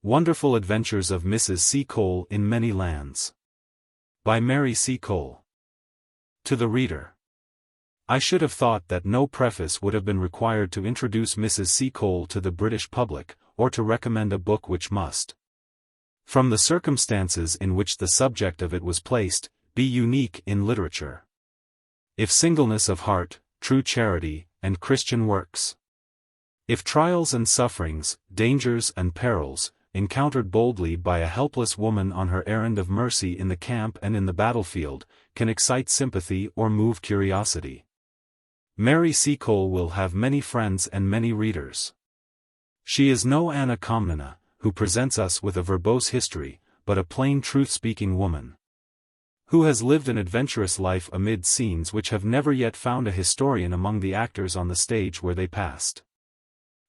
Wonderful Adventures of Mrs. Seacole in Many Lands. By Mary Seacole. To the reader. I should have thought that no preface would have been required to introduce Mrs. Seacole to the British public, or to recommend a book which must, from the circumstances in which the subject of it was placed, be unique in literature. If singleness of heart, true charity, and Christian works. If trials and sufferings, dangers and perils, encountered boldly by a helpless woman on her errand of mercy in the camp and in the battlefield, can excite sympathy or move curiosity, Mary Seacole will have many friends and many readers. She is no Anna Karenina, who presents us with a verbose history, but a plain truth-speaking woman, who has lived an adventurous life amid scenes which have never yet found a historian among the actors on the stage where they passed.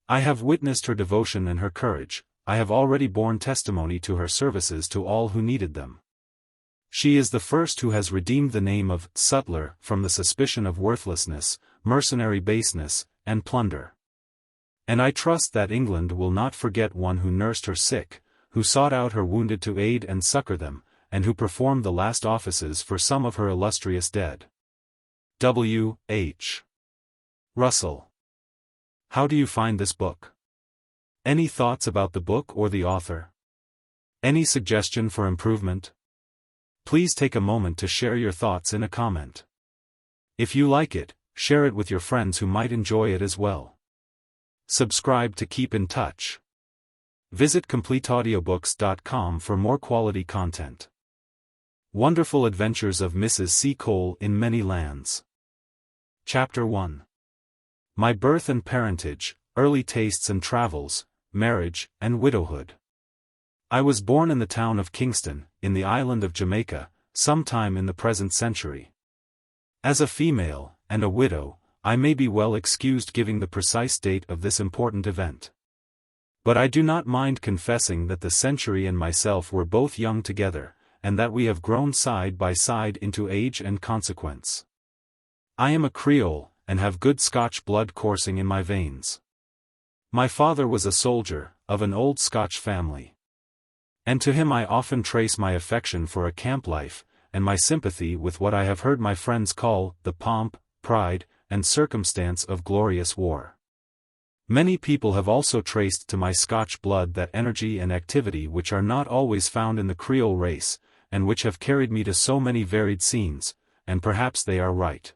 I have witnessed her devotion and her courage. I have already borne testimony to her services to all who needed them. She is the first who has redeemed the name of sutler from the suspicion of worthlessness, mercenary baseness, and plunder. And I trust that England will not forget one who nursed her sick, who sought out her wounded to aid and succor them, and who performed the last offices for some of her illustrious dead. W. H. Russell. How do you find this book? Any thoughts about the book or the author? Any suggestion for improvement? Please take a moment to share your thoughts in a comment. If you like it, share it with your friends who might enjoy it as well. Subscribe to keep in touch. Visit CompleteAudiobooks.com for more quality content. Wonderful Adventures of Mrs. Seacole in Many Lands. Chapter 1. My Birth and Parentage, Early Tastes and Travels, Marriage, and Widowhood. I was born in the town of Kingston, in the island of Jamaica, sometime in the present century. As a female, and a widow, I may be well excused giving the precise date of this important event. But I do not mind confessing that the century and myself were both young together, and that we have grown side by side into age and consequence. I am a Creole, and have good Scotch blood coursing in my veins. My father was a soldier, of an old Scotch family. And to him I often trace my affection for a camp life, and my sympathy with what I have heard my friends call the pomp, pride, and circumstance of glorious war. Many people have also traced to my Scotch blood that energy and activity which are not always found in the Creole race, and which have carried me to so many varied scenes, and perhaps they are right.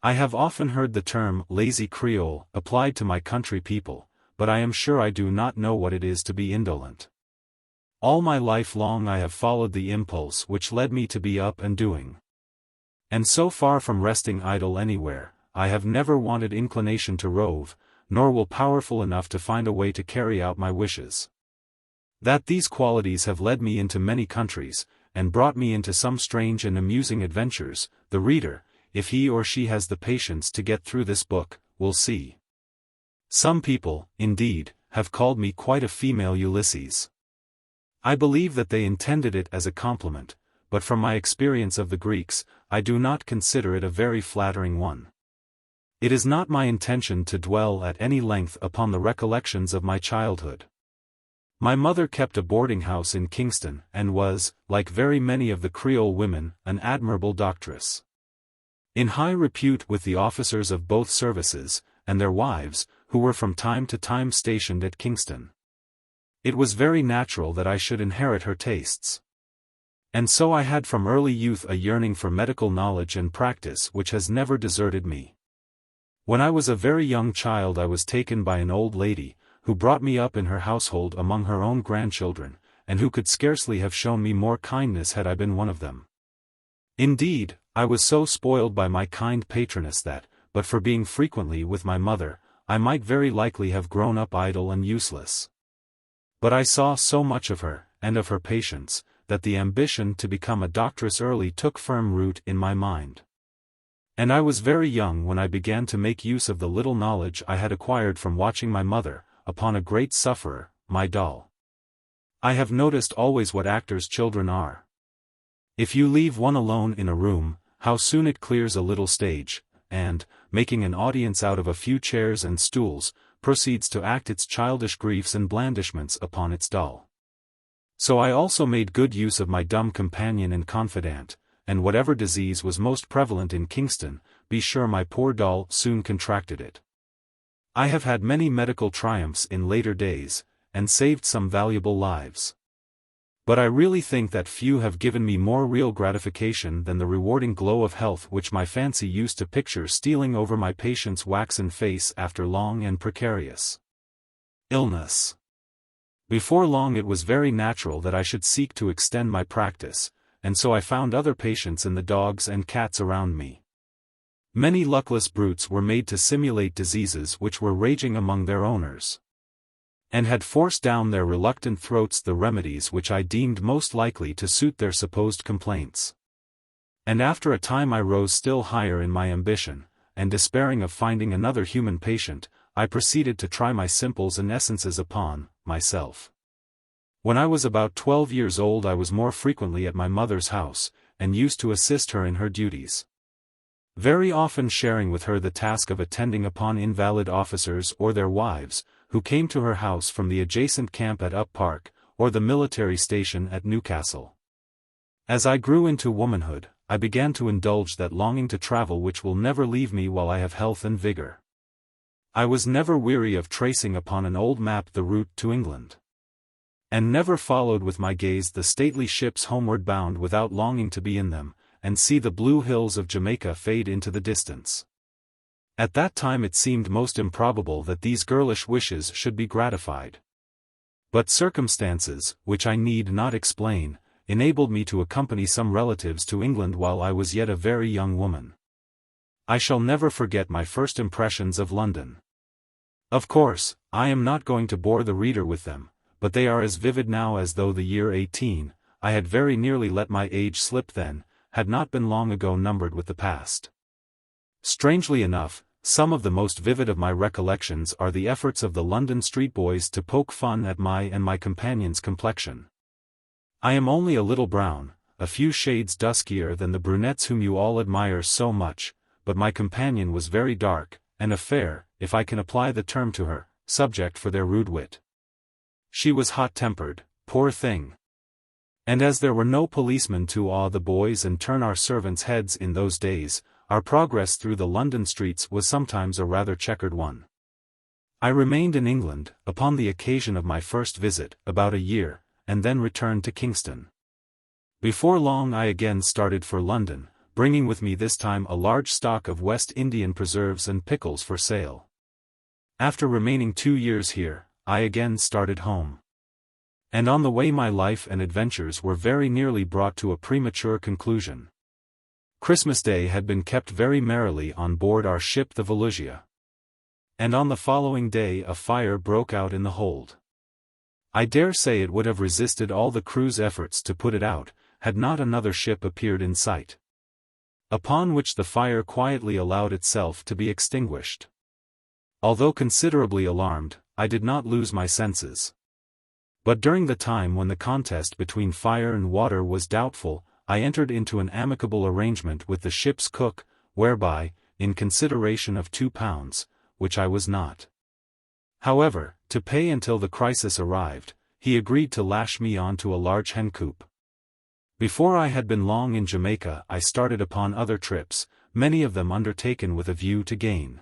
I have often heard the term lazy Creole applied to my country people, but I am sure I do not know what it is to be indolent. All my life long I have followed the impulse which led me to be up and doing. And so far from resting idle anywhere, I have never wanted inclination to rove, nor will powerful enough to find a way to carry out my wishes. That these qualities have led me into many countries, and brought me into some strange and amusing adventures, the reader, if he or she has the patience to get through this book, will see. Some people, indeed, have called me quite a female Ulysses. I believe that they intended it as a compliment, but from my experience of the Greeks, I do not consider it a very flattering one. It is not my intention to dwell at any length upon the recollections of my childhood. My mother kept a boarding house in Kingston, and was, like very many of the Creole women, an admirable doctress. In high repute with the officers of both services, and their wives, who were from time to time stationed at Kingston. It was very natural that I should inherit her tastes. And so I had from early youth a yearning for medical knowledge and practice which has never deserted me. When I was a very young child I was taken by an old lady, who brought me up in her household among her own grandchildren, and who could scarcely have shown me more kindness had I been one of them. Indeed, I was so spoiled by my kind patroness that, but for being frequently with my mother, I might very likely have grown up idle and useless. But I saw so much of her, and of her patience, that the ambition to become a doctress early took firm root in my mind. And I was very young when I began to make use of the little knowledge I had acquired from watching my mother, upon a great sufferer, my doll. I have noticed always what actors' children are. If you leave one alone in a room, how soon it clears a little stage, and, making an audience out of a few chairs and stools, proceeds to act its childish griefs and blandishments upon its dull. So I also made good use of my dumb companion and confidant, and whatever disease was most prevalent in Kingston, be sure my poor doll soon contracted it. I have had many medical triumphs in later days, and saved some valuable lives. But I really think that few have given me more real gratification than the rewarding glow of health which my fancy used to picture stealing over my patient's waxen face after long and precarious illness. Before long it was very natural that I should seek to extend my practice, and so I found other patients in the dogs and cats around me. Many luckless brutes were made to simulate diseases which were raging among their owners, and had forced down their reluctant throats the remedies which I deemed most likely to suit their supposed complaints. And after a time I rose still higher in my ambition, and despairing of finding another human patient, I proceeded to try my simples and essences upon myself. When I was about 12 years old I was more frequently at my mother's house, and used to assist her in her duties, very often sharing with her the task of attending upon invalid officers or their wives, who came to her house from the adjacent camp at Up Park, or the military station at Newcastle. As I grew into womanhood, I began to indulge that longing to travel which will never leave me while I have health and vigor. I was never weary of tracing upon an old map the route to England, and never followed with my gaze the stately ships homeward bound without longing to be in them, and see the blue hills of Jamaica fade into the distance. At that time it seemed most improbable that these girlish wishes should be gratified. But circumstances, which I need not explain, enabled me to accompany some relatives to England while I was yet a very young woman. I shall never forget my first impressions of London. Of course, I am not going to bore the reader with them, but they are as vivid now as though the year 18, I had very nearly let my age slip then, had not been long ago numbered with the past. Strangely enough, some of the most vivid of my recollections are the efforts of the London street boys to poke fun at my and my companion's complexion. I am only a little brown, a few shades duskier than the brunettes whom you all admire so much, but my companion was very dark, and a fair, if I can apply the term to her, subject for their rude wit. She was hot-tempered, poor thing. And as there were no policemen to awe the boys and turn our servants' heads in those days, our progress through the London streets was sometimes a rather checkered one. I remained in England, upon the occasion of my first visit, about a year, and then returned to Kingston. Before long I again started for London, bringing with me this time a large stock of West Indian preserves and pickles for sale. After remaining 2 years here, I again started home. And on the way my life and adventures were very nearly brought to a premature conclusion. Christmas Day had been kept very merrily on board our ship the Volusia, and on the following day a fire broke out in the hold. I dare say it would have resisted all the crew's efforts to put it out, had not another ship appeared in sight, upon which the fire quietly allowed itself to be extinguished. Although considerably alarmed, I did not lose my senses. But during the time when the contest between fire and water was doubtful, I entered into an amicable arrangement with the ship's cook, whereby, in consideration of £2, which I was not, however, to pay until the crisis arrived, he agreed to lash me on to a large hencoop. Before I had been long in Jamaica I started upon other trips, many of them undertaken with a view to gain.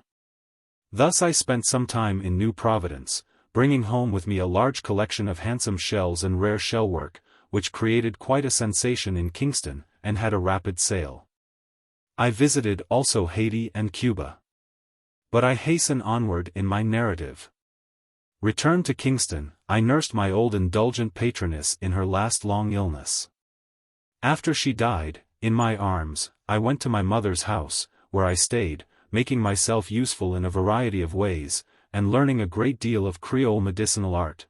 Thus I spent some time in New Providence, bringing home with me a large collection of handsome shells and rare shellwork, which created quite a sensation in Kingston, and had a rapid sale. I visited also Haiti and Cuba. But I hasten onward in my narrative. Returned to Kingston, I nursed my old indulgent patroness in her last long illness. After she died, in my arms, I went to my mother's house, where I stayed, making myself useful in a variety of ways, and learning a great deal of Creole medicinal art,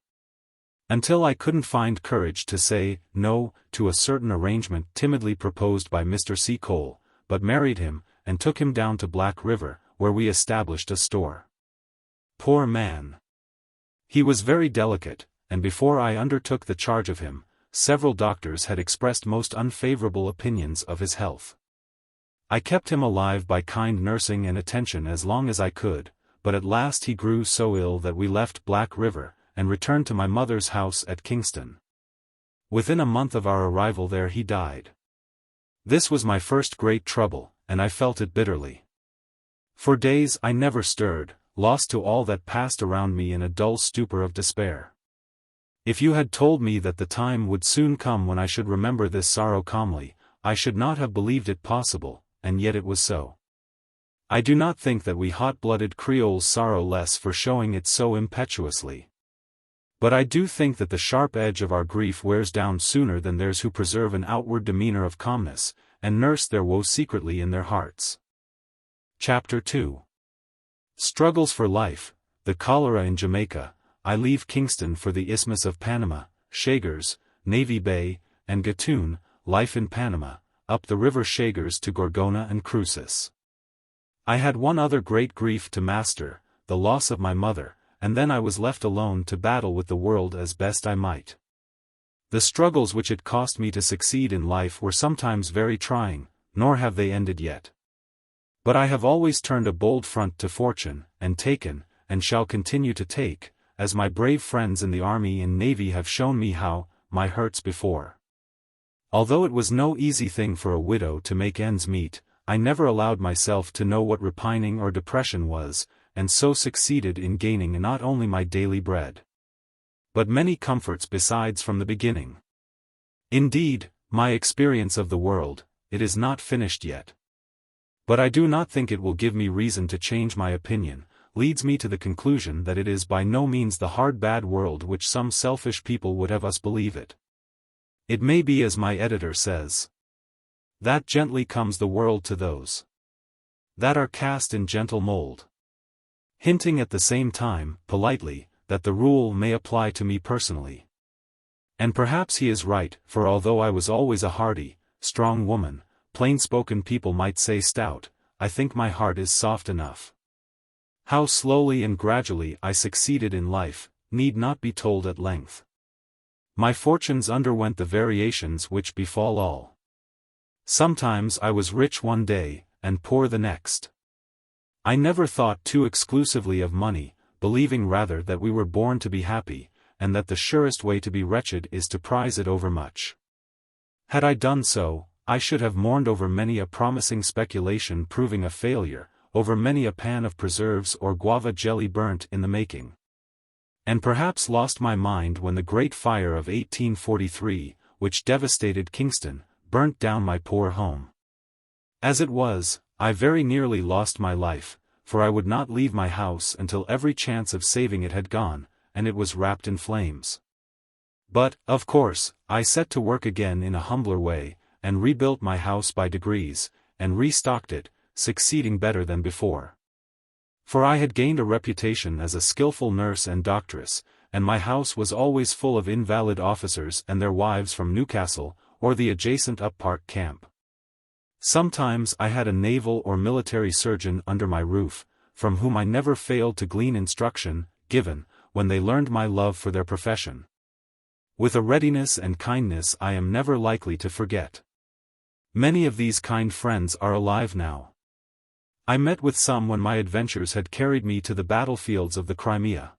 until I couldn't find courage to say no to a certain arrangement timidly proposed by Mr. Seacole, but married him, and took him down to Black River, where we established a store. Poor man! He was very delicate, and before I undertook the charge of him, several doctors had expressed most unfavorable opinions of his health. I kept him alive by kind nursing and attention as long as I could, but at last he grew so ill that we left Black River, and returned to my mother's house at Kingston. Within a month of our arrival there he died. This was my first great trouble, and I felt it bitterly. For days I never stirred, lost to all that passed around me in a dull stupor of despair. If you had told me that the time would soon come when I should remember this sorrow calmly, I should not have believed it possible, and yet it was so. I do not think that we hot-blooded Creoles sorrow less for showing it so impetuously. But I do think that the sharp edge of our grief wears down sooner than theirs who preserve an outward demeanor of calmness, and nurse their woe secretly in their hearts. Chapter 2. Struggles for life, the cholera in Jamaica. I leave Kingston for the Isthmus of Panama, Chagres, Navy Bay, and Gatun, life in Panama, up the river Chagres to Gorgona and Cruces. I had one other great grief to master, the loss of my mother, and then I was left alone to battle with the world as best I might. The struggles which it cost me to succeed in life were sometimes very trying, nor have they ended yet. But I have always turned a bold front to fortune, and taken, and shall continue to take, as my brave friends in the Army and Navy have shown me how, my hurts before. Although it was no easy thing for a widow to make ends meet, I never allowed myself to know what repining or depression was, and so succeeded in gaining not only my daily bread, but many comforts besides from the beginning. Indeed, my experience of the world, it is not finished yet. But I do not think it will give me reason to change my opinion, leads me to the conclusion that it is by no means the hard bad world which some selfish people would have us believe it. It may be as my editor says, that gently comes the world to those that are cast in gentle mold. Hinting at the same time, politely, that the rule may apply to me personally. And perhaps he is right, for although I was always a hearty, strong woman, plain-spoken people might say stout, I think my heart is soft enough. How slowly and gradually I succeeded in life, need not be told at length. My fortunes underwent the variations which befall all. Sometimes I was rich one day, and poor the next. I never thought too exclusively of money, believing rather that we were born to be happy, and that the surest way to be wretched is to prize it overmuch. Had I done so, I should have mourned over many a promising speculation proving a failure, over many a pan of preserves or guava jelly burnt in the making. And perhaps lost my mind when the great fire of 1843, which devastated Kingston, burnt down my poor home. As it was, I very nearly lost my life, for I would not leave my house until every chance of saving it had gone, and it was wrapped in flames. But, of course, I set to work again in a humbler way, and rebuilt my house by degrees, and restocked it, succeeding better than before. For I had gained a reputation as a skillful nurse and doctress, and my house was always full of invalid officers and their wives from Newcastle, or the adjacent Up Park camp. Sometimes I had a naval or military surgeon under my roof, from whom I never failed to glean instruction, given, when they learned my love for their profession, with a readiness and kindness I am never likely to forget. Many of these kind friends are alive now. I met with some when my adventures had carried me to the battlefields of the Crimea.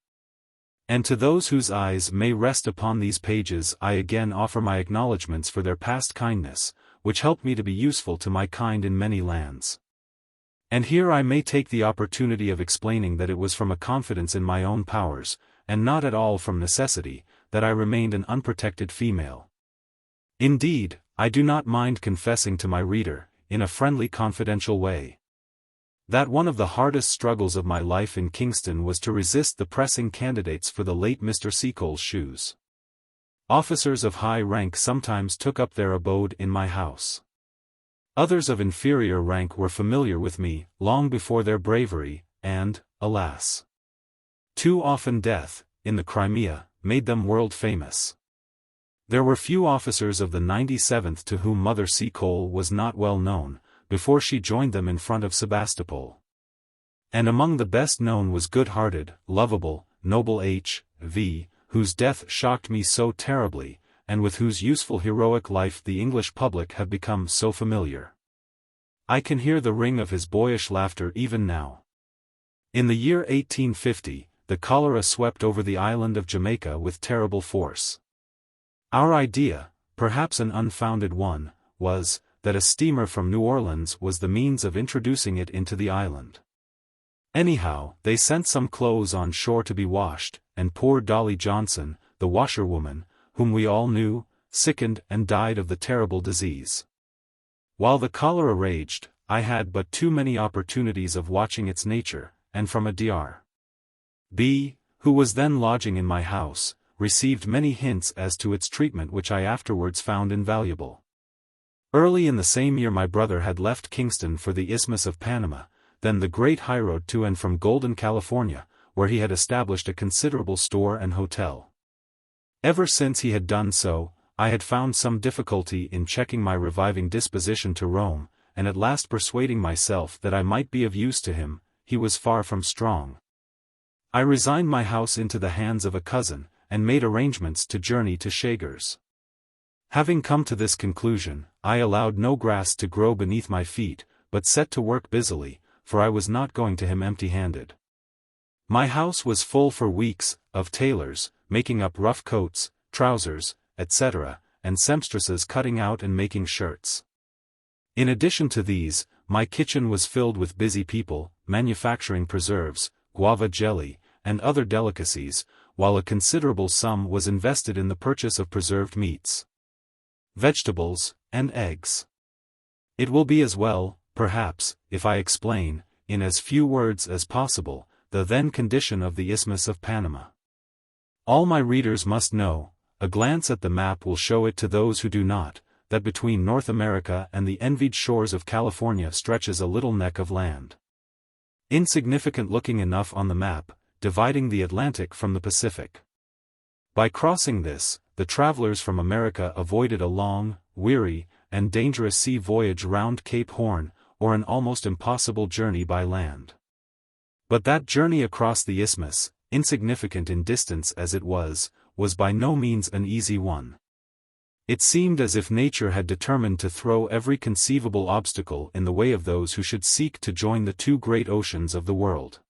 And to those whose eyes may rest upon these pages I again offer my acknowledgments for their past kindness, which helped me to be useful to my kind in many lands. And here I may take the opportunity of explaining that it was from a confidence in my own powers, and not at all from necessity, that I remained an unprotected female. Indeed, I do not mind confessing to my reader, in a friendly confidential way, that one of the hardest struggles of my life in Kingston was to resist the pressing candidates for the late Mr. Seacole's shoes. Officers of high rank sometimes took up their abode in my house. Others of inferior rank were familiar with me, long before their bravery, and, alas, too often death, in the Crimea, made them world famous. There were few officers of the 97th to whom Mother Seacole was not well known, before she joined them in front of Sebastopol. And among the best known was good-hearted, lovable, noble H.V., whose death shocked me so terribly, and with whose useful heroic life the English public have become so familiar. I can hear the ring of his boyish laughter even now. In the year 1850, the cholera swept over the island of Jamaica with terrible force. Our idea, perhaps an unfounded one, was that a steamer from New Orleans was the means of introducing it into the island. Anyhow, they sent some clothes on shore to be washed, and poor Dolly Johnson, the washerwoman, whom we all knew, sickened and died of the terrible disease. While the cholera raged, I had but too many opportunities of watching its nature, and from a D.R.B., who was then lodging in my house, received many hints as to its treatment which I afterwards found invaluable. Early in the same year my brother had left Kingston for the Isthmus of Panama, then the great highroad to and from Golden, California, where he had established a considerable store and hotel. Ever since he had done so, I had found some difficulty in checking my reviving disposition to roam, and at last persuading myself that I might be of use to him. He was far from strong. I resigned my house into the hands of a cousin, and made arrangements to journey to Chagres. Having come to this conclusion, I allowed no grass to grow beneath my feet, but set to work busily, for I was not going to him empty-handed. My house was full for weeks, of tailors, making up rough coats, trousers, etc., and sempstresses cutting out and making shirts. In addition to these, my kitchen was filled with busy people, manufacturing preserves, guava jelly, and other delicacies, while a considerable sum was invested in the purchase of preserved meats, vegetables, and eggs. It will be as well, perhaps, if I explain, in as few words as possible, the then condition of the Isthmus of Panama. All my readers must know, a glance at the map will show it to those who do not, that between North America and the envied shores of California stretches a little neck of land. Insignificant looking enough on the map, dividing the Atlantic from the Pacific. By crossing this, the travelers from America avoided a long, weary, and dangerous sea voyage round Cape Horn, or an almost impossible journey by land. But that journey across the isthmus, insignificant in distance as it was by no means an easy one. It seemed as if nature had determined to throw every conceivable obstacle in the way of those who should seek to join the two great oceans of the world.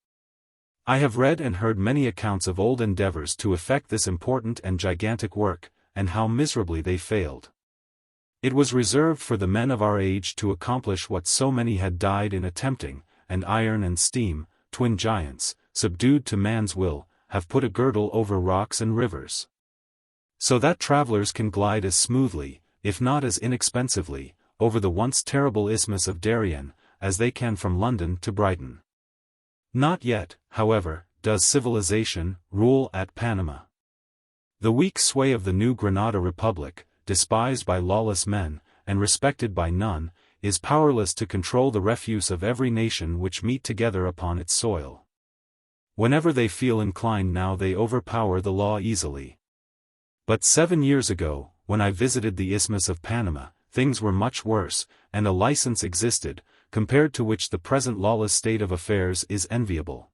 I have read and heard many accounts of old endeavors to effect this important and gigantic work, and how miserably they failed. It was reserved for the men of our age to accomplish what so many had died in attempting, and iron and steam, twin giants, subdued to man's will, have put a girdle over rocks and rivers, so that travelers can glide as smoothly, if not as inexpensively, over the once terrible Isthmus of Darien, as they can from London to Brighton. Not yet, however, does civilization rule at Panama. The weak sway of the New Granada Republic, despised by lawless men, and respected by none, is powerless to control the refuse of every nation which meet together upon its soil. Whenever they feel inclined now they overpower the law easily. But 7 years ago, when I visited the Isthmus of Panama, things were much worse, and a license existed, compared to which the present lawless state of affairs is enviable.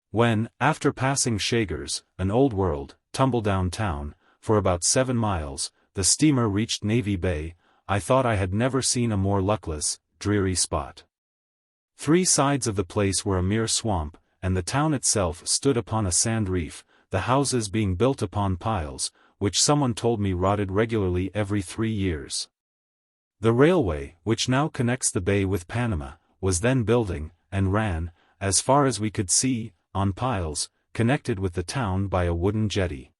When, after passing Chagres, an old world, tumble-down town, for about 7 miles, the steamer reached Navy Bay, I thought I had never seen a more luckless, dreary spot. 3 sides of the place were a mere swamp, and the town itself stood upon a sand reef, the houses being built upon piles, which someone told me rotted regularly every 3 years. The railway, which now connects the bay with Panama, was then building, and ran, as far as we could see, on piles, connected with the town by a wooden jetty.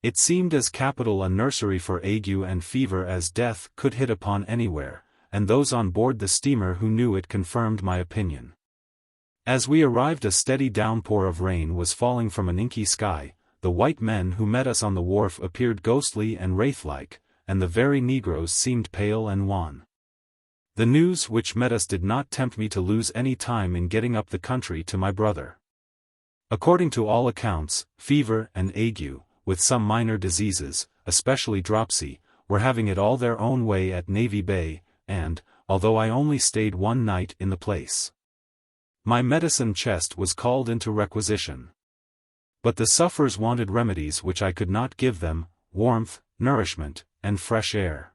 It seemed as capital a nursery for ague and fever as death could hit upon anywhere, and those on board the steamer who knew it confirmed my opinion. As we arrived a steady downpour of rain was falling from an inky sky, the white men who met us on the wharf appeared ghostly and wraith-like, and the very negroes seemed pale and wan. The news which met us did not tempt me to lose any time in getting up the country to my brother. According to all accounts, fever and ague, with some minor diseases, especially dropsy, were having it all their own way at Navy Bay, and, although I only stayed 1 night in the place, my medicine chest was called into requisition. But the sufferers wanted remedies which I could not give them, warmth, nourishment, and fresh air.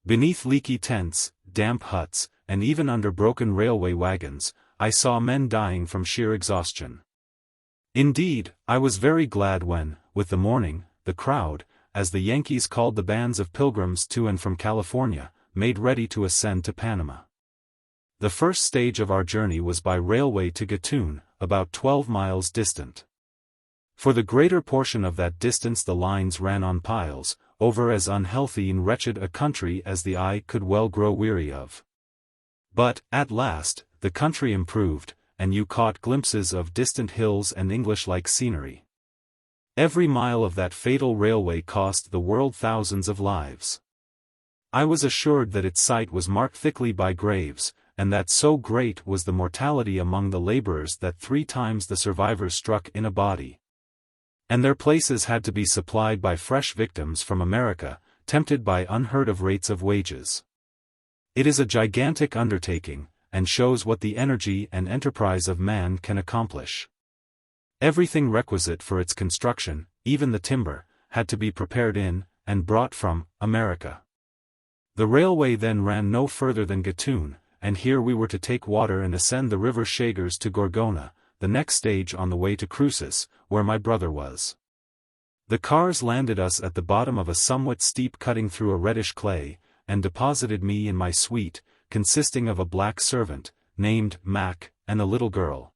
Beneath leaky tents, damp huts, and even under broken railway wagons, I saw men dying from sheer exhaustion. Indeed, I was very glad when, with the morning, the crowd, as the Yankees called the bands of pilgrims to and from California, made ready to ascend to Panama. The first stage of our journey was by railway to Gatun, about 12 miles distant. For the greater portion of that distance the lines ran on piles, over as unhealthy and wretched a country as the eye could well grow weary of. But, at last, the country improved, and you caught glimpses of distant hills and English-like scenery. Every mile of that fatal railway cost the world thousands of lives. I was assured that its site was marked thickly by graves, and that so great was the mortality among the laborers that 3 times the survivors struck in a body. And their places had to be supplied by fresh victims from America, tempted by unheard-of rates of wages. It is a gigantic undertaking, and shows what the energy and enterprise of man can accomplish. Everything requisite for its construction, even the timber, had to be prepared in, and brought from, America. The railway then ran no further than Gatun, and here we were to take water and ascend the river Chagres to Gorgona, the next stage on the way to Cruces, where my brother was. The cars landed us at the bottom of a somewhat steep cutting through a reddish clay, and deposited me in my suite, consisting of a black servant, named Mac, and a little girl.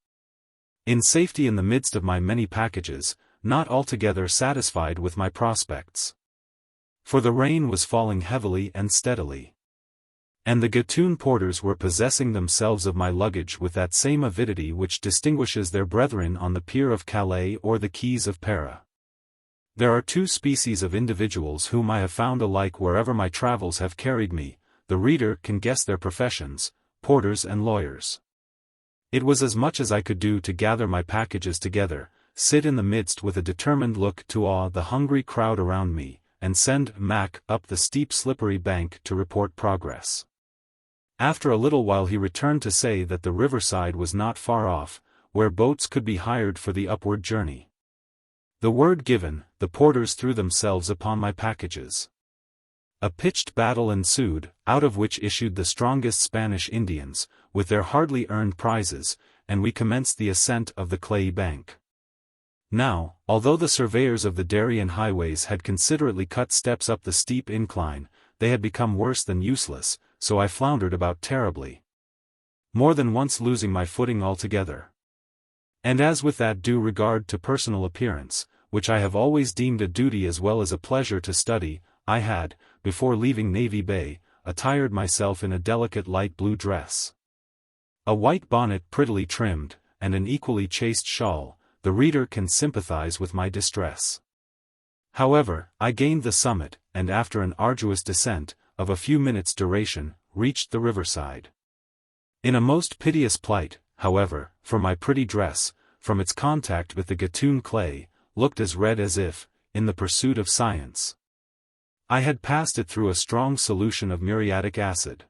In safety in the midst of my many packages, not altogether satisfied with my prospects. For the rain was falling heavily and steadily. And the Gatun porters were possessing themselves of my luggage with that same avidity which distinguishes their brethren on the pier of Calais or the quays of Pera. There are 2 species of individuals whom I have found alike wherever my travels have carried me. The reader can guess their professions: porters and lawyers. It was as much as I could do to gather my packages together, sit in the midst with a determined look to awe the hungry crowd around me, and send Mac up the steep slippery bank to report progress. After a little while he returned to say that the riverside was not far off, where boats could be hired for the upward journey. The word given, the porters threw themselves upon my packages. A pitched battle ensued, out of which issued the strongest Spanish Indians, with their hardly earned prizes, and we commenced the ascent of the clayey bank. Now, although the surveyors of the Darien highways had considerately cut steps up the steep incline, they had become worse than useless, so I floundered about terribly, more than once losing my footing altogether. And as with that due regard to personal appearance, which I have always deemed a duty as well as a pleasure to study, I had, before leaving Navy Bay, attired myself in a delicate light blue dress, a white bonnet prettily trimmed, and an equally chaste shawl. The reader can sympathize with my distress. However, I gained the summit, and after an arduous descent, of a few minutes' duration, reached the riverside. In a most piteous plight, however, for my pretty dress, from its contact with the Gatun clay, looked as red as if, in the pursuit of science, I had passed it through a strong solution of muriatic acid.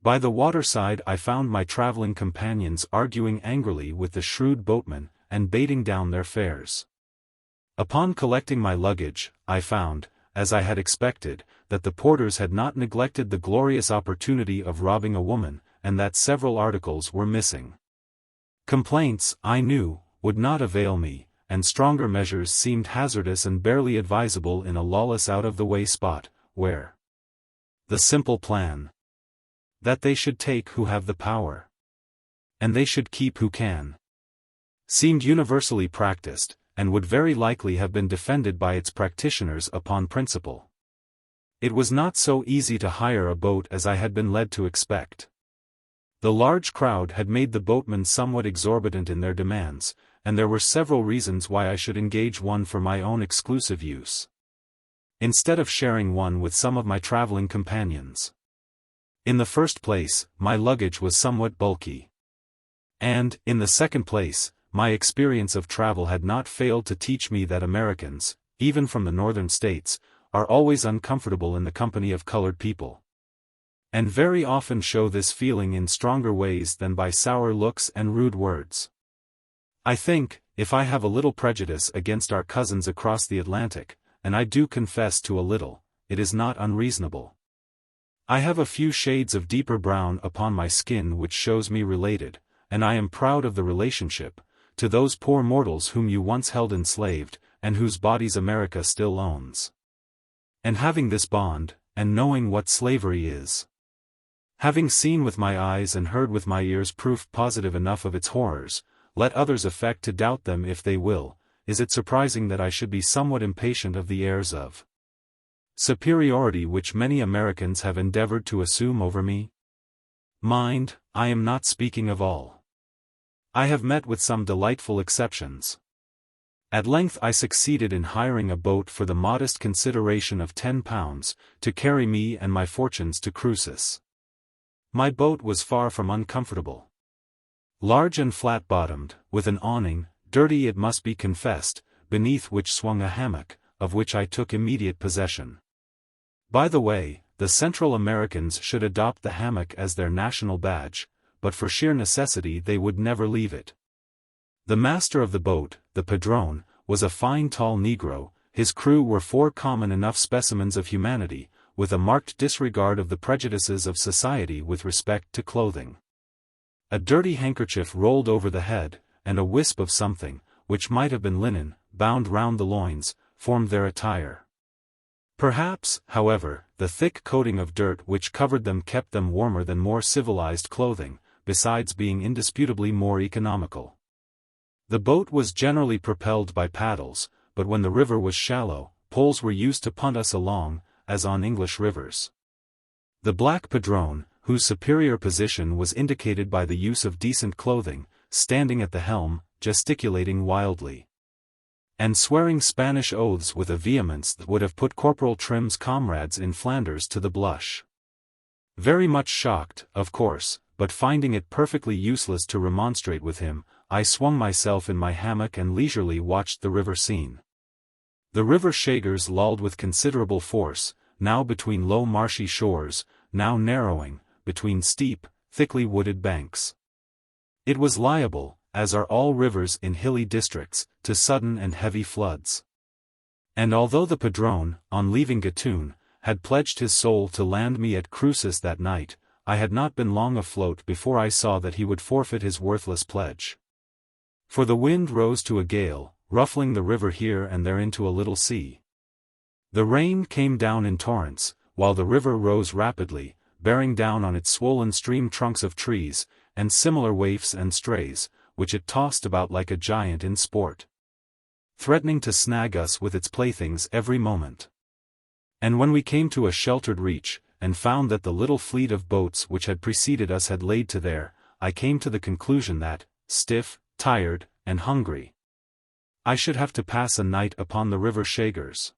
By the waterside I found my traveling companions arguing angrily with the shrewd boatmen, and baiting down their fares. Upon collecting my luggage, I found, as I had expected, that the porters had not neglected the glorious opportunity of robbing a woman, and that several articles were missing. Complaints, I knew, would not avail me, and stronger measures seemed hazardous and barely advisable in a lawless out-of-the-way spot, where the simple plan that they should take who have the power, and they should keep who can, seemed universally practiced, and would very likely have been defended by its practitioners upon principle. It was not so easy to hire a boat as I had been led to expect. The large crowd had made the boatmen somewhat exorbitant in their demands, and there were several reasons why I should engage one for my own exclusive use, instead of sharing one with some of my traveling companions. In the first place, my luggage was somewhat bulky. And, in the second place, my experience of travel had not failed to teach me that Americans, even from the northern states, are always uncomfortable in the company of colored people, and very often show this feeling in stronger ways than by sour looks and rude words. I think, if I have a little prejudice against our cousins across the Atlantic, and I do confess to a little, it is not unreasonable. I have a few shades of deeper brown upon my skin which shows me related, and I am proud of the relationship, to those poor mortals whom you once held enslaved, and whose bodies America still owns. And having this bond, and knowing what slavery is, having seen with my eyes and heard with my ears proof positive enough of its horrors, let others affect to doubt them if they will. Is it surprising that I should be somewhat impatient of the airs of superiority which many Americans have endeavored to assume over me? Mind, I am not speaking of all. I have met with some delightful exceptions. At length I succeeded in hiring a boat for the modest consideration of £10, to carry me and my fortunes to Cruces. My boat was far from uncomfortable. Large and flat-bottomed, with an awning, dirty it must be confessed, beneath which swung a hammock, of which I took immediate possession. By the way, the Central Americans should adopt the hammock as their national badge, but for sheer necessity they would never leave it. The master of the boat, the padrone, was a fine tall Negro. His crew were four common enough specimens of humanity, with a marked disregard of the prejudices of society with respect to clothing. A dirty handkerchief rolled over the head, and a wisp of something, which might have been linen, bound round the loins, formed their attire. Perhaps, however, the thick coating of dirt which covered them kept them warmer than more civilized clothing, besides being indisputably more economical. The boat was generally propelled by paddles, but when the river was shallow, poles were used to punt us along, as on English rivers. The black padrone, whose superior position was indicated by the use of decent clothing, standing at the helm, gesticulating wildly, and swearing Spanish oaths with a vehemence that would have put Corporal Trim's comrades in Flanders to the blush. Very much shocked, of course, but finding it perfectly useless to remonstrate with him, I swung myself in my hammock and leisurely watched the river scene. The river shagers lolled with considerable force, now between low marshy shores, now narrowing, between steep, thickly wooded banks. It was liable, as are all rivers in hilly districts, to sudden and heavy floods. And although the padrone, on leaving Gatun, had pledged his soul to land me at Cruces that night, I had not been long afloat before I saw that he would forfeit his worthless pledge. For the wind rose to a gale, ruffling the river here and there into a little sea. The rain came down in torrents, while the river rose rapidly, bearing down on its swollen stream trunks of trees, and similar waifs and strays, which it tossed about like a giant in sport, threatening to snag us with its playthings every moment. And when we came to a sheltered reach, and found that the little fleet of boats which had preceded us had laid to there, I came to the conclusion that, stiff, tired, and hungry, I should have to pass a night upon the river shagers.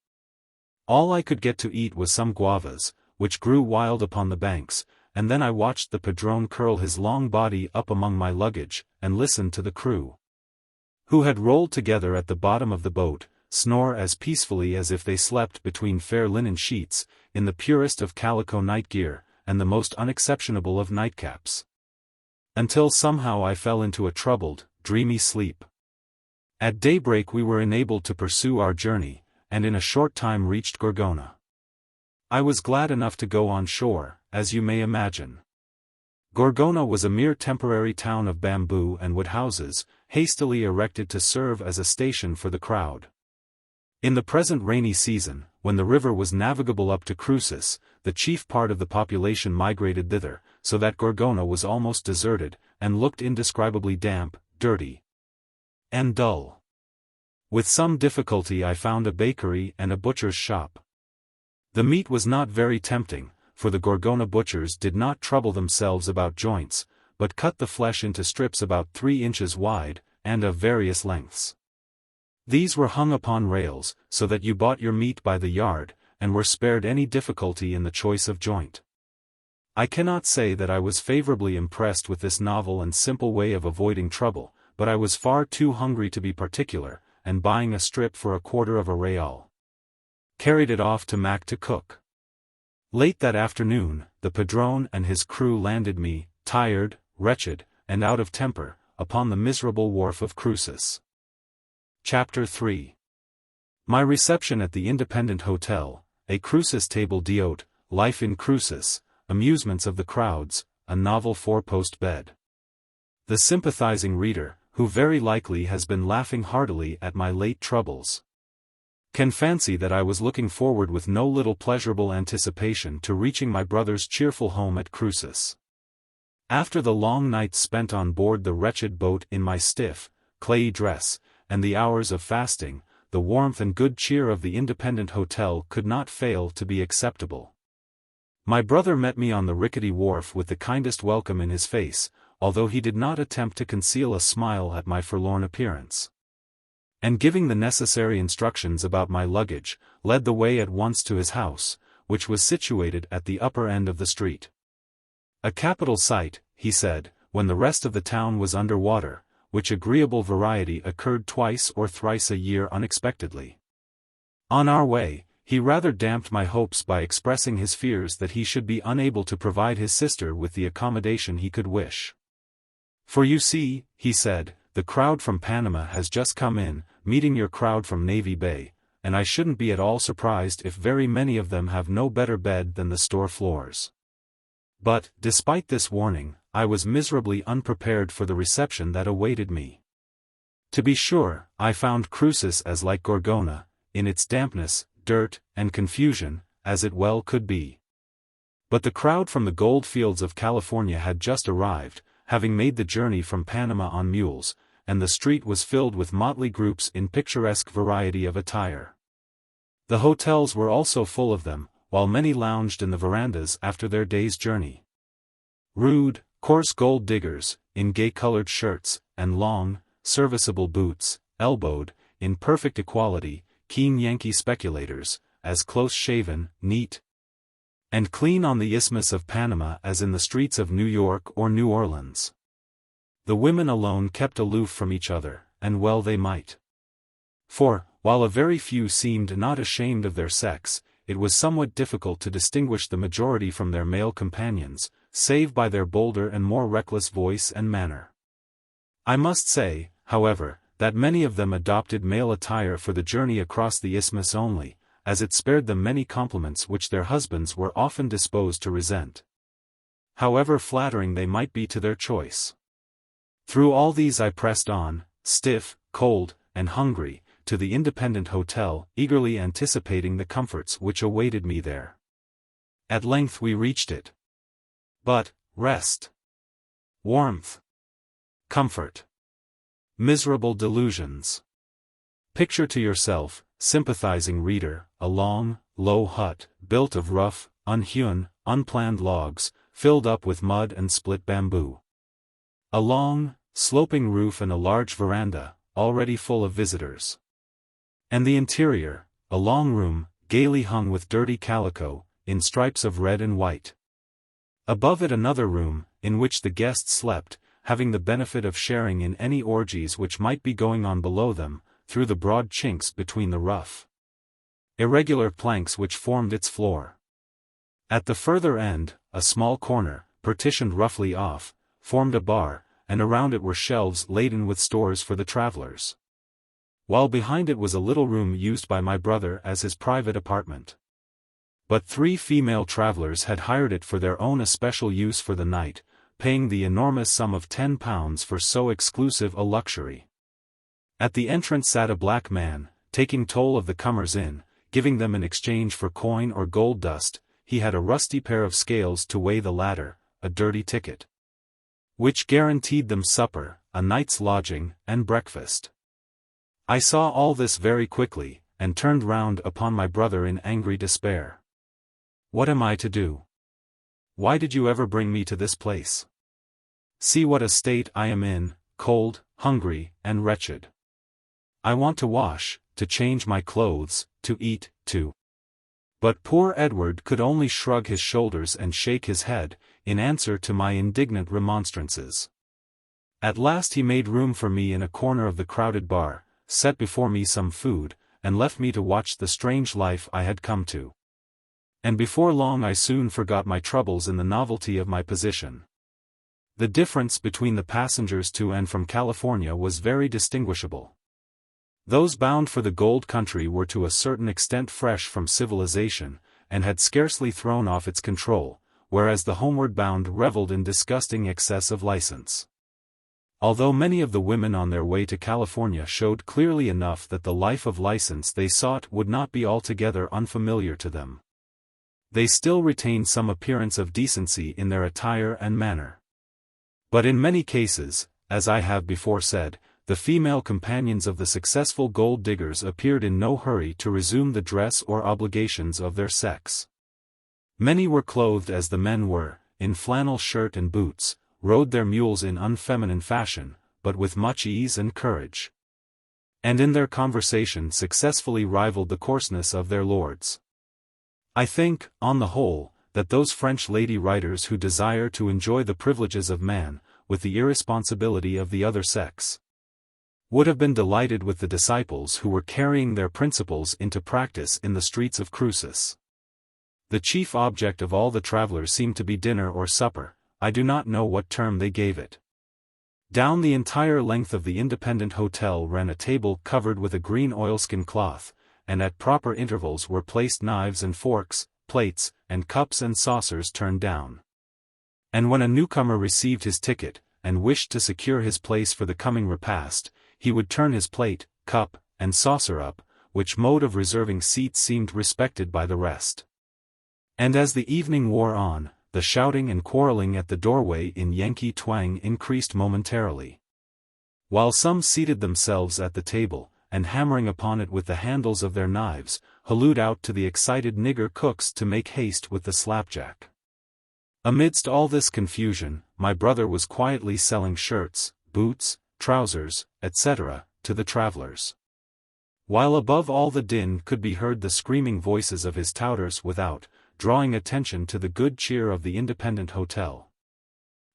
All I could get to eat was some guavas, which grew wild upon the banks, and then I watched the padrone curl his long body up among my luggage, and listened to the crew, who had rolled together at the bottom of the boat, snore as peacefully as if they slept between fair linen sheets, in the purest of calico night gear, and the most unexceptionable of nightcaps. Until somehow I fell into a troubled, dreamy sleep. At daybreak we were enabled to pursue our journey, and in a short time reached Gorgona. I was glad enough to go on shore, as you may imagine. Gorgona was a mere temporary town of bamboo and wood houses, hastily erected to serve as a station for the crowd. In the present rainy season, when the river was navigable up to Cruces, the chief part of the population migrated thither, so that Gorgona was almost deserted, and looked indescribably damp, dirty, and dull. With some difficulty I found a bakery and a butcher's shop. The meat was not very tempting, for the Gorgona butchers did not trouble themselves about joints, but cut the flesh into strips about 3 inches wide, and of various lengths. These were hung upon rails, so that you bought your meat by the yard, and were spared any difficulty in the choice of joint. I cannot say that I was favorably impressed with this novel and simple way of avoiding trouble, but I was far too hungry to be particular, and buying a strip for $1/4 of a real, carried it off to Mac to cook. Late that afternoon, the padrone and his crew landed me, tired, wretched, and out of temper, upon the miserable wharf of Cruces. Chapter 3. My reception at the Independent Hotel, a Cruces table d'hôte, life in Cruces, amusements of the crowds, a novel 4-post bed. The sympathizing reader, who very likely has been laughing heartily at my late troubles, can fancy that I was looking forward with no little pleasurable anticipation to reaching my brother's cheerful home at Cruces. After the long nights spent on board the wretched boat in my stiff, clayey dress, and the hours of fasting, the warmth and good cheer of the independent hotel could not fail to be acceptable. My brother met me on the rickety wharf with the kindest welcome in his face, although he did not attempt to conceal a smile at my forlorn appearance. And giving the necessary instructions about my luggage, led the way at once to his house, which was situated at the upper end of the street. A capital sight, he said, when the rest of the town was under water, which agreeable variety occurred twice or thrice a year unexpectedly. On our way, he rather damped my hopes by expressing his fears that he should be unable to provide his sister with the accommodation he could wish. For you see, he said, the crowd from Panama has just come in, meeting your crowd from Navy Bay, and I shouldn't be at all surprised if very many of them have no better bed than the store floors. But, despite this warning, I was miserably unprepared for the reception that awaited me. To be sure, I found Cruces as like Gorgona, in its dampness, dirt, and confusion, as it well could be. But the crowd from the gold fields of California had just arrived, having made the journey from Panama on mules, and the street was filled with motley groups in picturesque variety of attire. The hotels were also full of them, while many lounged in the verandas after their day's journey. Rude, coarse gold diggers, in gay-colored shirts, and long, serviceable boots, elbowed, in perfect equality, keen Yankee speculators, as close-shaven, neat, and clean on the Isthmus of Panama as in the streets of New York or New Orleans. The women alone kept aloof from each other, and well they might. For, while a very few seemed not ashamed of their sex, it was somewhat difficult to distinguish the majority from their male companions, save by their bolder and more reckless voice and manner. I must say, however, that many of them adopted male attire for the journey across the isthmus only, as it spared them many compliments which their husbands were often disposed to resent, however flattering they might be to their choice. Through all these I pressed on, stiff, cold, and hungry, to the independent hotel, eagerly anticipating the comforts which awaited me there. At length we reached it. But, rest, warmth, comfort, miserable delusions. Picture to yourself, sympathizing reader, a long, low hut, built of rough, unhewn, unplanned logs, filled up with mud and split bamboo. A long, sloping roof and a large veranda, already full of visitors. And the interior, a long room, gaily hung with dirty calico, in stripes of red and white. Above it another room, in which the guests slept, having the benefit of sharing in any orgies which might be going on below them, through the broad chinks between the rough, irregular planks which formed its floor. At the further end, a small corner, partitioned roughly off, formed a bar, and around it were shelves laden with stores for the travelers. While behind it was a little room used by my brother as his private apartment. But 3 female travelers had hired it for their own especial use for the night, paying the enormous sum of £10 for so exclusive a luxury. At the entrance sat a black man, taking toll of the comers in, giving them in exchange for coin or gold dust. He had a rusty pair of scales to weigh the latter, a dirty ticket, which guaranteed them supper, a night's lodging, and breakfast. I saw all this very quickly, and turned round upon my brother in angry despair. What am I to do? Why did you ever bring me to this place? See what a state I am in, cold, hungry, and wretched. I want to wash, to change my clothes, to eat, to... But poor Edward could only shrug his shoulders and shake his head, in answer to my indignant remonstrances. At last he made room for me in a corner of the crowded bar, set before me some food, and left me to watch the strange life I had come to. And before long I soon forgot my troubles in the novelty of my position. The difference between the passengers to and from California was very distinguishable. Those bound for the gold country were to a certain extent fresh from civilization, and had scarcely thrown off its control, whereas the homeward bound reveled in disgusting excess of license. Although many of the women on their way to California showed clearly enough that the life of license they sought would not be altogether unfamiliar to them, they still retained some appearance of decency in their attire and manner. But in many cases, as I have before said, the female companions of the successful gold diggers appeared in no hurry to resume the dress or obligations of their sex. Many were clothed as the men were, in flannel shirt and boots, rode their mules in unfeminine fashion, but with much ease and courage, and in their conversation successfully rivaled the coarseness of their lords. I think, on the whole, that those French lady writers who desire to enjoy the privileges of man, with the irresponsibility of the other sex, would have been delighted with the disciples who were carrying their principles into practice in the streets of Cruces. The chief object of all the travelers seemed to be dinner or supper, I do not know what term they gave it. Down the entire length of the Independent Hotel ran a table covered with a green oilskin cloth, and at proper intervals were placed knives and forks, plates, and cups and saucers turned down. And when a newcomer received his ticket, and wished to secure his place for the coming repast, he would turn his plate, cup, and saucer up, which mode of reserving seats seemed respected by the rest. And as the evening wore on, the shouting and quarreling at the doorway in Yankee twang increased momentarily. While some seated themselves at the table, and hammering upon it with the handles of their knives, hallooed out to the excited nigger cooks to make haste with the slapjack. Amidst all this confusion, my brother was quietly selling shirts, boots, trousers, etc., to the travelers, while above all the din could be heard the screaming voices of his touters without, drawing attention to the good cheer of the Independent Hotel.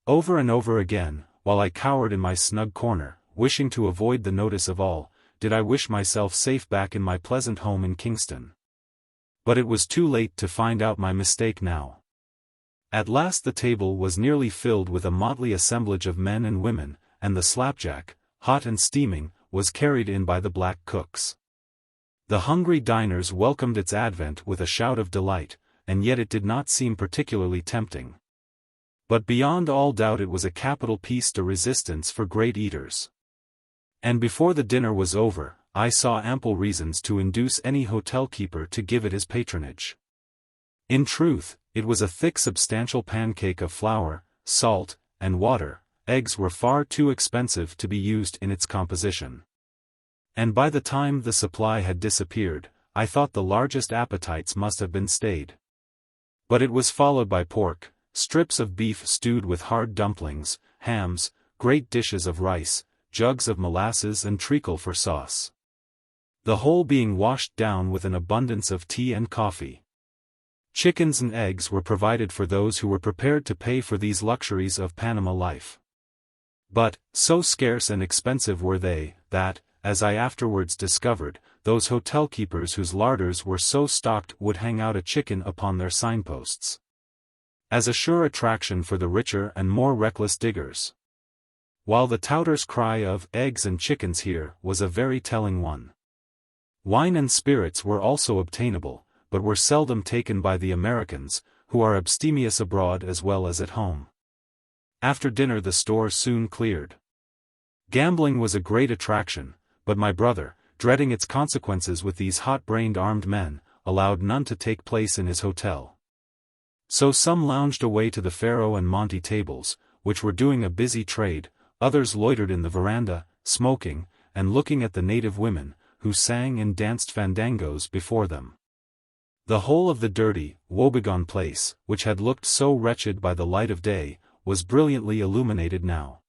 Over and over again, while I cowered in my snug corner, wishing to avoid the notice of all, did I wish myself safe back in my pleasant home in Kingston. But it was too late to find out my mistake now. At last the table was nearly filled with a motley assemblage of men and women, and the slapjack, hot and steaming, was carried in by the black cooks. The hungry diners welcomed its advent with a shout of delight, and yet it did not seem particularly tempting. But beyond all doubt it was a capital piece de resistance for great eaters. And before the dinner was over, I saw ample reasons to induce any hotel keeper to give it his patronage. In truth, it was a thick substantial pancake of flour, salt, and water. Eggs were far too expensive to be used in its composition. And by the time the supply had disappeared, I thought the largest appetites must have been stayed. But it was followed by pork, strips of beef stewed with hard dumplings, hams, great dishes of rice, jugs of molasses and treacle for sauce, the whole being washed down with an abundance of tea and coffee. Chickens and eggs were provided for those who were prepared to pay for these luxuries of Panama life. But, so scarce and expensive were they, that, as I afterwards discovered, those hotel keepers whose larders were so stocked would hang out a chicken upon their signposts, as a sure attraction for the richer and more reckless diggers. While the touter's cry of eggs and chickens here was a very telling one. Wine and spirits were also obtainable, but were seldom taken by the Americans, who are abstemious abroad as well as at home. After dinner the store soon cleared. Gambling was a great attraction, but my brother, dreading its consequences with these hot-brained armed men, allowed none to take place in his hotel. So some lounged away to the faro and monte tables, which were doing a busy trade, others loitered in the veranda, smoking, and looking at the native women, who sang and danced fandangos before them. The whole of the dirty, woebegone place, which had looked so wretched by the light of day, was brilliantly illuminated now.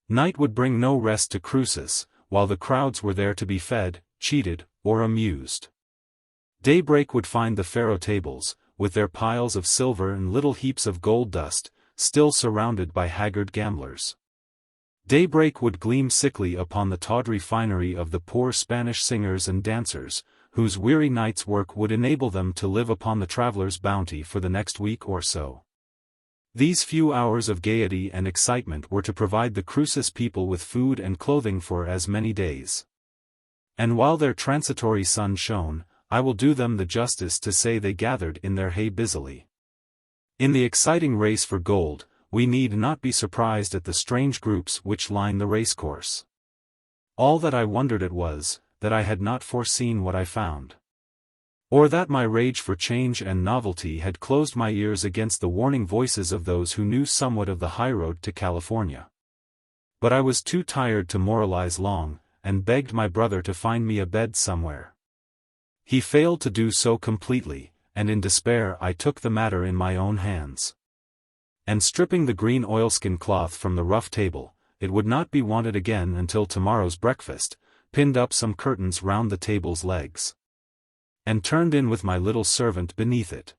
Night would bring no rest to Cruces, while the crowds were there to be fed, cheated, or amused. Daybreak would find the faro tables, with their piles of silver and little heaps of gold dust, still surrounded by haggard gamblers. Daybreak would gleam sickly upon the tawdry finery of the poor Spanish singers and dancers, whose weary night's work would enable them to live upon the traveler's bounty for the next week or so. These few hours of gaiety and excitement were to provide the Cruces people with food and clothing for as many days. And while their transitory sun shone, I will do them the justice to say they gathered in their hay busily. In the exciting race for gold, we need not be surprised at the strange groups which line the racecourse. All that I wondered at was, that I had not foreseen what I found. Or that my rage for change and novelty had closed my ears against the warning voices of those who knew somewhat of the highroad to California. But I was too tired to moralize long, and begged my brother to find me a bed somewhere. He failed to do so completely, and in despair I took the matter in my own hands. And stripping the green oilskin cloth from the rough table, it would not be wanted again until tomorrow's breakfast, pinned up some curtains round the table's legs, and turned in with my little servant beneath it.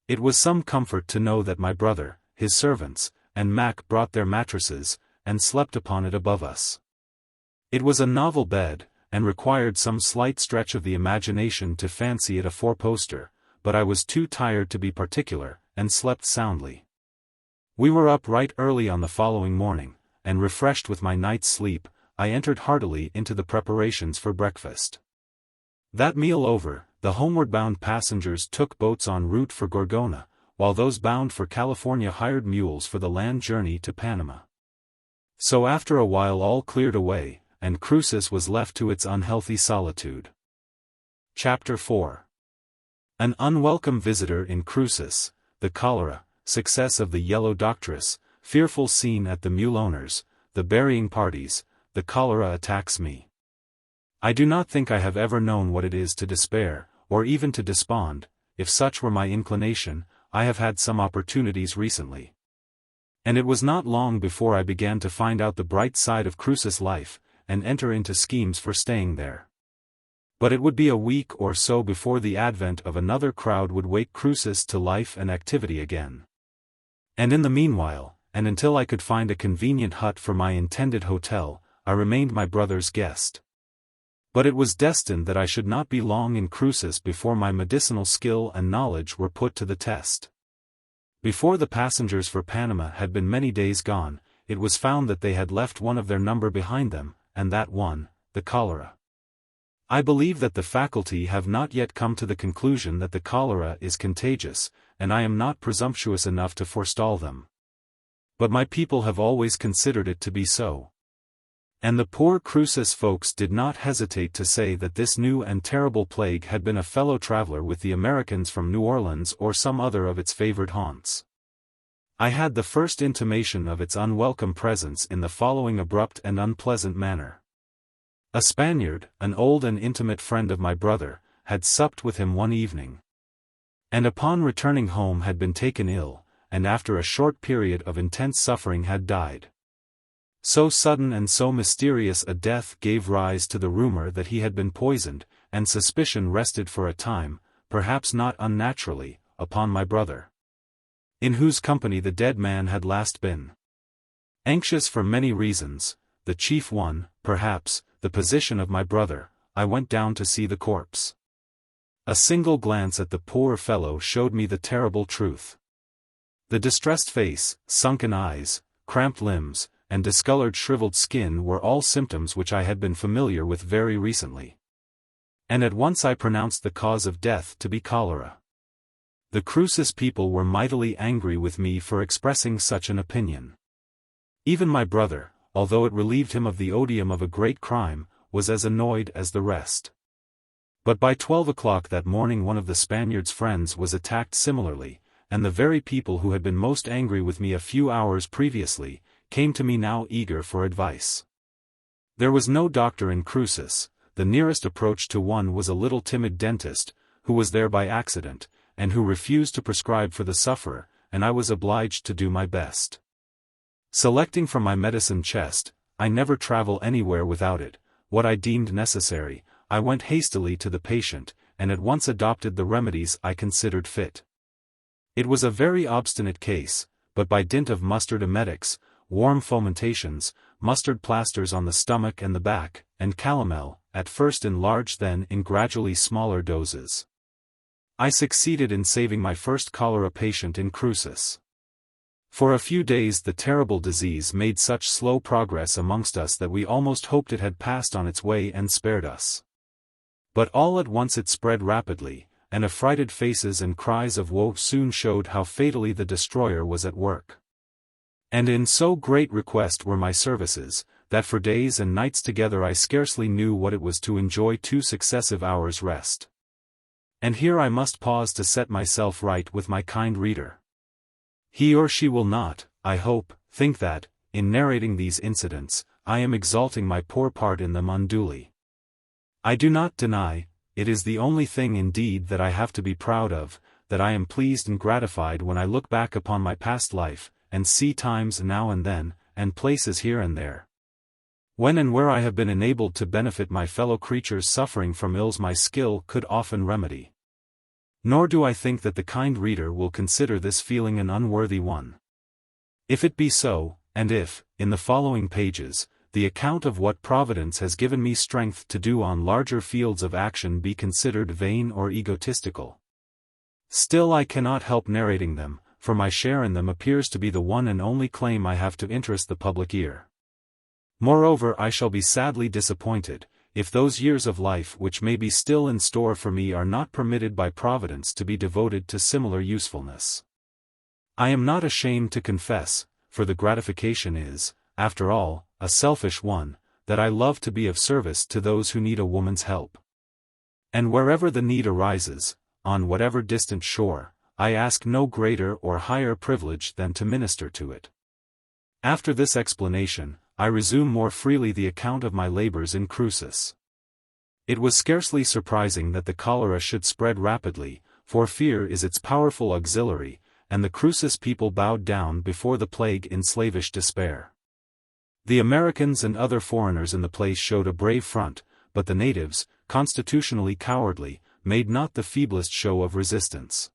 It was some comfort to know that my brother, his servants, and Mac brought their mattresses, and slept upon it above us. It was a novel bed, and required some slight stretch of the imagination to fancy it a four-poster, but I was too tired to be particular, and slept soundly. We were up right early on the following morning, and refreshed with my night's sleep, I entered heartily into the preparations for breakfast. That meal over, the homeward-bound passengers took boats en route for Gorgona, while those bound for California hired mules for the land journey to Panama. So after a while all cleared away, and Cruces was left to its unhealthy solitude. Chapter 4. An unwelcome visitor in Cruces, the cholera, success of the yellow doctress, fearful scene at the mule owners, the burying parties, the cholera attacks me. I do not think I have ever known what it is to despair, or even to despond. If such were my inclination, I have had some opportunities recently. And it was not long before I began to find out the bright side of Cruces life, and enter into schemes for staying there. But it would be a week or so before the advent of another crowd would wake Cruces to life and activity again. And in the meanwhile, and until I could find a convenient hut for my intended hotel, I remained my brother's guest. But it was destined that I should not be long in Cruces before my medicinal skill and knowledge were put to the test. Before the passengers for Panama had been many days gone, it was found that they had left one of their number behind them, and that one, the cholera. I believe that the faculty have not yet come to the conclusion that the cholera is contagious, and I am not presumptuous enough to forestall them. But my people have always considered it to be so. And the poor Cruces folks did not hesitate to say that this new and terrible plague had been a fellow traveler with the Americans from New Orleans or some other of its favored haunts. I had the first intimation of its unwelcome presence in the following abrupt and unpleasant manner. A Spaniard, an old and intimate friend of my brother, had supped with him one evening, and upon returning home had been taken ill, and after a short period of intense suffering had died. So sudden and so mysterious a death gave rise to the rumor that he had been poisoned, and suspicion rested for a time, perhaps not unnaturally, upon my brother, in whose company the dead man had last been. Anxious for many reasons, the chief one, perhaps, the position of my brother, I went down to see the corpse. A single glance at the poor fellow showed me the terrible truth. The distressed face, sunken eyes, cramped limbs, and discolored shriveled skin were all symptoms which I had been familiar with very recently. And at once I pronounced the cause of death to be cholera. The Cruces people were mightily angry with me for expressing such an opinion. Even my brother, although it relieved him of the odium of a great crime, was as annoyed as the rest. But by 12 o'clock that morning one of the Spaniard's friends was attacked similarly, and the very people who had been most angry with me a few hours previously, came to me now eager for advice. There was no doctor in Cruces. The nearest approach to one was a little timid dentist, who was there by accident, and who refused to prescribe for the sufferer, and I was obliged to do my best. Selecting from my medicine chest, I never travel anywhere without it, what I deemed necessary, I went hastily to the patient, and at once adopted the remedies I considered fit. It was a very obstinate case, but by dint of mustard emetics, warm fomentations, mustard plasters on the stomach and the back, and calomel, at first in large then in gradually smaller doses, I succeeded in saving my first cholera patient in Cruces. For a few days the terrible disease made such slow progress amongst us that we almost hoped it had passed on its way and spared us. But all at once it spread rapidly, and affrighted faces and cries of woe soon showed how fatally the destroyer was at work. And in so great request were my services, that for days and nights together I scarcely knew what it was to enjoy 2 successive hours' rest. And here I must pause to set myself right with my kind reader. He or she will not, I hope, think that, in narrating these incidents, I am exalting my poor part in them unduly. I do not deny, it is the only thing indeed that I have to be proud of, that I am pleased and gratified when I look back upon my past life, and see times now and then, and places here and there, when and where I have been enabled to benefit my fellow creatures suffering from ills my skill could often remedy. Nor do I think that the kind reader will consider this feeling an unworthy one. If it be so, and if, in the following pages, the account of what Providence has given me strength to do on larger fields of action be considered vain or egotistical, still I cannot help narrating them, for my share in them appears to be the one and only claim I have to interest the public ear. Moreover, I shall be sadly disappointed, if those years of life which may be still in store for me are not permitted by Providence to be devoted to similar usefulness. I am not ashamed to confess, for the gratification is, after all, a selfish one, that I love to be of service to those who need a woman's help. And wherever the need arises, on whatever distant shore, I ask no greater or higher privilege than to minister to it. After this explanation, I resume more freely the account of my labors in Cruces. It was scarcely surprising that the cholera should spread rapidly, for fear is its powerful auxiliary, and the Cruces people bowed down before the plague in slavish despair. The Americans and other foreigners in the place showed a brave front, but the natives, constitutionally cowardly, made not the feeblest show of resistance.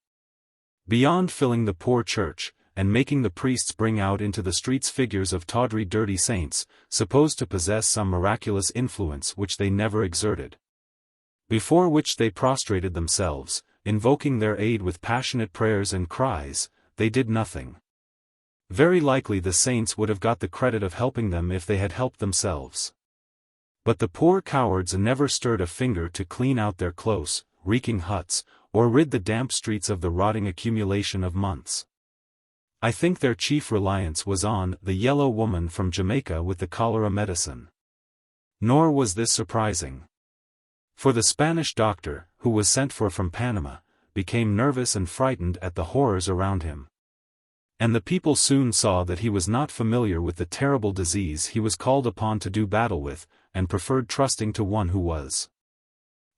Beyond filling the poor church, and making the priests bring out into the streets figures of tawdry dirty saints, supposed to possess some miraculous influence which they never exerted, before which they prostrated themselves, invoking their aid with passionate prayers and cries, they did nothing. Very likely the saints would have got the credit of helping them if they had helped themselves. But the poor cowards never stirred a finger to clean out their close, reeking huts, or rid the damp streets of the rotting accumulation of months. I think their chief reliance was on the yellow woman from Jamaica with the cholera medicine. Nor was this surprising. For the Spanish doctor, who was sent for from Panama, became nervous and frightened at the horrors around him. And the people soon saw that he was not familiar with the terrible disease he was called upon to do battle with, and preferred trusting to one who was.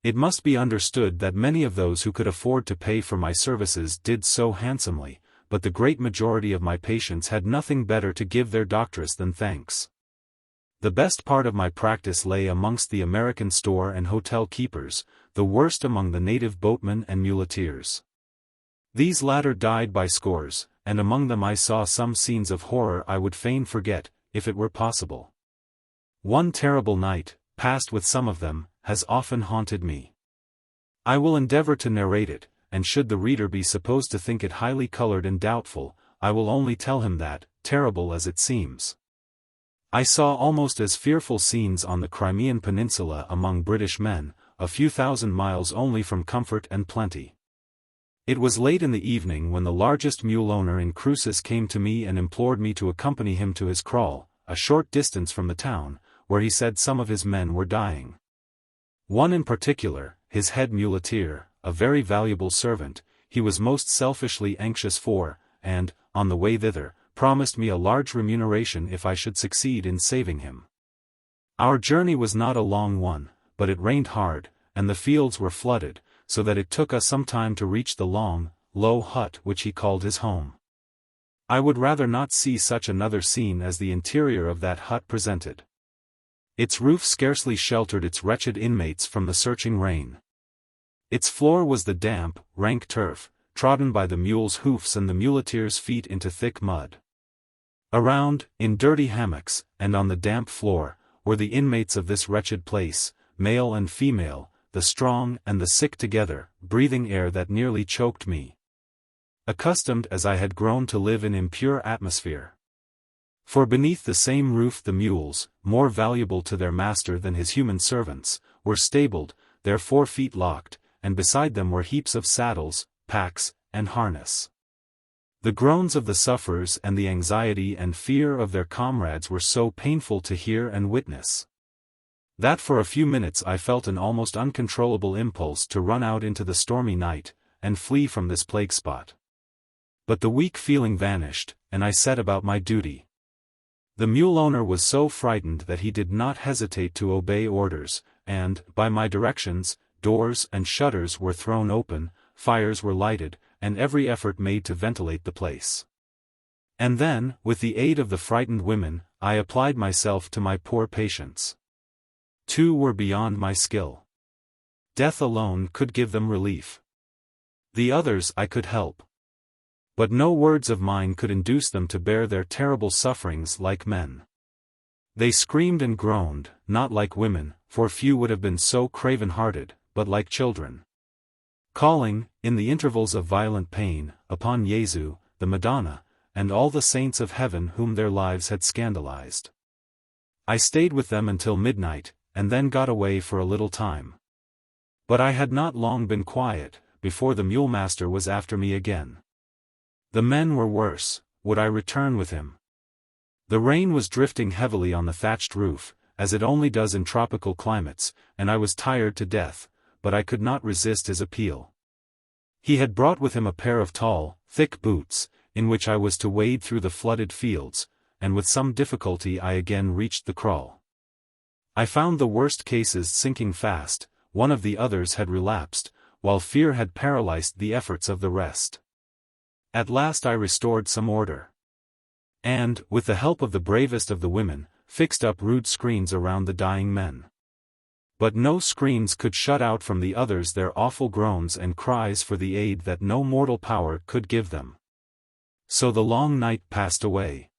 It must be understood that many of those who could afford to pay for my services did so handsomely, but the great majority of my patients had nothing better to give their doctress than thanks. The best part of my practice lay amongst the American store and hotel keepers, the worst among the native boatmen and muleteers. These latter died by scores, and among them I saw some scenes of horror I would fain forget, if it were possible. One terrible night, passed with some of them, has often haunted me. I will endeavor to narrate it, and should the reader be supposed to think it highly colored and doubtful, I will only tell him that, terrible as it seems, I saw almost as fearful scenes on the Crimean Peninsula among British men, a few thousand miles only from comfort and plenty. It was late in the evening when the largest mule owner in Cruces came to me and implored me to accompany him to his kraal, a short distance from the town, where he said some of his men were dying. One in particular, his head muleteer, a very valuable servant, he was most selfishly anxious for, and, on the way thither, promised me a large remuneration if I should succeed in saving him. Our journey was not a long one, but it rained hard, and the fields were flooded, so that it took us some time to reach the long, low hut which he called his home. I would rather not see such another scene as the interior of that hut presented. Its roof scarcely sheltered its wretched inmates from the searching rain. Its floor was the damp, rank turf, trodden by the mule's hoofs and the muleteer's feet into thick mud. Around, in dirty hammocks, and on the damp floor, were the inmates of this wretched place, male and female, the strong and the sick together, breathing air that nearly choked me. Accustomed as I had grown to live in impure atmosphere. For beneath the same roof the mules, more valuable to their master than his human servants, were stabled, their 4 feet locked, and beside them were heaps of saddles, packs, and harness. The groans of the sufferers and the anxiety and fear of their comrades were so painful to hear and witness, that for a few minutes I felt an almost uncontrollable impulse to run out into the stormy night, and flee from this plague spot. But the weak feeling vanished, and I set about my duty. The mule owner was so frightened that he did not hesitate to obey orders, and, by my directions, doors and shutters were thrown open, fires were lighted, and every effort made to ventilate the place. And then, with the aid of the frightened women, I applied myself to my poor patients. 2 were beyond my skill. Death alone could give them relief. The others I could help. But no words of mine could induce them to bear their terrible sufferings like men. They screamed and groaned, not like women, for few would have been so craven-hearted, but like children, calling, in the intervals of violent pain, upon Jesu, the Madonna, and all the saints of heaven whom their lives had scandalized. I stayed with them until midnight, and then got away for a little time. But I had not long been quiet, before the mulemaster was after me again. The men were worse. Would I return with him? The rain was drifting heavily on the thatched roof, as it only does in tropical climates, and I was tired to death, but I could not resist his appeal. He had brought with him a pair of tall, thick boots, in which I was to wade through the flooded fields, and with some difficulty I again reached the kraal. I found the worst cases sinking fast, one of the others had relapsed, while fear had paralyzed the efforts of the rest. At last I restored some order, and, with the help of the bravest of the women, fixed up rude screens around the dying men. But no screens could shut out from the others their awful groans and cries for the aid that no mortal power could give them. So the long night passed away.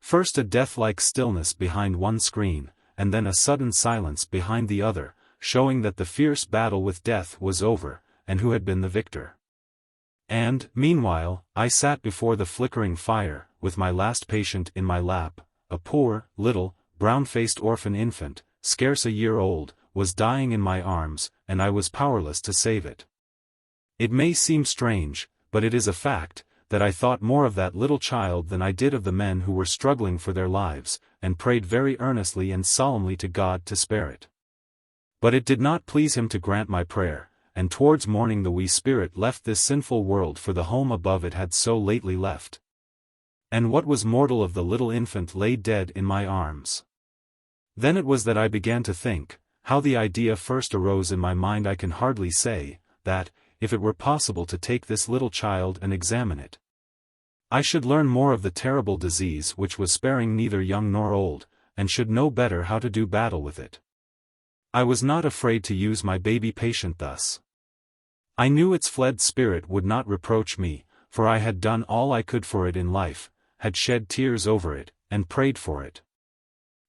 First a death-like stillness behind one screen, and then a sudden silence behind the other, showing that the fierce battle with death was over, and who had been the victor. And, meanwhile, I sat before the flickering fire, with my last patient in my lap, a poor, little, brown-faced orphan infant, scarce a year old, was dying in my arms, and I was powerless to save it. It may seem strange, but it is a fact, that I thought more of that little child than I did of the men who were struggling for their lives, and prayed very earnestly and solemnly to God to spare it. But it did not please him to grant my prayer, and towards morning the wee spirit left this sinful world for the home above it had so lately left. And what was mortal of the little infant lay dead in my arms. Then it was that I began to think, how the idea first arose in my mind I can hardly say, that, if it were possible to take this little child and examine it, I should learn more of the terrible disease which was sparing neither young nor old, and should know better how to do battle with it. I was not afraid to use my baby patient thus. I knew its fled spirit would not reproach me, for I had done all I could for it in life, had shed tears over it, and prayed for it.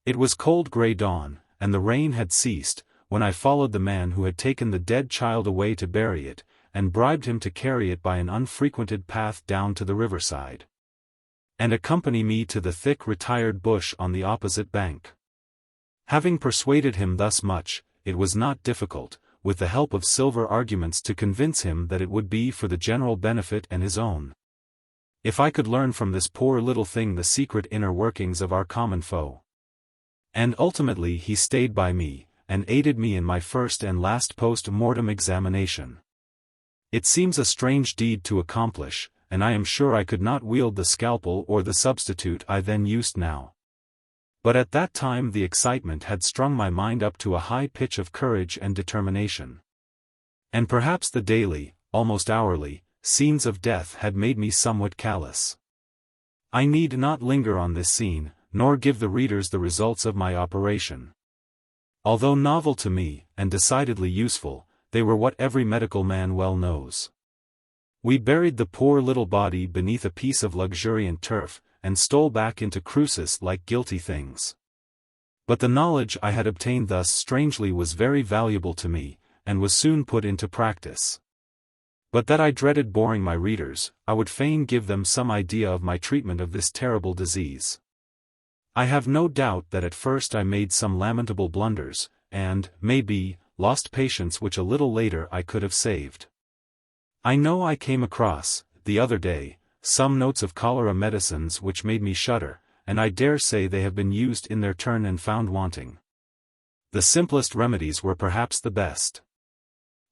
It was cold grey dawn, and the rain had ceased, when I followed the man who had taken the dead child away to bury it, and bribed him to carry it by an unfrequented path down to the riverside, and accompany me to the thick retired bush on the opposite bank. Having persuaded him thus much, it was not difficult, with the help of silver arguments, to convince him that it would be for the general benefit and his own, if I could learn from this poor little thing the secret inner workings of our common foe. And ultimately he stayed by me, and aided me in my first and last post-mortem examination. It seems a strange deed to accomplish, and I am sure I could not wield the scalpel or the substitute I then used now. But at that time the excitement had strung my mind up to a high pitch of courage and determination. And perhaps the daily, almost hourly, scenes of death had made me somewhat callous. I need not linger on this scene, nor give the readers the results of my operation. Although novel to me, and decidedly useful, they were what every medical man well knows. We buried the poor little body beneath a piece of luxuriant turf, and stole back into Cruces like guilty things. But the knowledge I had obtained thus strangely was very valuable to me, and was soon put into practice. But that I dreaded boring my readers, I would fain give them some idea of my treatment of this terrible disease. I have no doubt that at first I made some lamentable blunders, and, maybe, lost patients which a little later I could have saved. I know I came across, the other day, some notes of cholera medicines which made me shudder, and I dare say they have been used in their turn and found wanting. The simplest remedies were perhaps the best.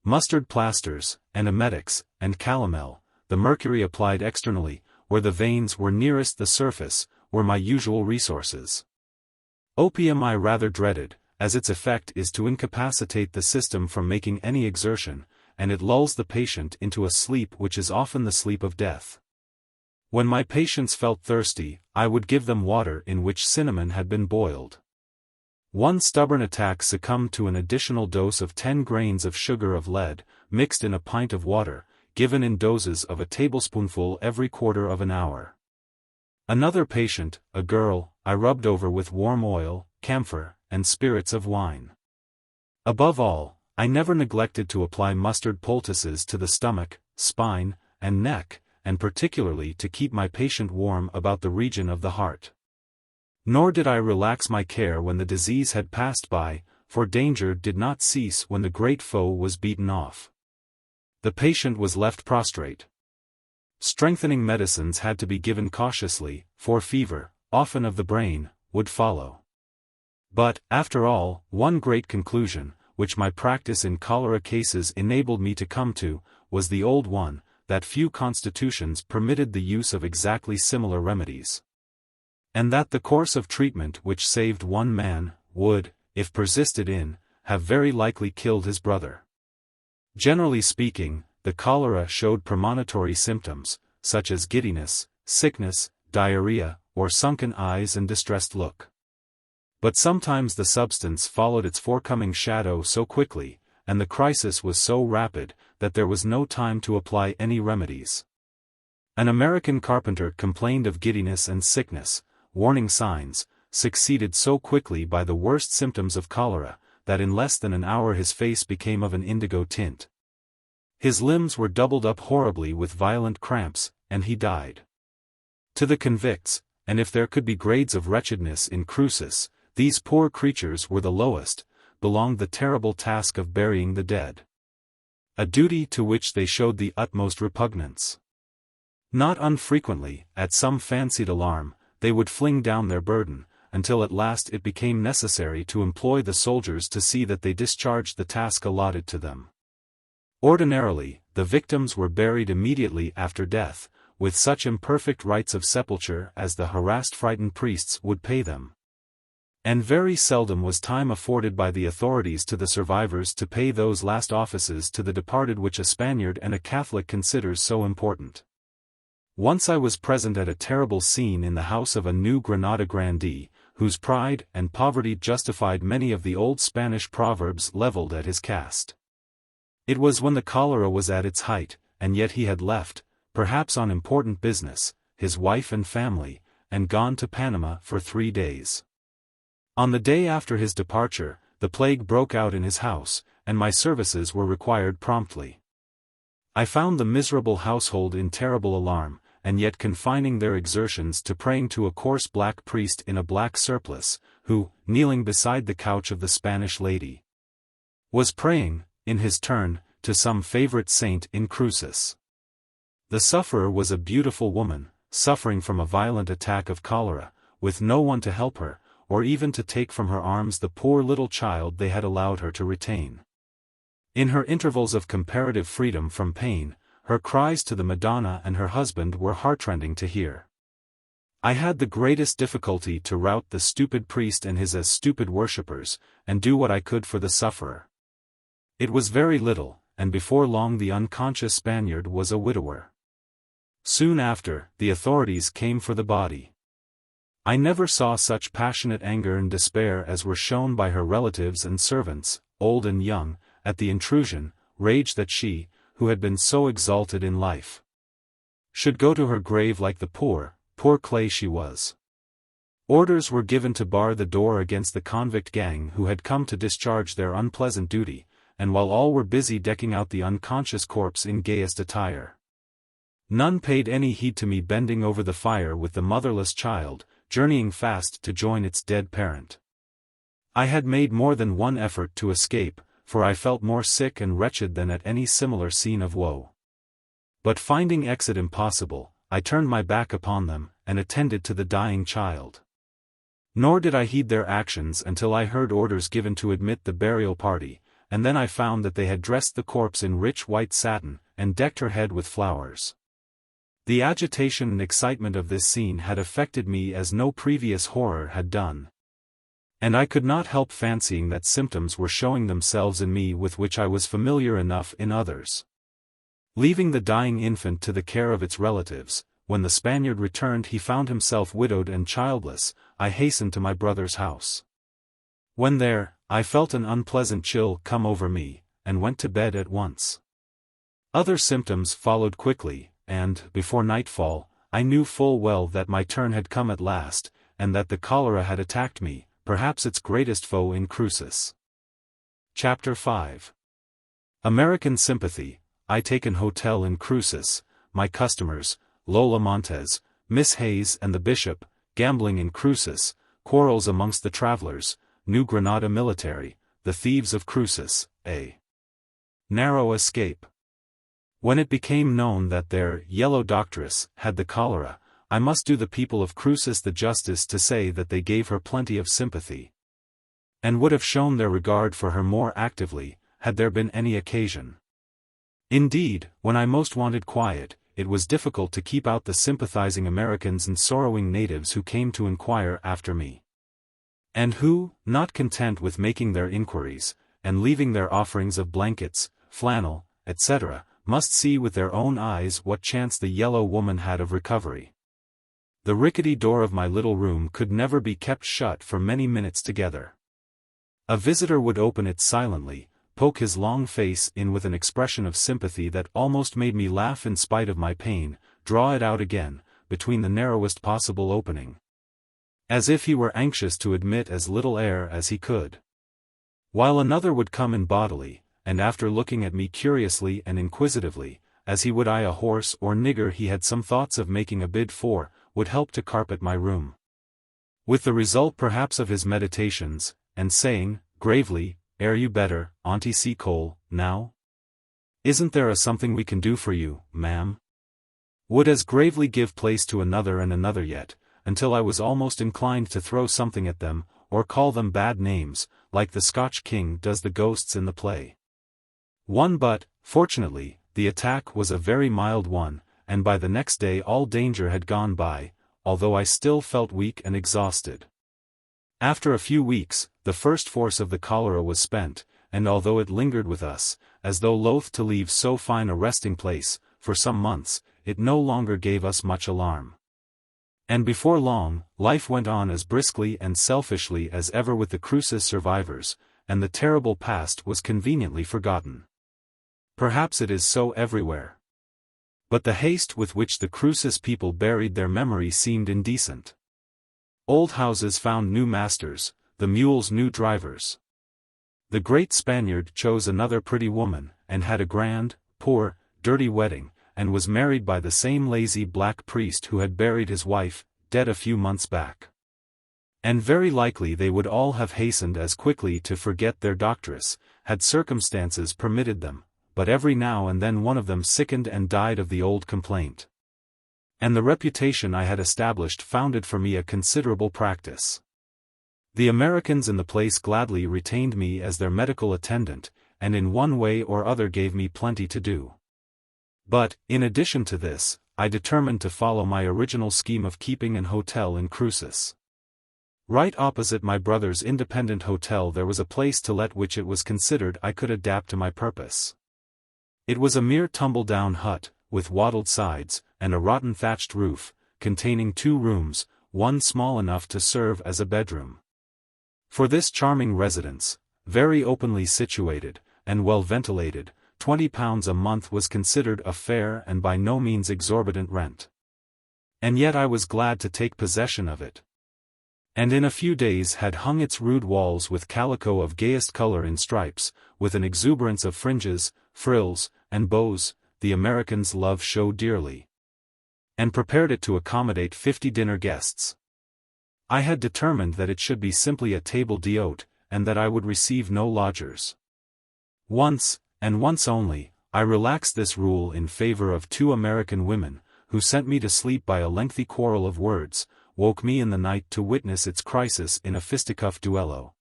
Mustard plasters, and emetics, and calomel, the mercury applied externally, where the veins were nearest the surface, were my usual resources. Opium I rather dreaded, as its effect is to incapacitate the system from making any exertion, and it lulls the patient into a sleep which is often the sleep of death. When my patients felt thirsty, I would give them water in which cinnamon had been boiled. One stubborn attack succumbed to an additional dose of 10 grains of sugar of lead, mixed in a pint of water, given in doses of a tablespoonful every quarter of an hour. Another patient, a girl, I rubbed over with warm oil, camphor, and spirits of wine. Above all, I never neglected to apply mustard poultices to the stomach, spine, and neck, and particularly to keep my patient warm about the region of the heart. Nor did I relax my care when the disease had passed by, for danger did not cease when the great foe was beaten off. The patient was left prostrate. Strengthening medicines had to be given cautiously, for fever, often of the brain, would follow. But, after all, one great conclusion, which my practice in cholera cases enabled me to come to, was the old one, that few constitutions permitted the use of exactly similar remedies. And that the course of treatment which saved one man, would, if persisted in, have very likely killed his brother. Generally speaking, the cholera showed premonitory symptoms, such as giddiness, sickness, diarrhea, or sunken eyes and distressed look. But sometimes the substance followed its forecoming shadow so quickly, and the crisis was so rapid, that there was no time to apply any remedies. An American carpenter complained of giddiness and sickness, warning signs, succeeded so quickly by the worst symptoms of cholera, that in less than an hour his face became of an indigo tint. His limbs were doubled up horribly with violent cramps, and he died. To the convicts, and if there could be grades of wretchedness in Crucis, these poor creatures were the lowest, belonged the terrible task of burying the dead. A duty to which they showed the utmost repugnance. Not unfrequently, at some fancied alarm, they would fling down their burden, until at last it became necessary to employ the soldiers to see that they discharged the task allotted to them. Ordinarily, the victims were buried immediately after death, with such imperfect rites of sepulture as the harassed frightened priests would pay them. And very seldom was time afforded by the authorities to the survivors to pay those last offices to the departed which a Spaniard and a Catholic considers so important. Once I was present at a terrible scene in the house of a New Granada grandee, whose pride and poverty justified many of the old Spanish proverbs leveled at his caste. It was when the cholera was at its height, and yet he had left, perhaps on important business, his wife and family, and gone to Panama for 3 days. On the day after his departure, the plague broke out in his house, and my services were required promptly. I found the miserable household in terrible alarm, and yet confining their exertions to praying to a coarse black priest in a black surplice, who, kneeling beside the couch of the Spanish lady, was praying, in his turn, to some favorite saint in Crucis. The sufferer was a beautiful woman, suffering from a violent attack of cholera, with no one to help her, or even to take from her arms the poor little child they had allowed her to retain. In her intervals of comparative freedom from pain, her cries to the Madonna and her husband were heartrending to hear. I had the greatest difficulty to rout the stupid priest and his as stupid worshippers, and do what I could for the sufferer. It was very little, and before long the unconscious Spaniard was a widower. Soon after, the authorities came for the body. I never saw such passionate anger and despair as were shown by her relatives and servants, old and young, at the intrusion, rage that she, who had been so exalted in life, should go to her grave like the poor clay she was. Orders were given to bar the door against the convict gang who had come to discharge their unpleasant duty, and while all were busy decking out the unconscious corpse in gayest attire, none paid any heed to me bending over the fire with the motherless child, journeying fast to join its dead parent. I had made more than one effort to escape, for I felt more sick and wretched than at any similar scene of woe. But finding exit impossible, I turned my back upon them, and attended to the dying child. Nor did I heed their actions until I heard orders given to admit the burial party, and then I found that they had dressed the corpse in rich white satin, and decked her head with flowers. The agitation and excitement of this scene had affected me as no previous horror had done. And I could not help fancying that symptoms were showing themselves in me with which I was familiar enough in others. Leaving the dying infant to the care of its relatives, when the Spaniard returned he found himself widowed and childless. I hastened to my brother's house. When there, I felt an unpleasant chill come over me, and went to bed at once. Other symptoms followed quickly, and, before nightfall, I knew full well that my turn had come at last, and that the cholera had attacked me, perhaps its greatest foe in Cruces. Chapter 5. American Sympathy. I take an hotel in Cruces, my customers, Lola Montez, Miss Hayes and the Bishop, gambling in Cruces, quarrels amongst the travelers, New Granada military, the thieves of Cruces, a narrow escape. When it became known that their yellow doctress had the cholera, I must do the people of Cruces the justice to say that they gave her plenty of sympathy, and would have shown their regard for her more actively, had there been any occasion. Indeed, when I most wanted quiet, it was difficult to keep out the sympathizing Americans and sorrowing natives who came to inquire after me, and who, not content with making their inquiries, and leaving their offerings of blankets, flannel, etc., must see with their own eyes what chance the yellow woman had of recovery. The rickety door of my little room could never be kept shut for many minutes together. A visitor would open it silently, poke his long face in with an expression of sympathy that almost made me laugh in spite of my pain, draw it out again, between the narrowest possible opening, as if he were anxious to admit as little air as he could. While another would come in bodily, and after looking at me curiously and inquisitively, as he would eye a horse or nigger he had some thoughts of making a bid for, would help to carpet my room, with the result perhaps of his meditations, and saying, gravely, "Air you better, Auntie Seacole, now? Isn't there a something we can do for you, ma'am?" Would as gravely give place to another and another yet, until I was almost inclined to throw something at them, or call them bad names, like the Scotch king does the ghosts in the play. But, fortunately, the attack was a very mild one, and by the next day all danger had gone by, although I still felt weak and exhausted. After a few weeks, the first force of the cholera was spent, and although it lingered with us, as though loath to leave so fine a resting place, for some months, it no longer gave us much alarm. And before long, life went on as briskly and selfishly as ever with the Cruces survivors, and the terrible past was conveniently forgotten. Perhaps it is so everywhere. But the haste with which the Cruces people buried their memory seemed indecent. Old houses found new masters, the mules new drivers. The great Spaniard chose another pretty woman, and had a grand, poor, dirty wedding, and was married by the same lazy black priest who had buried his wife, dead a few months back. And very likely they would all have hastened as quickly to forget their doctress, had circumstances permitted them, but every now and then one of them sickened and died of the old complaint. And the reputation I had established founded for me a considerable practice. The Americans in the place gladly retained me as their medical attendant, and in one way or other gave me plenty to do. But, in addition to this, I determined to follow my original scheme of keeping an hotel in Cruces. Right opposite my brother's independent hotel there was a place to let which it was considered I could adapt to my purpose. It was a mere tumble-down hut, with wattled sides, and a rotten thatched roof, containing 2 rooms, one small enough to serve as a bedroom. For this charming residence, very openly situated, and well ventilated, £20 a month was considered a fair and by no means exorbitant rent. And yet I was glad to take possession of it, and in a few days had hung its rude walls with calico of gayest color in stripes, with an exuberance of fringes, frills, and bows, the Americans love show dearly, and prepared it to accommodate 50 dinner guests. I had determined that it should be simply a table d'hôte, and that I would receive no lodgers. Once, and once only, I relaxed this rule in favor of 2 American women, who sent me to sleep by a lengthy quarrel of words, woke me in the night to witness its crisis in a fisticuff duello.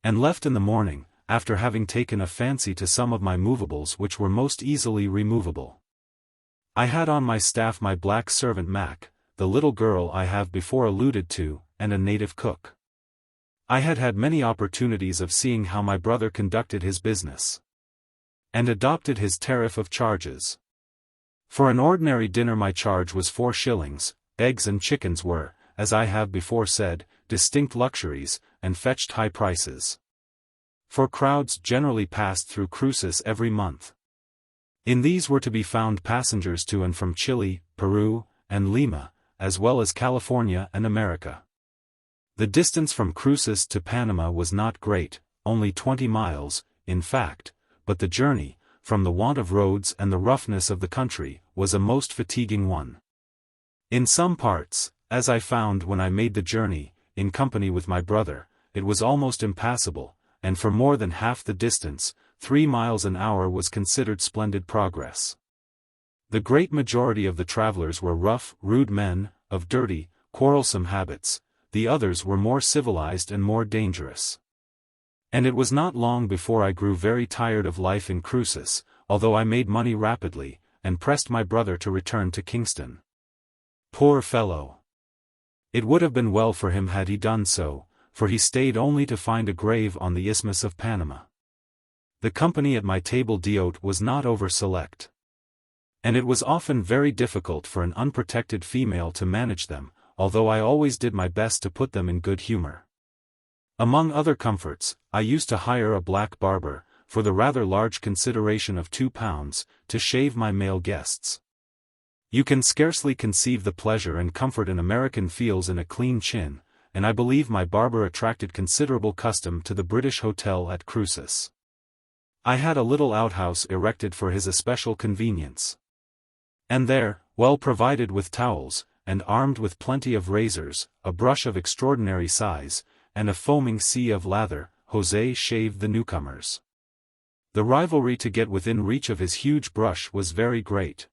And left in the morning, after having taken a fancy to some of my movables which were most easily removable. I had on my staff my black servant Mac, the little girl I have before alluded to, and a native cook. I had had many opportunities of seeing how my brother conducted his business, and adopted his tariff of charges. For an ordinary dinner my charge was 4 shillings, eggs and chickens were, as I have before said, distinct luxuries, and fetched high prices. For crowds generally passed through Cruces every month. In these were to be found passengers to and from Chile, Peru, and Lima, as well as California and America. The distance from Cruces to Panama was not great, only 20 miles, in fact, but the journey, from the want of roads and the roughness of the country, was a most fatiguing one. In some parts, as I found when I made the journey, in company with my brother, it was almost impassable, and for more than half the distance, 3 miles an hour was considered splendid progress. The great majority of the travelers were rough, rude men, of dirty, quarrelsome habits. The others were more civilized and more dangerous. And it was not long before I grew very tired of life in Cruces, although I made money rapidly, and pressed my brother to return to Kingston. Poor fellow! It would have been well for him had he done so, for he stayed only to find a grave on the Isthmus of Panama. The company at my table d'hôte was not over-select, and it was often very difficult for an unprotected female to manage them, although I always did my best to put them in good humor. Among other comforts, I used to hire a black barber, for the rather large consideration of £2, to shave my male guests. You can scarcely conceive the pleasure and comfort an American feels in a clean chin, and I believe my barber attracted considerable custom to the British Hotel at Cruces. I had a little outhouse erected for his especial convenience. And there, well provided with towels, and armed with plenty of razors, a brush of extraordinary size, and a foaming sea of lather, José shaved the newcomers. The rivalry to get within reach of his huge brush was very great.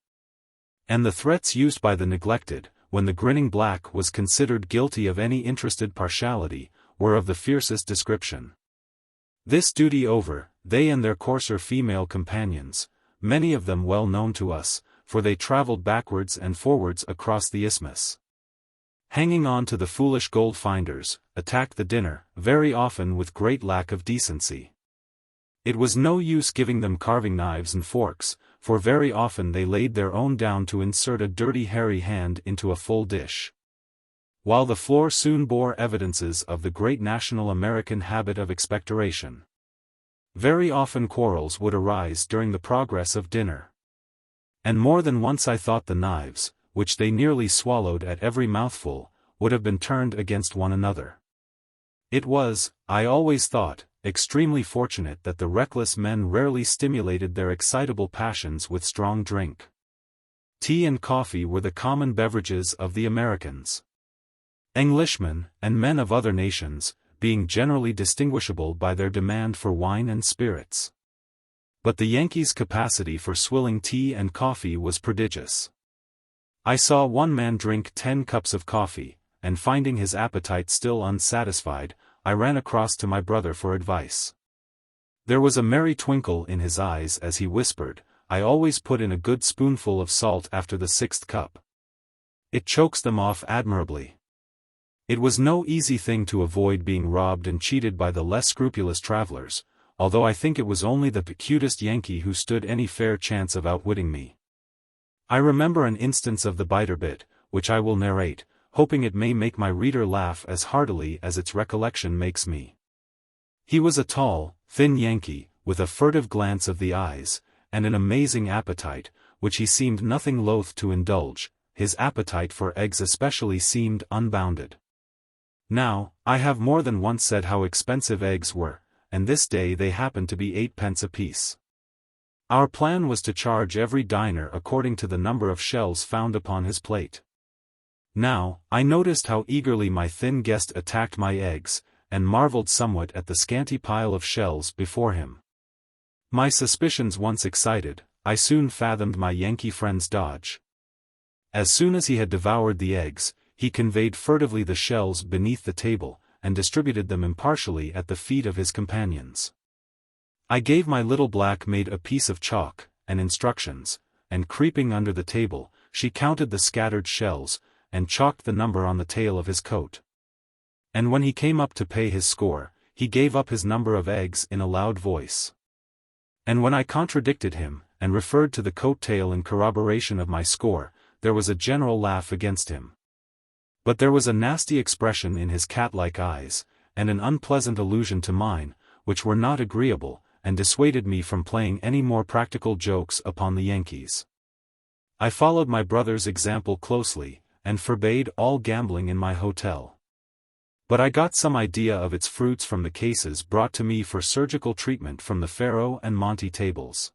And the threats used by the neglected, when the grinning black was considered guilty of any interested partiality, were of the fiercest description. This duty over, they and their coarser female companions, many of them well known to us, for they travelled backwards and forwards across the isthmus, hanging on to the foolish gold finders, attacked the dinner, very often with great lack of decency. It was no use giving them carving knives and forks, for very often they laid their own down to insert a dirty hairy hand into a full dish. While the floor soon bore evidences of the great national American habit of expectoration. Very often quarrels would arise during the progress of dinner. And more than once I thought the knives, which they nearly swallowed at every mouthful, would have been turned against one another. It was, I always thought, extremely fortunate that the reckless men rarely stimulated their excitable passions with strong drink. Tea and coffee were the common beverages of the Americans. Englishmen, and men of other nations, being generally distinguishable by their demand for wine and spirits. But the Yankees' capacity for swilling tea and coffee was prodigious. I saw one man drink 10 cups of coffee, and finding his appetite still unsatisfied, I ran across to my brother for advice. There was a merry twinkle in his eyes as he whispered, "I always put in a good spoonful of salt after the 6th cup. It chokes them off admirably." It was no easy thing to avoid being robbed and cheated by the less scrupulous travelers, although I think it was only the pecudest Yankee who stood any fair chance of outwitting me. I remember an instance of the biter bit, which I will narrate, hoping it may make my reader laugh as heartily as its recollection makes me. He was a tall, thin Yankee, with a furtive glance of the eyes, and an amazing appetite, which he seemed nothing loath to indulge. His appetite for eggs especially seemed unbounded. Now, I have more than once said how expensive eggs were, and this day they happened to be 8 pence apiece. Our plan was to charge every diner according to the number of shells found upon his plate. Now, I noticed how eagerly my thin guest attacked my eggs, and marveled somewhat at the scanty pile of shells before him. My suspicions once excited, I soon fathomed my Yankee friend's dodge. As soon as he had devoured the eggs, he conveyed furtively the shells beneath the table, and distributed them impartially at the feet of his companions. I gave my little black maid a piece of chalk, and instructions, and creeping under the table, she counted the scattered shells, and chalked the number on the tail of his coat. And when he came up to pay his score, he gave up his number of eggs in a loud voice. And when I contradicted him, and referred to the coat tail in corroboration of my score, there was a general laugh against him. But there was a nasty expression in his cat-like eyes, and an unpleasant allusion to mine, which were not agreeable, and dissuaded me from playing any more practical jokes upon the Yankees. I followed my brother's example closely, and forbade all gambling in my hotel. But I got some idea of its fruits from the cases brought to me for surgical treatment from the Faro and Monte tables.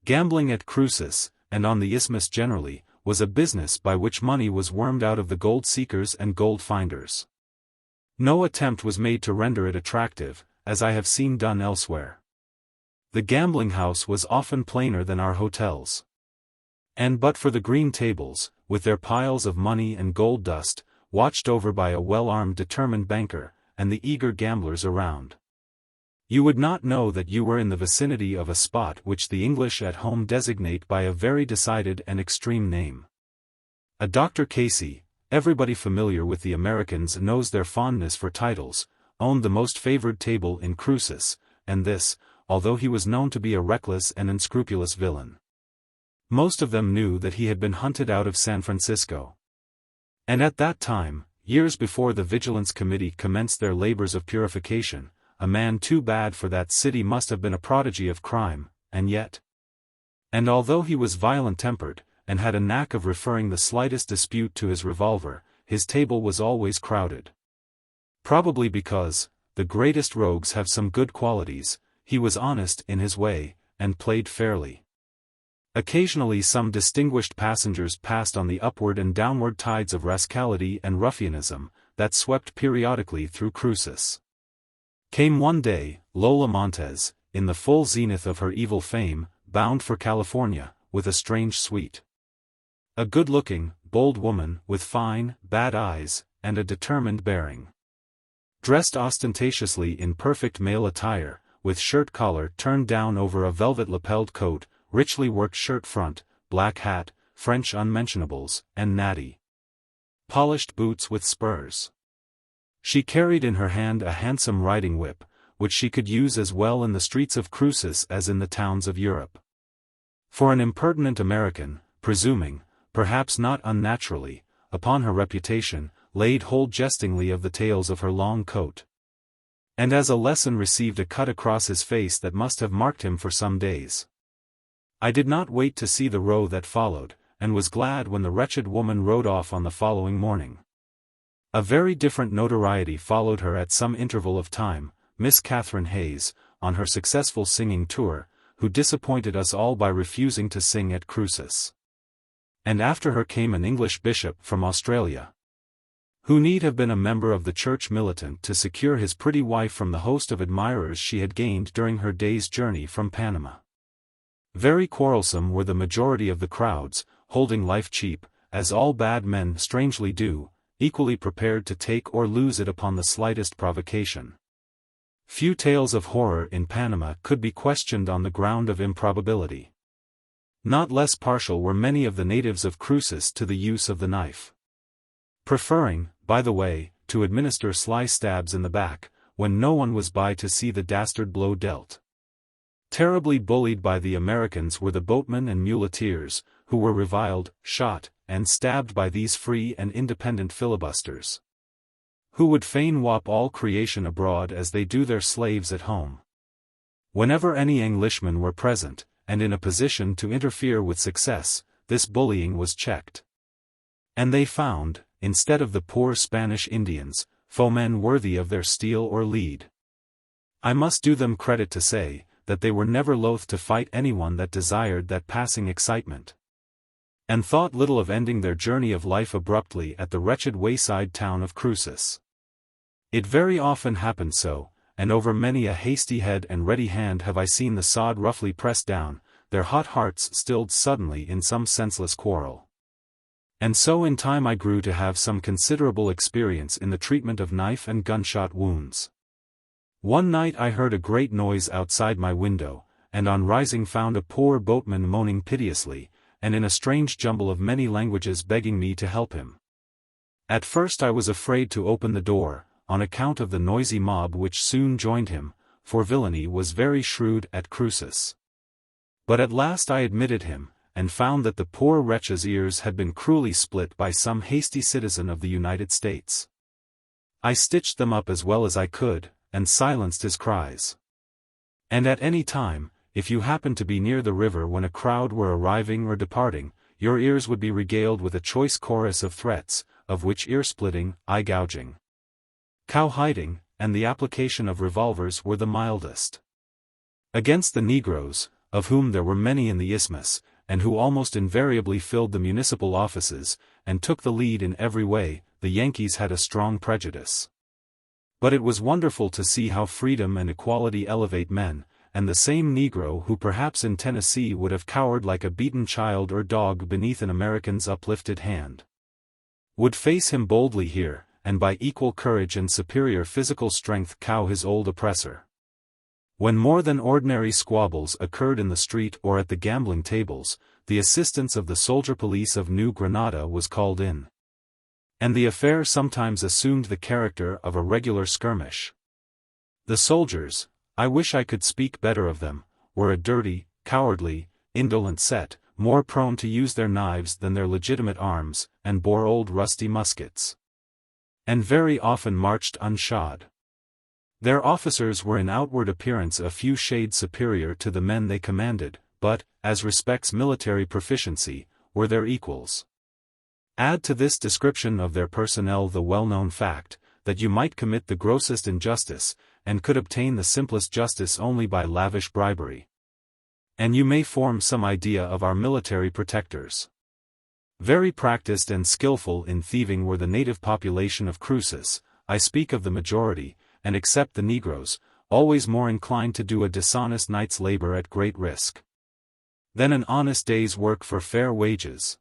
Gambling at Cruces, and on the Isthmus generally, was a business by which money was wormed out of the gold seekers and gold finders. No attempt was made to render it attractive, as I have seen done elsewhere. The gambling house was often plainer than our hotels. And but for the green tables, with their piles of money and gold dust, watched over by a well-armed determined banker, and the eager gamblers around, you would not know that you were in the vicinity of a spot which the English at home designate by a very decided and extreme name. A Dr. Casey, everybody familiar with the Americans knows their fondness for titles, owned the most favored table in Cruces, and this, although he was known to be a reckless and unscrupulous villain. Most of them knew that he had been hunted out of San Francisco. And at that time, years before the Vigilance Committee commenced their labors of purification, a man too bad for that city must have been a prodigy of crime, and yet. And although he was violent-tempered, and had a knack of referring the slightest dispute to his revolver, his table was always crowded. Probably because, the greatest rogues have some good qualities, he was honest in his way, and played fairly. Occasionally some distinguished passengers passed on the upward and downward tides of rascality and ruffianism, that swept periodically through Cruces. Came one day, Lola Montez, in the full zenith of her evil fame, bound for California, with a strange suite. A good-looking, bold woman, with fine, bad eyes, and a determined bearing. Dressed ostentatiously in perfect male attire, with shirt collar turned down over a velvet-lapelled coat, richly worked shirt front, black hat, French unmentionables, and natty polished boots with spurs. She carried in her hand a handsome riding whip, which she could use as well in the streets of Cruces as in the towns of Europe. For an impertinent American, presuming, perhaps not unnaturally, upon her reputation, laid hold jestingly of the tails of her long coat. And as a lesson received a cut across his face that must have marked him for some days. I did not wait to see the row that followed, and was glad when the wretched woman rode off on the following morning. A very different notoriety followed her at some interval of time, Miss Catherine Hayes, on her successful singing tour, who disappointed us all by refusing to sing at Cruces. And after her came an English bishop from Australia, who need have been a member of the church militant to secure his pretty wife from the host of admirers she had gained during her day's journey from Panama. Very quarrelsome were the majority of the crowds, holding life cheap, as all bad men strangely do, equally prepared to take or lose it upon the slightest provocation. Few tales of horror in Panama could be questioned on the ground of improbability. Not less partial were many of the natives of Cruces to the use of the knife, preferring, by the way, to administer sly stabs in the back, when no one was by to see the dastard blow dealt. Terribly bullied by the Americans were the boatmen and muleteers, who were reviled, shot, and stabbed by these free and independent filibusters, who would fain whop all creation abroad as they do their slaves at home. Whenever any Englishmen were present, and in a position to interfere with success, this bullying was checked. And they found, instead of the poor Spanish Indians, foemen worthy of their steel or lead. I must do them credit to say, that they were never loath to fight anyone that desired that passing excitement, and thought little of ending their journey of life abruptly at the wretched wayside town of Cruces. It very often happened so, and over many a hasty head and ready hand have I seen the sod roughly pressed down, their hot hearts stilled suddenly in some senseless quarrel. And so in time I grew to have some considerable experience in the treatment of knife and gunshot wounds. One night I heard a great noise outside my window, and on rising found a poor boatman moaning piteously, and in a strange jumble of many languages begging me to help him. At first I was afraid to open the door, on account of the noisy mob which soon joined him, for villainy was very shrewd at Cruces. But at last I admitted him, and found that the poor wretch's ears had been cruelly split by some hasty citizen of the United States. I stitched them up as well as I could, and silenced his cries. And at any time, if you happened to be near the river when a crowd were arriving or departing, your ears would be regaled with a choice chorus of threats, of which ear-splitting, eye-gouging, cow-hiding, and the application of revolvers were the mildest. Against the Negroes, of whom there were many in the Isthmus, and who almost invariably filled the municipal offices, and took the lead in every way, the Yankees had a strong prejudice. But it was wonderful to see how freedom and equality elevate men, and the same Negro who perhaps in Tennessee would have cowered like a beaten child or dog beneath an American's uplifted hand, would face him boldly here, and by equal courage and superior physical strength cow his old oppressor. When more than ordinary squabbles occurred in the street or at the gambling tables, the assistance of the soldier police of New Granada was called in. And the affair sometimes assumed the character of a regular skirmish. The soldiers, I wish I could speak better of them, were a dirty, cowardly, indolent set, more prone to use their knives than their legitimate arms, and bore old rusty muskets, and very often marched unshod. Their officers were in outward appearance a few shades superior to the men they commanded, but, as respects military proficiency, were their equals. Add to this description of their personnel the well-known fact, that you might commit the grossest injustice, and could obtain the simplest justice only by lavish bribery, and you may form some idea of our military protectors. Very practiced and skillful in thieving were the native population of Cruces. I speak of the majority, and except the Negroes, always more inclined to do a dishonest night's labor at great risk than an honest day's work for fair wages.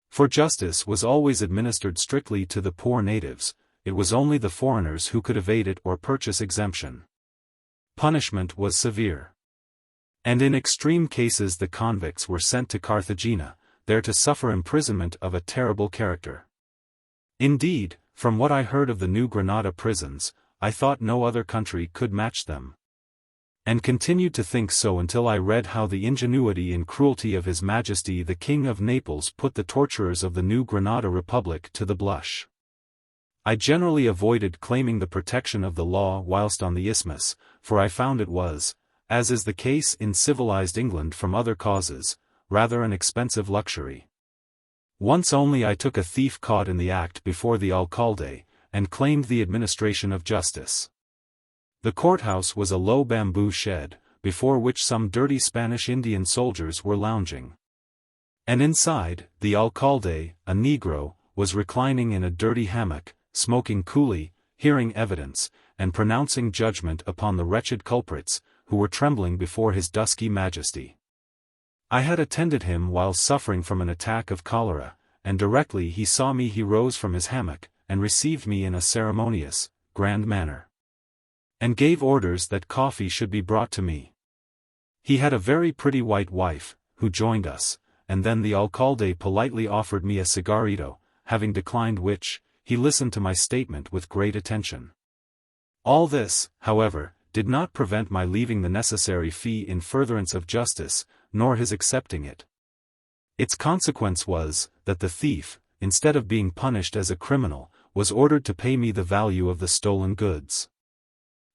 For justice was always administered strictly to the poor natives, it was only the foreigners who could evade it or purchase exemption. Punishment was severe, and in extreme cases the convicts were sent to Carthagena, there to suffer imprisonment of a terrible character. Indeed, from what I heard of the New Granada prisons, I thought no other country could match them, and continued to think so until I read how the ingenuity and cruelty of His Majesty the King of Naples put the torturers of the New Granada Republic to the blush. I generally avoided claiming the protection of the law whilst on the Isthmus, for I found it was, as is the case in civilized England from other causes, rather an expensive luxury. Once only I took a thief caught in the act before the alcalde, and claimed the administration of justice. The courthouse was a low bamboo shed, before which some dirty Spanish Indian soldiers were lounging. And inside, the alcalde, a Negro, was reclining in a dirty hammock, smoking coolly, hearing evidence, and pronouncing judgment upon the wretched culprits, who were trembling before his dusky majesty. I had attended him while suffering from an attack of cholera, and directly he saw me he rose from his hammock, and received me in a ceremonious, grand manner, and gave orders that coffee should be brought to me. He had a very pretty white wife, who joined us, and then the alcalde politely offered me a cigarrito, having declined which, he listened to my statement with great attention. All this, however, did not prevent my leaving the necessary fee in furtherance of justice, nor his accepting it. Its consequence was, that the thief, instead of being punished as a criminal, was ordered to pay me the value of the stolen goods,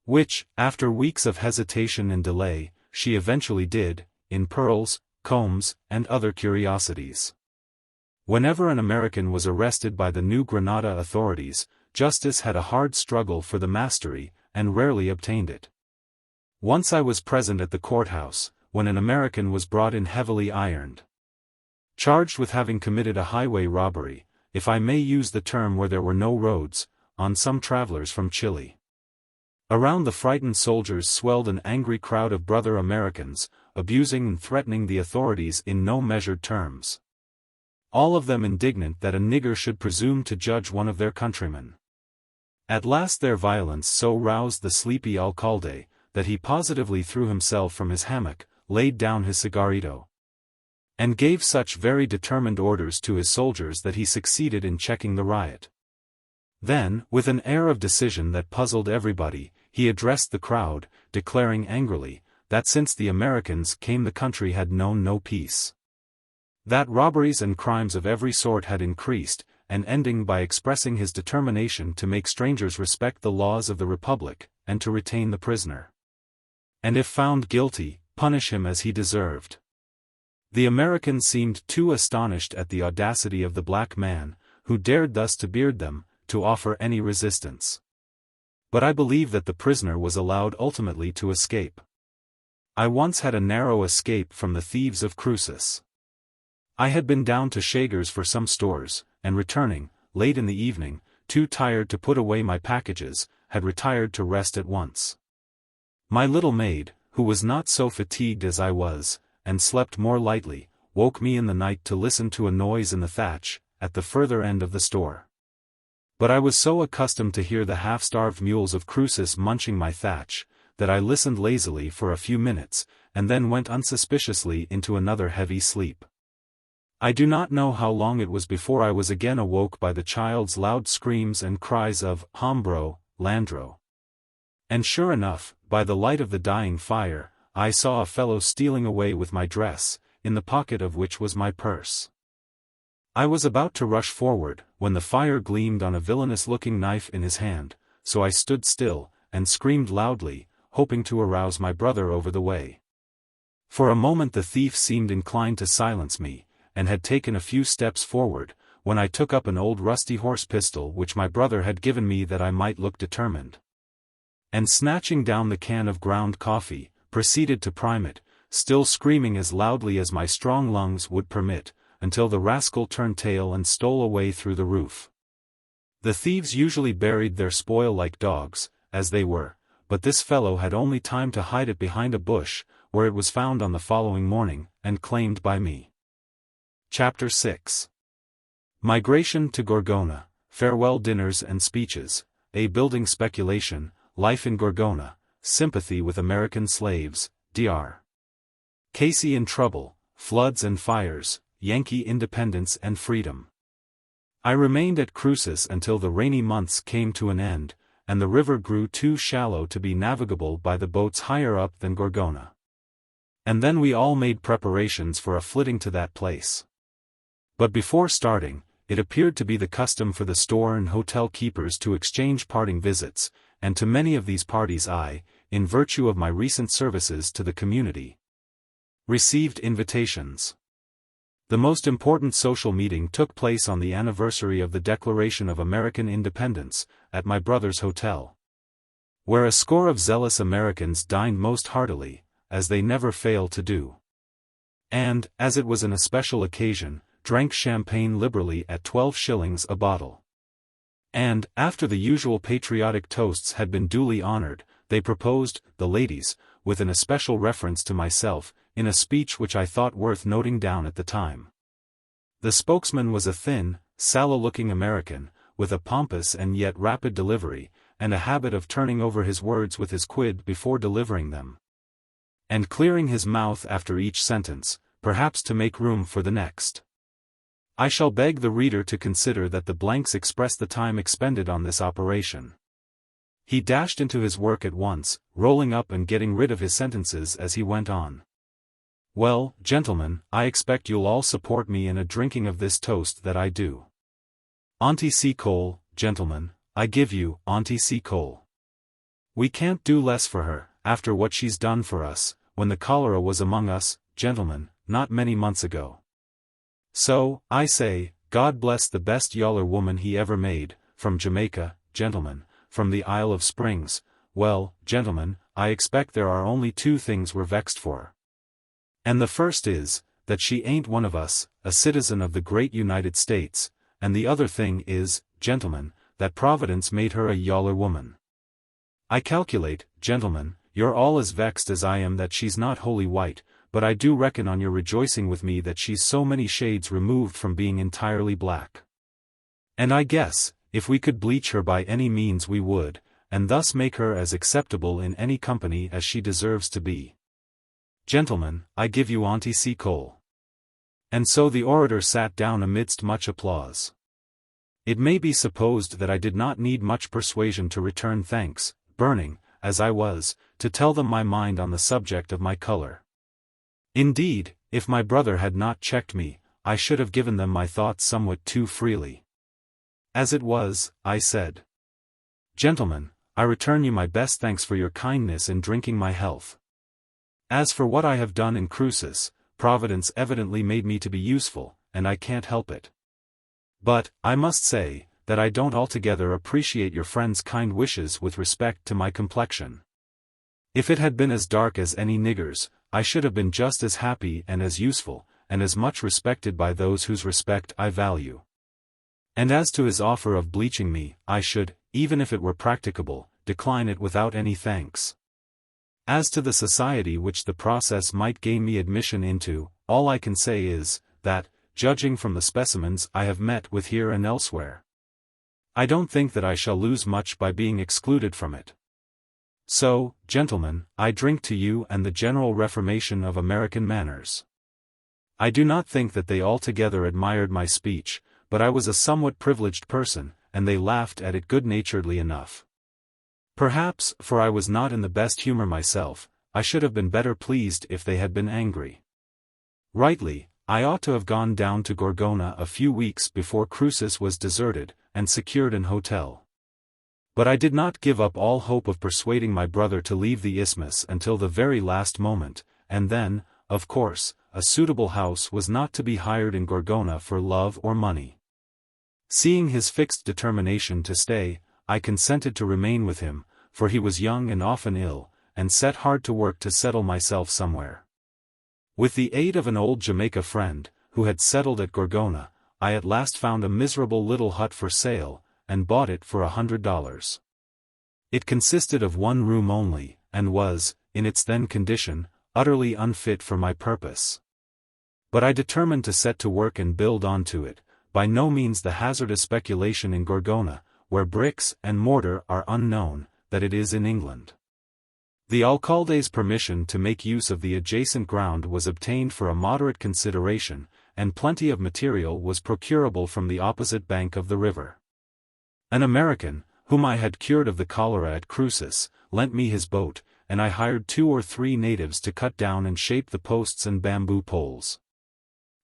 which, after weeks of hesitation and delay, she eventually did, in pearls, combs, and other curiosities. Whenever an American was arrested by the New Granada authorities, justice had a hard struggle for the mastery, and rarely obtained it. Once I was present at the courthouse, when an American was brought in heavily ironed, charged with having committed a highway robbery, if I may use the term where there were no roads, on some travelers from Chile. Around the frightened soldiers swelled an angry crowd of brother Americans, abusing and threatening the authorities in no measured terms. all of them indignant that a nigger should presume to judge one of their countrymen. At last their violence so roused the sleepy alcalde, that he positively threw himself from his hammock, laid down his cigarrito, and gave such very determined orders to his soldiers that he succeeded in checking the riot. Then, with an air of decision that puzzled everybody, he addressed the crowd, declaring angrily, that since the Americans came the country had known no peace. That robberies and crimes of every sort had increased, and ending by expressing his determination to make strangers respect the laws of the Republic, and to retain the prisoner, and if found guilty, punish him as he deserved. The Americans seemed too astonished at the audacity of the black man, who dared thus to beard them, to offer any resistance. But I believe that the prisoner was allowed ultimately to escape. I once had a narrow escape from the thieves of Cruces. I had been down to Shager's for some stores, and returning, late in the evening, too tired to put away my packages, had retired to rest at once. My little maid, who was not so fatigued as I was, and slept more lightly, woke me in the night to listen to a noise in the thatch, at the further end of the store. But I was so accustomed to hear the half-starved mules of Cruces munching my thatch, that I listened lazily for a few minutes, and then went unsuspiciously into another heavy sleep. I do not know how long it was before I was again awoke by the child's loud screams and cries of "Hombro, Landro." And sure enough, by the light of the dying fire, I saw a fellow stealing away with my dress, in the pocket of which was my purse. I was about to rush forward, when the fire gleamed on a villainous-looking knife in his hand, so I stood still, and screamed loudly, hoping to arouse my brother over the way. For a moment the thief seemed inclined to silence me, and had taken a few steps forward, when I took up an old rusty horse pistol which my brother had given me that I might look determined, and snatching down the can of ground coffee, proceeded to prime it, still screaming as loudly as my strong lungs would permit, until the rascal turned tail and stole away through the roof. The thieves usually buried their spoil like dogs, as they were, but this fellow had only time to hide it behind a bush, where it was found on the following morning, and claimed by me. Chapter 6. Migration to Gorgona, farewell dinners and speeches, a building speculation, life in Gorgona, sympathy with American slaves, Dr. Casey in trouble, floods and fires, Yankee independence and freedom. I remained at Cruces until the rainy months came to an end, and the river grew too shallow to be navigable by the boats higher up than Gorgona. And then we all made preparations for a flitting to that place. But before starting, it appeared to be the custom for the store and hotel keepers to exchange parting visits, and to many of these parties I, in virtue of my recent services to the community, received invitations. The most important social meeting took place on the anniversary of the Declaration of American Independence, at my brother's hotel, where a score of zealous Americans dined most heartily, as they never fail to do, and, as it was an especial occasion, drank champagne liberally at 12 shillings a bottle. And, after the usual patriotic toasts had been duly honored, they proposed, the ladies, with an especial reference to myself, in a speech which I thought worth noting down at the time. The spokesman was a thin, sallow-looking American, with a pompous and yet rapid delivery, and a habit of turning over his words with his quid before delivering them, and clearing his mouth after each sentence, perhaps to make room for the next. I shall beg the reader to consider that the blanks express the time expended on this operation. He dashed into his work at once, rolling up and getting rid of his sentences as he went on. Well, gentlemen, I expect you'll all support me in a drinking of this toast that I do. Auntie Seacole, gentlemen, I give you, Auntie Seacole. We can't do less for her, after what she's done for us, when the cholera was among us, gentlemen, not many months ago. So, I say, God bless the best yaller woman he ever made, from Jamaica, gentlemen, from the Isle of Springs. Well, gentlemen, I expect there are only two things we're vexed for. And the first is, that she ain't one of us, a citizen of the great United States, and the other thing is, gentlemen, that Providence made her a yaller woman. I calculate, gentlemen, you're all as vexed as I am that she's not wholly white, but I do reckon on your rejoicing with me that she's so many shades removed from being entirely black. And I guess, if we could bleach her by any means we would, and thus make her as acceptable in any company as she deserves to be. Gentlemen, I give you Auntie Seacole. And so the orator sat down amidst much applause. It may be supposed that I did not need much persuasion to return thanks, burning, as I was, to tell them my mind on the subject of my color. Indeed, if my brother had not checked me, I should have given them my thoughts somewhat too freely. As it was, I said, "Gentlemen, I return you my best thanks for your kindness in drinking my health. As for what I have done in Cruces, Providence evidently made me to be useful, and I can't help it. But, I must say, that I don't altogether appreciate your friend's kind wishes with respect to my complexion. If it had been as dark as any nigger's, I should have been just as happy and as useful, and as much respected by those whose respect I value. And as to his offer of bleaching me, I should, even if it were practicable, decline it without any thanks. As to the society which the process might gain me admission into, all I can say is, that, judging from the specimens I have met with here and elsewhere, I don't think that I shall lose much by being excluded from it. So, gentlemen, I drink to you and the general reformation of American manners. I do not think that they altogether admired my speech, but I was a somewhat privileged person, and they laughed at it good-naturedly enough. Perhaps, for I was not in the best humor myself, I should have been better pleased if they had been angry. Rightly, I ought to have gone down to Gorgona a few weeks before Cruces was deserted, and secured an hotel. But I did not give up all hope of persuading my brother to leave the isthmus until the very last moment, and then, of course, a suitable house was not to be hired in Gorgona for love or money. Seeing his fixed determination to stay, I consented to remain with him, for he was young and often ill, and set hard to work to settle myself somewhere. With the aid of an old Jamaica friend, who had settled at Gorgona, I at last found a miserable little hut for sale, and bought it for $100. It consisted of one room only, and was, in its then condition, utterly unfit for my purpose. But I determined to set to work and build onto it, by no means the hazardous speculation in Gorgona, where bricks and mortar are unknown, that it is in England. The alcalde's permission to make use of the adjacent ground was obtained for a moderate consideration, and plenty of material was procurable from the opposite bank of the river. An American, whom I had cured of the cholera at Cruces, lent me his boat, and I hired 2 or 3 natives to cut down and shape the posts and bamboo poles.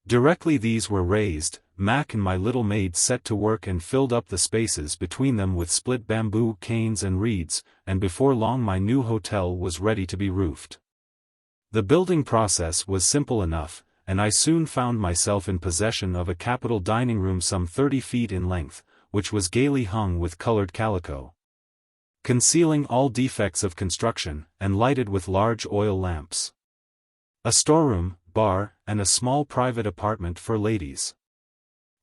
Directly these were raised, Mac and my little maid set to work and filled up the spaces between them with split bamboo canes and reeds, and before long my new hotel was ready to be roofed. The building process was simple enough, and I soon found myself in possession of a capital dining room some 30 feet in length, which was gaily hung with colored calico, concealing all defects of construction, and lighted with large oil lamps. A storeroom, bar, and a small private apartment for ladies.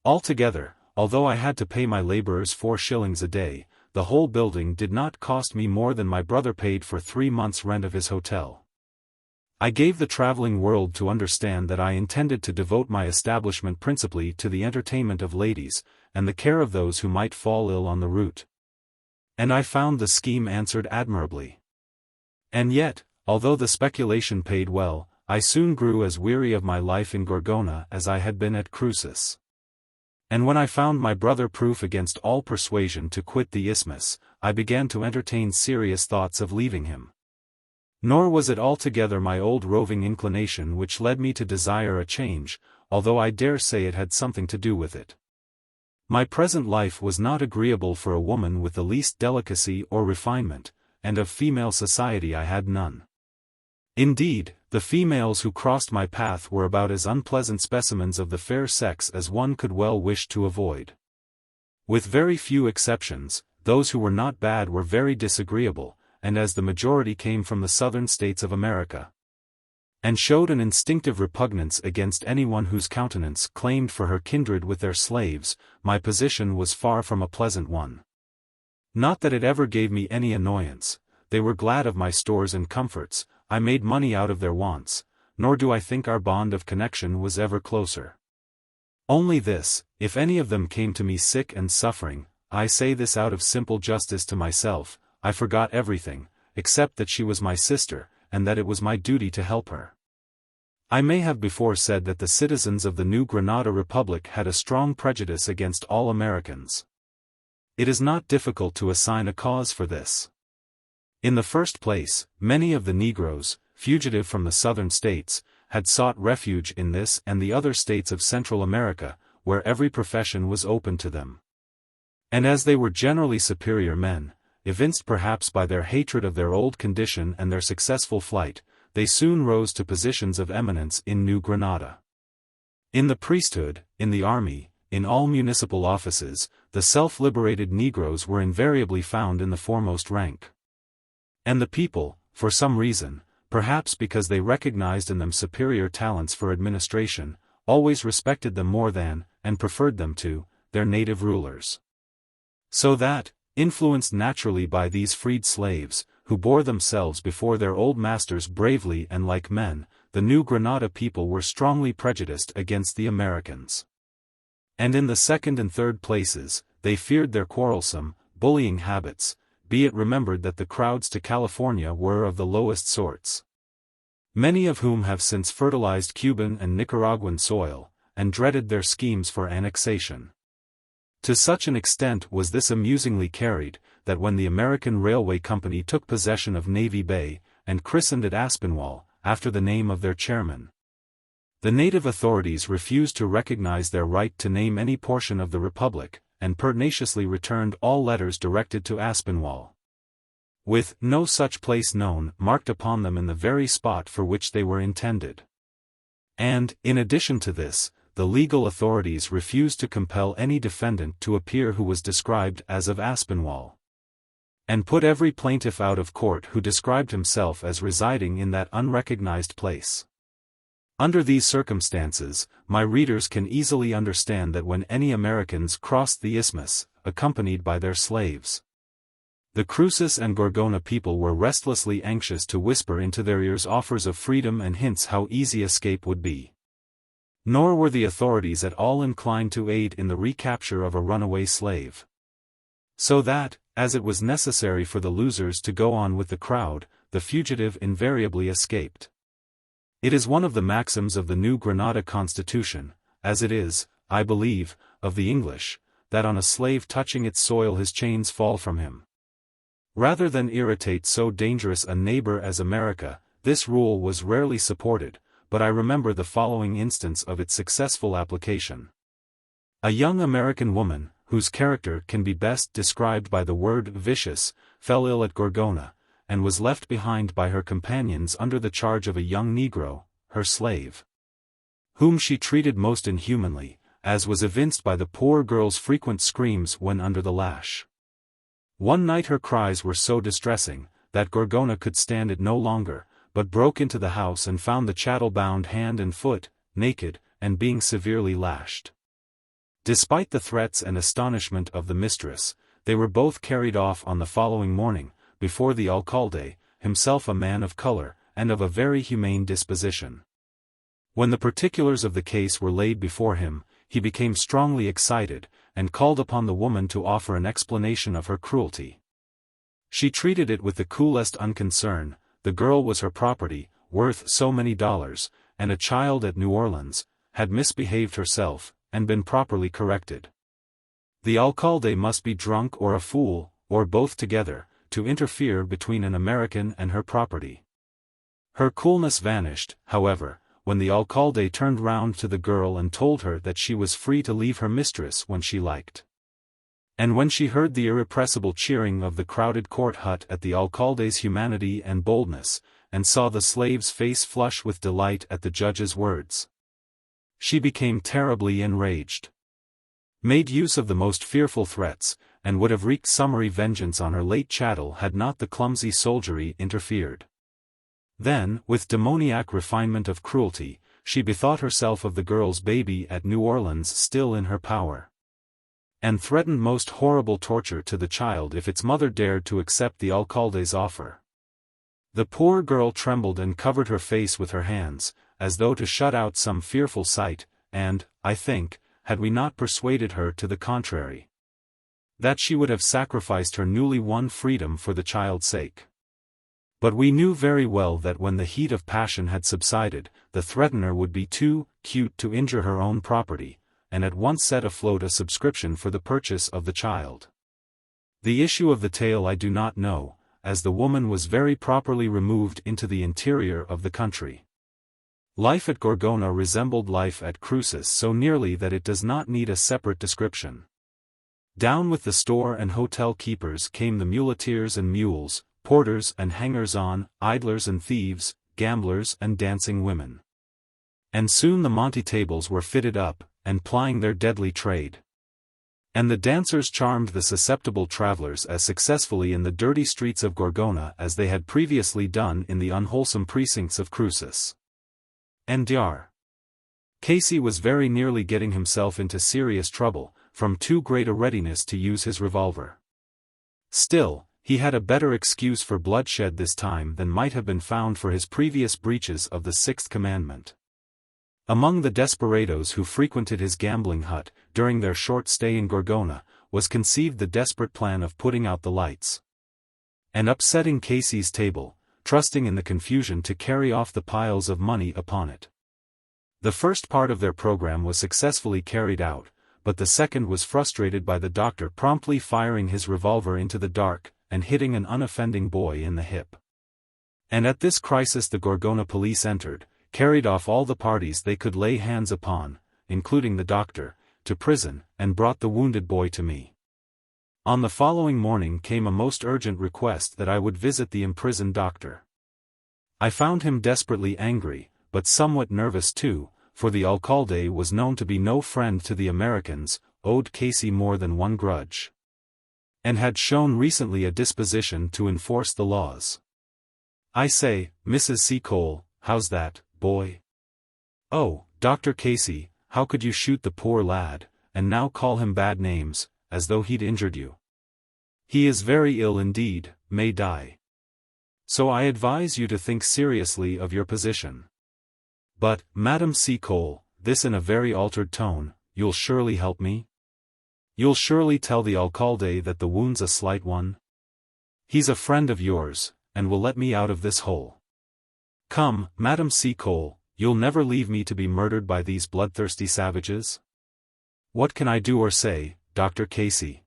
Altogether, although I had to pay my laborers 4 shillings a day, the whole building did not cost me more than my brother paid for 3 months' rent of his hotel. I gave the traveling world to understand that I intended to devote my establishment principally to the entertainment of ladies, and the care of those who might fall ill on the route. And I found the scheme answered admirably. And yet, although the speculation paid well, I soon grew as weary of my life in Gorgona as I had been at Cruces. And when I found my brother proof against all persuasion to quit the isthmus, I began to entertain serious thoughts of leaving him. Nor was it altogether my old roving inclination which led me to desire a change, although I dare say it had something to do with it. My present life was not agreeable for a woman with the least delicacy or refinement, and of female society I had none. Indeed, the females who crossed my path were about as unpleasant specimens of the fair sex as one could well wish to avoid. With very few exceptions, those who were not bad were very disagreeable, and as the majority came from the southern states of America, and showed an instinctive repugnance against anyone whose countenance claimed for her kindred with their slaves, my position was far from a pleasant one. Not that it ever gave me any annoyance, they were glad of my stores and comforts, I made money out of their wants, nor do I think our bond of connection was ever closer. Only this, if any of them came to me sick and suffering, I say this out of simple justice to myself, I forgot everything, except that she was my sister, and that it was my duty to help her. I may have before said that the citizens of the New Granada Republic had a strong prejudice against all Americans. It is not difficult to assign a cause for this. In the first place, many of the Negroes, fugitive from the southern states, had sought refuge in this and the other states of Central America, where every profession was open to them. And as they were generally superior men, evinced perhaps by their hatred of their old condition and their successful flight, they soon rose to positions of eminence in New Granada. In the priesthood, in the army, in all municipal offices, the self-liberated Negroes were invariably found in the foremost rank. And the people, for some reason, perhaps because they recognized in them superior talents for administration, always respected them more than, and preferred them to, their native rulers. So that, influenced naturally by these freed slaves, who bore themselves before their old masters bravely and like men, the New Granada people were strongly prejudiced against the Americans. And in the second and third places, they feared their quarrelsome, bullying habits, be it remembered that the crowds to California were of the lowest sorts. Many of whom have since fertilized Cuban and Nicaraguan soil, and dreaded their schemes for annexation. To such an extent was this amusingly carried, that when the American Railway Company took possession of Navy Bay, and christened it Aspinwall, after the name of their chairman, the native authorities refused to recognize their right to name any portion of the Republic, and pertinaciously returned all letters directed to Aspinwall, with no such place known marked upon them in the very spot for which they were intended. And, in addition to this, the legal authorities refused to compel any defendant to appear who was described as of Aspinwall, and put every plaintiff out of court who described himself as residing in that unrecognized place. Under these circumstances, my readers can easily understand that when any Americans crossed the isthmus, accompanied by their slaves, the Cruces and Gorgona people were restlessly anxious to whisper into their ears offers of freedom and hints how easy escape would be. Nor were the authorities at all inclined to aid in the recapture of a runaway slave. So that, as it was necessary for the losers to go on with the crowd, the fugitive invariably escaped. It is one of the maxims of the New Granada Constitution, as it is, I believe, of the English, that on a slave touching its soil his chains fall from him. Rather than irritate so dangerous a neighbor as America, this rule was rarely supported, but I remember the following instance of its successful application. A young American woman, whose character can be best described by the word vicious, fell ill at Gorgona, and was left behind by her companions under the charge of a young Negro, her slave, whom she treated most inhumanly, as was evinced by the poor girl's frequent screams when under the lash. One night her cries were so distressing, that Gorgona could stand it no longer, but broke into the house and found the chattel bound hand and foot, naked, and being severely lashed. Despite the threats and astonishment of the mistress, they were both carried off on the following morning, before the alcalde, himself a man of color, and of a very humane disposition. When the particulars of the case were laid before him, he became strongly excited, and called upon the woman to offer an explanation of her cruelty. She treated it with the coolest unconcern. The girl was her property, worth so many dollars, and a child at New Orleans, had misbehaved herself, and been properly corrected. The alcalde must be drunk or a fool, or both together, to interfere between an American and her property. Her coolness vanished, however, when the alcalde turned round to the girl and told her that she was free to leave her mistress when she liked. And when she heard the irrepressible cheering of the crowded court hut at the alcalde's humanity and boldness, and saw the slave's face flush with delight at the judge's words, she became terribly enraged, made use of the most fearful threats, and would have wreaked summary vengeance on her late chattel had not the clumsy soldiery interfered. Then, with demoniac refinement of cruelty, she bethought herself of the girl's baby at New Orleans still in her power, and threatened most horrible torture to the child if its mother dared to accept the alcalde's offer. The poor girl trembled and covered her face with her hands, as though to shut out some fearful sight, and, I think, had we not persuaded her to the contrary, that she would have sacrificed her newly won freedom for the child's sake. But we knew very well that when the heat of passion had subsided, the threatener would be too cute to injure her own property, and at once set afloat a subscription for the purchase of the child. The issue of the tale I do not know, as the woman was very properly removed into the interior of the country. Life at Gorgona resembled life at Cruces so nearly that it does not need a separate description. Down with the store and hotel keepers came the muleteers and mules, porters and hangers-on, idlers and thieves, gamblers and dancing women. And soon the monte tables were fitted up, and plying their deadly trade. And the dancers charmed the susceptible travelers as successfully in the dirty streets of Gorgona as they had previously done in the unwholesome precincts of Cruces. And Dr. Casey was very nearly getting himself into serious trouble, from too great a readiness to use his revolver. Still, he had a better excuse for bloodshed this time than might have been found for his previous breaches of the sixth commandment. Among the desperadoes who frequented his gambling hut, during their short stay in Gorgona, was conceived the desperate plan of putting out the lights and upsetting Casey's table, trusting in the confusion to carry off the piles of money upon it. The first part of their program was successfully carried out, but the second was frustrated by the doctor promptly firing his revolver into the dark, and hitting an unoffending boy in the hip. And at this crisis the Gorgona police entered, carried off all the parties they could lay hands upon, including the doctor, to prison, and brought the wounded boy to me. On the following morning came a most urgent request that I would visit the imprisoned doctor. I found him desperately angry, but somewhat nervous too, for the alcalde was known to be no friend to the Americans, owed Casey more than one grudge, and had shown recently a disposition to enforce the laws. "I say, Mrs. Seacole, how's that, boy?" "Oh, Dr. Casey, how could you shoot the poor lad, and now call him bad names, as though he'd injured you? He is very ill indeed, may die. So I advise you to think seriously of your position. But, Madam Seacole," this in a very altered tone, "you'll surely help me? You'll surely tell the alcalde that the wound's a slight one? He's a friend of yours, and will let me out of this hole. Come, Madam Seacole, you'll never leave me to be murdered by these bloodthirsty savages?" "What can I do or say, Dr. Casey?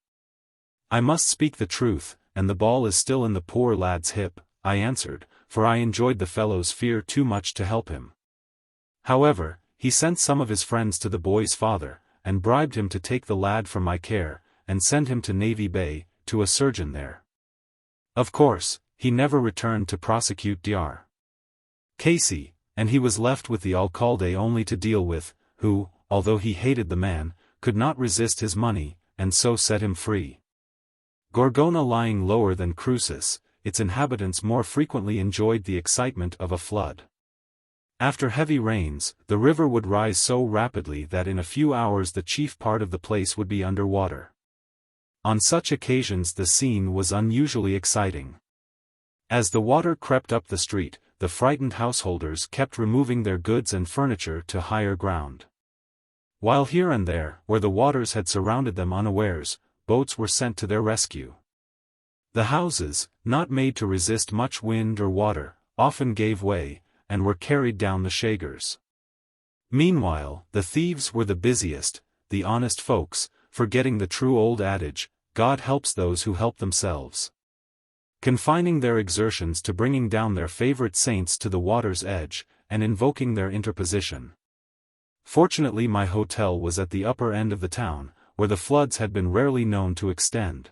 I must speak the truth, and the ball is still in the poor lad's hip," I answered, for I enjoyed the fellow's fear too much to help him. However, he sent some of his friends to the boy's father, and bribed him to take the lad from my care, and send him to Navy Bay, to a surgeon there. Of course, he never returned to prosecute Dr. Casey, and he was left with the alcalde only to deal with, who, although he hated the man, could not resist his money, and so set him free. Gorgona lying lower than Cruces, its inhabitants more frequently enjoyed the excitement of a flood. After heavy rains, the river would rise so rapidly that in a few hours the chief part of the place would be under water. On such occasions the scene was unusually exciting. As the water crept up the street, the frightened householders kept removing their goods and furniture to higher ground. While here and there, where the waters had surrounded them unawares, boats were sent to their rescue. The houses, not made to resist much wind or water, often gave way, and were carried down the shagers. Meanwhile, the thieves were the busiest, the honest folks, forgetting the true old adage, "God helps those who help themselves," confining their exertions to bringing down their favorite saints to the water's edge, and invoking their interposition. Fortunately my hotel was at the upper end of the town, where the floods had been rarely known to extend.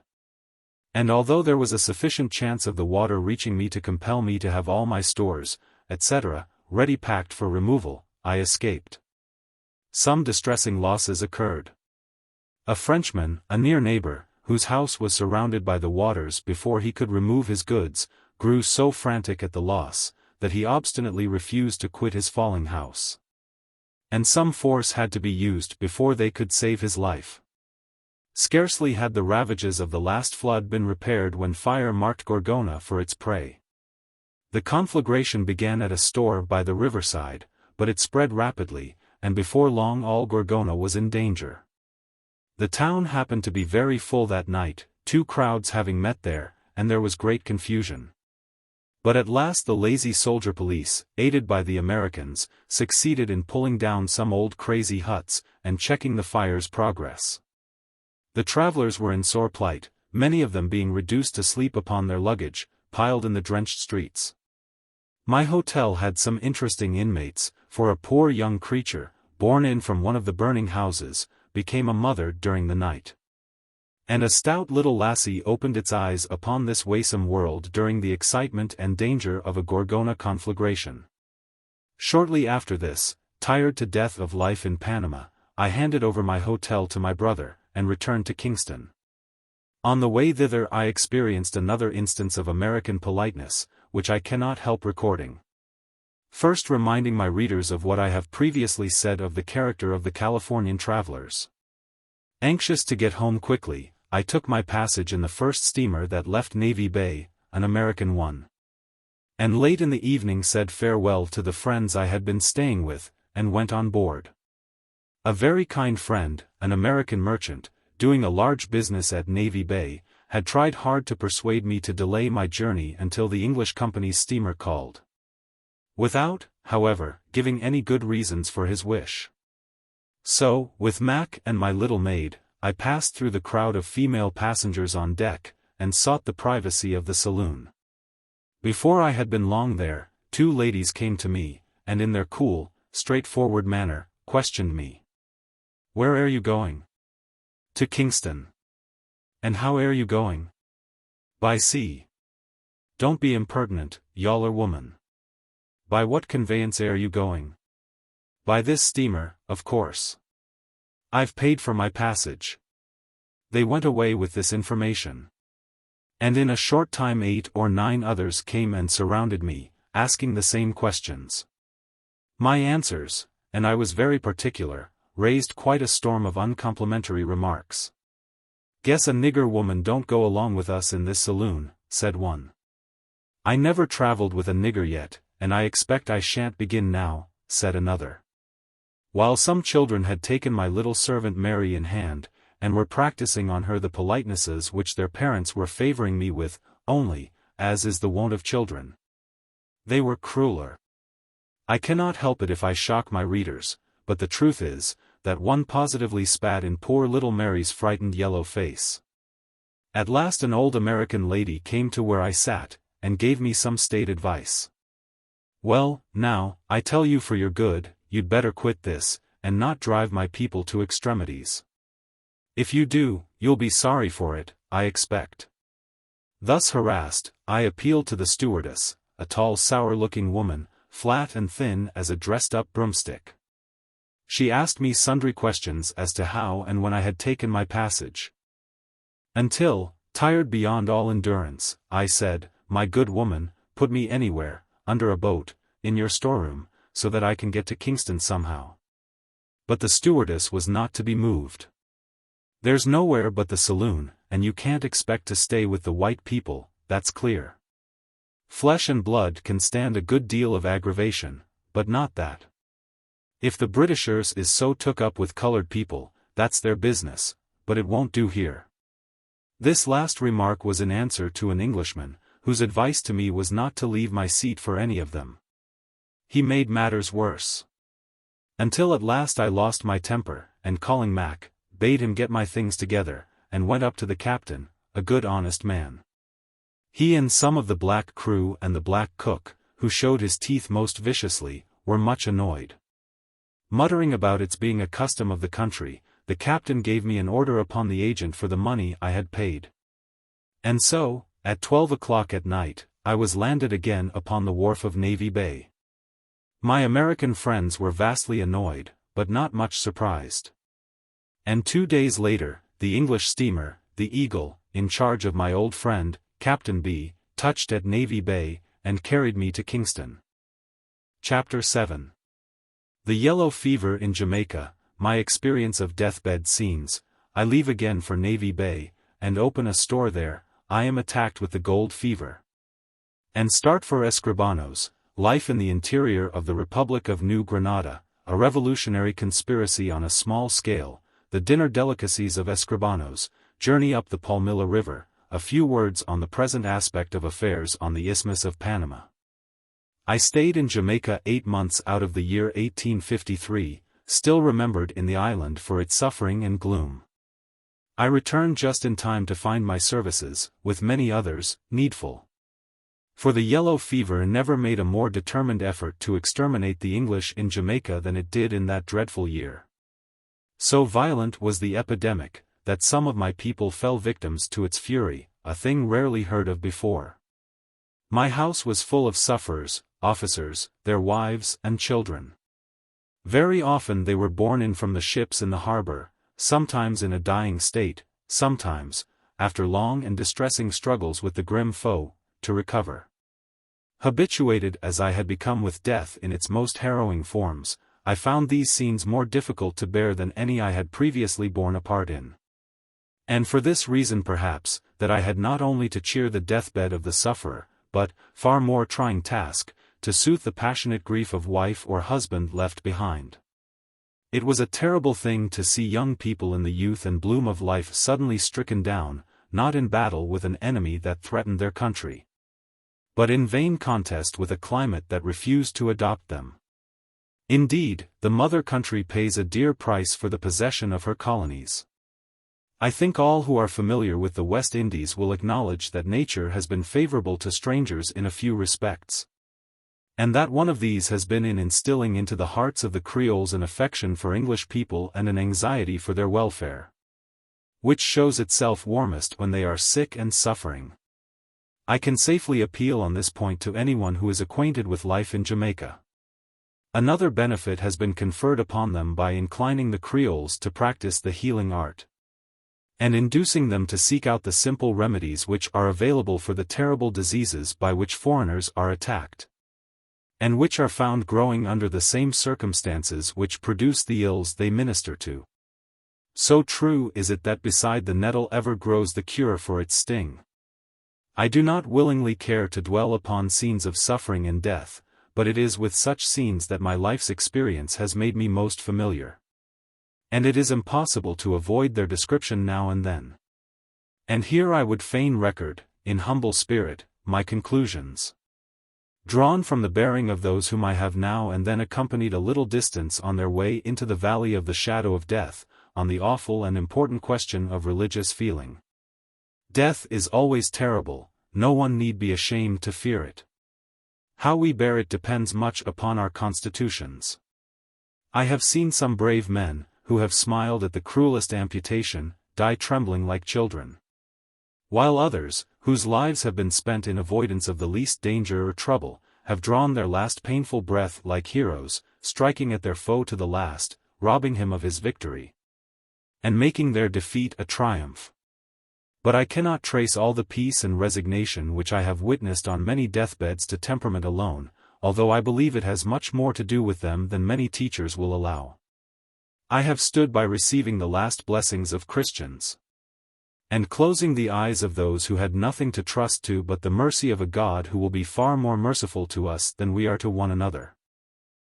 And although there was a sufficient chance of the water reaching me to compel me to have all my stores, etc., ready packed for removal, I escaped. Some distressing losses occurred. A Frenchman, a near neighbor, whose house was surrounded by the waters before he could remove his goods, grew so frantic at the loss, that he obstinately refused to quit his falling house. And some force had to be used before they could save his life. Scarcely had the ravages of the last flood been repaired when fire marked Gorgona for its prey. The conflagration began at a store by the riverside, but it spread rapidly, and before long all Gorgona was in danger. The town happened to be very full that night, two crowds having met there, and there was great confusion. But at last the lazy soldier police, aided by the Americans, succeeded in pulling down some old crazy huts, and checking the fire's progress. The travelers were in sore plight, many of them being reduced to sleep upon their luggage, piled in the drenched streets. My hotel had some interesting inmates, for a poor young creature, born in from one of the burning houses, became a mother during the night. And a stout little lassie opened its eyes upon this waesome world during the excitement and danger of a Gorgona conflagration. Shortly after this, tired to death of life in Panama, I handed over my hotel to my brother, and returned to Kingston. On the way thither I experienced another instance of American politeness, which I cannot help recording. First reminding my readers of what I have previously said of the character of the Californian travelers. Anxious to get home quickly, I took my passage in the first steamer that left Navy Bay, an American one. And late in the evening said farewell to the friends I had been staying with, and went on board. A very kind friend, an American merchant, doing a large business at Navy Bay, had tried hard to persuade me to delay my journey until the English company's steamer called. Without, however, giving any good reasons for his wish. So, with Mac and my little maid, I passed through the crowd of female passengers on deck, and sought the privacy of the saloon. Before I had been long there, two ladies came to me, and in their cool, straightforward manner, questioned me. "Where are you going?" "To Kingston." "And how are you going?" "By sea." "Don't be impertinent, yaller woman." "By what conveyance are you going?" "By this steamer, of course." "I've paid for my passage." They went away with this information. And in a short time 8 or 9 others came and surrounded me, asking the same questions. My answers, and I was very particular, raised quite a storm of uncomplimentary remarks. "Guess a nigger woman don't go along with us in this saloon," said one. "I never traveled with a nigger yet, and I expect I shan't begin now," said another. While some children had taken my little servant Mary in hand, and were practicing on her the politenesses which their parents were favoring me with, only, as is the wont of children, they were crueler. I cannot help it if I shock my readers, but the truth is, that one positively spat in poor little Mary's frightened yellow face. At last an old American lady came to where I sat, and gave me some staid advice. "Well, now, I tell you for your good, you'd better quit this, and not drive my people to extremities. If you do, you'll be sorry for it, I expect." Thus harassed, I appealed to the stewardess, a tall sour-looking woman, flat and thin as a dressed-up broomstick. She asked me sundry questions as to how and when I had taken my passage. Until, tired beyond all endurance, I said, "My good woman, put me anywhere, under a boat, in your storeroom, so that I can get to Kingston somehow." But the stewardess was not to be moved. "There's nowhere but the saloon, and you can't expect to stay with the white people, that's clear. Flesh and blood can stand a good deal of aggravation, but not that. If the Britishers is so took up with colored people, that's their business, but it won't do here." This last remark was in answer to an Englishman, whose advice to me was not to leave my seat for any of them. He made matters worse. Until at last I lost my temper, and calling Mac, bade him get my things together, and went up to the captain, a good honest man. He and some of the black crew and the black cook, who showed his teeth most viciously, were much annoyed. Muttering about its being a custom of the country, the captain gave me an order upon the agent for the money I had paid. And so, at 12 o'clock at night, I was landed again upon the wharf of Navy Bay. My American friends were vastly annoyed, but not much surprised. And 2 days later, the English steamer, the Eagle, in charge of my old friend, Captain B., touched at Navy Bay, and carried me to Kingston. Chapter 7. The yellow fever in Jamaica, my experience of deathbed scenes. I leave again for Navy Bay, and open a store there. I am attacked with the gold fever. And start for Escribanos, life in the interior of the Republic of New Granada, a revolutionary conspiracy on a small scale, the dinner delicacies of escribanos, journey up the Palmilla River, a few words on the present aspect of affairs on the Isthmus of Panama. I stayed in Jamaica 8 months out of the year 1853, still remembered in the island for its suffering and gloom. I returned just in time to find my services, with many others, needful. For the yellow fever never made a more determined effort to exterminate the English in Jamaica than it did in that dreadful year. So violent was the epidemic, that some of my people fell victims to its fury, a thing rarely heard of before. My house was full of sufferers, officers, their wives and children. Very often they were borne in from the ships in the harbor, sometimes in a dying state, sometimes, after long and distressing struggles with the grim foe, to recover. Habituated as I had become with death in its most harrowing forms, I found these scenes more difficult to bear than any I had previously borne a part in. And for this reason perhaps, that I had not only to cheer the deathbed of the sufferer, but, far more trying task, to soothe the passionate grief of wife or husband left behind. It was a terrible thing to see young people in the youth and bloom of life suddenly stricken down, not in battle with an enemy that threatened their country, but in vain contest with a climate that refused to adopt them. Indeed, the mother country pays a dear price for the possession of her colonies. I think all who are familiar with the West Indies will acknowledge that nature has been favorable to strangers in a few respects, and that one of these has been in instilling into the hearts of the Creoles an affection for English people and an anxiety for their welfare, which shows itself warmest when they are sick and suffering. I can safely appeal on this point to anyone who is acquainted with life in Jamaica. Another benefit has been conferred upon them by inclining the Creoles to practice the healing art, and inducing them to seek out the simple remedies which are available for the terrible diseases by which foreigners are attacked, and which are found growing under the same circumstances which produce the ills they minister to. So true is it that beside the nettle ever grows the cure for its sting. I do not willingly care to dwell upon scenes of suffering and death, but it is with such scenes that my life's experience has made me most familiar, and it is impossible to avoid their description now and then. And here I would fain record, in humble spirit, my conclusions, drawn from the bearing of those whom I have now and then accompanied a little distance on their way into the valley of the shadow of death, on the awful and important question of religious feeling. Death is always terrible, no one need be ashamed to fear it. How we bear it depends much upon our constitutions. I have seen some brave men, who have smiled at the cruelest amputation, die trembling like children, while others, whose lives have been spent in avoidance of the least danger or trouble, have drawn their last painful breath like heroes, striking at their foe to the last, robbing him of his victory, and making their defeat a triumph. But I cannot trace all the peace and resignation which I have witnessed on many deathbeds to temperament alone, although I believe it has much more to do with them than many teachers will allow. I have stood by receiving the last blessings of Christians, and closing the eyes of those who had nothing to trust to but the mercy of a God who will be far more merciful to us than we are to one another.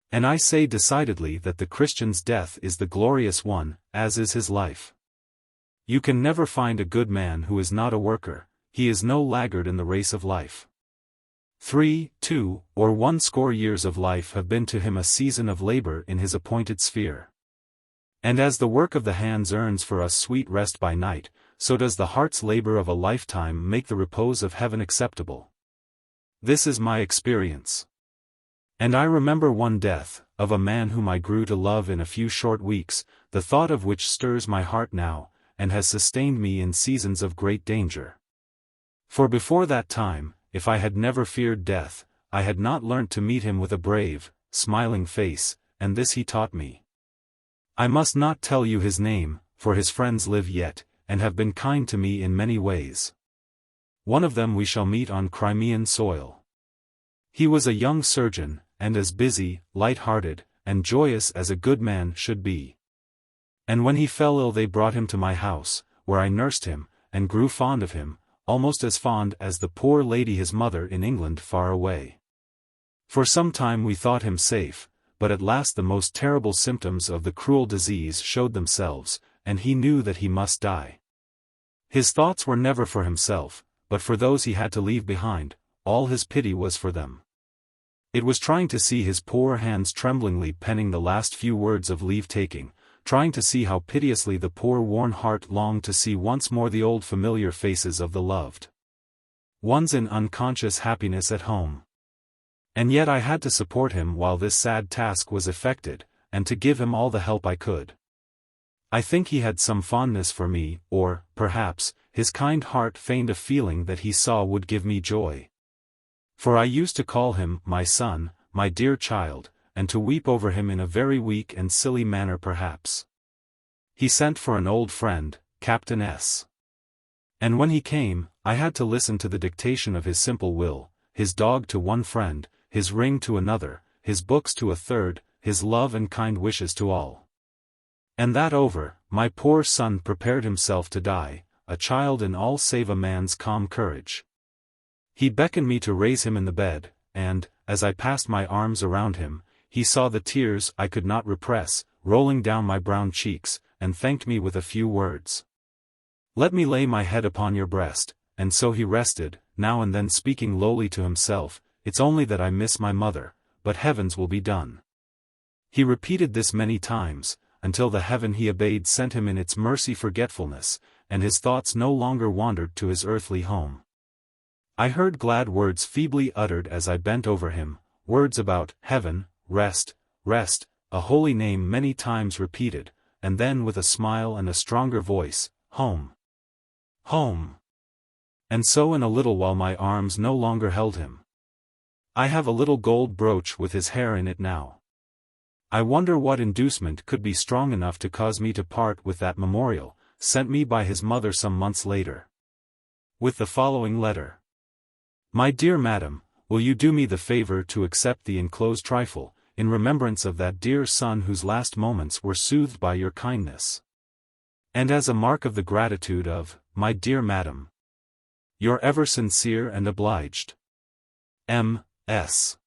And I say decidedly that the Christian's death is the glorious one, as is his life. You can never find a good man who is not a worker, he is no laggard in the race of life. 3, 2, or 100 years of life have been to him a season of labor in his appointed sphere. And as the work of the hands earns for us sweet rest by night, so does the heart's labor of a lifetime make the repose of heaven acceptable. This is my experience. And I remember one death, of a man whom I grew to love in a few short weeks, the thought of which stirs my heart now, and has sustained me in seasons of great danger. For before that time, if I had never feared death, I had not learnt to meet him with a brave, smiling face, and this he taught me. I must not tell you his name, for his friends live yet, and have been kind to me in many ways. One of them we shall meet on Crimean soil. He was a young surgeon, and as busy, light-hearted, and joyous as a good man should be. And when he fell ill they brought him to my house, where I nursed him, and grew fond of him, almost as fond as the poor lady his mother in England far away. For some time we thought him safe, but at last the most terrible symptoms of the cruel disease showed themselves, and he knew that he must die. His thoughts were never for himself, but for those he had to leave behind. All his pity was for them. It was trying to see his poor hands tremblingly penning the last few words of leave-taking, trying to see how piteously the poor worn heart longed to see once more the old familiar faces of the loved ones in unconscious happiness at home. And yet I had to support him while this sad task was effected, and to give him all the help I could. I think he had some fondness for me, or, perhaps, his kind heart feigned a feeling that he saw would give me joy. For I used to call him my son, my dear child, and to weep over him in a very weak and silly manner perhaps. He sent for an old friend, Captain S. And when he came, I had to listen to the dictation of his simple will, his dog to one friend, his ring to another, his books to a third, his love and kind wishes to all. And that over, my poor son prepared himself to die, a child in all save a man's calm courage. He beckoned me to raise him in the bed, and, as I passed my arms around him, he saw the tears I could not repress, rolling down my brown cheeks, and thanked me with a few words. "Let me lay my head upon your breast," and so he rested, now and then speaking lowly to himself, "It's only that I miss my mother, but heaven's will be done." He repeated this many times, until the heaven he obeyed sent him in its mercy forgetfulness, and his thoughts no longer wandered to his earthly home. I heard glad words feebly uttered as I bent over him, words about heaven, rest, rest, a holy name many times repeated, and then with a smile and a stronger voice, home. Home. And so in a little while my arms no longer held him. I have a little gold brooch with his hair in it now. I wonder what inducement could be strong enough to cause me to part with that memorial, sent me by his mother some months later. With the following letter. My dear madam, will you do me the favor to accept the enclosed trifle, in remembrance of that dear son whose last moments were soothed by your kindness? And as a mark of the gratitude of, my dear madam, your ever sincere and obliged M.S.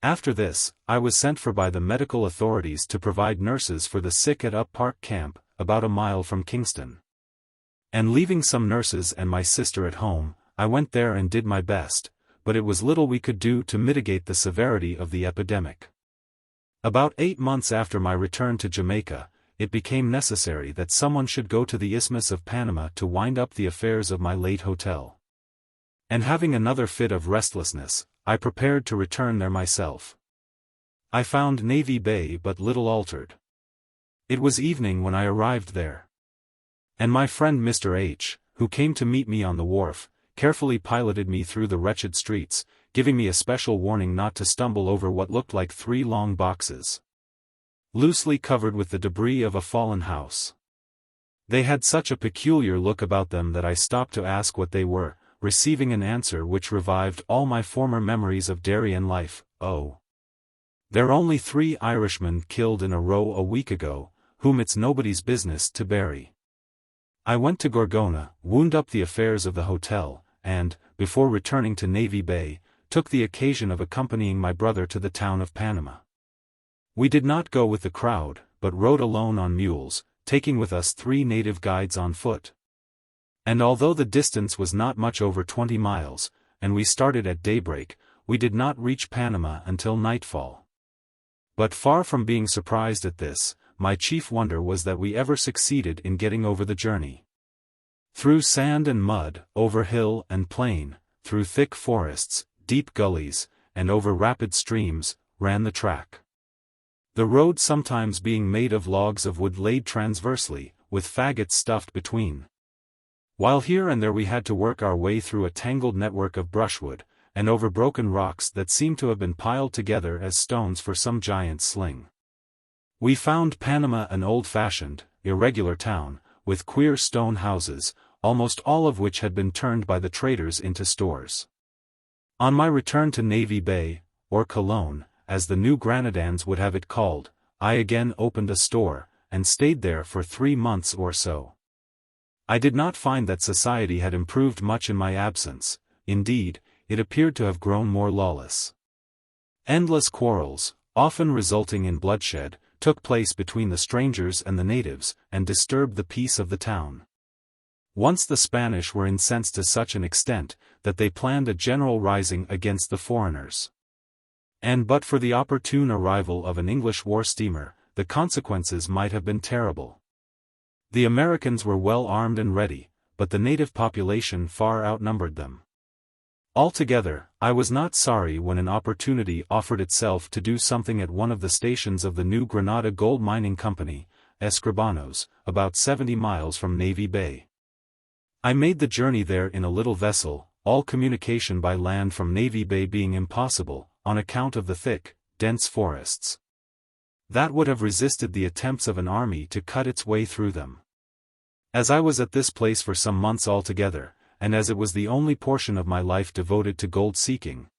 After this, I was sent for by the medical authorities to provide nurses for the sick at Up Park Camp, about a mile from Kingston. And leaving some nurses and my sister at home, I went there and did my best, but it was little we could do to mitigate the severity of the epidemic. About 8 months after my return to Jamaica, it became necessary that someone should go to the Isthmus of Panama to wind up the affairs of my late hotel. And having another fit of restlessness, I prepared to return there myself. I found Navy Bay but little altered. It was evening when I arrived there. And my friend Mr. H., who came to meet me on the wharf, carefully piloted me through the wretched streets, giving me a special warning not to stumble over what looked like 3 long boxes, loosely covered with the debris of a fallen house. They had such a peculiar look about them that I stopped to ask what they were, receiving an answer which revived all my former memories of Darien life. "Oh, they're only 3 Irishmen killed in a row a week ago, whom it's nobody's business to bury." I went to Gorgona, wound up the affairs of the hotel, and, before returning to Navy Bay, took the occasion of accompanying my brother to the town of Panama. We did not go with the crowd, but rode alone on mules, taking with us 3 native guides on foot. And although the distance was not much over 20 miles, and we started at daybreak, we did not reach Panama until nightfall. But far from being surprised at this, my chief wonder was that we ever succeeded in getting over the journey. Through sand and mud, over hill and plain, through thick forests, deep gullies, and over rapid streams, ran the track. The road sometimes being made of logs of wood laid transversely, with faggots stuffed between. While here and there we had to work our way through a tangled network of brushwood, and over broken rocks that seemed to have been piled together as stones for some giant sling. We found Panama an old-fashioned, irregular town, with queer stone houses, almost all of which had been turned by the traders into stores. On my return to Navy Bay, or Cologne, as the New Granadans would have it called, I again opened a store, and stayed there for 3 months or so. I did not find that society had improved much in my absence. Indeed, it appeared to have grown more lawless. Endless quarrels, often resulting in bloodshed, took place between the strangers and the natives, and disturbed the peace of the town. Once the Spanish were incensed to such an extent, that they planned a general rising against the foreigners. And but for the opportune arrival of an English war steamer, the consequences might have been terrible. The Americans were well armed and ready, but the native population far outnumbered them. Altogether, I was not sorry when an opportunity offered itself to do something at one of the stations of the New Granada Gold Mining Company, Escribanos, about 70 miles from Navy Bay. I made the journey there in a little vessel, all communication by land from Navy Bay being impossible, on account of the thick, dense forests. That would have resisted the attempts of an army to cut its way through them. As I was at this place for some months altogether, and as it was the only portion of my life devoted to gold-seeking,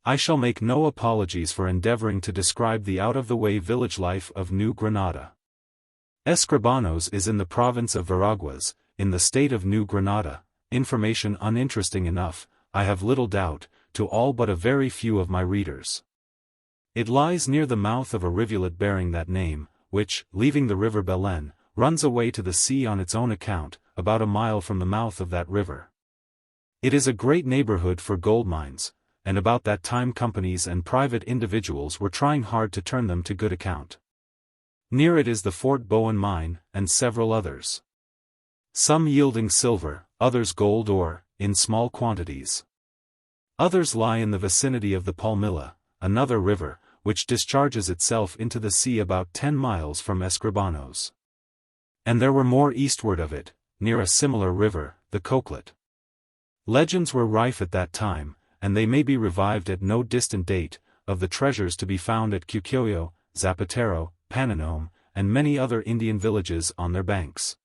I shall make no apologies for endeavoring to describe the out-of-the-way village life of New Granada. Escribanos is in the province of Veraguas, in the state of New Granada, information uninteresting enough, I have little doubt, to all but a very few of my readers. It lies near the mouth of a rivulet bearing that name, which, leaving the river Belen, runs away to the sea on its own account, about a mile from the mouth of that river. It is a great neighborhood for gold mines, and about that time companies and private individuals were trying hard to turn them to good account. Near it is the Fort Bowen mine, and several others. Some yielding silver, others gold ore, in small quantities. Others lie in the vicinity of the Palmilla, another river, which discharges itself into the sea about 10 miles from Escribanos. And there were more eastward of it, near a similar river, the Coquelet. Legends were rife at that time, and they may be revived at no distant date, of the treasures to be found at Cuquillo, Zapatero, Pananome, and many other Indian villages on their banks,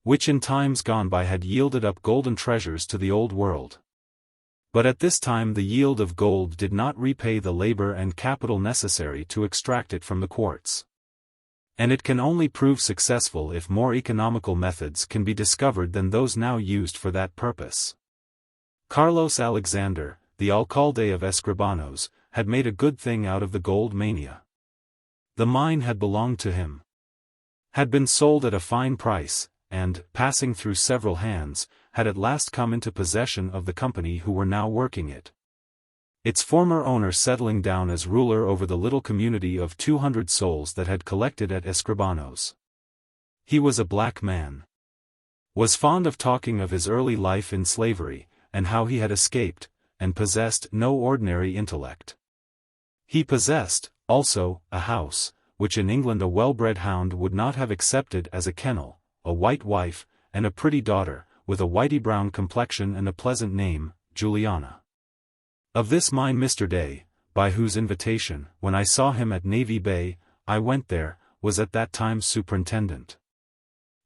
which in times gone by had yielded up golden treasures to the Old World. But at this time the yield of gold did not repay the labor and capital necessary to extract it from the quartz. And it can only prove successful if more economical methods can be discovered than those now used for that purpose. Carlos Alexander, the alcalde of Escribanos, had made a good thing out of the gold mania. The mine had belonged to him, had been sold at a fine price, and, passing through several hands, had at last come into possession of the company who were now working it. Its former owner settling down as ruler over the little community of 200 souls that had collected at Escribanos. He was a black man. Was fond of talking of his early life in slavery, and how he had escaped, and possessed no ordinary intellect. He possessed, also, a house, which in England a well-bred hound would not have accepted as a kennel, a white wife, and a pretty daughter, with a whitey-brown complexion and a pleasant name, Juliana. Of this mine Mr. Day, by whose invitation, when I saw him at Navy Bay, I went there, was at that time superintendent.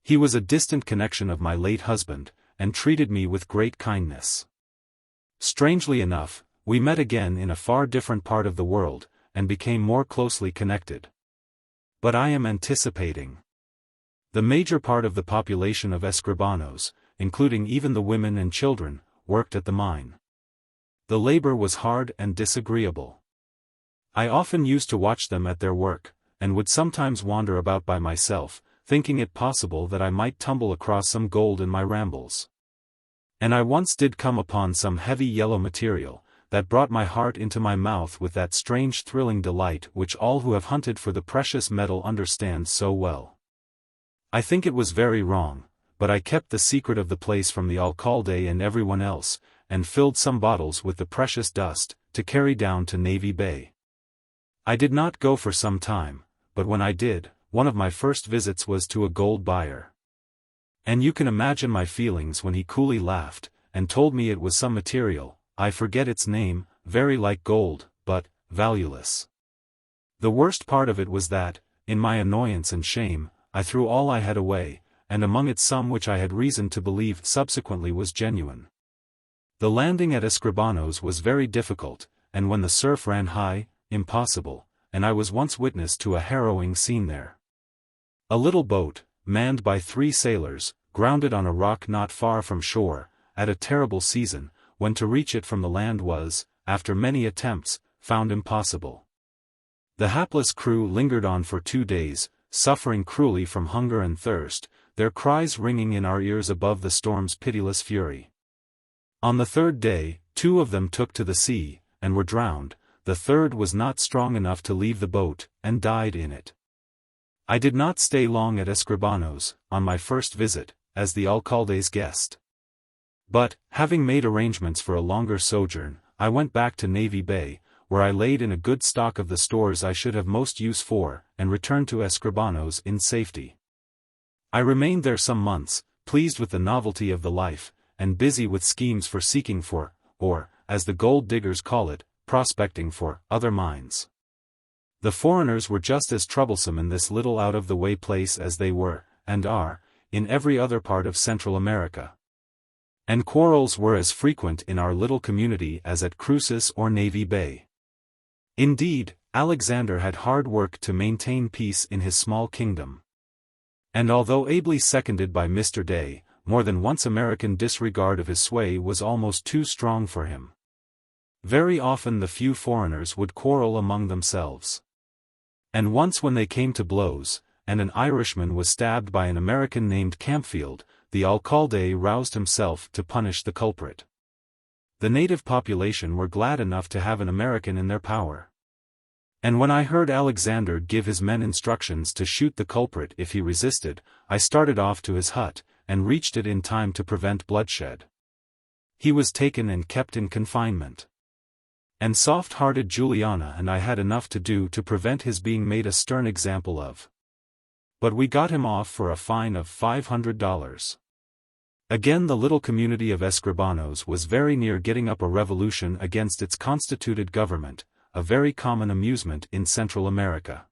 He was a distant connection of my late husband, and treated me with great kindness. Strangely enough, we met again in a far different part of the world, and became more closely connected. But I am anticipating. The major part of the population of Escribanos, including even the women and children, worked at the mine. The labor was hard and disagreeable. I often used to watch them at their work, and would sometimes wander about by myself, thinking it possible that I might tumble across some gold in my rambles. And I once did come upon some heavy yellow material, that brought my heart into my mouth with that strange thrilling delight which all who have hunted for the precious metal understand so well. I think it was very wrong, but I kept the secret of the place from the alcalde and everyone else, and filled some bottles with the precious dust, to carry down to Navy Bay. I did not go for some time, but when I did, one of my first visits was to a gold buyer. And you can imagine my feelings when he coolly laughed, and told me it was some material, I forget its name, very like gold, but valueless. The worst part of it was that, in my annoyance and shame, I threw all I had away, and among it some which I had reason to believe subsequently was genuine. The landing at Escribanos was very difficult, and when the surf ran high, impossible, and I was once witness to a harrowing scene there. A little boat, manned by 3 sailors, grounded on a rock not far from shore, at a terrible season, when to reach it from the land was, after many attempts, found impossible. The hapless crew lingered on for 2 days, suffering cruelly from hunger and thirst, their cries ringing in our ears above the storm's pitiless fury. On the 3rd day, 2 of them took to the sea, and were drowned. The 3rd was not strong enough to leave the boat, and died in it. I did not stay long at Escribanos, on my first visit, as the alcalde's guest. But, having made arrangements for a longer sojourn, I went back to Navy Bay, where I laid in a good stock of the stores I should have most use for, and returned to Escribanos in safety. I remained there some months, pleased with the novelty of the life, and busy with schemes for seeking for, or, as the gold diggers call it, prospecting for, other mines. The foreigners were just as troublesome in this little out-of-the-way place as they were, and are, in every other part of Central America. And quarrels were as frequent in our little community as at Cruces or Navy Bay. Indeed, Alexander had hard work to maintain peace in his small kingdom. And although ably seconded by Mr. Day, more than once American disregard of his sway was almost too strong for him. Very often the few foreigners would quarrel among themselves. And once when they came to blows, and an Irishman was stabbed by an American named Campfield, the alcalde roused himself to punish the culprit. The native population were glad enough to have an American in their power. And when I heard Alexander give his men instructions to shoot the culprit if he resisted, I started off to his hut, and reached it in time to prevent bloodshed. He was taken and kept in confinement. And soft-hearted Juliana and I had enough to do to prevent his being made a stern example of. But we got him off for a fine of $500. Again the little community of Escribanos was very near getting up a revolution against its constituted government, a very common amusement in Central America.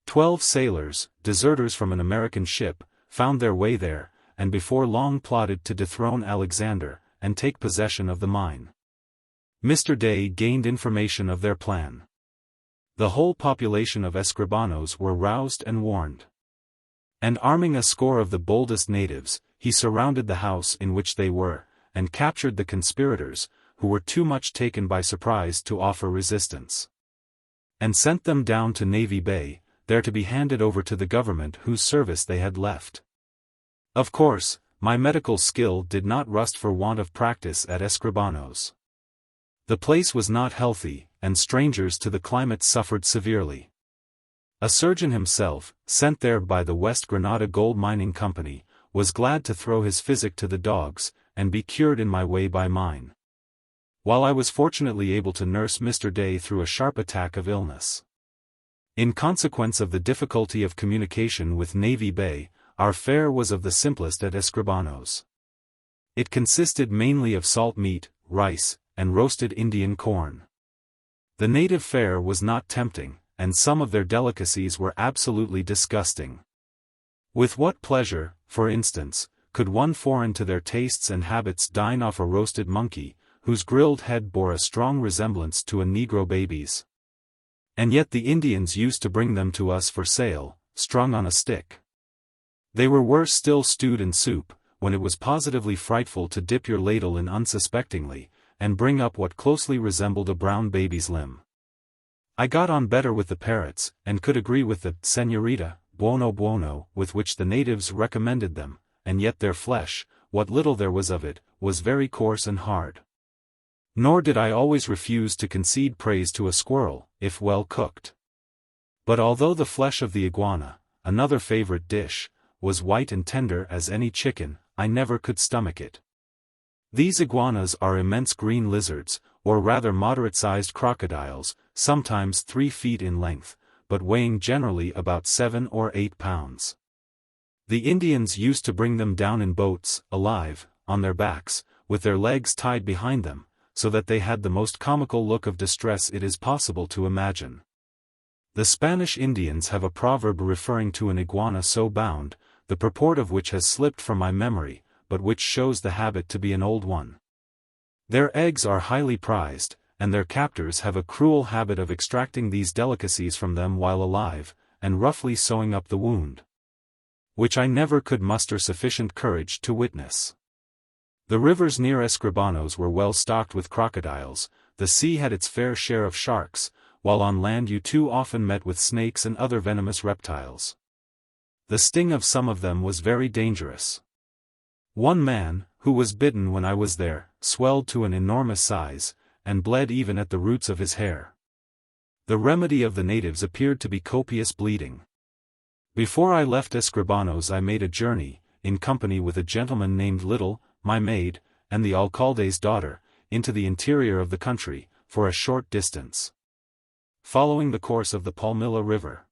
12 sailors, deserters from an American ship, found their way there, and before long plotted to dethrone Alexander, and take possession of the mine. Mr. Day gained information of their plan. The whole population of Escribanos were roused and warned. And arming a score of the boldest natives, he surrounded the house in which they were, and captured the conspirators, who were too much taken by surprise to offer resistance. And sent them down to Navy Bay, there to be handed over to the government whose service they had left. Of course, my medical skill did not rust for want of practice at Escribanos. The place was not healthy, and strangers to the climate suffered severely. A surgeon himself, sent there by the West Granada Gold Mining Company, was glad to throw his physic to the dogs, and be cured in my way by mine. While I was fortunately able to nurse Mr. Day through a sharp attack of illness. In consequence of the difficulty of communication with Navy Bay, our fare was of the simplest at Escribanos. It consisted mainly of salt meat, rice, and roasted Indian corn. The native fare was not tempting, and some of their delicacies were absolutely disgusting. With what pleasure, for instance, could one foreign to their tastes and habits dine off a roasted monkey, whose grilled head bore a strong resemblance to a Negro baby's? And yet the Indians used to bring them to us for sale, strung on a stick. They were worse still stewed in soup, when it was positively frightful to dip your ladle in unsuspectingly, and bring up what closely resembled a brown baby's limb. I got on better with the parrots, and could agree with the señorita, buono, with which the natives recommended them, and yet their flesh, what little there was of it, was very coarse and hard. Nor did I always refuse to concede praise to a squirrel, if well cooked. But although the flesh of the iguana, another favorite dish, was white and tender as any chicken, I never could stomach it. These iguanas are immense green lizards, or rather moderate-sized crocodiles, sometimes 3 feet in length, but weighing generally about 7 or 8 pounds. The Indians used to bring them down in boats, alive, on their backs, with their legs tied behind them, so that they had the most comical look of distress it is possible to imagine. The Spanish Indians have a proverb referring to an iguana so bound, the purport of which has slipped from my memory, but which shows the habit to be an old one. Their eggs are highly prized, and their captors have a cruel habit of extracting these delicacies from them while alive, and roughly sewing up the wound. Which I never could muster sufficient courage to witness. The rivers near Escribanos were well stocked with crocodiles, the sea had its fair share of sharks, while on land you too often met with snakes and other venomous reptiles. The sting of some of them was very dangerous. One man, who was bitten when I was there, swelled to an enormous size, and bled even at the roots of his hair. The remedy of the natives appeared to be copious bleeding. Before I left Escribanos I made a journey, in company with a gentleman named Little, my maid, and the alcalde's daughter, into the interior of the country, for a short distance, following the course of the Palmilla River.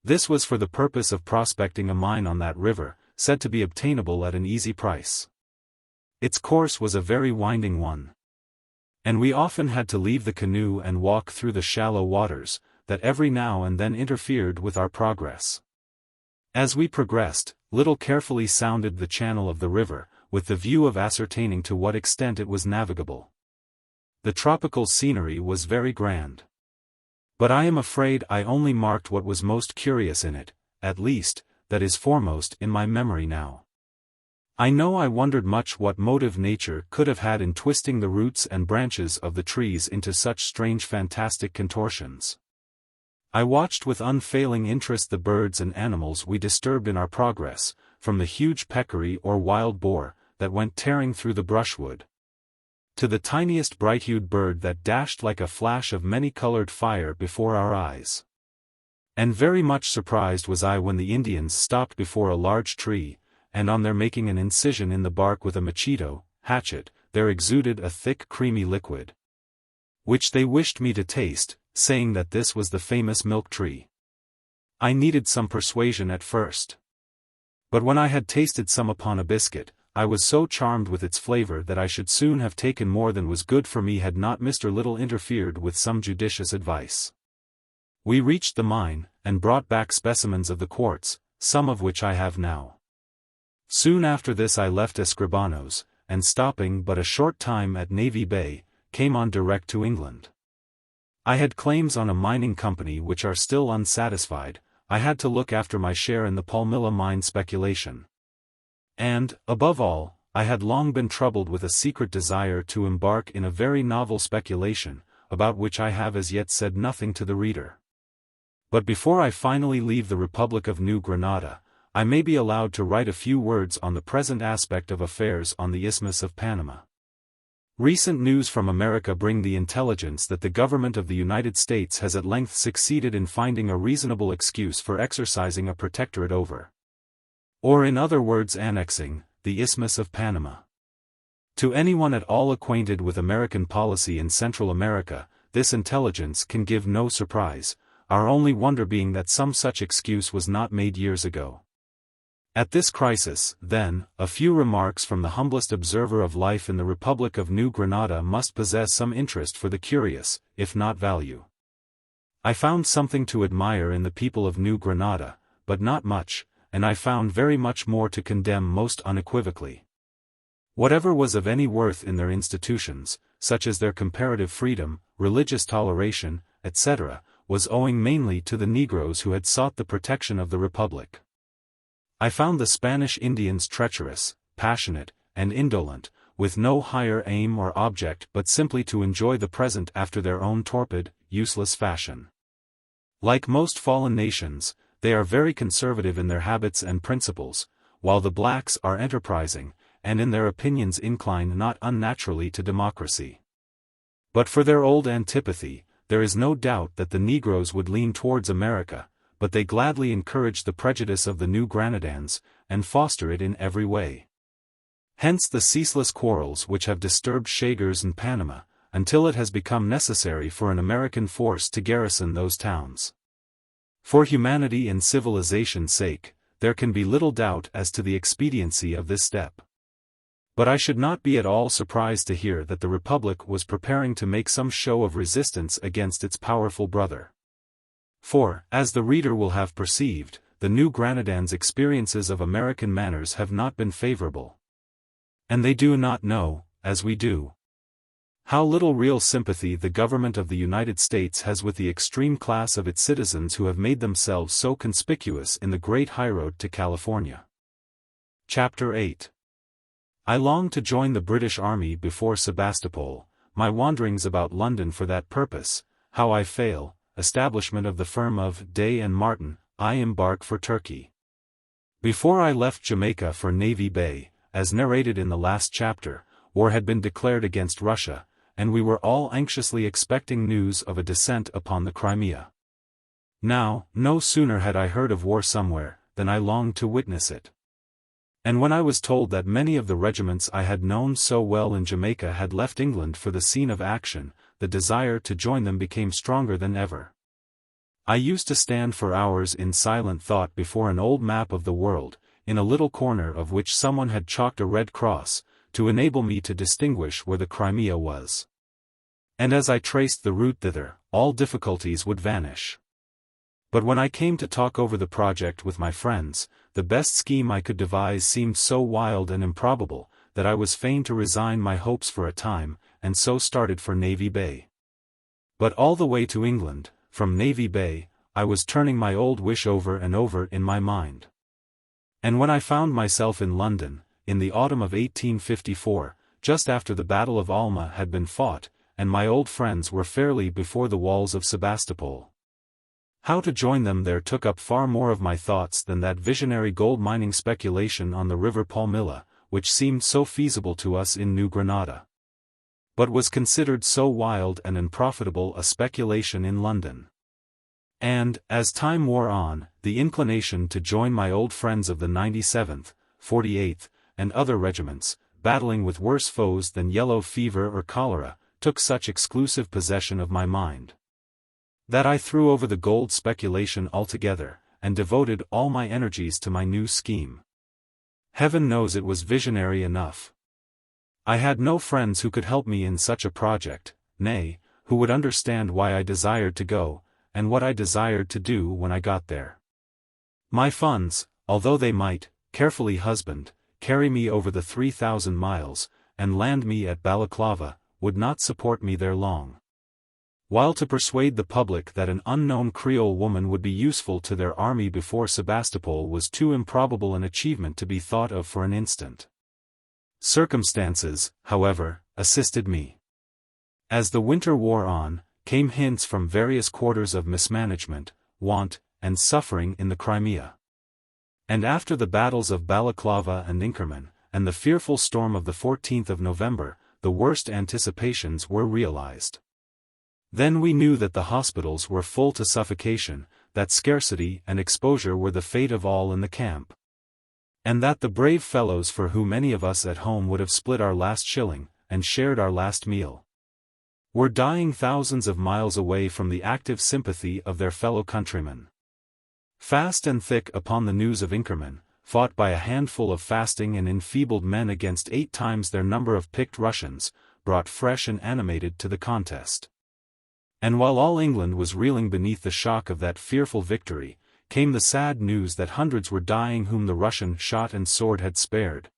This was for the purpose of prospecting a mine on that river, said to be obtainable at an easy price. Its course was a very winding one, and we often had to leave the canoe and walk through the shallow waters, that every now and then interfered with our progress. As we progressed, Little carefully sounded the channel of the river, with the view of ascertaining to what extent it was navigable. The tropical scenery was very grand, but I am afraid I only marked what was most curious in it, at least, that is foremost in my memory now. I know I wondered much what motive nature could have had in twisting the roots and branches of the trees into such strange fantastic contortions. I watched with unfailing interest the birds and animals we disturbed in our progress, from the huge peccary or wild boar, that went tearing through the brushwood, to the tiniest bright-hued bird that dashed like a flash of many-colored fire before our eyes. And very much surprised was I when the Indians stopped before a large tree, and on their making an incision in the bark with a machito, hatchet, there exuded a thick creamy liquid, which they wished me to taste, saying that this was the famous milk tree. I needed some persuasion at first, but when I had tasted some upon a biscuit, I was so charmed with its flavor that I should soon have taken more than was good for me had not Mr. Little interfered with some judicious advice. We reached the mine, and brought back specimens of the quartz, some of which I have now. Soon after this I left Escribanos, and stopping but a short time at Navy Bay, came on direct to England. I had claims on a mining company which are still unsatisfied. I had to look after my share in the Palmilla mine speculation. And, above all, I had long been troubled with a secret desire to embark in a very novel speculation, about which I have as yet said nothing to the reader. But before I finally leave the Republic of New Granada, I may be allowed to write a few words on the present aspect of affairs on the Isthmus of Panama. Recent news from America bring the intelligence that the government of the United States has at length succeeded in finding a reasonable excuse for exercising a protectorate over, or in other words annexing, the Isthmus of Panama. To anyone at all acquainted with American policy in Central America, this intelligence can give no surprise, our only wonder being that some such excuse was not made years ago. At this crisis, then, a few remarks from the humblest observer of life in the Republic of New Granada must possess some interest for the curious, if not value. I found something to admire in the people of New Granada, but not much, and I found very much more to condemn most unequivocally. Whatever was of any worth in their institutions, such as their comparative freedom, religious toleration, etc., was owing mainly to the Negroes who had sought the protection of the Republic. I found the Spanish Indians treacherous, passionate, and indolent, with no higher aim or object but simply to enjoy the present after their own torpid, useless fashion. Like most fallen nations, they are very conservative in their habits and principles, while the blacks are enterprising, and in their opinions incline not unnaturally to democracy. But for their old antipathy, there is no doubt that the Negroes would lean towards America, but they gladly encourage the prejudice of the New Granadans, and foster it in every way. Hence the ceaseless quarrels which have disturbed Chagres and Panama, until it has become necessary for an American force to garrison those towns. For humanity and civilization's sake, there can be little doubt as to the expediency of this step. But I should not be at all surprised to hear that the Republic was preparing to make some show of resistance against its powerful brother. For, as the reader will have perceived, the New Granadans' experiences of American manners have not been favorable. And they do not know, as we do, how little real sympathy the government of the United States has with the extreme class of its citizens who have made themselves so conspicuous in the great highroad to California. Chapter 8. I longed to join the British Army before Sebastopol. my wanderings about London for that purpose, how I fail, establishment of the firm of Day and Martin, I embark for Turkey. Before I left Jamaica for Navy Bay, as narrated in the last chapter, war had been declared against Russia, and we were all anxiously expecting news of a descent upon the Crimea. Now, no sooner had I heard of war somewhere, than I longed to witness it. And when I was told that many of the regiments I had known so well in Jamaica had left England for the scene of action, the desire to join them became stronger than ever. I used to stand for hours in silent thought before an old map of the world, in a little corner of which someone had chalked a red cross, to enable me to distinguish where the Crimea was. And as I traced the route thither, all difficulties would vanish. But when I came to talk over the project with my friends, the best scheme I could devise seemed so wild and improbable, that I was fain to resign my hopes for a time, and so started for Navy Bay. But all the way to England, from Navy Bay, I was turning my old wish over and over in my mind. And when I found myself in London, in the autumn of 1854, just after the Battle of Alma had been fought, and my old friends were fairly before the walls of Sebastopol, how to join them there took up far more of my thoughts than that visionary gold-mining speculation on the river Palmilla, which seemed so feasible to us in New Granada, but was considered so wild and unprofitable a speculation in London. And, as time wore on, the inclination to join my old friends of the 97th, 48th, and other regiments, battling with worse foes than yellow fever or cholera, took such exclusive possession of my mind, that I threw over the gold speculation altogether, and devoted all my energies to my new scheme. Heaven knows it was visionary enough. I had no friends who could help me in such a project, nay, who would understand why I desired to go, and what I desired to do when I got there. My funds, although they might, carefully husband, carry me over the 3,000 miles, and land me at Balaclava, would not support me there long. While to persuade the public that an unknown Creole woman would be useful to their army before Sebastopol was too improbable an achievement to be thought of for an instant. Circumstances, however, assisted me. As the winter wore on, came hints from various quarters of mismanagement, want, and suffering in the Crimea. And after the battles of Balaclava and Inkerman, and the fearful storm of the 14th of November, the worst anticipations were realized. Then we knew that the hospitals were full to suffocation, that scarcity and exposure were the fate of all in the camp, and that the brave fellows for whom many of us at home would have split our last shilling, and shared our last meal, were dying thousands of miles away from the active sympathy of their fellow countrymen. Fast and thick upon the news of Inkerman, fought by a handful of fasting and enfeebled men against 8 times their number of picked Russians, brought fresh and animated to the contest. And while all England was reeling beneath the shock of that fearful victory, came the sad news that hundreds were dying whom the Russian shot and sword had spared,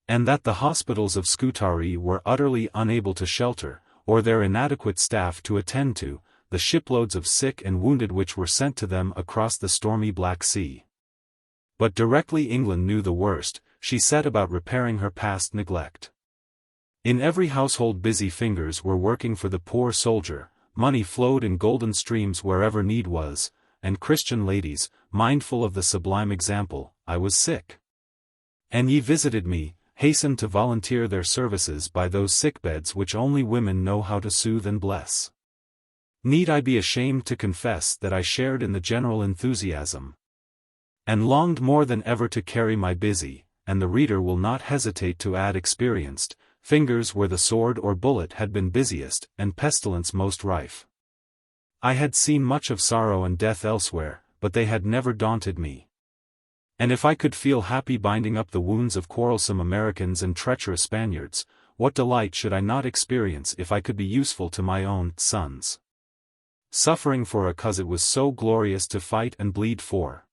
and that the hospitals of Scutari were utterly unable to shelter, or their inadequate staff to attend to, the shiploads of sick and wounded which were sent to them across the stormy Black Sea. But directly England knew the worst, she set about repairing her past neglect. In every household busy fingers were working for the poor soldier, money flowed in golden streams wherever need was, and Christian ladies, mindful of the sublime example, I was sick, and ye visited me, hastened to volunteer their services by those sickbeds which only women know how to soothe and bless. Need I be ashamed to confess that I shared in the general enthusiasm, and longed more than ever to carry my busy, and the reader will not hesitate to add experienced, fingers where the sword or bullet had been busiest, and pestilence most rife. I had seen much of sorrow and death elsewhere, but they had never daunted me. And if I could feel happy binding up the wounds of quarrelsome Americans and treacherous Spaniards, what delight should I not experience if I could be useful to my own sons, suffering for a cause it was so glorious to fight and bleed for?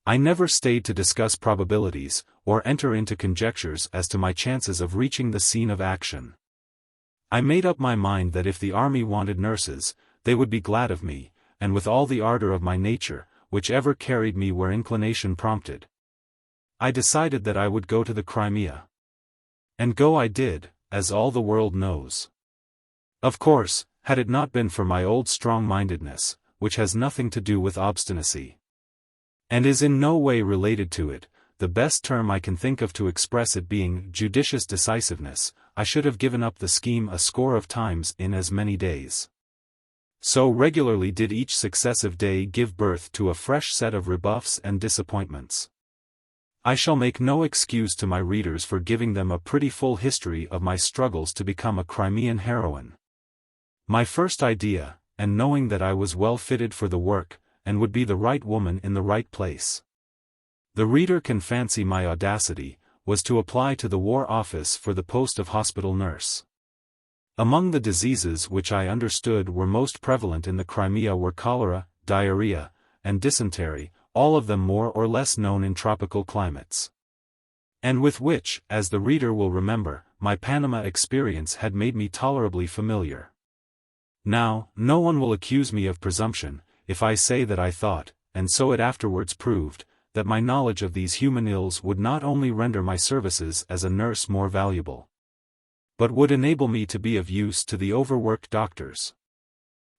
I never stayed to discuss probabilities, or enter into conjectures as to my chances of reaching the scene of action. I made up my mind that if the army wanted nurses, they would be glad of me, and with all the ardor of my nature, which ever carried me where inclination prompted, I decided that I would go to the Crimea. And go I did, as all the world knows. Of course, had it not been for my old strong-mindedness, which has nothing to do with obstinacy, and is in no way related to it, the best term I can think of to express it being judicious decisiveness, I should have given up the scheme a score of times in as many days. So regularly did each successive day give birth to a fresh set of rebuffs and disappointments. I shall make no excuse to my readers for giving them a pretty full history of my struggles to become a Crimean heroine. My first idea, and knowing that I was well fitted for the work, and would be the right woman in the right place. The reader can fancy my audacity, was to apply to the War Office for the post of hospital nurse. Among the diseases which I understood were most prevalent in the Crimea were cholera, diarrhea, and dysentery, all of them more or less known in tropical climates, and with which, as the reader will remember, my Panama experience had made me tolerably familiar. Now, no one will accuse me of presumption, if I say that I thought, and so it afterwards proved, that my knowledge of these human ills would not only render my services as a nurse more valuable, but would enable me to be of use to the overworked doctors.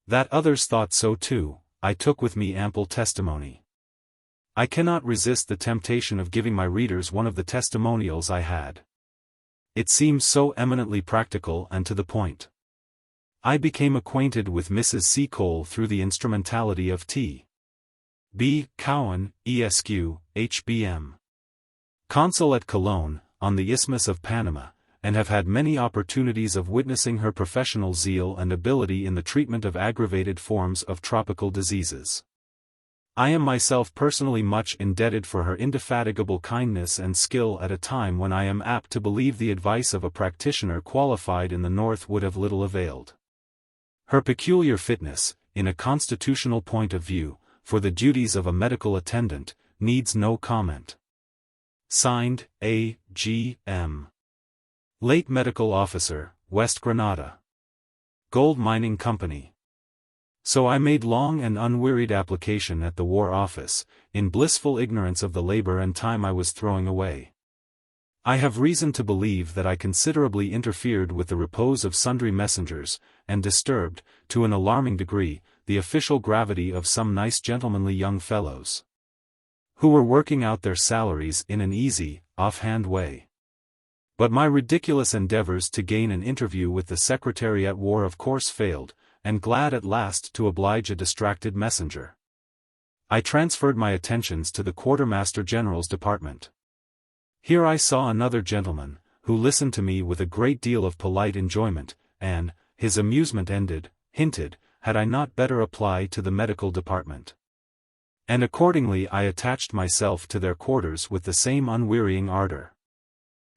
That others thought so too, I took with me ample testimony. I cannot resist the temptation of giving my readers one of the testimonials I had. It seems so eminently practical and to the point. I became acquainted with Mrs. Seacole through the instrumentality of T.B. Cowan, Esq., H.B.M. Consul at Cologne, on the Isthmus of Panama, and have had many opportunities of witnessing her professional zeal and ability in the treatment of aggravated forms of tropical diseases. I am myself personally much indebted for her indefatigable kindness and skill at a time when I am apt to believe the advice of a practitioner qualified in the North would have little availed. Her peculiar fitness, in a constitutional point of view, for the duties of a medical attendant, needs no comment. Signed, A. G. M. Late Medical Officer, West Grenada Gold Mining Company. So I made long and unwearied application at the War Office, in blissful ignorance of the labor and time I was throwing away. I have reason to believe that I considerably interfered with the repose of sundry messengers, and disturbed, to an alarming degree, the official gravity of some nice gentlemanly young fellows, who were working out their salaries in an easy, off-hand way. But my ridiculous endeavors to gain an interview with the Secretary at War of course failed, and glad at last to oblige a distracted messenger, I transferred my attentions to the Quartermaster General's department. Here I saw another gentleman, who listened to me with a great deal of polite enjoyment, and, his amusement ended, hinted, had I not better apply to the medical department. And accordingly I attached myself to their quarters with the same unwearying ardor.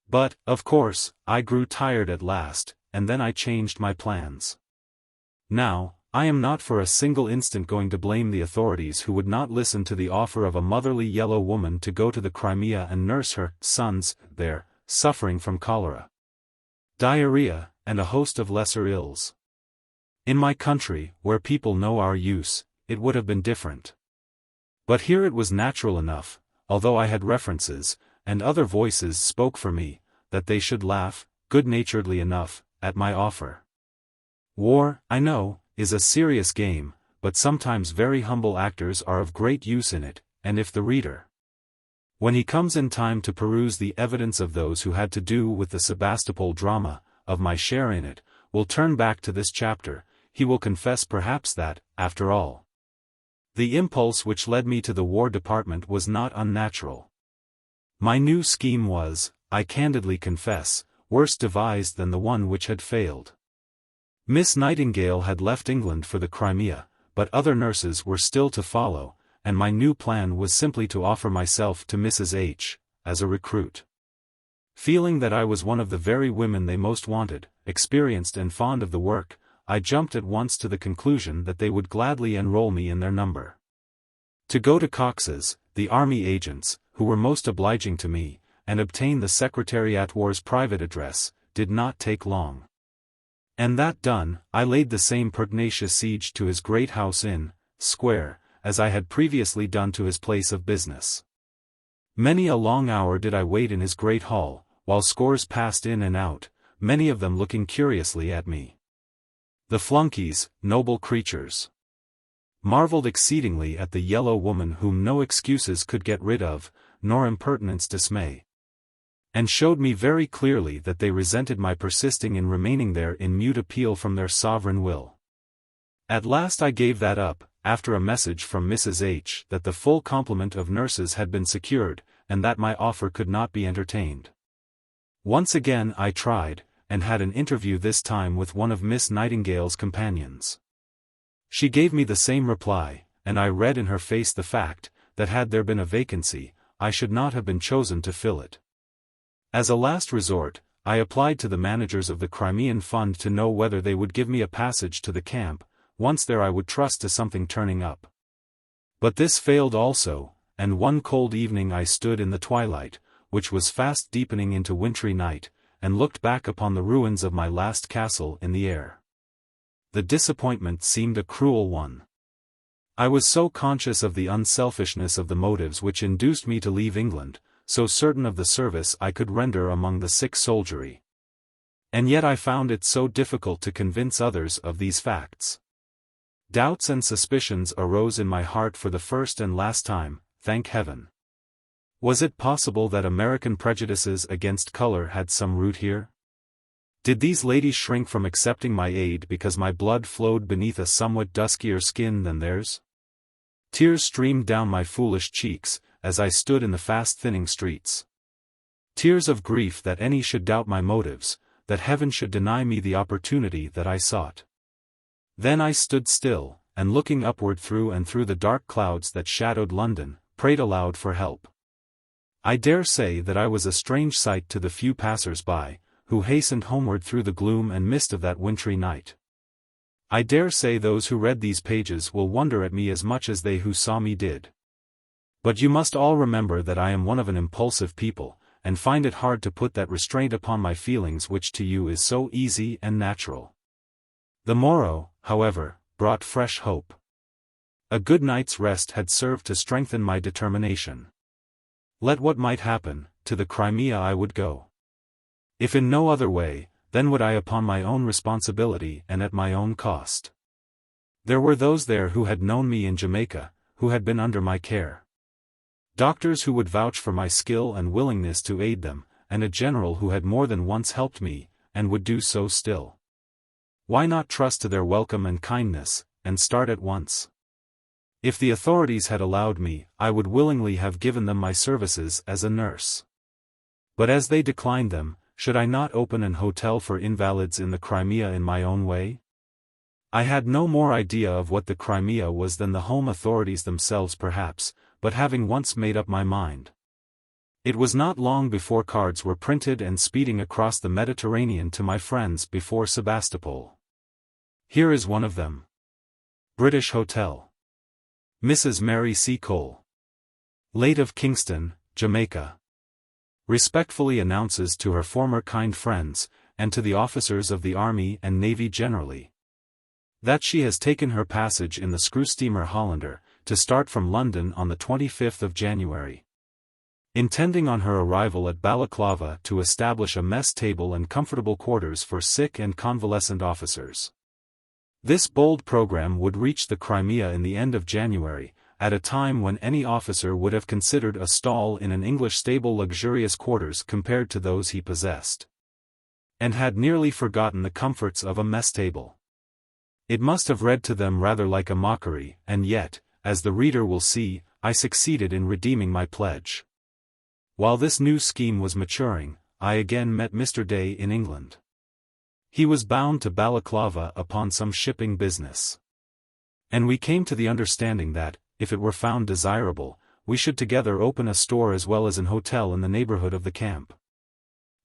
But, of course, I grew tired at last, and then I changed my plans. Now, I am not for a single instant going to blame the authorities who would not listen to the offer of a motherly yellow woman to go to the Crimea and nurse her sons there, suffering from cholera, diarrhea, and a host of lesser ills. In my country, where people know our use, it would have been different. But here it was natural enough, although I had references, and other voices spoke for me, that they should laugh, good-naturedly enough, at my offer. War, I know, is a serious game, but sometimes very humble actors are of great use in it, and if the reader, when he comes in time to peruse the evidence of those who had to do with the Sebastopol drama, of my share in it, will turn back to this chapter, he will confess perhaps that, after all, the impulse which led me to the War Department was not unnatural. My new scheme was, I candidly confess, worse devised than the one which had failed. Miss Nightingale had left England for the Crimea, but other nurses were still to follow, and my new plan was simply to offer myself to Mrs. H. as a recruit. Feeling that I was one of the very women they most wanted, experienced and fond of the work, I jumped at once to the conclusion that they would gladly enroll me in their number. To go to Cox's, the army agents, who were most obliging to me, and obtain the Secretary at War's private address, did not take long. And that done, I laid the same pertinacious siege to his great house in Square, as I had previously done to his place of business. Many a long hour did I wait in his great hall, while scores passed in and out, many of them looking curiously at me. The flunkies, noble creatures, marveled exceedingly at the yellow woman whom no excuses could get rid of, nor impertinence dismay, and showed me very clearly that they resented my persisting in remaining there in mute appeal from their sovereign will. At last I gave that up, after a message from Mrs. H. that the full complement of nurses had been secured, and that my offer could not be entertained. Once again I tried, and had an interview this time with one of Miss Nightingale's companions. She gave me the same reply, and I read in her face the fact, that had there been a vacancy, I should not have been chosen to fill it. As a last resort, I applied to the managers of the Crimean Fund to know whether they would give me a passage to the camp. Once there I would trust to something turning up. But this failed also, and one cold evening I stood in the twilight, which was fast deepening into wintry night, and looked back upon the ruins of my last castle in the air. The disappointment seemed a cruel one. I was so conscious of the unselfishness of the motives which induced me to leave England, so certain of the service I could render among the sick soldiery. And yet I found it so difficult to convince others of these facts. Doubts and suspicions arose in my heart for the first and last time, thank heaven. Was it possible that American prejudices against color had some root here? Did these ladies shrink from accepting my aid because my blood flowed beneath a somewhat duskier skin than theirs? Tears streamed down my foolish cheeks, as I stood in the fast-thinning streets. Tears of grief that any should doubt my motives, that heaven should deny me the opportunity that I sought. Then I stood still, and looking upward through and through the dark clouds that shadowed London, prayed aloud for help. I dare say that I was a strange sight to the few passers-by, who hastened homeward through the gloom and mist of that wintry night. I dare say those who read these pages will wonder at me as much as they who saw me did. But you must all remember that I am one of an impulsive people, and find it hard to put that restraint upon my feelings which to you is so easy and natural. The morrow, however, brought fresh hope. A good night's rest had served to strengthen my determination. Let what might happen, to the Crimea I would go. If in no other way, then would I upon my own responsibility and at my own cost. There were those there who had known me in Jamaica, who had been under my care. Doctors who would vouch for my skill and willingness to aid them, and a general who had more than once helped me, and would do so still. Why not trust to their welcome and kindness, and start at once? If the authorities had allowed me, I would willingly have given them my services as a nurse. But as they declined them, should I not open an hotel for invalids in the Crimea in my own way? I had no more idea of what the Crimea was than the home authorities themselves perhaps, but having once made up my mind. It was not long before cards were printed and speeding across the Mediterranean to my friends before Sebastopol. Here is one of them. British Hotel. Mrs. Mary Seacole, late of Kingston, Jamaica, respectfully announces to her former kind friends, and to the officers of the Army and Navy generally, that she has taken her passage in the screw steamer Hollander, to start from London on the 25th of January. Intending on her arrival at Balaclava to establish a mess table and comfortable quarters for sick and convalescent officers. This bold program would reach the Crimea in the end of January, at a time when any officer would have considered a stall in an English stable luxurious quarters compared to those he possessed, and had nearly forgotten the comforts of a mess table. It must have read to them rather like a mockery, and yet, as the reader will see, I succeeded in redeeming my pledge. While this new scheme was maturing, I again met Mr. Day in England. He was bound to Balaclava upon some shipping business. And we came to the understanding that, if it were found desirable, we should together open a store as well as an hotel in the neighborhood of the camp.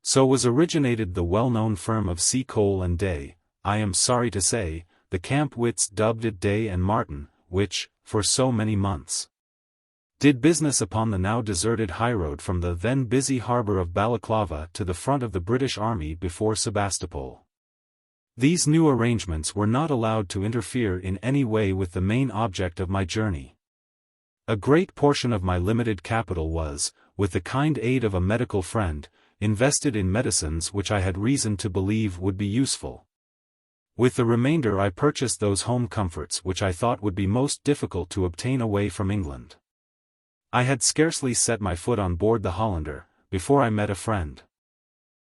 So was originated the well-known firm of Seacole and Day, I am sorry to say, the camp wits dubbed it Day and Martin, which, for so many months, did business upon the now deserted highroad from the then busy harbor of Balaclava to the front of the British Army before Sebastopol. These new arrangements were not allowed to interfere in any way with the main object of my journey. A great portion of my limited capital was, with the kind aid of a medical friend, invested in medicines which I had reason to believe would be useful. With the remainder I purchased those home comforts which I thought would be most difficult to obtain away from England. I had scarcely set my foot on board the Hollander, before I met a friend.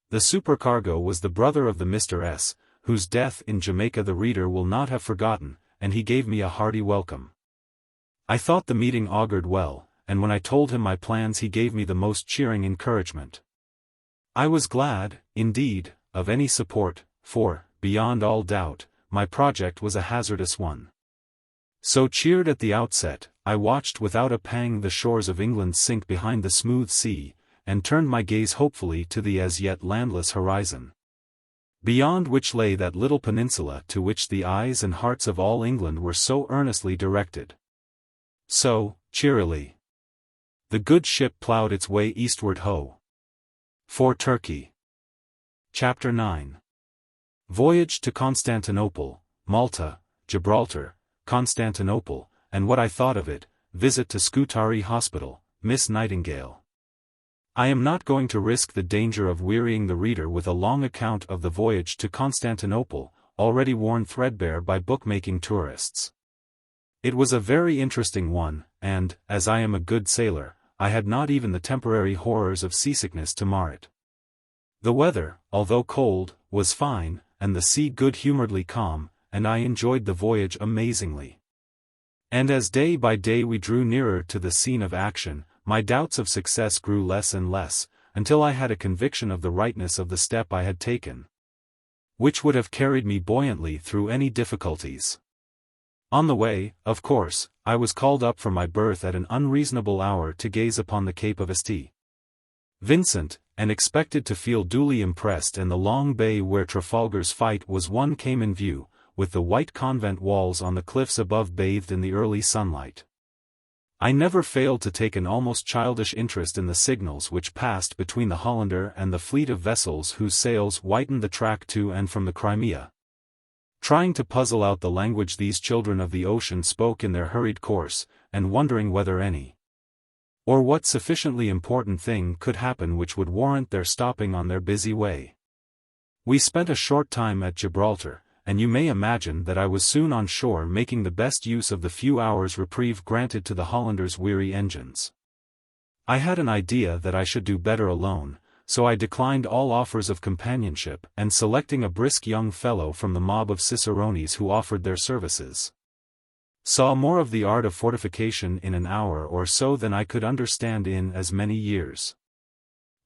The supercargo was the brother of the Mr. S., whose death in Jamaica the reader will not have forgotten, and he gave me a hearty welcome. I thought the meeting augured well, and when I told him my plans he gave me the most cheering encouragement. I was glad, indeed, of any support, for, beyond all doubt, my project was a hazardous one. So cheered at the outset, I watched without a pang the shores of England sink behind the smooth sea, and turned my gaze hopefully to the as yet landless horizon, beyond which lay that little peninsula to which the eyes and hearts of all England were so earnestly directed. So, cheerily, the good ship ploughed its way eastward for Turkey. Chapter 9. Voyage to Constantinople, Malta, Gibraltar, Constantinople, and what I thought of it, visit to Scutari Hospital, Miss Nightingale. I am not going to risk the danger of wearying the reader with a long account of the voyage to Constantinople, already worn threadbare by bookmaking tourists. It was a very interesting one, and, as I am a good sailor, I had not even the temporary horrors of seasickness to mar it. The weather, although cold, was fine, and the sea good-humoredly calm, and I enjoyed the voyage amazingly. And as day by day we drew nearer to the scene of action, my doubts of success grew less and less, until I had a conviction of the rightness of the step I had taken, which would have carried me buoyantly through any difficulties. On the way, of course, I was called up from my berth at an unreasonable hour to gaze upon the Cape of St. Vincent, and expected to feel duly impressed, and the long bay where Trafalgar's fight was won came in view, with the white convent walls on the cliffs above bathed in the early sunlight. I never failed to take an almost childish interest in the signals which passed between the Hollander and the fleet of vessels whose sails whitened the track to and from the Crimea. Trying to puzzle out the language these children of the ocean spoke in their hurried course, and wondering whether any, or what sufficiently important thing could happen which would warrant their stopping on their busy way. We spent a short time at Gibraltar, and you may imagine that I was soon on shore making the best use of the few hours reprieve granted to the Hollander's weary engines. I had an idea that I should do better alone, so I declined all offers of companionship, and selecting a brisk young fellow from the mob of cicerones who offered their services, saw more of the art of fortification in an hour or so than I could understand in as many years.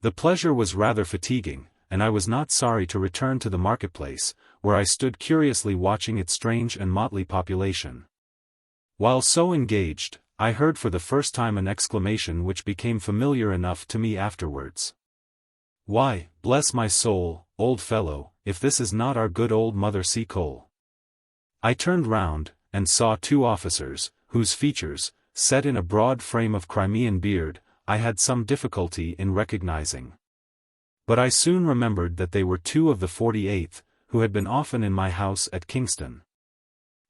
The pleasure was rather fatiguing, and I was not sorry to return to the marketplace, where I stood curiously watching its strange and motley population. While so engaged, I heard for the first time an exclamation which became familiar enough to me afterwards. "Why, bless my soul, old fellow, if this is not our good old Mother Seacole!" I turned round, and saw two officers, whose features, set in a broad frame of Crimean beard, I had some difficulty in recognizing. But I soon remembered that they were two of the 48th, who had been often in my house at Kingston.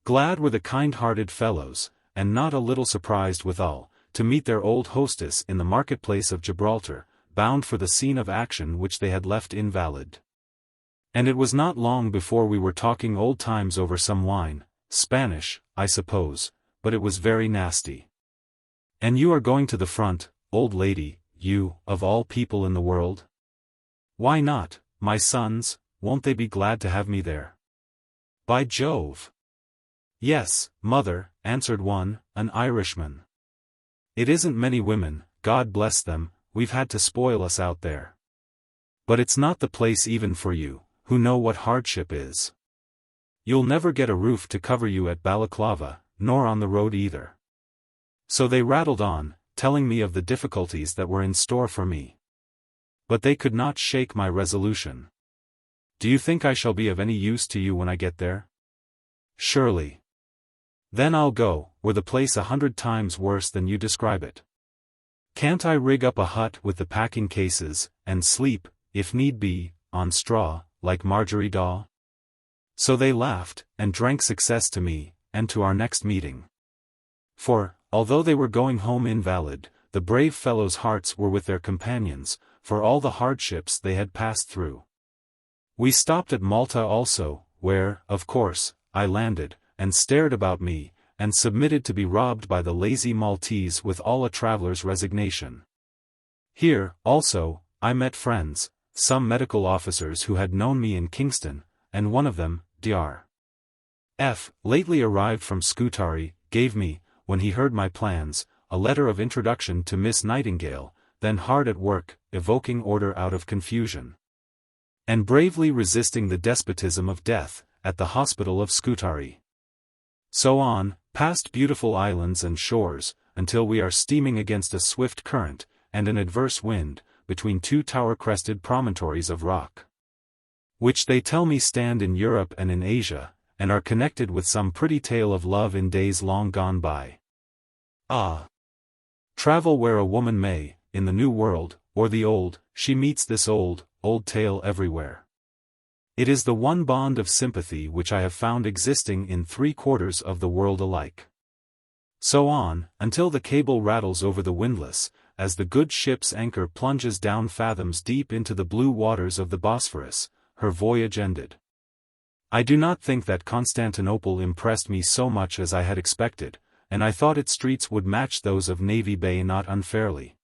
Glad were the kind-hearted fellows, and not a little surprised withal, to meet their old hostess in the marketplace of Gibraltar, bound for the scene of action which they had left invalid. And it was not long before we were talking old times over some wine, Spanish, I suppose, but it was very nasty. "And you are going to the front, old lady, you, of all people in the world?" "Why not, my sons, won't they be glad to have me there?" "By Jove!" "Yes, mother," answered one, an Irishman. "It isn't many women, God bless them, we've had to spoil us out there. But it's not the place even for you, who know what hardship is. You'll never get a roof to cover you at Balaclava, nor on the road either." So they rattled on, telling me of the difficulties that were in store for me. But they could not shake my resolution. "Do you think I shall be of any use to you when I get there?" "Surely." "Then I'll go, were the place 100 times worse than you describe it. Can't I rig up a hut with the packing cases, and sleep, if need be, on straw, like Marjorie Daw?" So they laughed, and drank success to me, and to our next meeting. For, although they were going home invalid, the brave fellows' hearts were with their companions, for all the hardships they had passed through. We stopped at Malta also, where, of course, I landed, and stared about me, and submitted to be robbed by the lazy Maltese with all a traveler's resignation. Here, also, I met friends, some medical officers who had known me in Kingston, and one of them, Dr. F., lately arrived from Scutari, gave me, when he heard my plans, a letter of introduction to Miss Nightingale, then hard at work, evoking order out of confusion, and bravely resisting the despotism of death, at the hospital of Scutari. So on, past beautiful islands and shores, until we are steaming against a swift current, and an adverse wind, between two tower-crested promontories of rock, which they tell me stand in Europe and in Asia, and are connected with some pretty tale of love in days long gone by. Ah! Travel where a woman may, in the New World, or the Old, she meets this old tale everywhere. It is the one bond of sympathy which I have found existing in 3/4 of the world alike. So on, until the cable rattles over the windlass, as the good ship's anchor plunges down fathoms deep into the blue waters of the Bosphorus, her voyage ended. I do not think that Constantinople impressed me so much as I had expected, and I thought its streets would match those of Navy Bay not unfairly.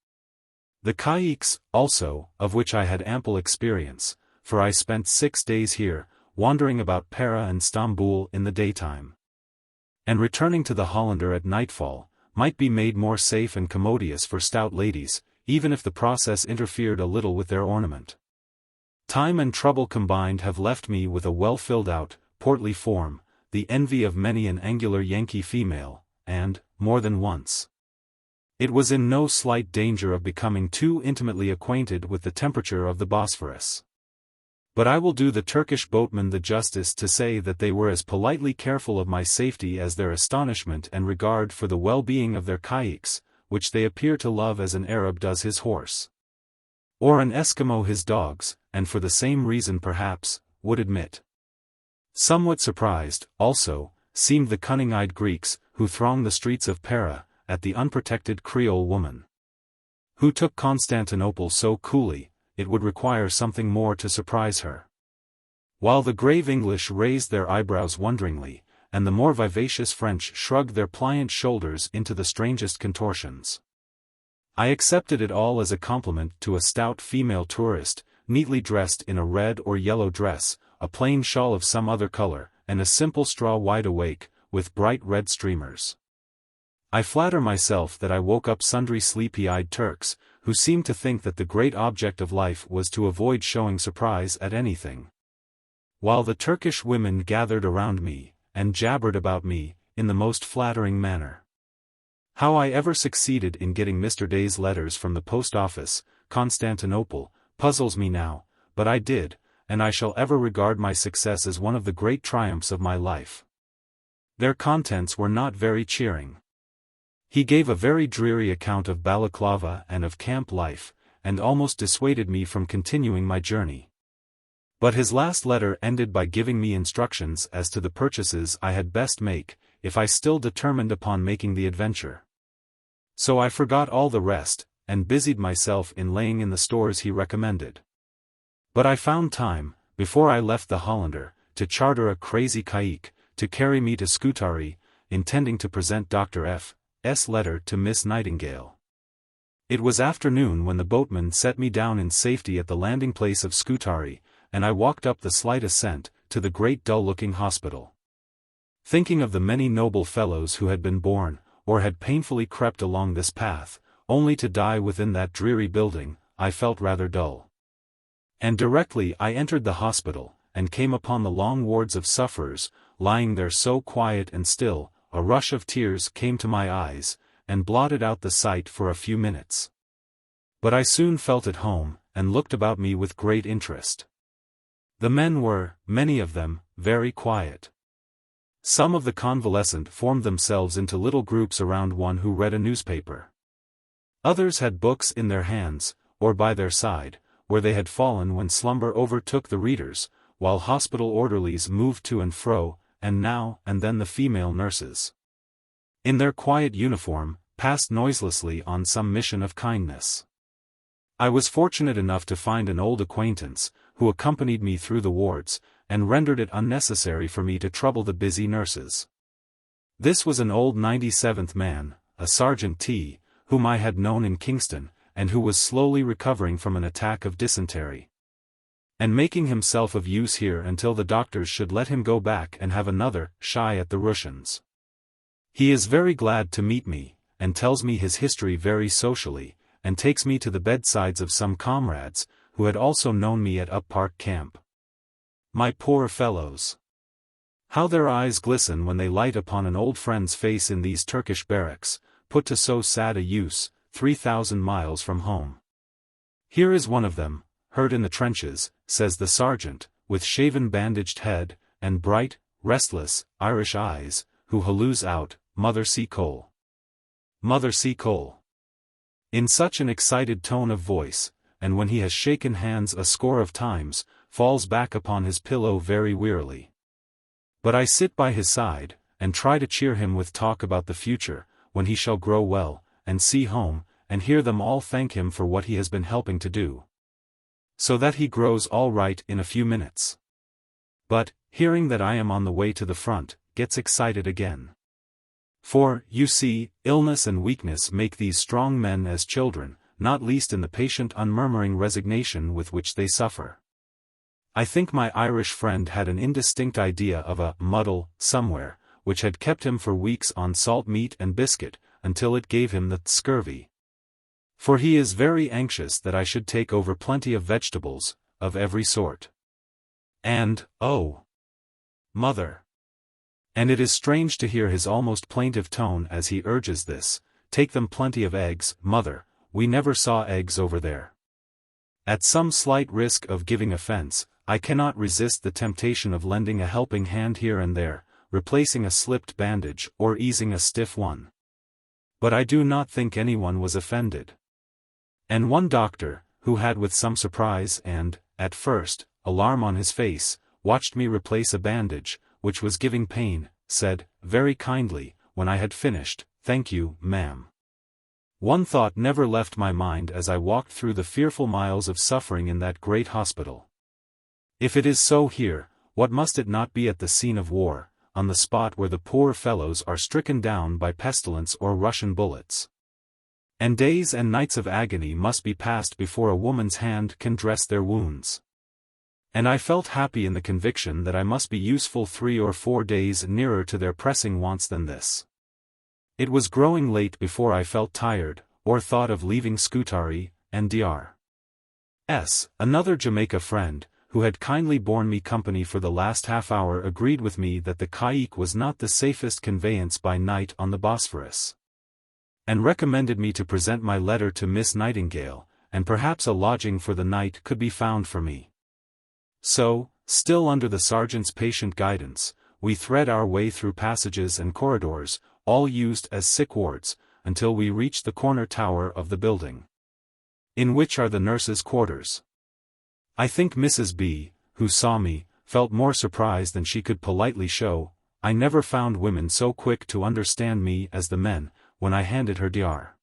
The caiques, also, of which I had ample experience, for I spent 6 days here, wandering about Pera and Stamboul in the daytime, and returning to the Hollander at nightfall, might be made more safe and commodious for stout ladies, even if the process interfered a little with their ornament. Time and trouble combined have left me with a well-filled-out, portly form, the envy of many an angular Yankee female, and, more than once, it was in no slight danger of becoming too intimately acquainted with the temperature of the Bosphorus. But I will do the Turkish boatmen the justice to say that they were as politely careful of my safety as their astonishment and regard for the well-being of their caiques, which they appear to love as an Arab does his horse, or an Eskimo his dogs, and for the same reason perhaps, would admit. Somewhat surprised, also, seemed the cunning-eyed Greeks, who thronged the streets of Pera, at the unprotected Creole woman, who took Constantinople so coolly. It would require something more to surprise her. While the grave English raised their eyebrows wonderingly, and the more vivacious French shrugged their pliant shoulders into the strangest contortions. I accepted it all as a compliment to a stout female tourist, neatly dressed in a red or yellow dress, a plain shawl of some other color, and a simple straw wide-awake, with bright red streamers. I flatter myself that I woke up sundry sleepy-eyed Turks, who seemed to think that the great object of life was to avoid showing surprise at anything, while the Turkish women gathered around me, and jabbered about me, in the most flattering manner. How I ever succeeded in getting Mr. Day's letters from the post office, Constantinople, puzzles me now, but I did, and I shall ever regard my success as one of the great triumphs of my life. Their contents were not very cheering. He gave a very dreary account of Balaclava and of camp life, and almost dissuaded me from continuing my journey. But his last letter ended by giving me instructions as to the purchases I had best make, if I still determined upon making the adventure. So I forgot all the rest, and busied myself in laying in the stores he recommended. But I found time, before I left the Hollander, to charter a crazy caique, to carry me to Scutari, intending to present Dr. F.'s letter to Miss Nightingale. It was afternoon when the boatman set me down in safety at the landing place of Scutari, and I walked up the slight ascent, to the great dull-looking hospital. Thinking of the many noble fellows who had been born, or had painfully crept along this path, only to die within that dreary building, I felt rather dull. And directly I entered the hospital, and came upon the long wards of sufferers, lying there so quiet and still, a rush of tears came to my eyes, and blotted out the sight for a few minutes. But I soon felt at home, and looked about me with great interest. The men were, many of them, very quiet. Some of the convalescent formed themselves into little groups around one who read a newspaper. Others had books in their hands, or by their side, where they had fallen when slumber overtook the readers, while hospital orderlies moved to and fro, and now and then the female nurses, in their quiet uniform, passed noiselessly on some mission of kindness. I was fortunate enough to find an old acquaintance, who accompanied me through the wards, and rendered it unnecessary for me to trouble the busy nurses. This was an old 97th man, a Sergeant T., whom I had known in Kingston, and who was slowly recovering from an attack of dysentery, and making himself of use here until the doctors should let him go back and have another shy at the Russians. He is very glad to meet me, and tells me his history very socially, and takes me to the bedsides of some comrades, who had also known me at Up Park Camp. My poor fellows! How their eyes glisten when they light upon an old friend's face in these Turkish barracks, put to so sad a use, 3,000 miles from home. Here is one of them, hurt in the trenches, says the sergeant, with shaven bandaged head, and bright, restless, Irish eyes, who halloos out, "Mother Seacole! Mother Seacole!" in such an excited tone of voice, and when he has shaken hands a score of times, falls back upon his pillow very wearily. But I sit by his side, and try to cheer him with talk about the future, when he shall grow well, and see home, and hear them all thank him for what he has been helping to do, so that he grows all right in a few minutes. But, hearing that I am on the way to the front, gets excited again. For, you see, illness and weakness make these strong men as children, not least in the patient unmurmuring resignation with which they suffer. I think my Irish friend had an indistinct idea of a muddle somewhere, which had kept him for weeks on salt meat and biscuit, until it gave him the scurvy. For he is very anxious that I should take over plenty of vegetables, of every sort. And, oh, mother! And it is strange to hear his almost plaintive tone as he urges this, take them plenty of eggs, mother, we never saw eggs over there. At some slight risk of giving offense, I cannot resist the temptation of lending a helping hand here and there, replacing a slipped bandage or easing a stiff one. But I do not think anyone was offended. And one doctor, who had with some surprise and, at first, alarm on his face, watched me replace a bandage, which was giving pain, said, very kindly, when I had finished, "Thank you, ma'am." One thought never left my mind as I walked through the fearful miles of suffering in that great hospital. If it is so here, what must it not be at the scene of war, on the spot where the poor fellows are stricken down by pestilence or Russian bullets? And days and nights of agony must be passed before a woman's hand can dress their wounds. And I felt happy in the conviction that I must be useful 3 or 4 days nearer to their pressing wants than this. It was growing late before I felt tired, or thought of leaving Scutari, and Dr.'s. Another Jamaica friend, who had kindly borne me company for the last half-hour, agreed with me that the caique was not the safest conveyance by night on the Bosphorus, and recommended me to present my letter to Miss Nightingale, and perhaps a lodging for the night could be found for me. So, still under the sergeant's patient guidance, we thread our way through passages and corridors, all used as sick wards, until we reach the corner tower of the building, in which are the nurses' quarters. I think Mrs. B., who saw me, felt more surprise than she could politely show. I never found women so quick to understand me as the men, when I handed her Dr.'s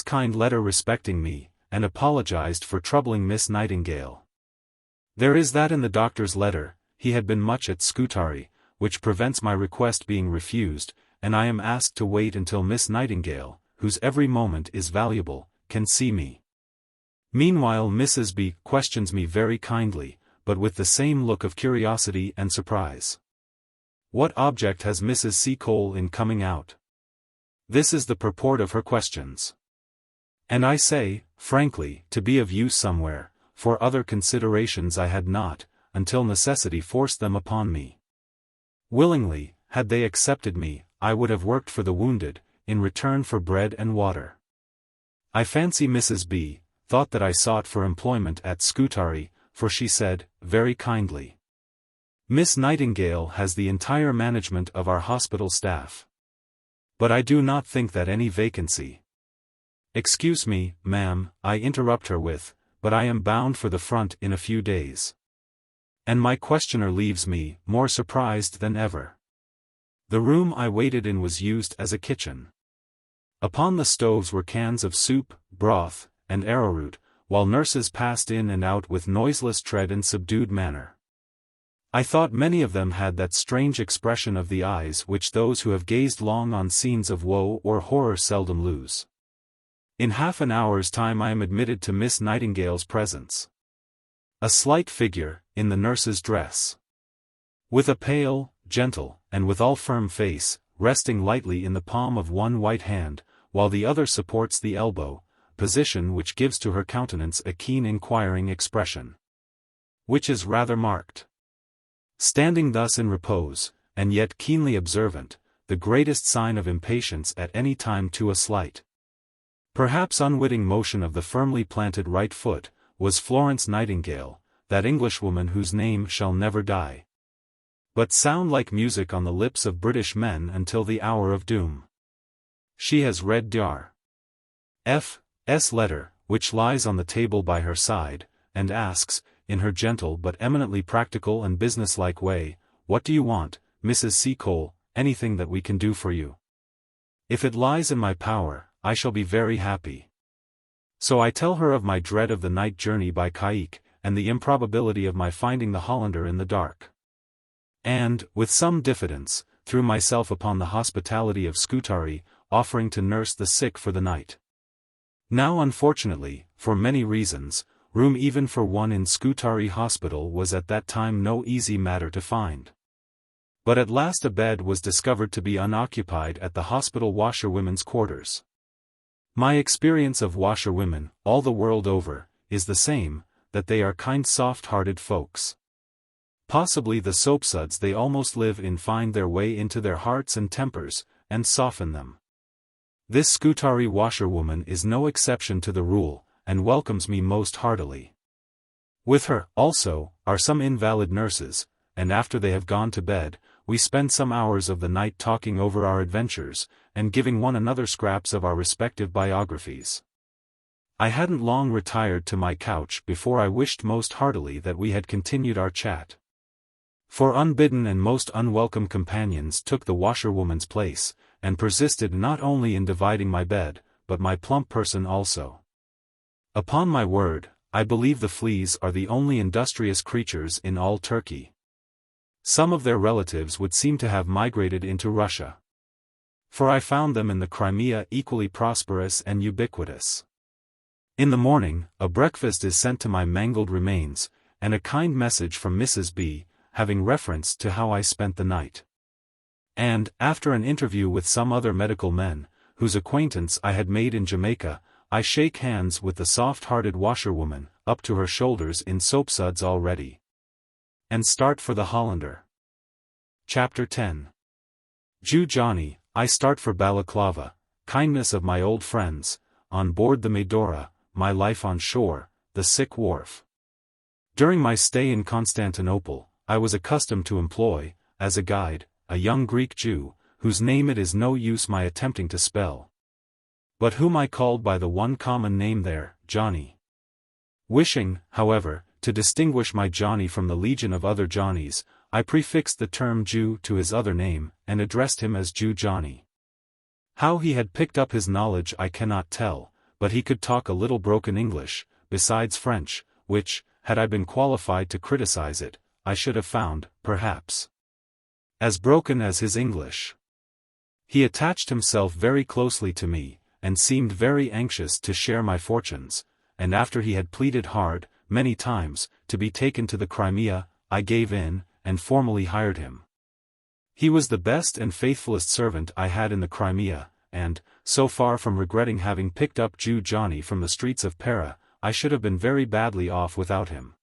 kind letter respecting me, and apologized for troubling Miss Nightingale. There is that in the doctor's letter, he had been much at Scutari, which prevents my request being refused, and I am asked to wait until Miss Nightingale, whose every moment is valuable, can see me. Meanwhile Mrs. B. questions me very kindly, but with the same look of curiosity and surprise. What object has Mrs. Seacole in coming out? This is the purport of her questions. And I say, frankly, to be of use somewhere, for other considerations I had not, until necessity forced them upon me. Willingly, had they accepted me, I would have worked for the wounded, in return for bread and water. I fancy Mrs. B. thought that I sought for employment at Scutari, for she said, very kindly, "Miss Nightingale has the entire management of our hospital staff. But I do not think that any vacancy—" "Excuse me, ma'am," I interrupt her with, "but I am bound for the front in a few days." And my questioner leaves me, more surprised than ever. The room I waited in was used as a kitchen. Upon the stoves were cans of soup, broth, and arrowroot, while nurses passed in and out with noiseless tread and subdued manner. I thought many of them had that strange expression of the eyes which those who have gazed long on scenes of woe or horror seldom lose. In half an hour's time I am admitted to Miss Nightingale's presence. A slight figure, in the nurse's dress. With a pale, gentle, and withal firm face, resting lightly in the palm of one white hand, while the other supports the elbow, position which gives to her countenance a keen inquiring expression, which is rather marked. Standing thus in repose, and yet keenly observant, the greatest sign of impatience at any time to a slight, perhaps unwitting motion of the firmly planted right foot, was Florence Nightingale, that Englishwoman whose name shall never die, but sound like music on the lips of British men until the hour of doom. She has read Dr. F.'s letter, which lies on the table by her side, and asks, in her gentle but eminently practical and businesslike way, "What do you want, Mrs. Seacole? Anything that we can do for you? If it lies in my power, I shall be very happy." So I tell her of my dread of the night journey by caïque, and the improbability of my finding the Hollander in the dark. And, with some diffidence, threw myself upon the hospitality of Scutari, offering to nurse the sick for the night. Now unfortunately, for many reasons, room even for one in Scutari Hospital was at that time no easy matter to find. But at last a bed was discovered to be unoccupied at the hospital washerwomen's quarters. My experience of washerwomen, all the world over, is the same, that they are kind soft-hearted folks. Possibly the soapsuds they almost live in find their way into their hearts and tempers, and soften them. This Scutari washerwoman is no exception to the rule, and welcomes me most heartily. With her, also, are some invalid nurses, and after they have gone to bed, we spend some hours of the night talking over our adventures, and giving one another scraps of our respective biographies. I hadn't long retired to my couch before I wished most heartily that we had continued our chat. For unbidden and most unwelcome companions took the washerwoman's place, and persisted not only in dividing my bed, but my plump person also. Upon my word, I believe the fleas are the only industrious creatures in all Turkey. Some of their relatives would seem to have migrated into Russia. For I found them in the Crimea equally prosperous and ubiquitous. In the morning, a breakfast is sent to my mangled remains, and a kind message from Mrs. B., having reference to how I spent the night. And, after an interview with some other medical men, whose acquaintance I had made in Jamaica, I shake hands with the soft-hearted washerwoman, up to her shoulders in soapsuds already, and start for the Hollander. Chapter 10. Jew Johnny, I start for Balaclava, kindness of my old friends, on board the Medora, my life on shore, the sick wharf. During my stay in Constantinople, I was accustomed to employ, as a guide, a young Greek Jew, whose name it is no use my attempting to spell, but whom I called by the one common name there, Johnny. Wishing, however, to distinguish my Johnny from the legion of other Johnnies, I prefixed the term Jew to his other name, and addressed him as Jew Johnny. How he had picked up his knowledge I cannot tell, but he could talk a little broken English, besides French, which, had I been qualified to criticize it, I should have found, perhaps, as broken as his English. He attached himself very closely to me, and seemed very anxious to share my fortunes, and after he had pleaded hard, many times, to be taken to the Crimea, I gave in, and formally hired him. He was the best and faithfulest servant I had in the Crimea, and, so far from regretting having picked up Jew Johnny from the streets of Pera, I should have been very badly off without him.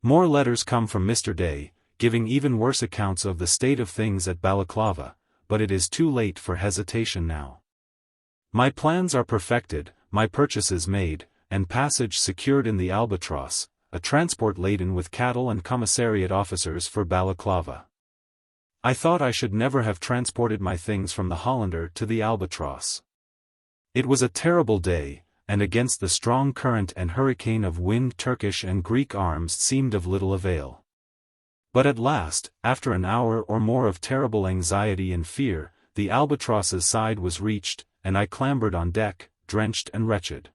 More letters come from Mr. Day, giving even worse accounts of the state of things at Balaclava, but it is too late for hesitation now. My plans are perfected, my purchases made, and passage secured in the Albatross, a transport laden with cattle and commissariat officers for Balaclava. I thought I should never have transported my things from the Hollander to the Albatross. It was a terrible day, and against the strong current and hurricane of wind Turkish and Greek arms seemed of little avail. But at last, after an hour or more of terrible anxiety and fear, the Albatross's side was reached, and I clambered on deck, drenched and wretched.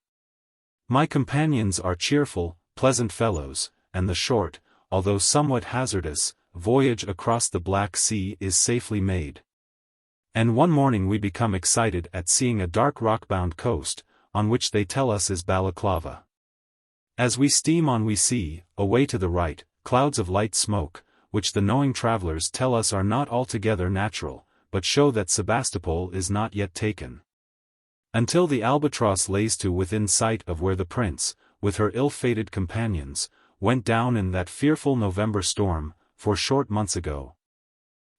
My companions are cheerful, pleasant fellows, and the short, although somewhat hazardous, voyage across the Black Sea is safely made. And one morning we become excited at seeing a dark rock-bound coast, on which they tell us is Balaclava. As we steam on we see, away to the right, clouds of light smoke, which the knowing travelers tell us are not altogether natural, but show that Sebastopol is not yet taken. Until the Albatross lays to within sight of where the Prince, with her ill-fated companions, went down in that fearful November storm, 4 short months ago.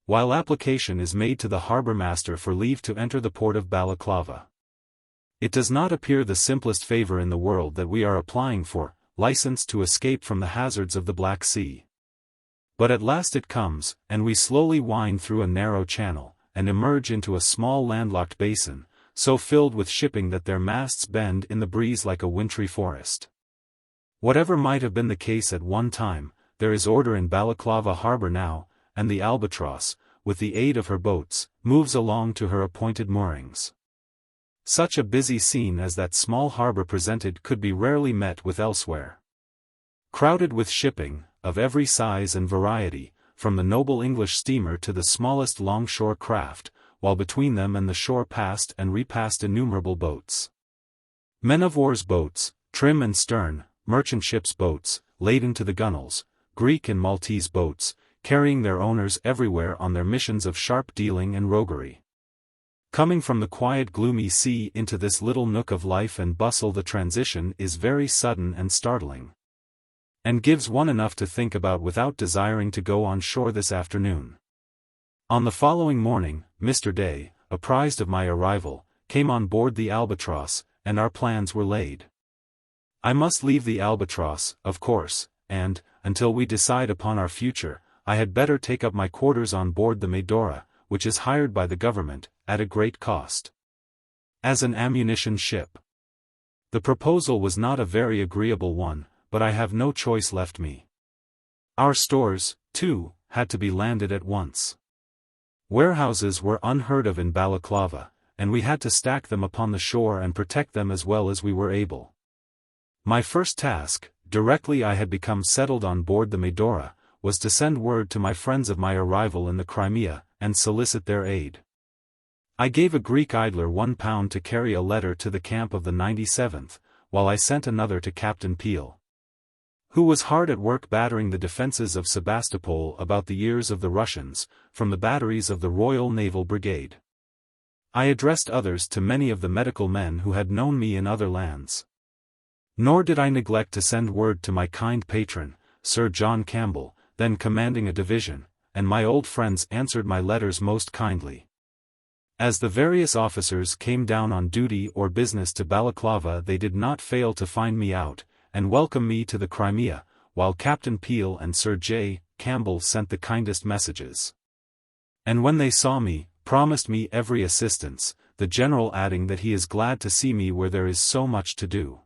While application is made to the harbour master for leave to enter the port of Balaclava. It does not appear the simplest favour in the world that we are applying for, license to escape from the hazards of the Black Sea. But at last it comes, and we slowly wind through a narrow channel, and emerge into a small landlocked basin, so filled with shipping that their masts bend in the breeze like a wintry forest. Whatever might have been the case at one time, there is order in Balaclava harbour now, and the Albatross, with the aid of her boats, moves along to her appointed moorings. Such a busy scene as that small harbour presented could be rarely met with elsewhere. Crowded with shipping, of every size and variety, from the noble English steamer to the smallest longshore craft, while between them and the shore passed and repassed innumerable boats. Men-of-war's boats, trim and stern, merchant ships' boats, laden to the gunwales, Greek and Maltese boats, carrying their owners everywhere on their missions of sharp dealing and roguery. Coming from the quiet gloomy sea into this little nook of life and bustle, the transition is very sudden and startling, and gives one enough to think about without desiring to go on shore this afternoon. On the following morning, Mr. Day, apprised of my arrival, came on board the Albatross, and our plans were laid. I must leave the Albatross, of course, and, until we decide upon our future, I had better take up my quarters on board the Medora, which is hired by the government, at a great cost, as an ammunition ship. The proposal was not a very agreeable one, but I have no choice left me. Our stores, too, had to be landed at once. Warehouses were unheard of in Balaclava, and we had to stack them upon the shore and protect them as well as we were able. My first task, directly I had become settled on board the Medora, was to send word to my friends of my arrival in the Crimea, and solicit their aid. I gave a Greek idler £1 to carry a letter to the camp of the 97th, while I sent another to Captain Peel, who was hard at work battering the defences of Sebastopol about the ears of the Russians, from the batteries of the Royal Naval Brigade. I addressed others to many of the medical men who had known me in other lands. Nor did I neglect to send word to my kind patron, Sir John Campbell, then commanding a division, and my old friends answered my letters most kindly. As the various officers came down on duty or business to Balaclava, they did not fail to find me out, and welcome me to the Crimea, while Captain Peel and Sir J. Campbell sent the kindest messages. And when they saw me, promised me every assistance, the General adding that he is glad to see me where there is so much to do.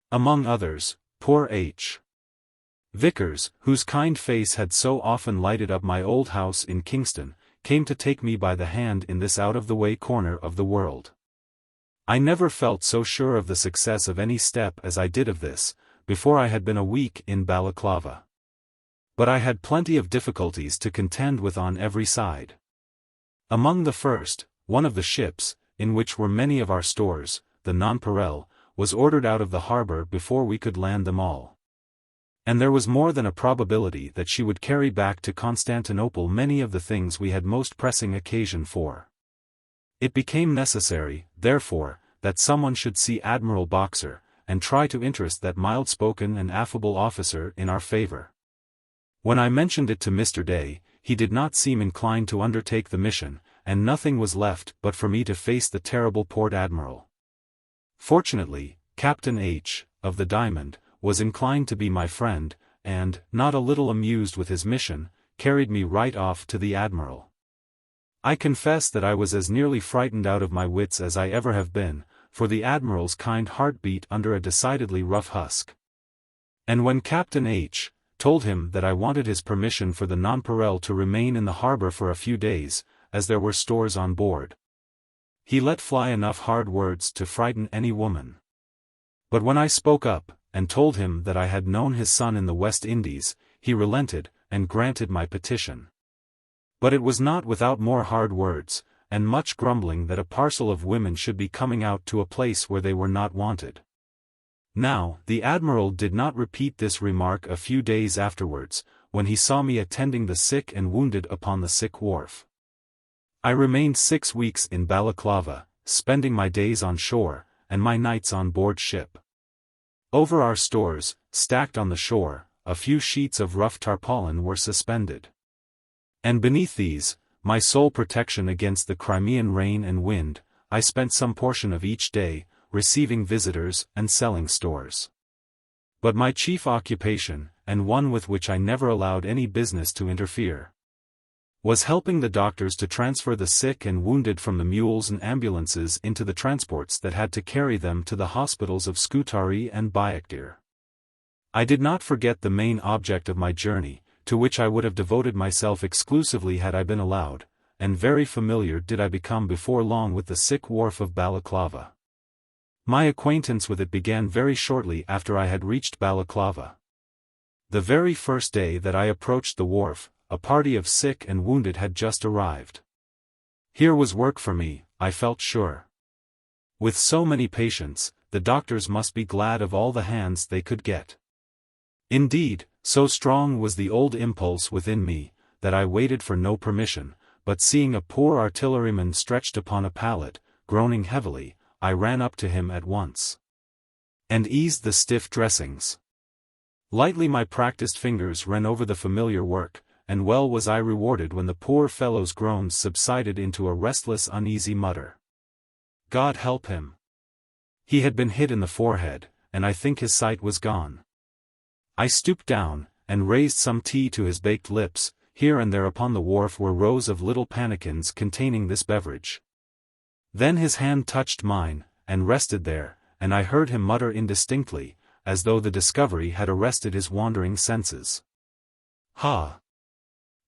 Among others, poor H. Vickers, whose kind face had so often lighted up my old house in Kingston, came to take me by the hand in this out-of-the-way corner of the world. I never felt so sure of the success of any step as I did of this, before I had been a week in Balaclava. But I had plenty of difficulties to contend with on every side. Among the first, one of the ships, in which were many of our stores, the Nonpareil, was ordered out of the harbour before we could land them all. And there was more than a probability that she would carry back to Constantinople many of the things we had most pressing occasion for. It became necessary, therefore, that someone should see Admiral Boxer, and try to interest that mild-spoken and affable officer in our favour. When I mentioned it to Mr. Day, he did not seem inclined to undertake the mission, and nothing was left but for me to face the terrible Port Admiral. Fortunately, Captain H., of the Diamond, was inclined to be my friend, and, not a little amused with his mission, carried me right off to the Admiral. I confess that I was as nearly frightened out of my wits as I ever have been, for the Admiral's kind heart beat under a decidedly rough husk. And when Captain H. told him that I wanted his permission for the Nonpareil to remain in the harbour for a few days, as there were stores on board, he let fly enough hard words to frighten any woman. But when I spoke up, and told him that I had known his son in the West Indies, he relented, and granted my petition. But it was not without more hard words, and much grumbling that a parcel of women should be coming out to a place where they were not wanted. Now, the Admiral did not repeat this remark a few days afterwards, when he saw me attending the sick and wounded upon the sick wharf. I remained 6 weeks in Balaclava, spending my days on shore, and my nights on board ship. Over our stores, stacked on the shore, a few sheets of rough tarpaulin were suspended. And beneath these, my sole protection against the Crimean rain and wind, I spent some portion of each day, receiving visitors and selling stores. But my chief occupation, and one with which I never allowed any business to interfere, was helping the doctors to transfer the sick and wounded from the mules and ambulances into the transports that had to carry them to the hospitals of Scutari and Bayekdir. I did not forget the main object of my journey, to which I would have devoted myself exclusively had I been allowed, and very familiar did I become before long with the sick wharf of Balaclava. My acquaintance with it began very shortly after I had reached Balaclava. The very first day that I approached the wharf, a party of sick and wounded had just arrived. Here was work for me, I felt sure. With so many patients, the doctors must be glad of all the hands they could get. Indeed, so strong was the old impulse within me, that I waited for no permission, but seeing a poor artilleryman stretched upon a pallet, groaning heavily, I ran up to him at once, and eased the stiff dressings. Lightly my practiced fingers ran over the familiar work, and well was I rewarded when the poor fellow's groans subsided into a restless uneasy mutter. God help him! He had been hit in the forehead, and I think his sight was gone. I stooped down, and raised some tea to his baked lips. Here and there upon the wharf were rows of little pannikins containing this beverage. Then his hand touched mine, and rested there, and I heard him mutter indistinctly, as though the discovery had arrested his wandering senses. "Ha!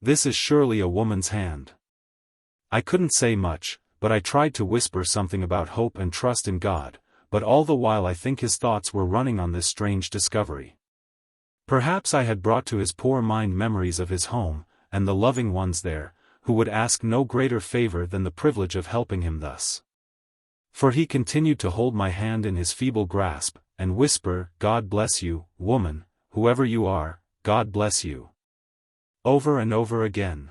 This is surely a woman's hand." I couldn't say much, but I tried to whisper something about hope and trust in God, but all the while I think his thoughts were running on this strange discovery. Perhaps I had brought to his poor mind memories of his home, and the loving ones there, who would ask no greater favor than the privilege of helping him thus. For he continued to hold my hand in his feeble grasp, and whisper, "God bless you, woman, whoever you are, God bless you," over and over again.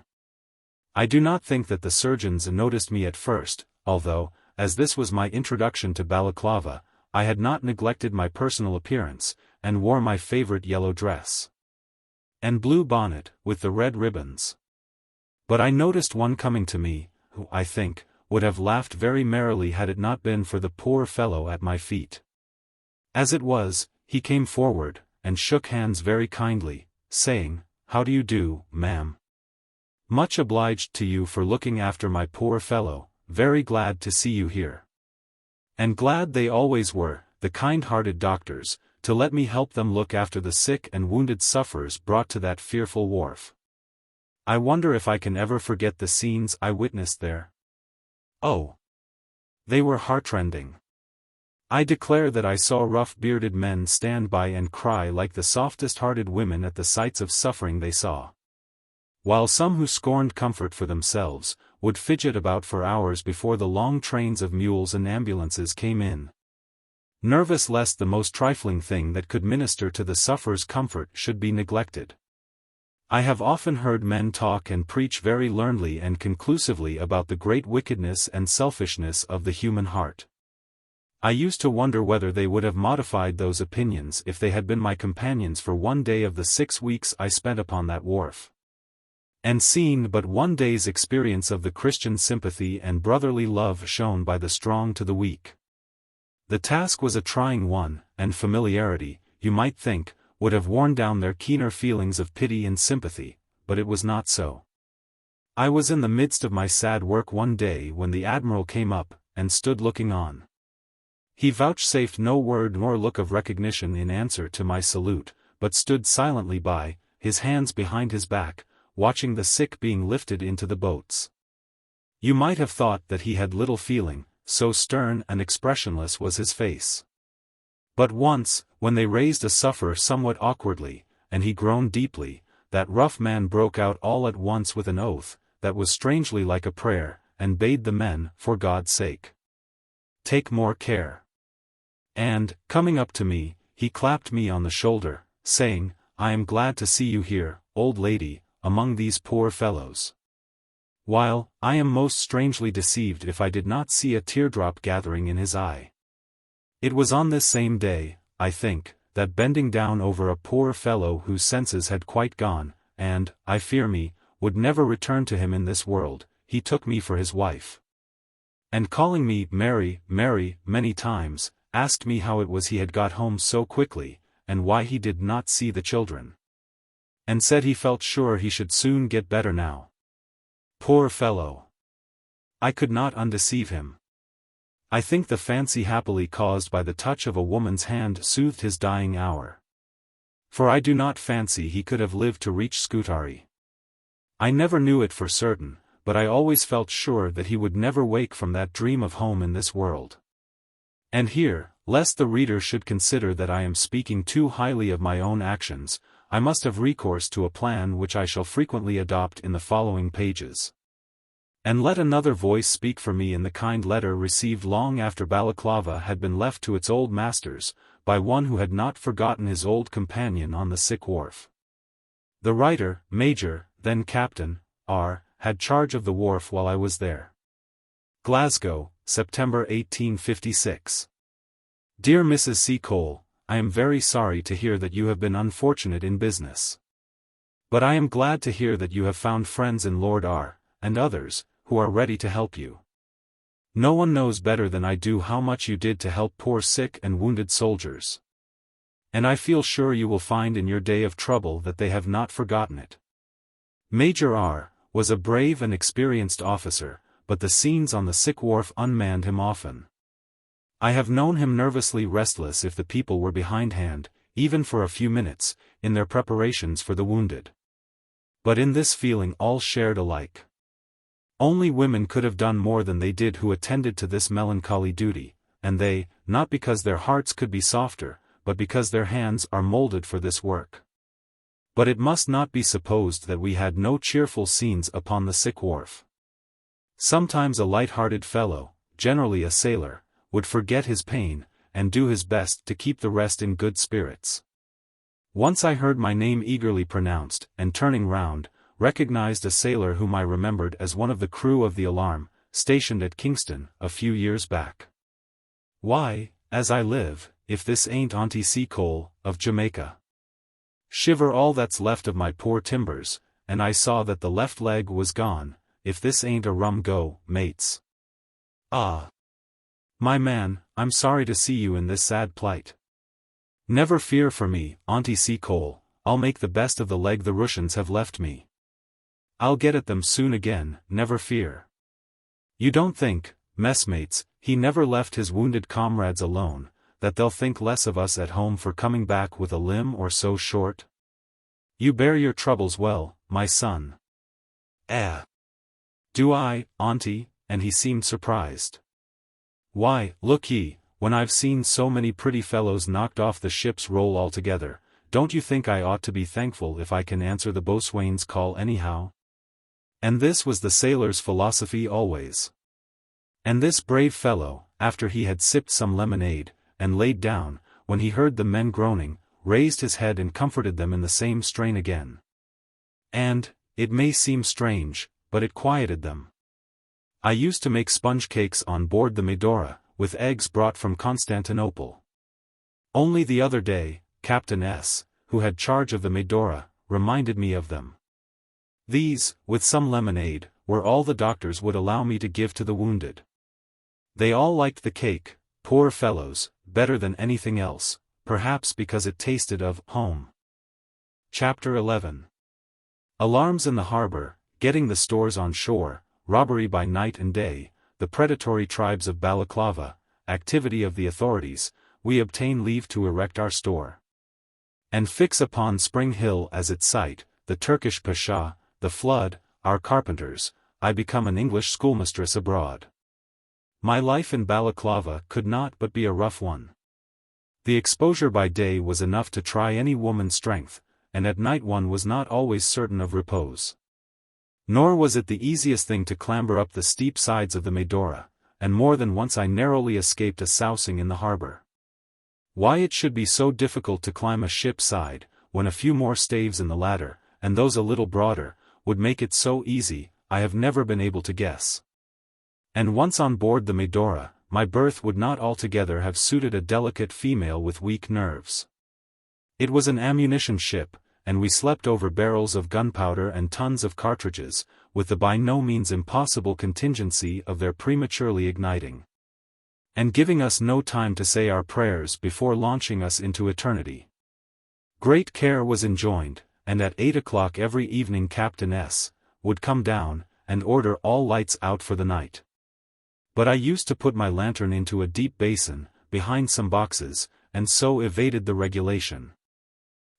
I do not think that the surgeons noticed me at first, although, as this was my introduction to Balaclava, I had not neglected my personal appearance, and wore my favorite yellow dress and blue bonnet, with the red ribbons. But I noticed one coming to me, who, I think, would have laughed very merrily had it not been for the poor fellow at my feet. As it was, he came forward, and shook hands very kindly, saying, "How do you do, ma'am? Much obliged to you for looking after my poor fellow, very glad to see you here." And glad they always were, the kind-hearted doctors, to let me help them look after the sick and wounded sufferers brought to that fearful wharf. I wonder if I can ever forget the scenes I witnessed there. Oh! They were heartrending. I declare that I saw rough-bearded men stand by and cry like the softest-hearted women at the sights of suffering they saw, while some who scorned comfort for themselves, would fidget about for hours before the long trains of mules and ambulances came in, nervous lest the most trifling thing that could minister to the sufferer's comfort should be neglected. I have often heard men talk and preach very learnedly and conclusively about the great wickedness and selfishness of the human heart. I used to wonder whether they would have modified those opinions if they had been my companions for one day of the 6 weeks I spent upon that wharf, and seen but one day's experience of the Christian sympathy and brotherly love shown by the strong to the weak. The task was a trying one, and familiarity, you might think, would have worn down their keener feelings of pity and sympathy, but it was not so. I was in the midst of my sad work one day when the Admiral came up, and stood looking on. He vouchsafed no word nor look of recognition in answer to my salute, but stood silently by, his hands behind his back, watching the sick being lifted into the boats. You might have thought that he had little feeling, so stern and expressionless was his face. But once, when they raised a sufferer somewhat awkwardly, and he groaned deeply, that rough man broke out all at once with an oath, that was strangely like a prayer, and bade the men, for God's sake, take more care. And, coming up to me, he clapped me on the shoulder, saying, I am glad to see you here, old lady, among these poor fellows. While, I am most strangely deceived if I did not see a teardrop gathering in his eye. It was on this same day, I think, that bending down over a poor fellow whose senses had quite gone, and, I fear me, would never return to him in this world, he took me for his wife. And calling me Mary, Mary, many times, asked me how it was he had got home so quickly, and why he did not see the children. And said he felt sure he should soon get better now. Poor fellow! I could not undeceive him. I think the fancy happily caused by the touch of a woman's hand soothed his dying hour. For I do not fancy he could have lived to reach Scutari. I never knew it for certain, but I always felt sure that he would never wake from that dream of home in this world. And here, lest the reader should consider that I am speaking too highly of my own actions, I must have recourse to a plan which I shall frequently adopt in the following pages. And let another voice speak for me in the kind letter received long after Balaclava had been left to its old masters, by one who had not forgotten his old companion on the sick wharf. The writer, Major, then Captain, R., had charge of the wharf while I was there. Glasgow, September 1856. Dear Mrs. Seacole, I am very sorry to hear that you have been unfortunate in business. But I am glad to hear that you have found friends in Lord R., and others, who are ready to help you. No one knows better than I do how much you did to help poor sick and wounded soldiers. And I feel sure you will find in your day of trouble that they have not forgotten it. Major R. was a brave and experienced officer, but the scenes on the sick wharf unmanned him often. I have known him nervously restless if the people were behindhand, even for a few minutes, in their preparations for the wounded. But in this feeling all shared alike. Only women could have done more than they did who attended to this melancholy duty, and they, not because their hearts could be softer, but because their hands are molded for this work. But it must not be supposed that we had no cheerful scenes upon the sick wharf. Sometimes a light-hearted fellow, generally a sailor, would forget his pain, and do his best to keep the rest in good spirits. Once I heard my name eagerly pronounced, and turning round, recognized a sailor whom I remembered as one of the crew of the Alarm, stationed at Kingston, a few years back. Why, as I live, if this ain't Auntie Seacole, of Jamaica. Shiver all that's left of my poor timbers, and I saw that the left leg was gone, if this ain't a rum go, mates. Ah! My man, I'm sorry to see you in this sad plight. Never fear for me, Auntie Seacole, I'll make the best of the leg the Russians have left me. I'll get at them soon again, never fear. You don't think, messmates, he never left his wounded comrades alone, that they'll think less of us at home for coming back with a limb or so short? You bear your troubles well, my son. Do I, Auntie? And he seemed surprised. Why, look ye, when I've seen so many pretty fellows knocked off the ship's roll altogether, don't you think I ought to be thankful if I can answer the boatswain's call anyhow? And this was the sailor's philosophy always. And this brave fellow, after he had sipped some lemonade, and laid down, when he heard the men groaning, raised his head and comforted them in the same strain again. And, it may seem strange, but it quieted them. I used to make sponge cakes on board the Medora, with eggs brought from Constantinople. Only the other day, Captain S., who had charge of the Medora, reminded me of them. These, with some lemonade, were all the doctors would allow me to give to the wounded. They all liked the cake, poor fellows, better than anything else, perhaps because it tasted of home. Chapter 11. Alarms in the harbor, getting the stores on shore, robbery by night and day, the predatory tribes of Balaclava, activity of the authorities, we obtain leave to erect our store. And fix upon Spring Hill as its site, the Turkish Pasha, the flood, our carpenters, I become an English schoolmistress abroad. My life in Balaclava could not but be a rough one. The exposure by day was enough to try any woman's strength, and at night one was not always certain of repose. Nor was it the easiest thing to clamber up the steep sides of the Medora, and more than once I narrowly escaped a sousing in the harbor. Why it should be so difficult to climb a ship's side, when a few more staves in the ladder, and those a little broader, would make it so easy, I have never been able to guess. And once on board the Medora, my berth would not altogether have suited a delicate female with weak nerves. It was an ammunition ship, and we slept over barrels of gunpowder and tons of cartridges, with the by no means impossible contingency of their prematurely igniting, and giving us no time to say our prayers before launching us into eternity. Great care was enjoined, and at 8 o'clock every evening Captain S. would come down, and order all lights out for the night. But I used to put my lantern into a deep basin, behind some boxes, and so evaded the regulation.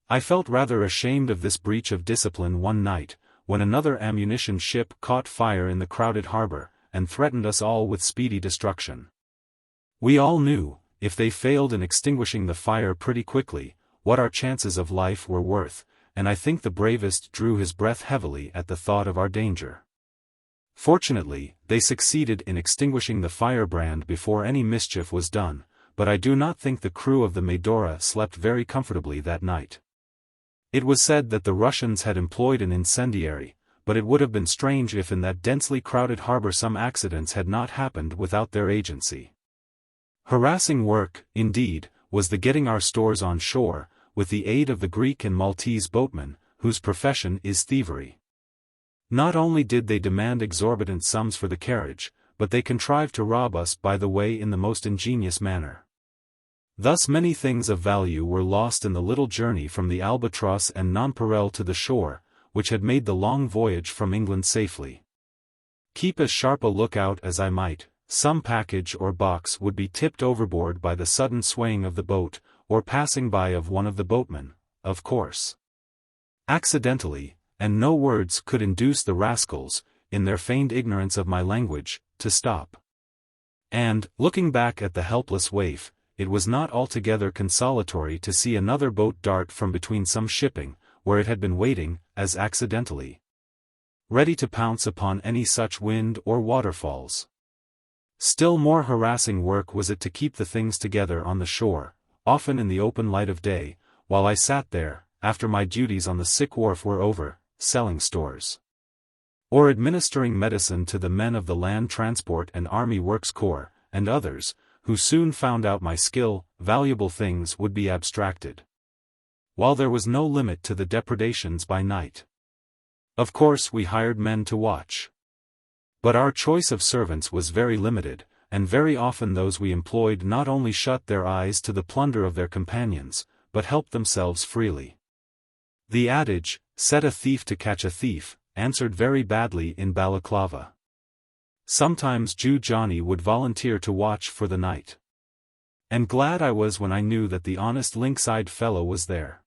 I felt rather ashamed of this breach of discipline one night, when another ammunition ship caught fire in the crowded harbor, and threatened us all with speedy destruction. We all knew, if they failed in extinguishing the fire pretty quickly, what our chances of life were worth, and I think the bravest drew his breath heavily at the thought of our danger. Fortunately, they succeeded in extinguishing the firebrand before any mischief was done, but I do not think the crew of the Medora slept very comfortably that night. It was said that the Russians had employed an incendiary, but it would have been strange if in that densely crowded harbor some accidents had not happened without their agency. Harassing work, indeed, was the getting our stores on shore, with the aid of the Greek and Maltese boatmen, whose profession is thievery. Not only did they demand exorbitant sums for the carriage, but they contrived to rob us by the way in the most ingenious manner. Thus many things of value were lost in the little journey from the Albatross and Nonpareil to the shore, which had made the long voyage from England safely. Keep as sharp a lookout as I might, some package or box would be tipped overboard by the sudden swaying of the boat, or passing by of one of the boatmen, of course, accidentally, and no words could induce the rascals, in their feigned ignorance of my language, to stop. And, looking back at the helpless waif, it was not altogether consolatory to see another boat dart from between some shipping, where it had been waiting, as accidentally, ready to pounce upon any such wind or waterfalls. Still more harassing work was it to keep the things together on the shore, often in the open light of day, while I sat there, after my duties on the sick wharf were over, selling stores, or administering medicine to the men of the Land Transport and Army Works Corps, and others, who soon found out my skill. Valuable things would be abstracted, while there was no limit to the depredations by night. Of course we hired men to watch, but our choice of servants was very limited, and very often those we employed not only shut their eyes to the plunder of their companions, but helped themselves freely. The adage, "Set a thief to catch a thief," answered very badly in Balaclava. Sometimes Jew Johnny would volunteer to watch for the night, and glad I was when I knew that the honest lynx-eyed fellow was there.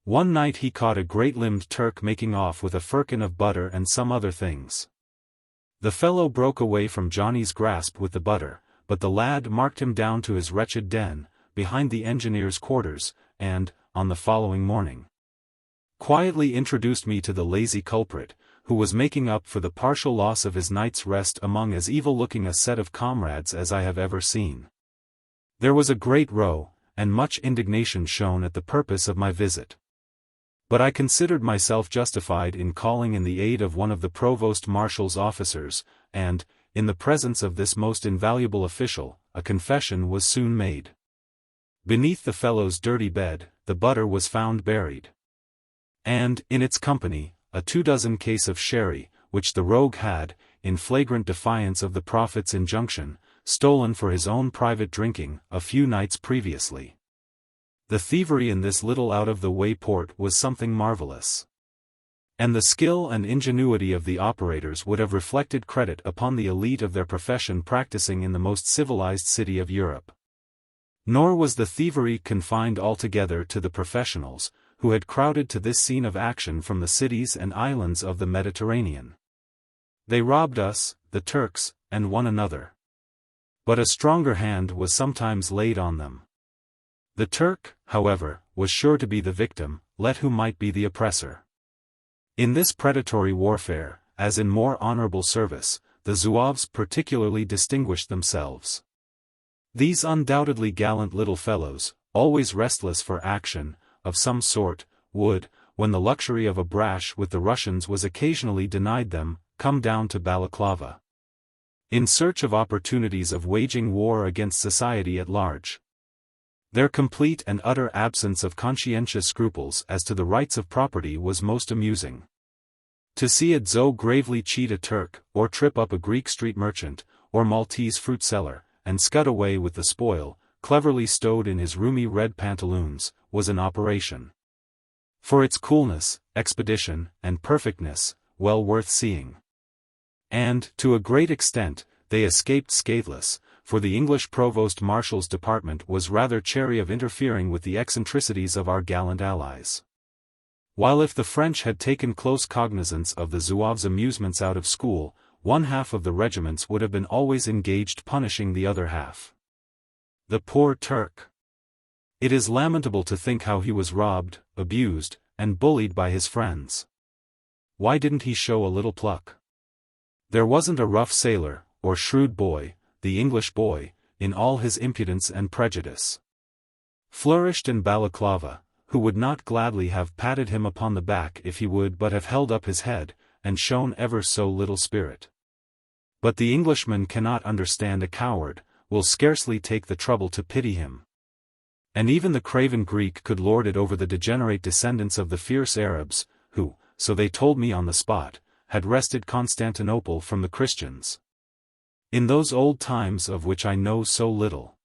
One night he caught a great-limbed Turk making off with a firkin of butter and some other things. The fellow broke away from Johnny's grasp with the butter, but the lad marked him down to his wretched den, behind the engineer's quarters, and, on the following morning, quietly introduced me to the lazy culprit, who was making up for the partial loss of his night's rest among as evil-looking a set of comrades as I have ever seen. There was a great row, and much indignation shown at the purpose of my visit. But I considered myself justified in calling in the aid of one of the provost marshal's officers, and, in the presence of this most invaluable official, a confession was soon made. Beneath the fellow's dirty bed, the butter was found buried, and, in its company, a 24 case of sherry, which the rogue had, in flagrant defiance of the prophet's injunction, stolen for his own private drinking, a few nights previously. The thievery in this little out-of-the-way port was something marvelous, and the skill and ingenuity of the operators would have reflected credit upon the elite of their profession practicing in the most civilized city of Europe. Nor was the thievery confined altogether to the professionals, who had crowded to this scene of action from the cities and islands of the Mediterranean. They robbed us, the Turks, and one another. But a stronger hand was sometimes laid on them. The Turk, however, was sure to be the victim, let who might be the oppressor. In this predatory warfare, as in more honorable service, the Zouaves particularly distinguished themselves. These undoubtedly gallant little fellows, always restless for action, of some sort, would, when the luxury of a brash with the Russians was occasionally denied them, come down to Balaclava, in search of opportunities of waging war against society at large. Their complete and utter absence of conscientious scruples as to the rights of property was most amusing. To see a Zo gravely cheat a Turk, or trip up a Greek street merchant, or Maltese fruit seller, and scud away with the spoil, cleverly stowed in his roomy red pantaloons, was an operation, for its coolness, expedition, and perfectness, well worth seeing. And, to a great extent, they escaped scatheless, for the English Provost Marshal's department was rather chary of interfering with the eccentricities of our gallant allies. While if the French had taken close cognizance of the Zouaves' amusements out of school, one half of the regiments would have been always engaged punishing the other half. The poor Turk! It is lamentable to think how he was robbed, abused, and bullied by his friends. Why didn't he show a little pluck? There wasn't a rough sailor, or shrewd boy, the English boy, in all his impudence and prejudice, flourished in Balaclava, who would not gladly have patted him upon the back if he would but have held up his head, and shown ever so little spirit. But the Englishman cannot understand a coward, will scarcely take the trouble to pity him. And even the craven Greek could lord it over the degenerate descendants of the fierce Arabs, who, so they told me on the spot, had wrested Constantinople from the Christians. In those old times of which I know so little.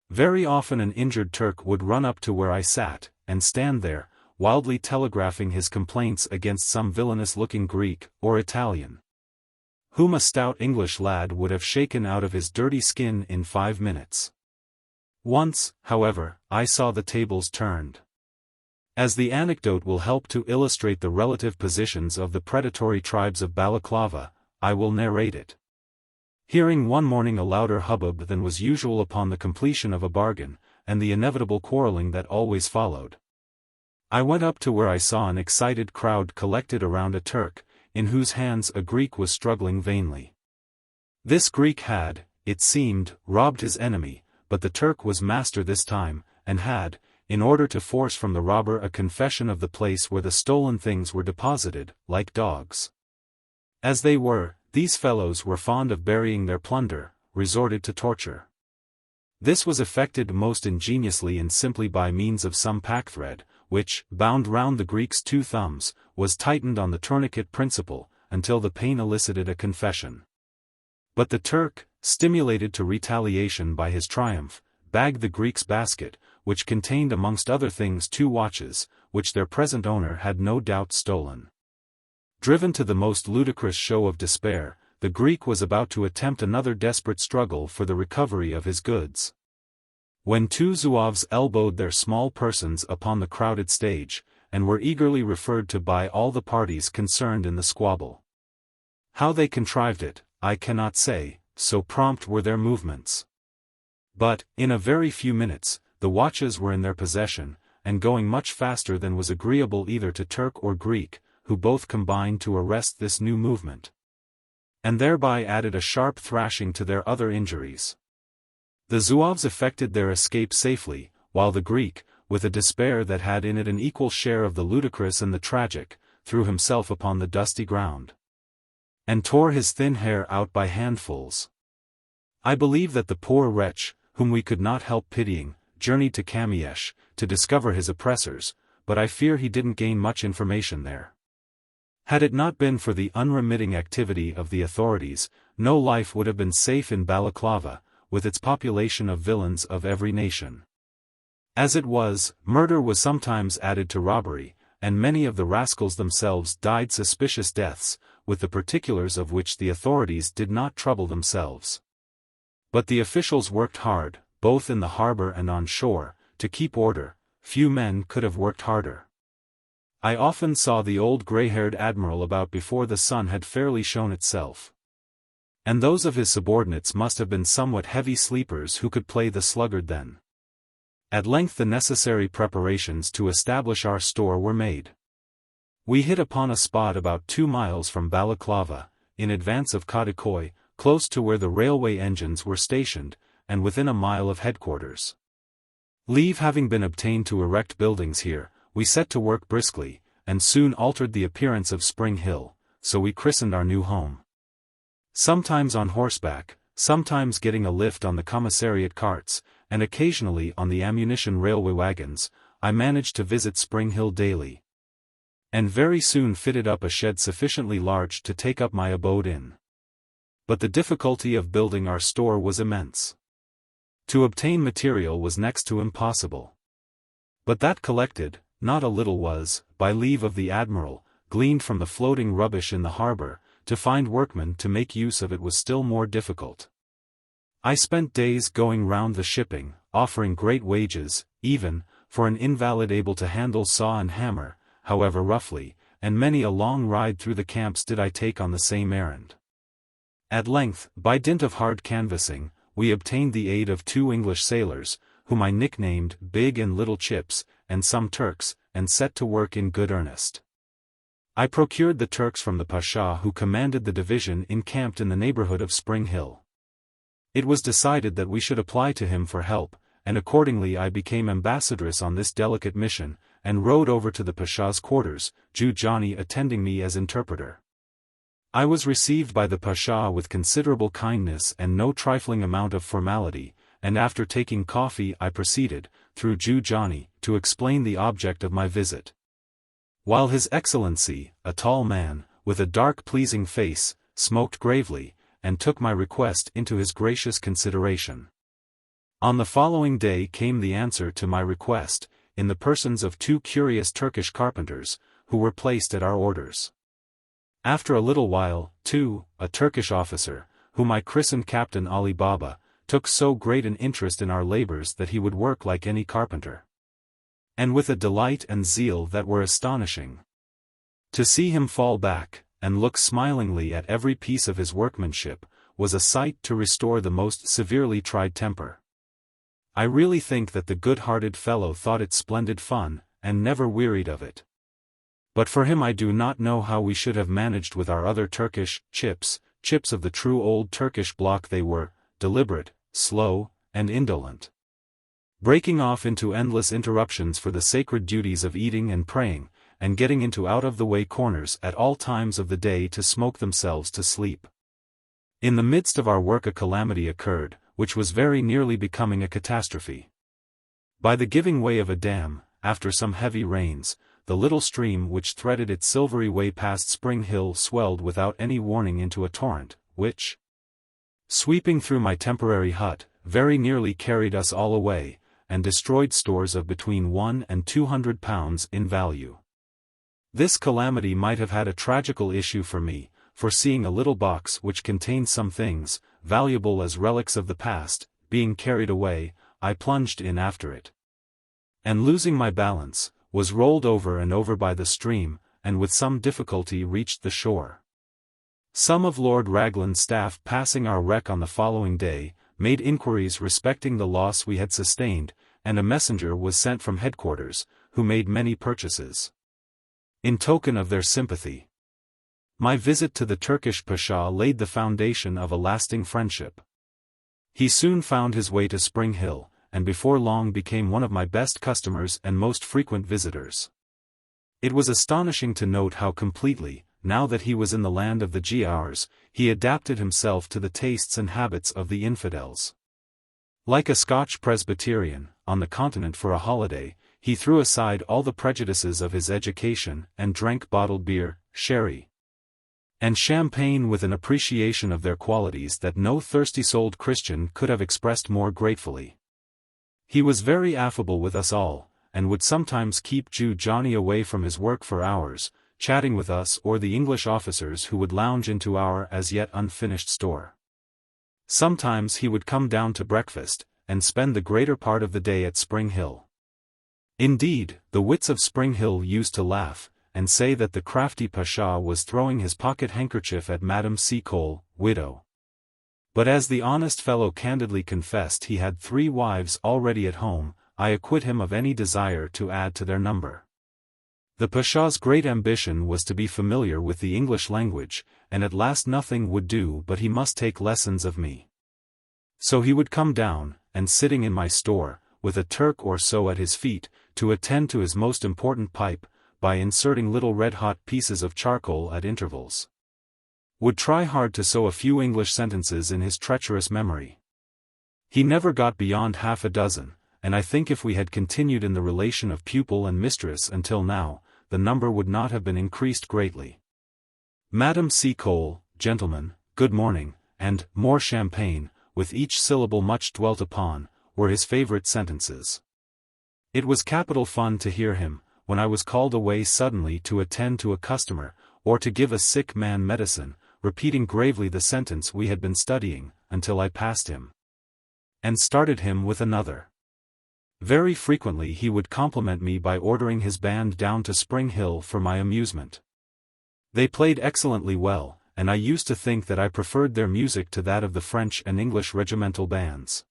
Very often an injured Turk would run up to where I sat, and stand there, wildly telegraphing his complaints against some villainous-looking Greek, or Italian, whom a stout English lad would have shaken out of his dirty skin in 5 minutes. Once, however, I saw the tables turned. As the anecdote will help to illustrate the relative positions of the predatory tribes of Balaclava, I will narrate it. Hearing one morning a louder hubbub than was usual upon the completion of a bargain, and the inevitable quarreling that always followed, I went up to where I saw an excited crowd collected around a Turk, in whose hands a Greek was struggling vainly. This Greek had, it seemed, robbed his enemy, but the Turk was master this time, and had, in order to force from the robber a confession of the place where the stolen things were deposited, like dogs as they were, these fellows were fond of burying their plunder, resorted to torture. This was effected most ingeniously and simply by means of some packthread, which, bound round the Greek's 2 thumbs, was tightened on the tourniquet principle, until the pain elicited a confession. But the Turk, stimulated to retaliation by his triumph, bagged the Greek's basket, which contained amongst other things 2 watches, which their present owner had no doubt stolen. Driven to the most ludicrous show of despair, the Greek was about to attempt another desperate struggle for the recovery of his goods, when 2 Zouaves elbowed their small persons upon the crowded stage, and were eagerly referred to by all the parties concerned in the squabble. How they contrived it, I cannot say, so prompt were their movements. But, in a very few minutes, the watches were in their possession, and going much faster than was agreeable either to Turk or Greek, who both combined to arrest this new movement, and thereby added a sharp thrashing to their other injuries. The Zouaves effected their escape safely, while the Greek, with a despair that had in it an equal share of the ludicrous and the tragic, threw himself upon the dusty ground, and tore his thin hair out by handfuls. I believe that the poor wretch, whom we could not help pitying, journeyed to Kamiesh, to discover his oppressors, but I fear he didn't gain much information there. Had it not been for the unremitting activity of the authorities, no life would have been safe in Balaclava, with its population of villains of every nation. As it was, murder was sometimes added to robbery, and many of the rascals themselves died suspicious deaths, with the particulars of which the authorities did not trouble themselves. But the officials worked hard, both in the harbor and on shore, to keep order. Few men could have worked harder. I often saw the old gray-haired admiral about before the sun had fairly shown itself. And those of his subordinates must have been somewhat heavy sleepers who could play the sluggard then. At length the necessary preparations to establish our store were made. We hit upon a spot about 2 miles from Balaclava, in advance of Kadikoy, close to where the railway engines were stationed, and within a mile of headquarters. Leave having been obtained to erect buildings here, we set to work briskly, and soon altered the appearance of Spring Hill, so we christened our new home. Sometimes on horseback, sometimes getting a lift on the commissariat carts, and occasionally on the ammunition railway wagons, I managed to visit Spring Hill daily. And very soon fitted up a shed sufficiently large to take up my abode in. But the difficulty of building our store was immense. To obtain material was next to impossible. But that collected, not a little was, by leave of the Admiral, gleaned from the floating rubbish in the harbour, to find workmen to make use of it was still more difficult. I spent days going round the shipping, offering great wages, even, for an invalid able to handle saw and hammer, however roughly, and many a long ride through the camps did I take on the same errand. At length, by dint of hard canvassing, we obtained the aid of 2 English sailors, whom I nicknamed Big and Little Chips, and some Turks, and set to work in good earnest. I procured the Turks from the Pasha who commanded the division encamped in the neighborhood of Spring Hill. It was decided that we should apply to him for help, and accordingly I became ambassadress on this delicate mission, and rode over to the Pasha's quarters, Jew Johnny attending me as interpreter. I was received by the Pasha with considerable kindness and no trifling amount of formality, and after taking coffee I proceeded, through Jew Johnny, to explain the object of my visit. While His Excellency, a tall man, with a dark pleasing face, smoked gravely, and took my request into his gracious consideration. On the following day came the answer to my request, in the persons of 2 curious Turkish carpenters, who were placed at our orders. After a little while, too, a Turkish officer, whom I christened Captain Ali Baba, took so great an interest in our labors that he would work like any carpenter. And with a delight and zeal that were astonishing. To see him fall back, and look smilingly at every piece of his workmanship, was a sight to restore the most severely tried temper. I really think that the good-hearted fellow thought it splendid fun, and never wearied of it. But for him I do not know how we should have managed with our other Turkish chips of the true old Turkish block. They were deliberate, slow, and indolent, breaking off into endless interruptions for the sacred duties of eating and praying, and getting into out-of-the-way corners at all times of the day to smoke themselves to sleep. In the midst of our work a calamity occurred, which was very nearly becoming a catastrophe. By the giving way of a dam, after some heavy rains, the little stream which threaded its silvery way past Spring Hill swelled without any warning into a torrent, which, sweeping through my temporary hut, very nearly carried us all away, and destroyed stores of between £100 and £200 in value. This calamity might have had a tragical issue for me, for seeing a little box which contained some things, valuable as relics of the past, being carried away, I plunged in after it. And losing my balance, was rolled over and over by the stream, and with some difficulty reached the shore. Some of Lord Raglan's staff passing our wreck on the following day, made inquiries respecting the loss we had sustained, and a messenger was sent from headquarters, who made many purchases. In token of their sympathy, my visit to the Turkish Pasha laid the foundation of a lasting friendship. He soon found his way to Spring Hill, and before long became one of my best customers and most frequent visitors. It was astonishing to note how completely, now that he was in the land of the Giaurs, he adapted himself to the tastes and habits of the infidels. Like a Scotch Presbyterian, on the continent for a holiday, he threw aside all the prejudices of his education and drank bottled beer, sherry, and champagne with an appreciation of their qualities that no thirsty-souled Christian could have expressed more gratefully. He was very affable with us all, and would sometimes keep Jew Johnny away from his work for hours, chatting with us or the English officers who would lounge into our as yet unfinished store. Sometimes he would come down to breakfast, and spend the greater part of the day at Spring Hill. Indeed, the wits of Spring Hill used to laugh, and say that the crafty Pasha was throwing his pocket handkerchief at Madame Seacole, widow. But as the honest fellow candidly confessed he had 3 wives already at home, I acquit him of any desire to add to their number. The Pasha's great ambition was to be familiar with the English language, and at last nothing would do but he must take lessons of me. So he would come down, and sitting in my store, with a Turk or so at his feet, to attend to his most important pipe, by inserting little red-hot pieces of charcoal at intervals. Would try hard to sew a few English sentences in his treacherous memory. He never got beyond half a dozen, and I think if we had continued in the relation of pupil and mistress until now, the number would not have been increased greatly. Madame Seacole, gentlemen, good morning, and more champagne, with each syllable much dwelt upon, were his favorite sentences. It was capital fun to hear him, when I was called away suddenly to attend to a customer, or to give a sick man medicine, repeating gravely the sentence we had been studying, until I passed him, and started him with another. Very frequently he would compliment me by ordering his band down to Spring Hill for my amusement. They played excellently well, and I used to think that I preferred their music to that of the French and English regimental bands.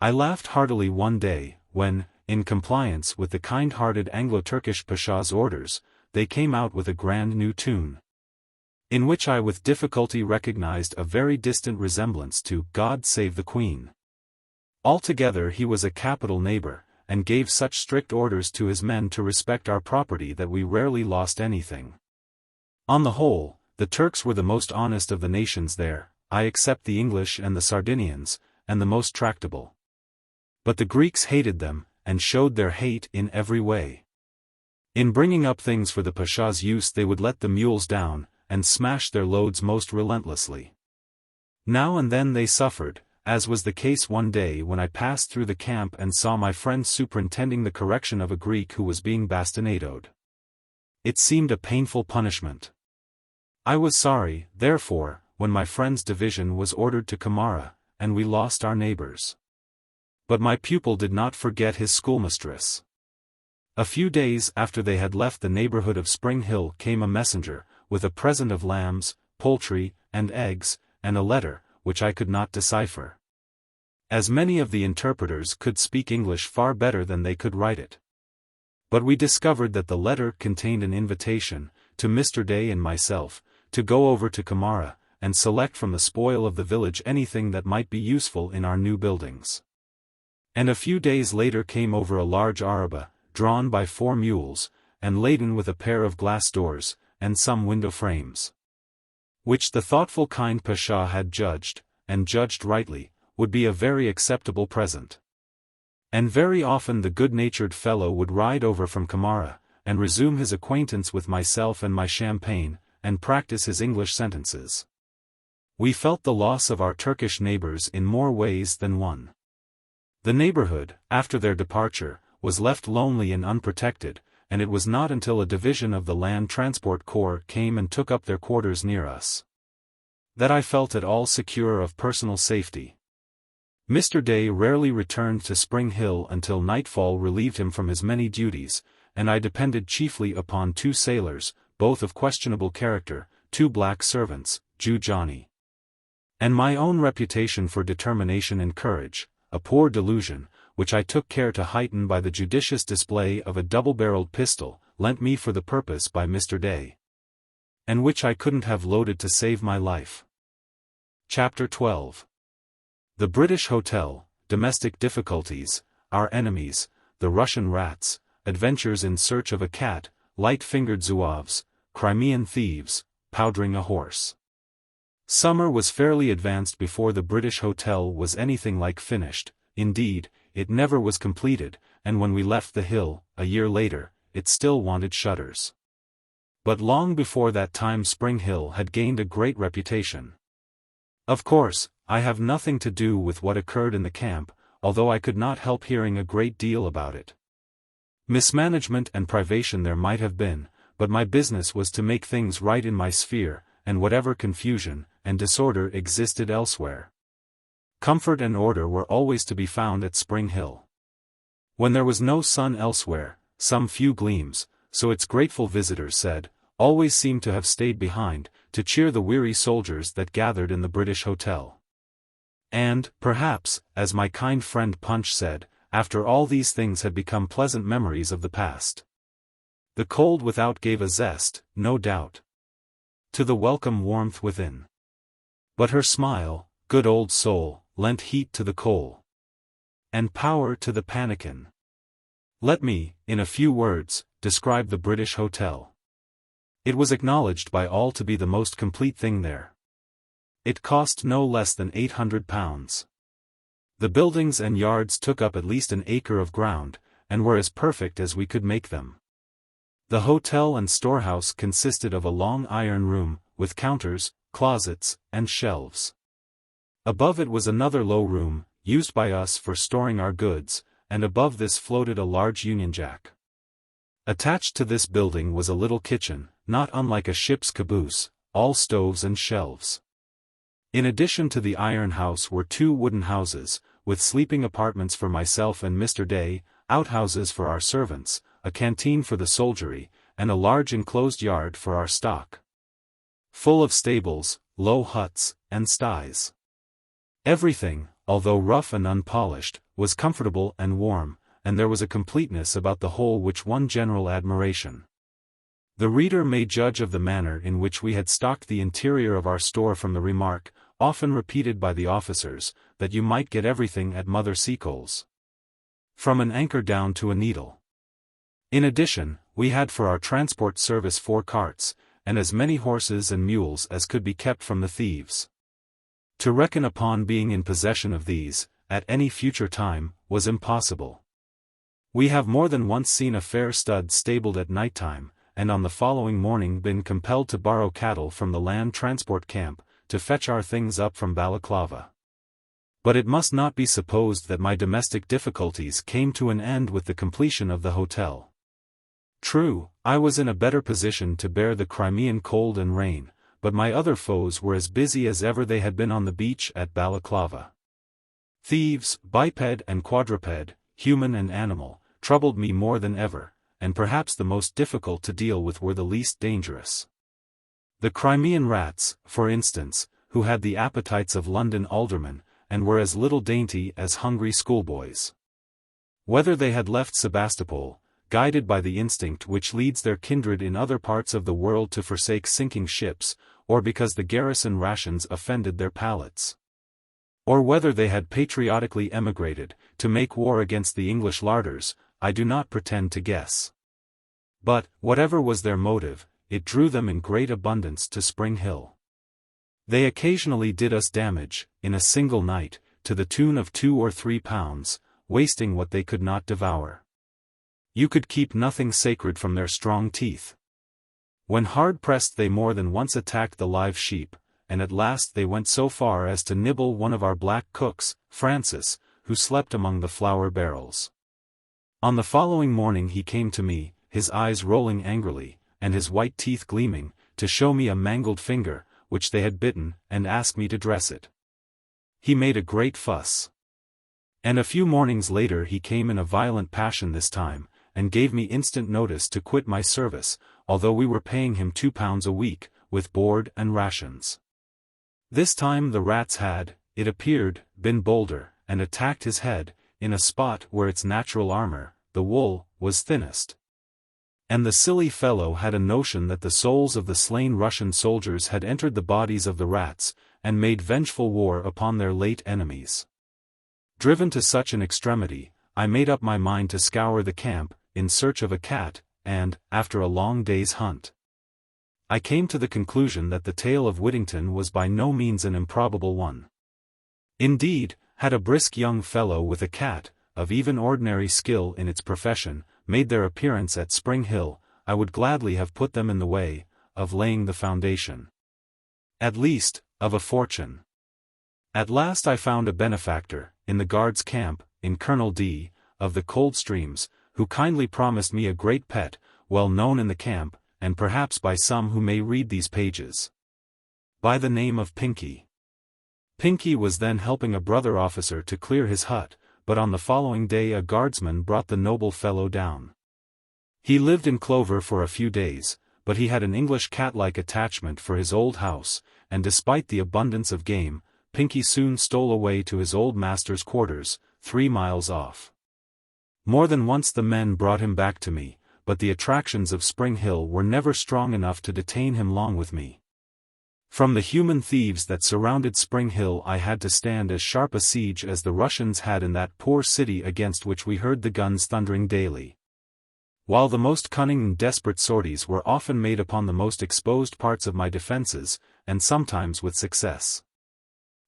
I laughed heartily one day, when, in compliance with the kind-hearted Anglo-Turkish Pasha's orders, they came out with a grand new tune, in which I with difficulty recognized a very distant resemblance to God Save the Queen. Altogether he was a capital neighbor, and gave such strict orders to his men to respect our property that we rarely lost anything. On the whole, the Turks were the most honest of the nations there, I except the English and the Sardinians, and the most tractable. But the Greeks hated them, and showed their hate in every way. In bringing up things for the Pasha's use they would let the mules down, and smash their loads most relentlessly. Now and then they suffered, as was the case one day when I passed through the camp and saw my friend superintending the correction of a Greek who was being bastinadoed. It seemed a painful punishment. I was sorry, therefore, when my friend's division was ordered to Kamara, and we lost our neighbors. But my pupil did not forget his schoolmistress. A few days after they had left the neighborhood of Spring Hill came a messenger, with a present of lambs, poultry, and eggs, and a letter, which I could not decipher, as many of the interpreters could speak English far better than they could write it. But we discovered that the letter contained an invitation, to Mr. Day and myself, to go over to Kamara, and select from the spoil of the village anything that might be useful in our new buildings. And a few days later came over a large araba, drawn by 4 mules, and laden with a pair of glass doors, and some window frames, which the thoughtful kind Pasha had judged, and judged rightly, would be a very acceptable present. And very often the good-natured fellow would ride over from Kamara, and resume his acquaintance with myself and my champagne, and practice his English sentences. We felt the loss of our Turkish neighbors in more ways than one. The neighborhood, after their departure, was left lonely and unprotected, and it was not until a division of the Land Transport Corps came and took up their quarters near us, that I felt at all secure of personal safety. Mr. Day rarely returned to Spring Hill until nightfall relieved him from his many duties, and I depended chiefly upon 2 sailors, both of questionable character, 2 black servants, Jew Johnny, and my own reputation for determination and courage, a poor delusion, which I took care to heighten by the judicious display of a double-barreled pistol, lent me for the purpose by Mr. Day, and which I couldn't have loaded to save my life. Chapter 12. The British Hotel, Domestic Difficulties, Our Enemies, The Russian Rats, Adventures in Search of a Cat, Light-Fingered Zouaves, Crimean Thieves, Powdering a Horse. Summer was fairly advanced before the British Hotel was anything like finished. Indeed, it never was completed, and when we left the hill, a year later, it still wanted shutters. But long before that time Spring Hill had gained a great reputation. Of course, I have nothing to do with what occurred in the camp, although I could not help hearing a great deal about it. Mismanagement and privation there might have been, but my business was to make things right in my sphere, and whatever confusion and disorder existed elsewhere, comfort and order were always to be found at Spring Hill. When there was no sun elsewhere, some few gleams, so its grateful visitors said, always seemed to have stayed behind, to cheer the weary soldiers that gathered in the British Hotel. And, perhaps, as my kind friend Punch said, after all these things had become pleasant memories of the past. The cold without gave a zest, no doubt, to the welcome warmth within. But her smile, good old soul, lent heat to the coal, and power to the pannikin. Let me, in a few words, describe the British Hotel. It was acknowledged by all to be the most complete thing there. It cost no less than £800. The buildings and yards took up at least an acre of ground, and were as perfect as we could make them. The hotel and storehouse consisted of a long iron room, with counters, closets, and shelves. Above it was another low room, used by us for storing our goods, and above this floated a large Union Jack. Attached to this building was a little kitchen, not unlike a ship's caboose, all stoves and shelves. In addition to the iron house were 2 wooden houses, with sleeping apartments for myself and Mr. Day, outhouses for our servants, a canteen for the soldiery, and a large enclosed yard for our stock, full of stables, low huts, and sties. Everything, although rough and unpolished, was comfortable and warm, and there was a completeness about the whole which won general admiration. The reader may judge of the manner in which we had stocked the interior of our store from the remark, often repeated by the officers, that you might get everything at Mother Seacole's, from an anchor down to a needle. In addition, we had for our transport service 4 carts, and as many horses and mules as could be kept from the thieves. To reckon upon being in possession of these, at any future time, was impossible. We have more than once seen a fair stud stabled at night time, and on the following morning been compelled to borrow cattle from the land transport camp, to fetch our things up from Balaclava. But it must not be supposed that my domestic difficulties came to an end with the completion of the hotel. True, I was in a better position to bear the Crimean cold and rain, but my other foes were as busy as ever they had been on the beach at Balaclava. Thieves, biped and quadruped, human and animal, troubled me more than ever, and perhaps the most difficult to deal with were the least dangerous. The Crimean rats, for instance, who had the appetites of London aldermen, and were as little dainty as hungry schoolboys. Whether they had left Sebastopol, guided by the instinct which leads their kindred in other parts of the world to forsake sinking ships, or because the garrison rations offended their palates, or whether they had patriotically emigrated, to make war against the English larders, I do not pretend to guess. But, whatever was their motive, it drew them in great abundance to Spring Hill. They occasionally did us damage, in a single night, to the tune of £2 or £3, wasting what they could not devour. You could keep nothing sacred from their strong teeth. When hard pressed they more than once attacked the live sheep, and at last they went so far as to nibble one of our black cooks, Francis, who slept among the flour barrels. On the following morning he came to me, his eyes rolling angrily, and his white teeth gleaming, to show me a mangled finger, which they had bitten, and ask me to dress it. He made a great fuss. And a few mornings later he came in a violent passion this time, and gave me instant notice to quit my service, although we were paying him £2 a week, with board and rations. This time the rats had, it appeared, been bolder, and attacked his head, in a spot where its natural armor, the wool, was thinnest. And the silly fellow had a notion that the souls of the slain Russian soldiers had entered the bodies of the rats, and made vengeful war upon their late enemies. Driven to such an extremity, I made up my mind to scour the camp, in search of a cat, and, after a long day's hunt, I came to the conclusion that the tale of Whittington was by no means an improbable one. Indeed, had a brisk young fellow with a cat, of even ordinary skill in its profession, made their appearance at Spring Hill, I would gladly have put them in the way, of laying the foundation, at least, of a fortune. At last I found a benefactor, in the Guards' camp, in Colonel D., of the Coldstreams, who kindly promised me a great pet, well known in the camp, and perhaps by some who may read these pages, by the name of Pinky. Pinky was then helping a brother officer to clear his hut, but on the following day a guardsman brought the noble fellow down. He lived in Clover for a few days, but he had an English cat-like attachment for his old house, and despite the abundance of game, Pinky soon stole away to his old master's quarters, 3 miles off. More than once the men brought him back to me, but the attractions of Spring Hill were never strong enough to detain him long with me. From the human thieves that surrounded Spring Hill I had to stand as sharp a siege as the Russians had in that poor city against which we heard the guns thundering daily. While the most cunning and desperate sorties were often made upon the most exposed parts of my defenses, and sometimes with success.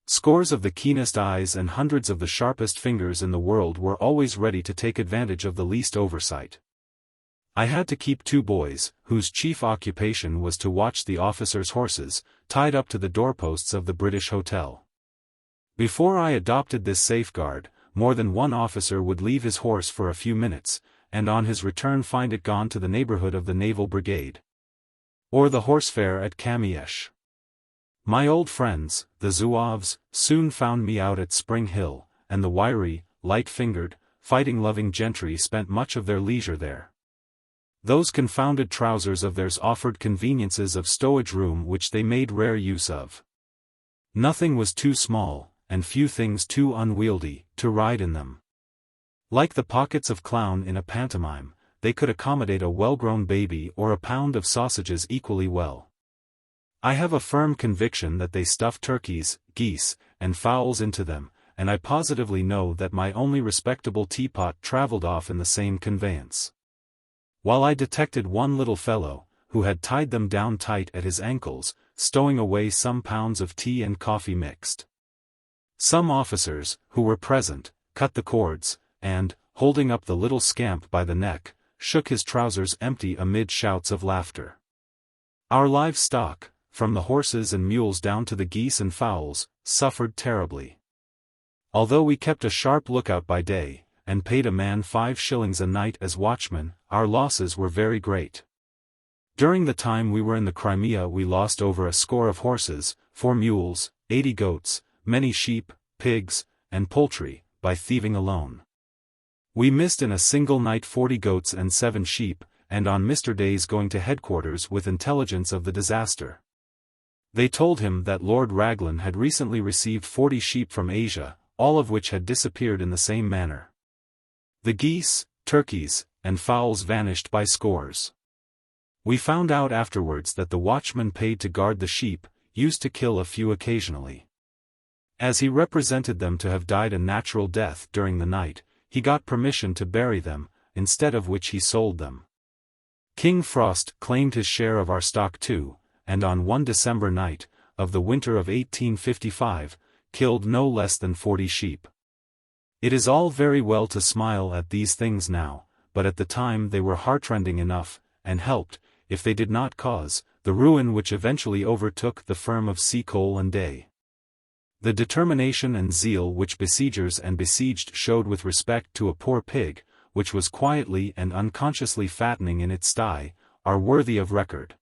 Scores of the keenest eyes and hundreds of the sharpest fingers in the world were always ready to take advantage of the least oversight. I had to keep 2 boys, whose chief occupation was to watch the officers' horses, tied up to the doorposts of the British Hotel. Before I adopted this safeguard, more than one officer would leave his horse for a few minutes, and on his return find it gone to the neighborhood of the Naval Brigade. Or the horse fair at Kamiesh. My old friends, the Zouaves, soon found me out at Spring Hill, and the wiry, light-fingered, fighting-loving gentry spent much of their leisure there. Those confounded trousers of theirs offered conveniences of stowage room which they made rare use of. Nothing was too small, and few things too unwieldy, to ride in them. Like the pockets of clown in a pantomime, they could accommodate a well-grown baby or a pound of sausages equally well. I have a firm conviction that they stuffed turkeys, geese, and fowls into them, and I positively know that my only respectable teapot travelled off in the same conveyance. While I detected one little fellow, who had tied them down tight at his ankles, stowing away some pounds of tea and coffee mixed. Some officers, who were present, cut the cords, and, holding up the little scamp by the neck, shook his trousers empty amid shouts of laughter. Our livestock, from the horses and mules down to the geese and fowls, suffered terribly. Although we kept a sharp lookout by day, and paid a man 5 shillings a night as watchman, our losses were very great. During the time we were in the Crimea we lost over a score of horses, 4 mules, 80 goats, many sheep, pigs, and poultry, by thieving alone. We missed in a single night 40 goats and 7 sheep, and on Mr. Day's going to headquarters with intelligence of the disaster. They told him that Lord Raglan had recently received 40 sheep from Asia, all of which had disappeared in the same manner. The geese, turkeys, and fowls vanished by scores. We found out afterwards that the watchman paid to guard the sheep, used to kill a few occasionally. As he represented them to have died a natural death during the night, he got permission to bury them, instead of which he sold them. King Frost claimed his share of our stock too, and on one December night, of the winter of 1855, killed no less than 40 sheep. It is all very well to smile at these things now, but at the time they were heartrending enough, and helped, if they did not cause, the ruin which eventually overtook the firm of Seacole and Day. The determination and zeal which besiegers and besieged showed with respect to a poor pig, which was quietly and unconsciously fattening in its sty, are worthy of record.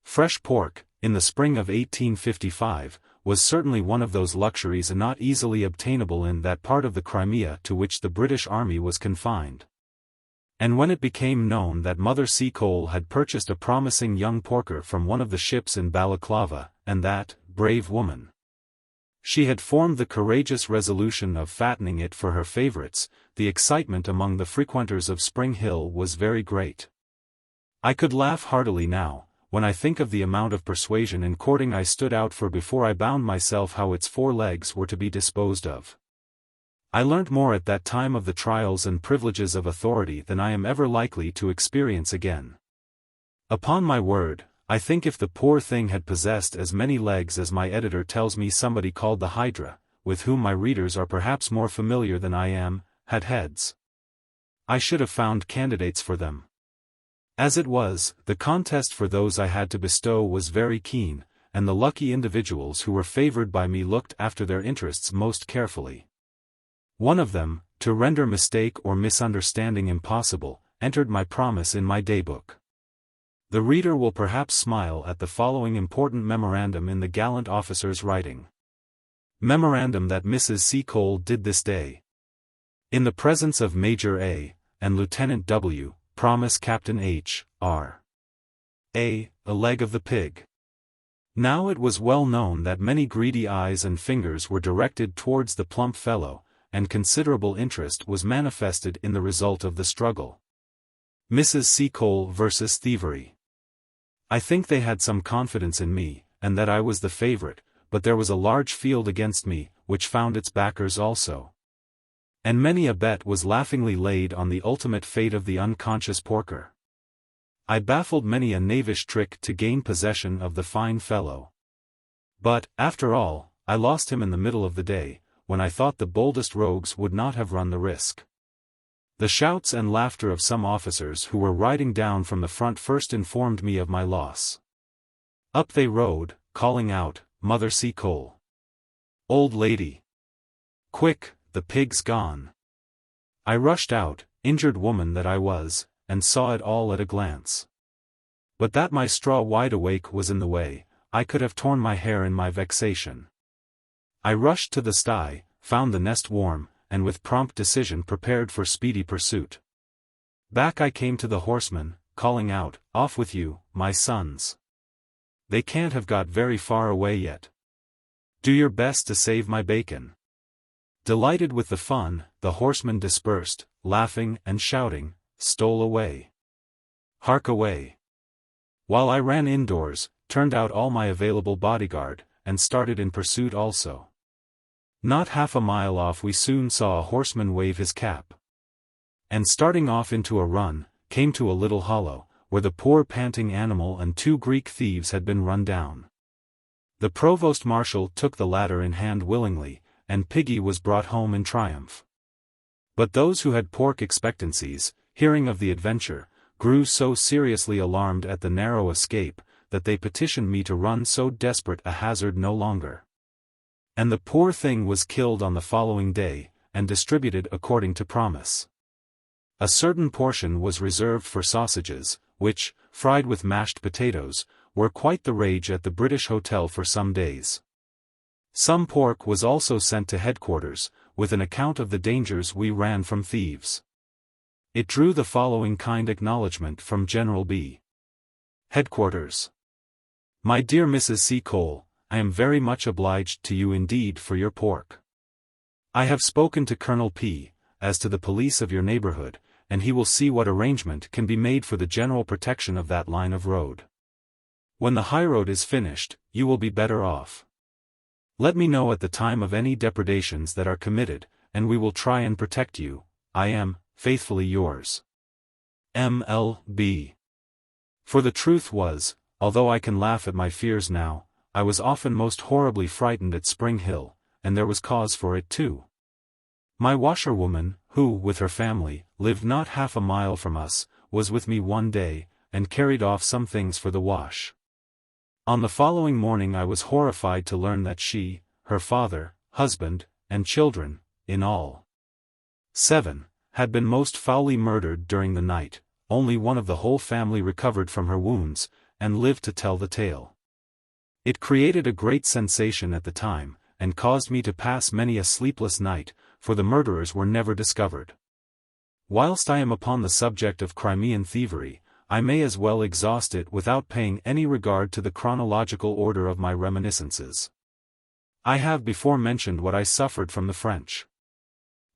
Fresh pork, in the spring of 1855, was certainly one of those luxuries not easily obtainable in that part of the Crimea to which the British army was confined. And when it became known that Mother Seacole had purchased a promising young porker from one of the ships in Balaclava, and that, brave woman, she had formed the courageous resolution of fattening it for her favorites, the excitement among the frequenters of Spring Hill was very great. I could laugh heartily now, when I think of the amount of persuasion and courting I stood out for before I bound myself how its 4 legs were to be disposed of. I learnt more at that time of the trials and privileges of authority than I am ever likely to experience again. Upon my word, I think if the poor thing had possessed as many legs as my editor tells me somebody called the Hydra, with whom my readers are perhaps more familiar than I am, had heads, I should have found candidates for them. As it was, the contest for those I had to bestow was very keen, and the lucky individuals who were favored by me looked after their interests most carefully. One of them, to render mistake or misunderstanding impossible, entered my promise in my daybook. The reader will perhaps smile at the following important memorandum in the gallant officer's writing. Memorandum that Mrs. Seacole did this day. In the presence of Major A. and Lieutenant W., promise Captain H. R. A leg of the pig. Now it was well known that many greedy eyes and fingers were directed towards the plump fellow, and considerable interest was manifested in the result of the struggle. Mrs. Seacole versus thievery. I think they had some confidence in me, and that I was the favorite, but there was a large field against me, which found its backers also. And many a bet was laughingly laid on the ultimate fate of the unconscious porker. I baffled many a knavish trick to gain possession of the fine fellow. But, after all, I lost him in the middle of the day, when I thought the boldest rogues would not have run the risk. The shouts and laughter of some officers who were riding down from the front first informed me of my loss. Up they rode, calling out, "Mother Seacole! Old lady! Quick, the pig's gone!" I rushed out, injured woman that I was, and saw it all at a glance. But that my straw wide-awake was in the way, I could have torn my hair in my vexation. I rushed to the sty, found the nest warm, and with prompt decision prepared for speedy pursuit. Back I came to the horsemen, calling out, "Off with you, my sons! They can't have got very far away yet. Do your best to save my bacon." Delighted with the fun, the horsemen dispersed, laughing and shouting, stole away. Hark away! While I ran indoors, turned out all my available bodyguard, and started in pursuit also. Not half a mile off we soon saw a horseman wave his cap. And starting off into a run, came to a little hollow, where the poor panting animal and 2 Greek thieves had been run down. The provost marshal took the latter in hand willingly, and Piggy was brought home in triumph. But those who had pork expectancies, hearing of the adventure, grew so seriously alarmed at the narrow escape, that they petitioned me to run so desperate a hazard no longer. And the poor thing was killed on the following day, and distributed according to promise. A certain portion was reserved for sausages, which, fried with mashed potatoes, were quite the rage at the British Hotel for some days. Some pork was also sent to headquarters, with an account of the dangers we ran from thieves. It drew the following kind acknowledgment from General B. Headquarters. "My dear Mrs. Seacole, I am very much obliged to you indeed for your pork. I have spoken to Colonel P. as to the police of your neighborhood, and he will see what arrangement can be made for the general protection of that line of road. When the highroad is finished, you will be better off. Let me know at the time of any depredations that are committed, and we will try and protect you. I am, faithfully yours, M.L.B." For the truth was, although I can laugh at my fears now, I was often most horribly frightened at Spring Hill, and there was cause for it too. My washerwoman, who, with her family, lived not half a mile from us, was with me one day, and carried off some things for the wash. On the following morning I was horrified to learn that she, her father, husband, and children, in all 7, had been most foully murdered during the night. Only one of the whole family recovered from her wounds, and lived to tell the tale. It created a great sensation at the time, and caused me to pass many a sleepless night, for the murderers were never discovered. Whilst I am upon the subject of Crimean thievery, I may as well exhaust it without paying any regard to the chronological order of my reminiscences. I have before mentioned what I suffered from the French.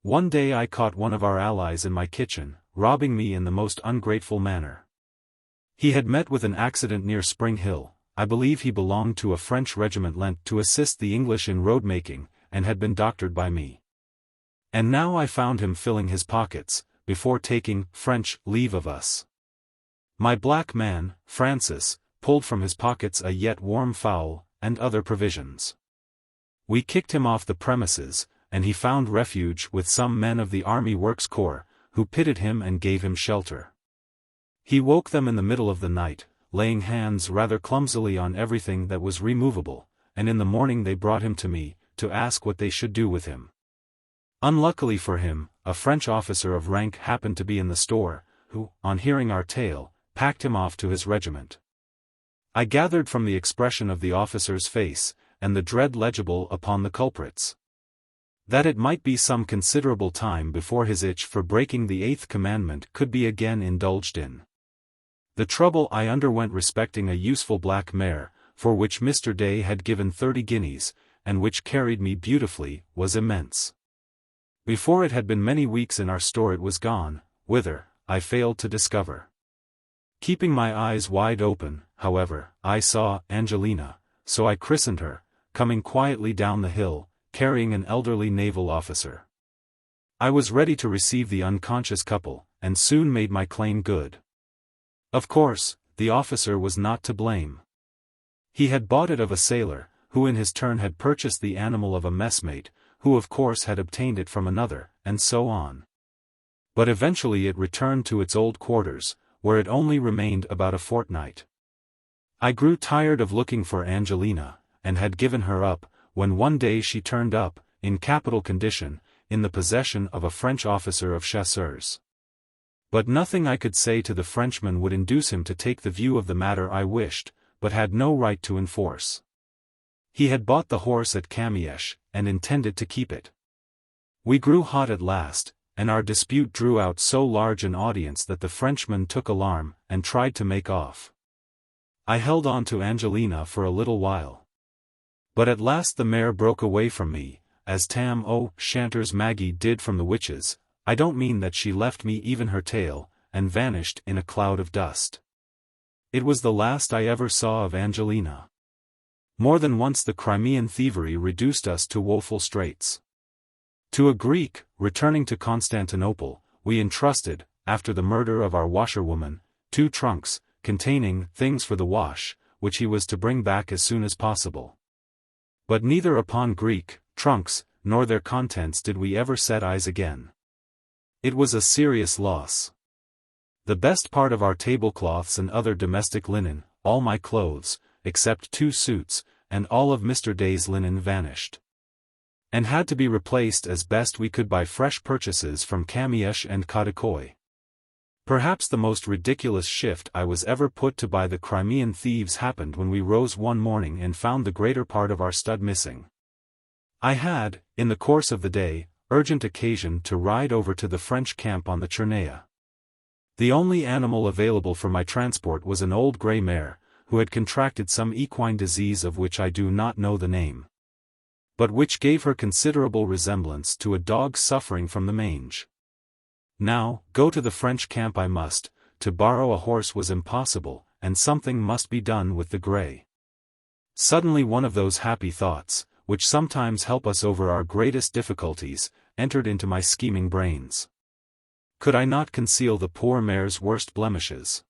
One day I caught one of our allies in my kitchen, robbing me in the most ungrateful manner. He had met with an accident near Spring Hill. I believe he belonged to a French regiment lent to assist the English in road-making, and had been doctored by me. And now I found him filling his pockets, before taking French leave of us. My black man, Francis, pulled from his pockets a yet warm fowl, and other provisions. We kicked him off the premises, and he found refuge with some men of the Army Works Corps, who pitied him and gave him shelter. He woke them in the middle of the night, laying hands rather clumsily on everything that was removable, and in the morning they brought him to me, to ask what they should do with him. Unluckily for him, a French officer of rank happened to be in the store, who, on hearing our tale, packed him off to his regiment. I gathered from the expression of the officer's face, and the dread legible upon the culprits, that it might be some considerable time before his itch for breaking the 8th commandment could be again indulged in. The trouble I underwent respecting a useful black mare, for which Mr. Day had given 30 guineas, and which carried me beautifully, was immense. Before it had been many weeks in our store it was gone, whither, I failed to discover. Keeping my eyes wide open, however, I saw Angelina, so I christened her, coming quietly down the hill, carrying an elderly naval officer. I was ready to receive the unconscious couple, and soon made my claim good. Of course, the officer was not to blame. He had bought it of a sailor, who in his turn had purchased the animal of a messmate, who of course had obtained it from another, and so on. But eventually it returned to its old quarters, where it only remained about a fortnight. I grew tired of looking for Angelina, and had given her up, when one day she turned up, in capital condition, in the possession of a French officer of chasseurs. But nothing I could say to the Frenchman would induce him to take the view of the matter I wished, but had no right to enforce. He had bought the horse at Camieche, and intended to keep it. We grew hot at last, and our dispute drew out so large an audience that the Frenchman took alarm, and tried to make off. I held on to Angelina for a little while. But at last the mare broke away from me, as Tam O'Shanter's Maggie did from the witches. I don't mean that she left me even her tail, and vanished in a cloud of dust. It was the last I ever saw of Angelina. More than once the Crimean thievery reduced us to woeful straits. To a Greek, returning to Constantinople, we entrusted, after the murder of our washerwoman, 2 trunks, containing things for the wash, which he was to bring back as soon as possible. But neither upon Greek trunks, nor their contents did we ever set eyes again. It was a serious loss. The best part of our tablecloths and other domestic linen, all my clothes, except 2 suits, and all of Mr. Day's linen vanished, and had to be replaced as best we could by fresh purchases from Camieche and Kadikoi. Perhaps the most ridiculous shift I was ever put to by the Crimean thieves happened when we rose one morning and found the greater part of our stud missing. I had, in the course of the day, urgent occasion to ride over to the French camp on the Chernaya. The only animal available for my transport was an old grey mare, who had contracted some equine disease of which I do not know the name, but which gave her considerable resemblance to a dog suffering from the mange. Now, go to the French camp I must, to borrow a horse was impossible, and something must be done with the grey. Suddenly one of those happy thoughts, which sometimes help us over our greatest difficulties, entered into my scheming brains. Could I not conceal the poor mare's worst blemishes?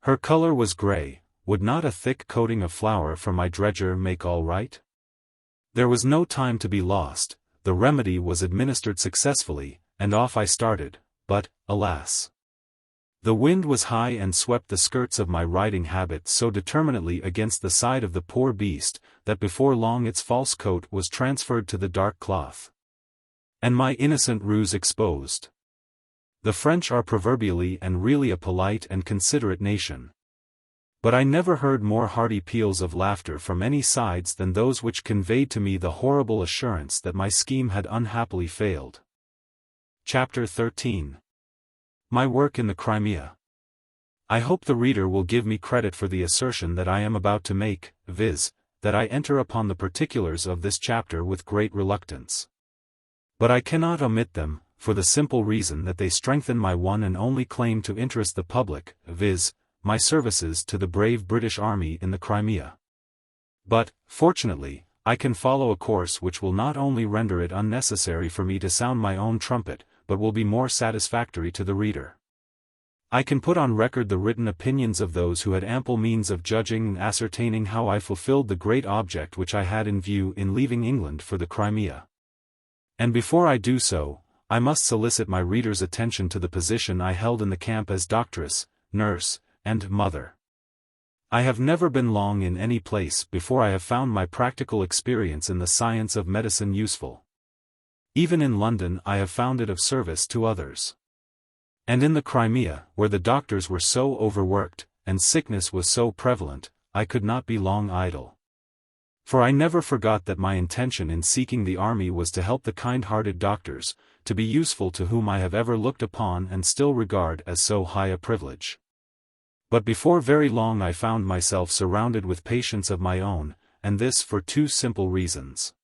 Her color was grey, would not a thick coating of flour from my dredger make all right? There was no time to be lost, the remedy was administered successfully, and off I started, but, alas! The wind was high and swept the skirts of my riding habit so determinately against the side of the poor beast, that before long its false coat was transferred to the dark cloth, and my innocent ruse exposed. The French are proverbially and really a polite and considerate nation. But I never heard more hearty peals of laughter from any sides than those which conveyed to me the horrible assurance that my scheme had unhappily failed. Chapter 13. My work in the Crimea. I hope the reader will give me credit for the assertion that I am about to make, viz., that I enter upon the particulars of this chapter with great reluctance. But I cannot omit them, for the simple reason that they strengthen my one and only claim to interest the public, viz., my services to the brave British Army in the Crimea. But, fortunately, I can follow a course which will not only render it unnecessary for me to sound my own trumpet, but will be more satisfactory to the reader. I can put on record the written opinions of those who had ample means of judging and ascertaining how I fulfilled the great object which I had in view in leaving England for the Crimea. And before I do so, I must solicit my reader's attention to the position I held in the camp as doctress, nurse, and mother. I have never been long in any place before I have found my practical experience in the science of medicine useful. Even in London I have found it of service to others. And in the Crimea, where the doctors were so overworked, and sickness was so prevalent, I could not be long idle. For I never forgot that my intention in seeking the army was to help the kind-hearted doctors, to be useful to whom I have ever looked upon and still regard as so high a privilege. But before very long I found myself surrounded with patients of my own, and this for 2 simple reasons.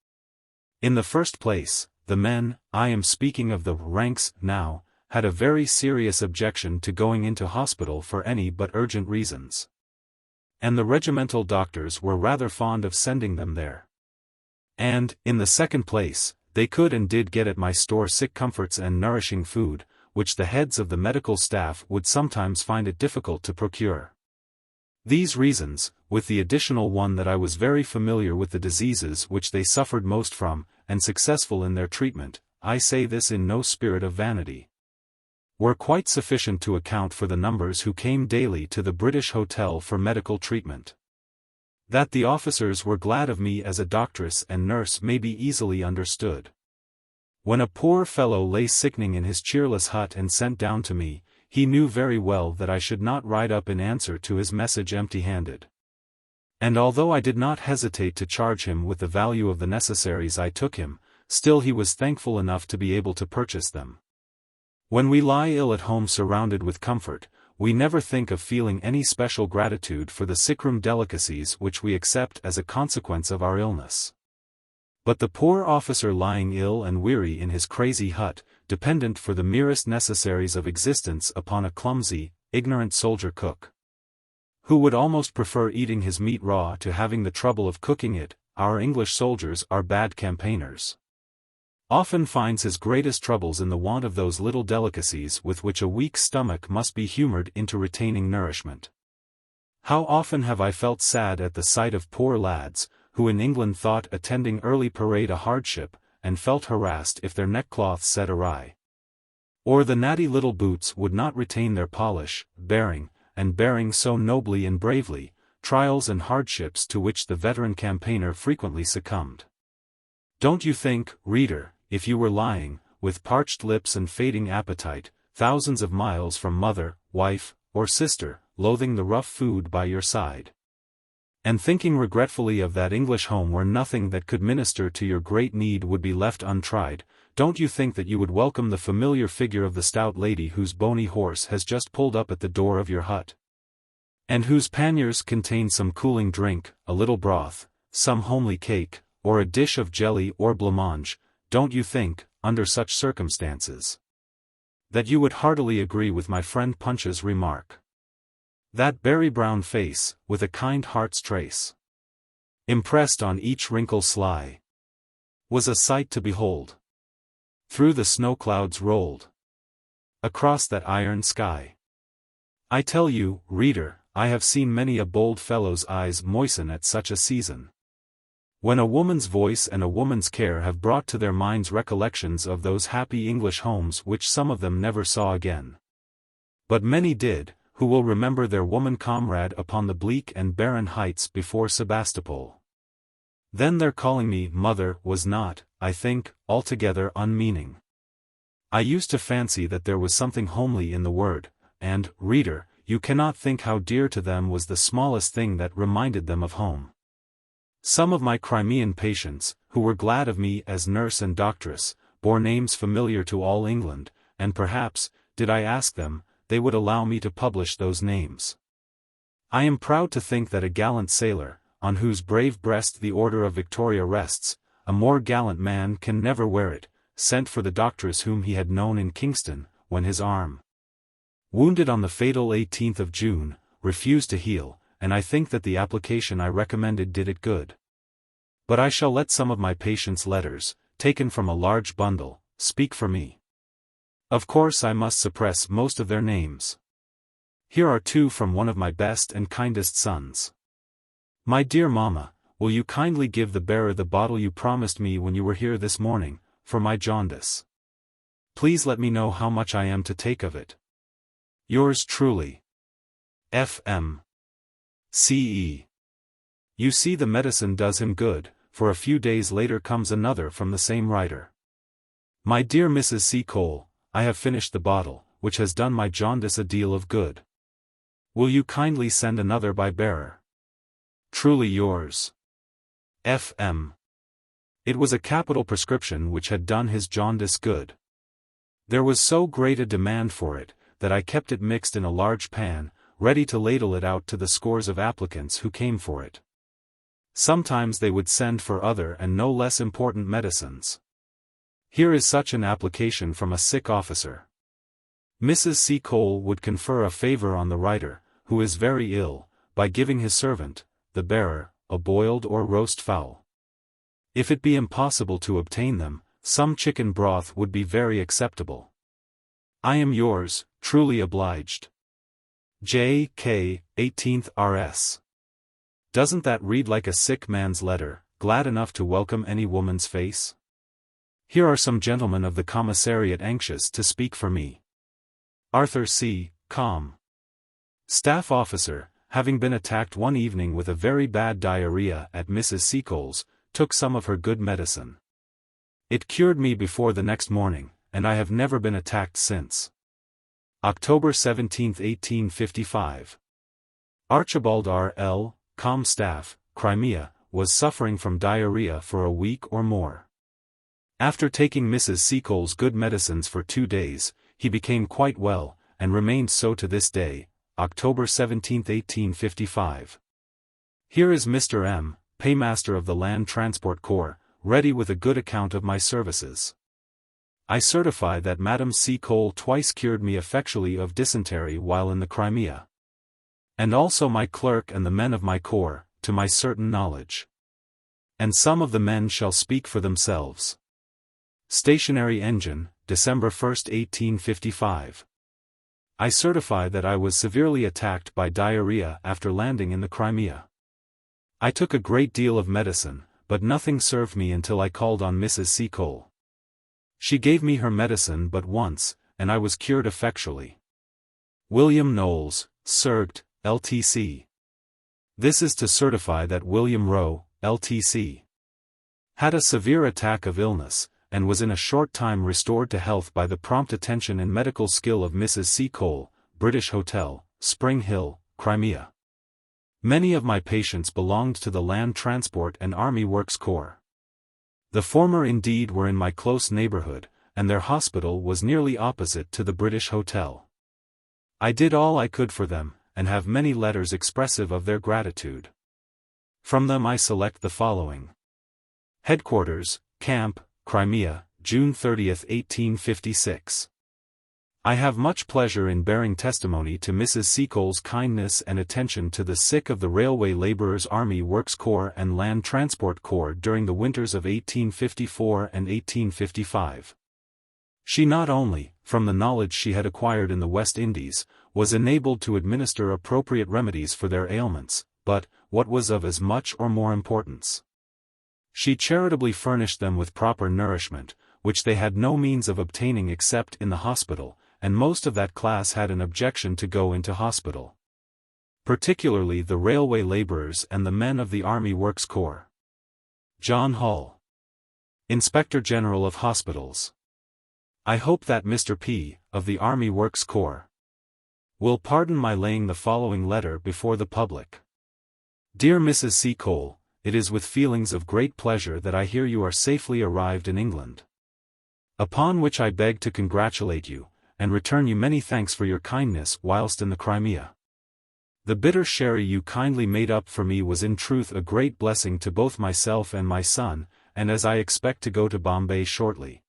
In the first place, the men, I am speaking of the ranks now, had a very serious objection to going into hospital for any but urgent reasons. And the regimental doctors were rather fond of sending them there. And, in the second place, they could and did get at my store sick comforts and nourishing food, which the heads of the medical staff would sometimes find it difficult to procure. These reasons, with the additional one that I was very familiar with the diseases which they suffered most from, and successful in their treatment, I say this in no spirit of vanity, were quite sufficient to account for the numbers who came daily to the British Hotel for medical treatment. That the officers were glad of me as a doctress and nurse may be easily understood. When a poor fellow lay sickening in his cheerless hut and sent down to me, he knew very well that I should not ride up in answer to his message empty-handed. And although I did not hesitate to charge him with the value of the necessaries I took him, still he was thankful enough to be able to purchase them. When we lie ill at home surrounded with comfort, we never think of feeling any special gratitude for the sickroom delicacies which we accept as a consequence of our illness. But the poor officer lying ill and weary in his crazy hut, dependent for the merest necessaries of existence upon a clumsy, ignorant soldier cook, who would almost prefer eating his meat raw to having the trouble of cooking it, our English soldiers are bad campaigners, often finds his greatest troubles in the want of those little delicacies with which a weak stomach must be humored into retaining nourishment. How often have I felt sad at the sight of poor lads, who in England thought attending early parade a hardship, and felt harassed if their neckcloths set awry, or the natty little boots would not retain their polish, bearing so nobly and bravely, trials and hardships to which the veteran campaigner frequently succumbed. Don't you think, reader, if you were lying, with parched lips and fading appetite, thousands of miles from mother, wife, or sister, loathing the rough food by your side, and thinking regretfully of that English home where nothing that could minister to your great need would be left untried, don't you think that you would welcome the familiar figure of the stout lady whose bony horse has just pulled up at the door of your hut, and whose panniers contain some cooling drink, a little broth, some homely cake, or a dish of jelly or blancmange? Don't you think, under such circumstances, that you would heartily agree with my friend Punch's remark? That berry-brown face, with a kind heart's trace impressed on each wrinkle sly, was a sight to behold. Through the snow clouds rolled, across that iron sky. I tell you, reader, I have seen many a bold fellow's eyes moisten at such a season, when a woman's voice and a woman's care have brought to their minds recollections of those happy English homes which some of them never saw again. But many did, who will remember their woman comrade upon the bleak and barren heights before Sebastopol. Then their calling me mother was not, I think, altogether unmeaning. I used to fancy that there was something homely in the word, and, reader, you cannot think how dear to them was the smallest thing that reminded them of home. Some of my Crimean patients, who were glad of me as nurse and doctress, bore names familiar to all England, and perhaps, did I ask them, they would allow me to publish those names. I am proud to think that a gallant sailor, on whose brave breast the Order of Victoria rests, a more gallant man can never wear it, sent for the doctress whom he had known in Kingston, when his arm, wounded on the fatal 18th of June, refused to heal, and I think that the application I recommended did it good. But I shall let some of my patients' letters, taken from a large bundle, speak for me. Of course I must suppress most of their names. Here are two from one of my best and kindest sons. My dear Mamma, will you kindly give the bearer the bottle you promised me when you were here this morning, for my jaundice? Please let me know how much I am to take of it. Yours truly, F.M. C.E. You see, the medicine does him good, for a few days later comes another from the same writer. My dear Mrs. Seacole, I have finished the bottle, which has done my jaundice a deal of good. Will you kindly send another by bearer? Truly yours, F.M. It was a capital prescription which had done his jaundice good. There was so great a demand for it, that I kept it mixed in a large pan, ready to ladle it out to the scores of applicants who came for it. Sometimes they would send for other and no less important medicines. Here is such an application from a sick officer. Mrs. Seacole would confer a favor on the writer, who is very ill, by giving his servant, the bearer, a boiled or roast fowl. If it be impossible to obtain them, some chicken broth would be very acceptable. I am yours, truly obliged. J. K., 18th R.S. Doesn't that read like a sick man's letter, glad enough to welcome any woman's face? Here are some gentlemen of the commissariat anxious to speak for me. Arthur C., Com. Staff officer, having been attacked one evening with a very bad diarrhea at Mrs. Seacole's, took some of her good medicine. It cured me before the next morning, and I have never been attacked since. October 17, 1855. Archibald R. L., Com. Staff, Crimea, was suffering from diarrhea for a week or more. After taking Mrs. Seacole's good medicines for 2 days, he became quite well, and remained so to this day, October 17, 1855. Here is Mr. M., Paymaster of the Land Transport Corps, ready with a good account of my services. I certify that Madame Seacole twice cured me effectually of dysentery while in the Crimea. And also my clerk and the men of my corps, to my certain knowledge. And some of the men shall speak for themselves. Stationary Engine, December 1, 1855. I certify that I was severely attacked by diarrhea after landing in the Crimea. I took a great deal of medicine, but nothing served me until I called on Mrs. Seacole. She gave me her medicine but once, and I was cured effectually. William Knowles, Surgt, L.T.C. This is to certify that William Rowe, L.T.C. had a severe attack of illness, and was in a short time restored to health by the prompt attention and medical skill of Mrs. Seacole, British Hotel, Spring Hill, Crimea. Many of my patients belonged to the Land Transport and Army Works Corps. The former indeed were in my close neighborhood, and their hospital was nearly opposite to the British Hotel. I did all I could for them, and have many letters expressive of their gratitude. From them I select the following. Headquarters, Camp, Crimea, June 30, 1856. I have much pleasure in bearing testimony to Mrs. Seacole's kindness and attention to the sick of the Railway Labourers Army Works Corps and Land Transport Corps during the winters of 1854 and 1855. She not only, from the knowledge she had acquired in the West Indies, was enabled to administer appropriate remedies for their ailments, but, what was of as much or more importance, she charitably furnished them with proper nourishment, which they had no means of obtaining except in the hospital, and most of that class had an objection to go into hospital. Particularly the railway laborers and the men of the Army Works Corps. John Hull, Inspector General of Hospitals. I hope that Mr. P., of the Army Works Corps, will pardon my laying the following letter before the public. Dear Mrs. Seacole, it is with feelings of great pleasure that I hear you are safely arrived in England. Upon which I beg to congratulate you, and return you many thanks for your kindness whilst in the Crimea. The bitter sherry you kindly made up for me was in truth a great blessing to both myself and my son, and as I expect to go to Bombay shortly,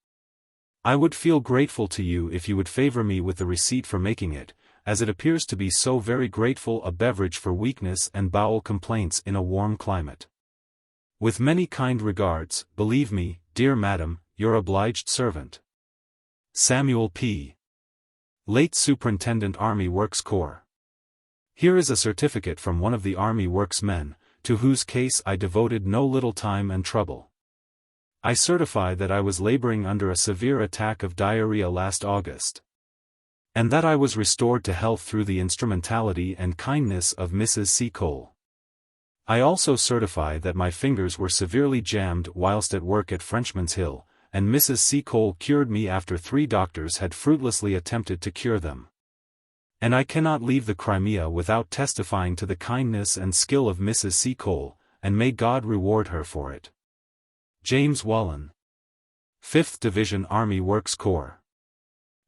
I would feel grateful to you if you would favour me with the receipt for making it, as it appears to be so very grateful a beverage for weakness and bowel complaints in a warm climate. With many kind regards, believe me, dear madam, your obliged servant, Samuel P., late Superintendent Army Works Corps. Here is a certificate from one of the Army Works men, to whose case I devoted no little time and trouble. I certify that I was laboring under a severe attack of diarrhea last August, and that I was restored to health through the instrumentality and kindness of Mrs. Seacole. I also certify that my fingers were severely jammed whilst at work at Frenchman's Hill, and Mrs. Seacole cured me after 3 doctors had fruitlessly attempted to cure them. And I cannot leave the Crimea without testifying to the kindness and skill of Mrs. Seacole, and may God reward her for it. James Wallen, 5th Division Army Works Corps.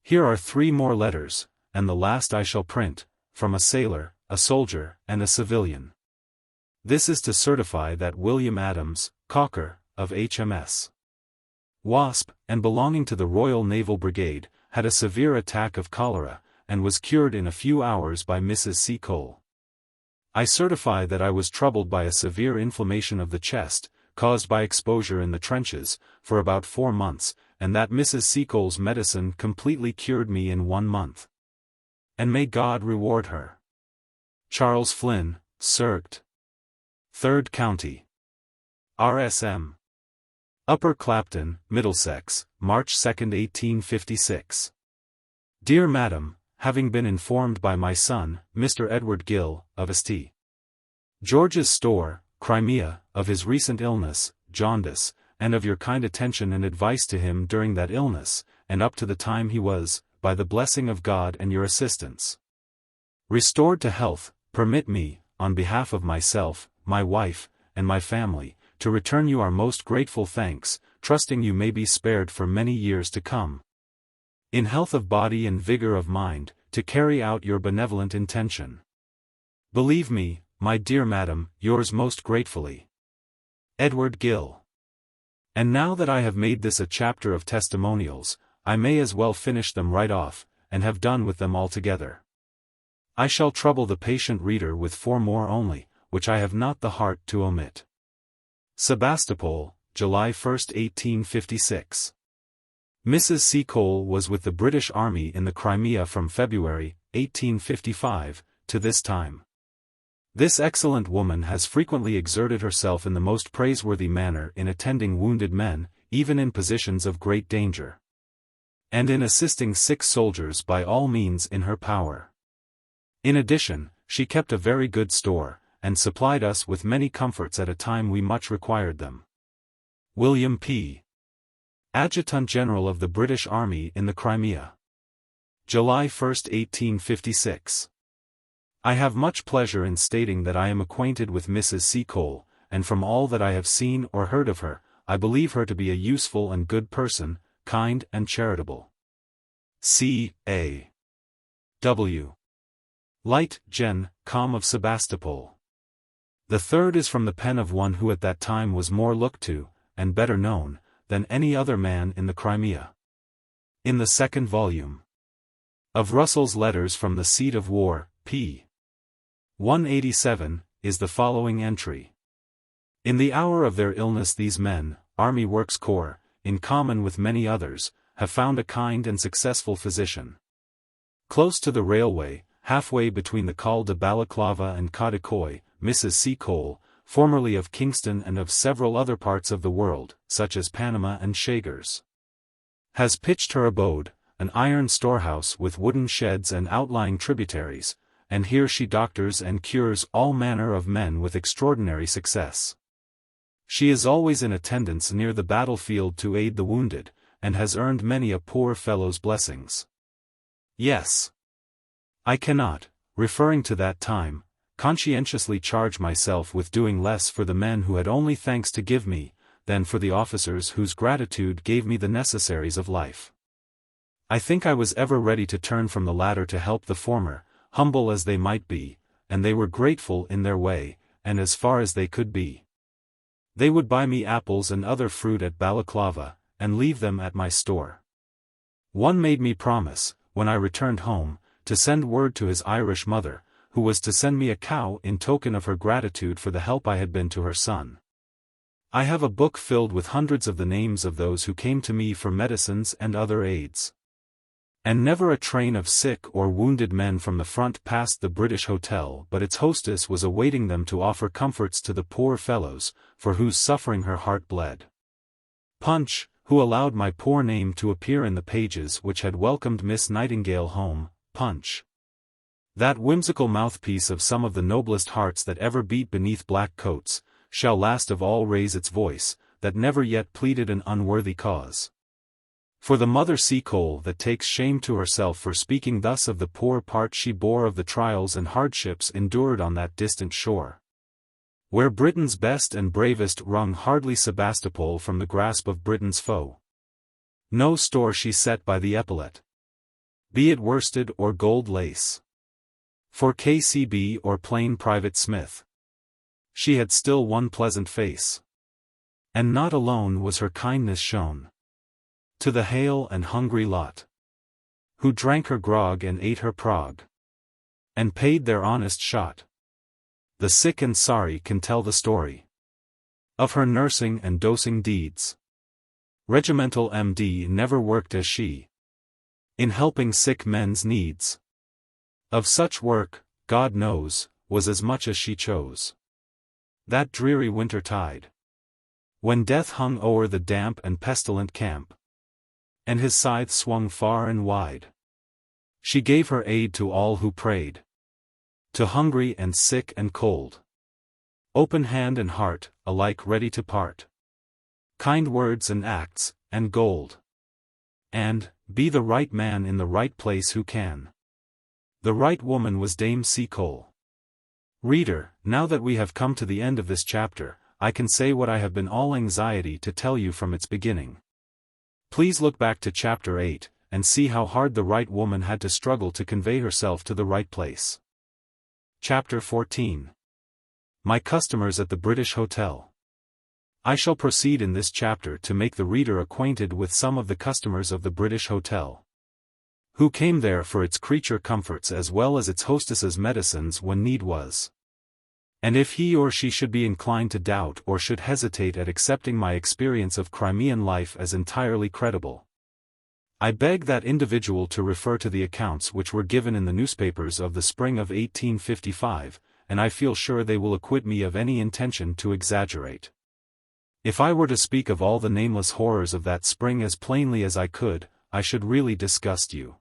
Here are 3 more letters, and the last I shall print, from a sailor, a soldier, and a civilian. This is to certify that William Adams, caulker, of HMS Wasp, and belonging to the Royal Naval Brigade, had a severe attack of cholera, and was cured in a few hours by Mrs. Seacole. I certify that I was troubled by a severe inflammation of the chest, caused by exposure in the trenches, for about 4 months, and that Mrs. Seacole's medicine completely cured me in 1 month. And may God reward her. Charles Flynn, Circt. 3rd County. R.S.M. Upper Clapton, Middlesex, March 2, 1856. Dear Madam, having been informed by my son, Mr. Edward Gill, of St. George's Store, Crimea, of his recent illness, jaundice, and of your kind attention and advice to him during that illness, and up to the time he was, by the blessing of God and your assistance, restored to health, permit me, on behalf of myself, my wife, and my family, to return you our most grateful thanks, trusting you may be spared for many years to come, in health of body and vigor of mind, to carry out your benevolent intention. Believe me, my dear Madam, yours most gratefully, Edward Gill. And now that I have made this a chapter of testimonials, I may as well finish them right off, and have done with them altogether. I shall trouble the patient reader with 4 more only, which I have not the heart to omit. Sebastopol, July 1, 1856. Mrs. Seacole was with the British Army in the Crimea from February, 1855, to this time. This excellent woman has frequently exerted herself in the most praiseworthy manner in attending wounded men, even in positions of great danger, and in assisting sick soldiers by all means in her power. In addition, she kept a very good store, and supplied us with many comforts at a time we much required them. William P. Adjutant General of the British Army in the Crimea. July 1, 1856. I have much pleasure in stating that I am acquainted with Mrs. Seacole, and from all that I have seen or heard of her, I believe her to be a useful and good person, kind and charitable. C. A. W. Light, Gen. Com. of Sebastopol. The third is from the pen of one who at that time was more looked to, and better known, than any other man in the Crimea. In the 2nd volume of Russell's Letters from the Seat of War, p. 187, is the following entry. In the hour of their illness these men, Army Works Corps, in common with many others, have found a kind and successful physician. Close to the railway, halfway between the Col de Balaclava and Kadikoy, Mrs. Seacole, formerly of Kingston and of several other parts of the world, such as Panama and Chagres, has pitched her abode, an iron storehouse with wooden sheds and outlying tributaries, and here she doctors and cures all manner of men with extraordinary success. She is always in attendance near the battlefield to aid the wounded, and has earned many a poor fellow's blessings. Yes. I cannot, referring to that time, conscientiously charge myself with doing less for the men who had only thanks to give me, than for the officers whose gratitude gave me the necessaries of life. I think I was ever ready to turn from the latter to help the former, humble as they might be, and they were grateful in their way, and as far as they could be. They would buy me apples and other fruit at Balaclava, and leave them at my store. One made me promise, when I returned home, to send word to his Irish mother, who was to send me a cow in token of her gratitude for the help I had been to her son. I have a book filled with hundreds of the names of those who came to me for medicines and other aids. And never a train of sick or wounded men from the front passed the British Hotel but its hostess was awaiting them to offer comforts to the poor fellows, for whose suffering her heart bled. Punch, who allowed my poor name to appear in the pages which had welcomed Miss Nightingale home, Punch, that whimsical mouthpiece of some of the noblest hearts that ever beat beneath black coats, shall last of all raise its voice, that never yet pleaded an unworthy cause. For the mother Seacole that takes shame to herself for speaking thus of the poor part she bore of the trials and hardships endured on that distant shore, where Britain's best and bravest wrung hardly Sebastopol from the grasp of Britain's foe. No store she set by the epaulet, be it worsted or gold lace, for KCB or plain Private Smith. She had still one pleasant face. And not alone was her kindness shown. To the hale and hungry lot, who drank her grog and ate her prog, and paid their honest shot, the sick and sorry can tell the story of her nursing and dosing deeds. Regimental MD never worked as she, in helping sick men's needs. Of such work, God knows, was as much as she chose. That dreary winter tide, when death hung o'er the damp and pestilent camp, and his scythe swung far and wide, she gave her aid to all who prayed, to hungry and sick and cold, open hand and heart, alike ready to part, kind words and acts, and gold, and, be the right man in the right place who can. The right woman was Dame Seacole. Reader, now that we have come to the end of this chapter, I can say what I have been all anxiety to tell you from its beginning. Please look back to chapter 8, and see how hard the right woman had to struggle to convey herself to the right place. Chapter 14. My customers at the British Hotel. I shall proceed in this chapter to make the reader acquainted with some of the customers of the British Hotel, who came there for its creature comforts as well as its hostess's medicines when need was. And if he or she should be inclined to doubt or should hesitate at accepting my experience of Crimean life as entirely credible, I beg that individual to refer to the accounts which were given in the newspapers of the spring of 1855, and I feel sure they will acquit me of any intention to exaggerate. If I were to speak of all the nameless horrors of that spring as plainly as I could, I should really disgust you.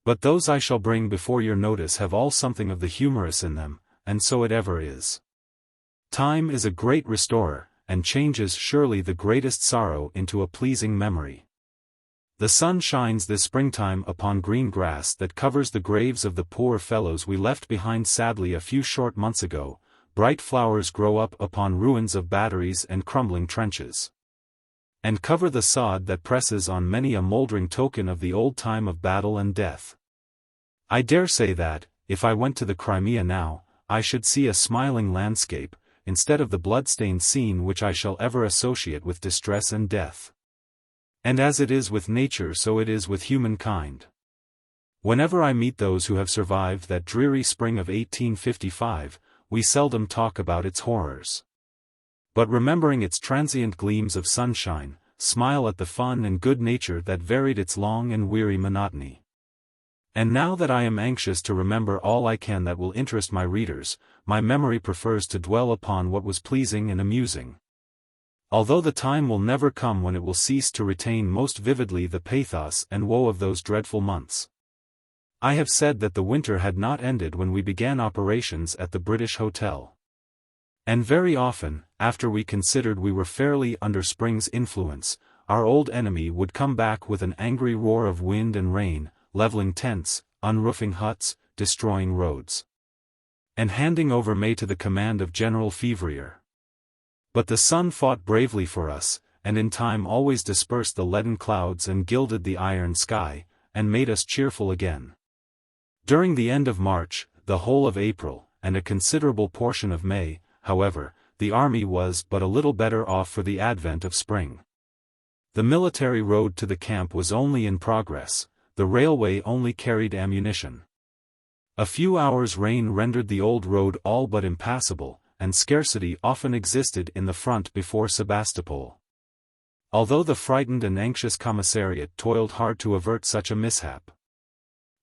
But those I shall bring before your notice have all something of the humorous in them, and so it ever is. Time is a great restorer, and changes surely the greatest sorrow into a pleasing memory. The sun shines this springtime upon green grass that covers the graves of the poor fellows we left behind sadly a few short months ago. Bright flowers grow up upon ruins of batteries and crumbling trenches, and cover the sod that presses on many a mouldering token of the old time of battle and death. I dare say that, if I went to the Crimea now, I should see a smiling landscape, instead of the blood-stained scene which I shall ever associate with distress and death. And as it is with nature so it is with humankind. Whenever I meet those who have survived that dreary spring of 1855, we seldom talk about its horrors, but remembering its transient gleams of sunshine, smile at the fun and good nature that varied its long and weary monotony. And now that I am anxious to remember all I can that will interest my readers, my memory prefers to dwell upon what was pleasing and amusing. Although the time will never come when it will cease to retain most vividly the pathos and woe of those dreadful months. I have said that the winter had not ended when we began operations at the British Hotel. And very often, after we considered we were fairly under spring's influence, our old enemy would come back with an angry roar of wind and rain, leveling tents, unroofing huts, destroying roads, and handing over May to the command of General Fevrier. But the sun fought bravely for us, and in time always dispersed the leaden clouds and gilded the iron sky, and made us cheerful again. During the end of March, the whole of April, and a considerable portion of May, however, the army was but a little better off for the advent of spring. The military road to the camp was only in progress, the railway only carried ammunition. A few hours' rain rendered the old road all but impassable, and scarcity often existed in the front before Sebastopol. Although the frightened and anxious commissariat toiled hard to avert such a mishap,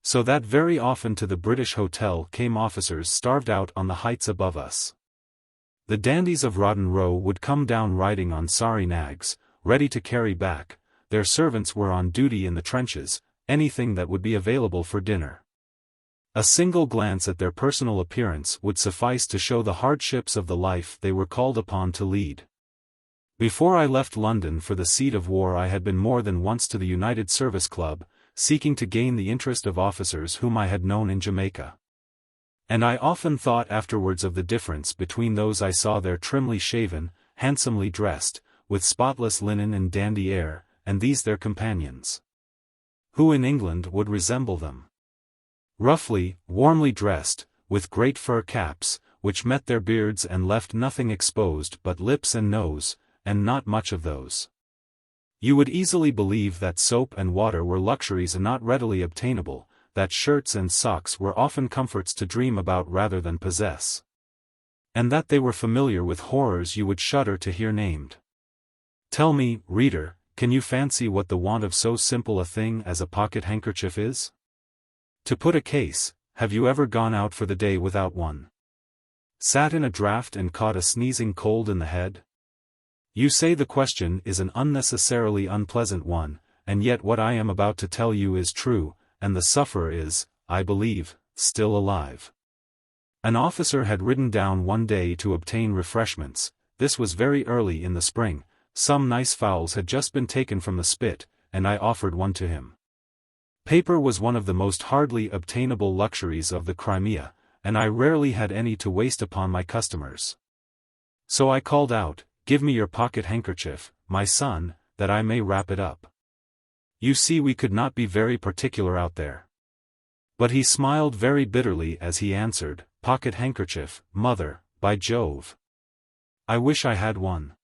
so that very often to the British Hotel came officers starved out on the heights above us. The dandies of Rawdon Row would come down riding on sorry nags, ready to carry back, their servants were on duty in the trenches, anything that would be available for dinner. A single glance at their personal appearance would suffice to show the hardships of the life they were called upon to lead. Before I left London for the seat of war I had been more than once to the United Service Club, seeking to gain the interest of officers whom I had known in Jamaica. And I often thought afterwards of the difference between those I saw there trimly shaven, handsomely dressed, with spotless linen and dandy air, and these their companions, who in England would resemble them. Roughly, warmly dressed, with great fur caps, which met their beards and left nothing exposed but lips and nose, and not much of those. You would easily believe that soap and water were luxuries and not readily obtainable, that shirts and socks were often comforts to dream about rather than possess. And that they were familiar with horrors you would shudder to hear named. Tell me, reader, can you fancy what the want of so simple a thing as a pocket handkerchief is? To put a case, have you ever gone out for the day without one? Sat in a draught and caught a sneezing cold in the head? You say the question is an unnecessarily unpleasant one, and yet what I am about to tell you is true, and the sufferer is, I believe, still alive. An officer had ridden down one day to obtain refreshments. This was very early in the spring. Some nice fowls had just been taken from the spit, and I offered one to him. Paper was one of the most hardly obtainable luxuries of the Crimea, and I rarely had any to waste upon my customers. So I called out, "Give me your pocket handkerchief, my son, that I may wrap it up." You see, we could not be very particular out there. But he smiled very bitterly as he answered, "Pocket handkerchief, mother, by Jove! I wish I had one.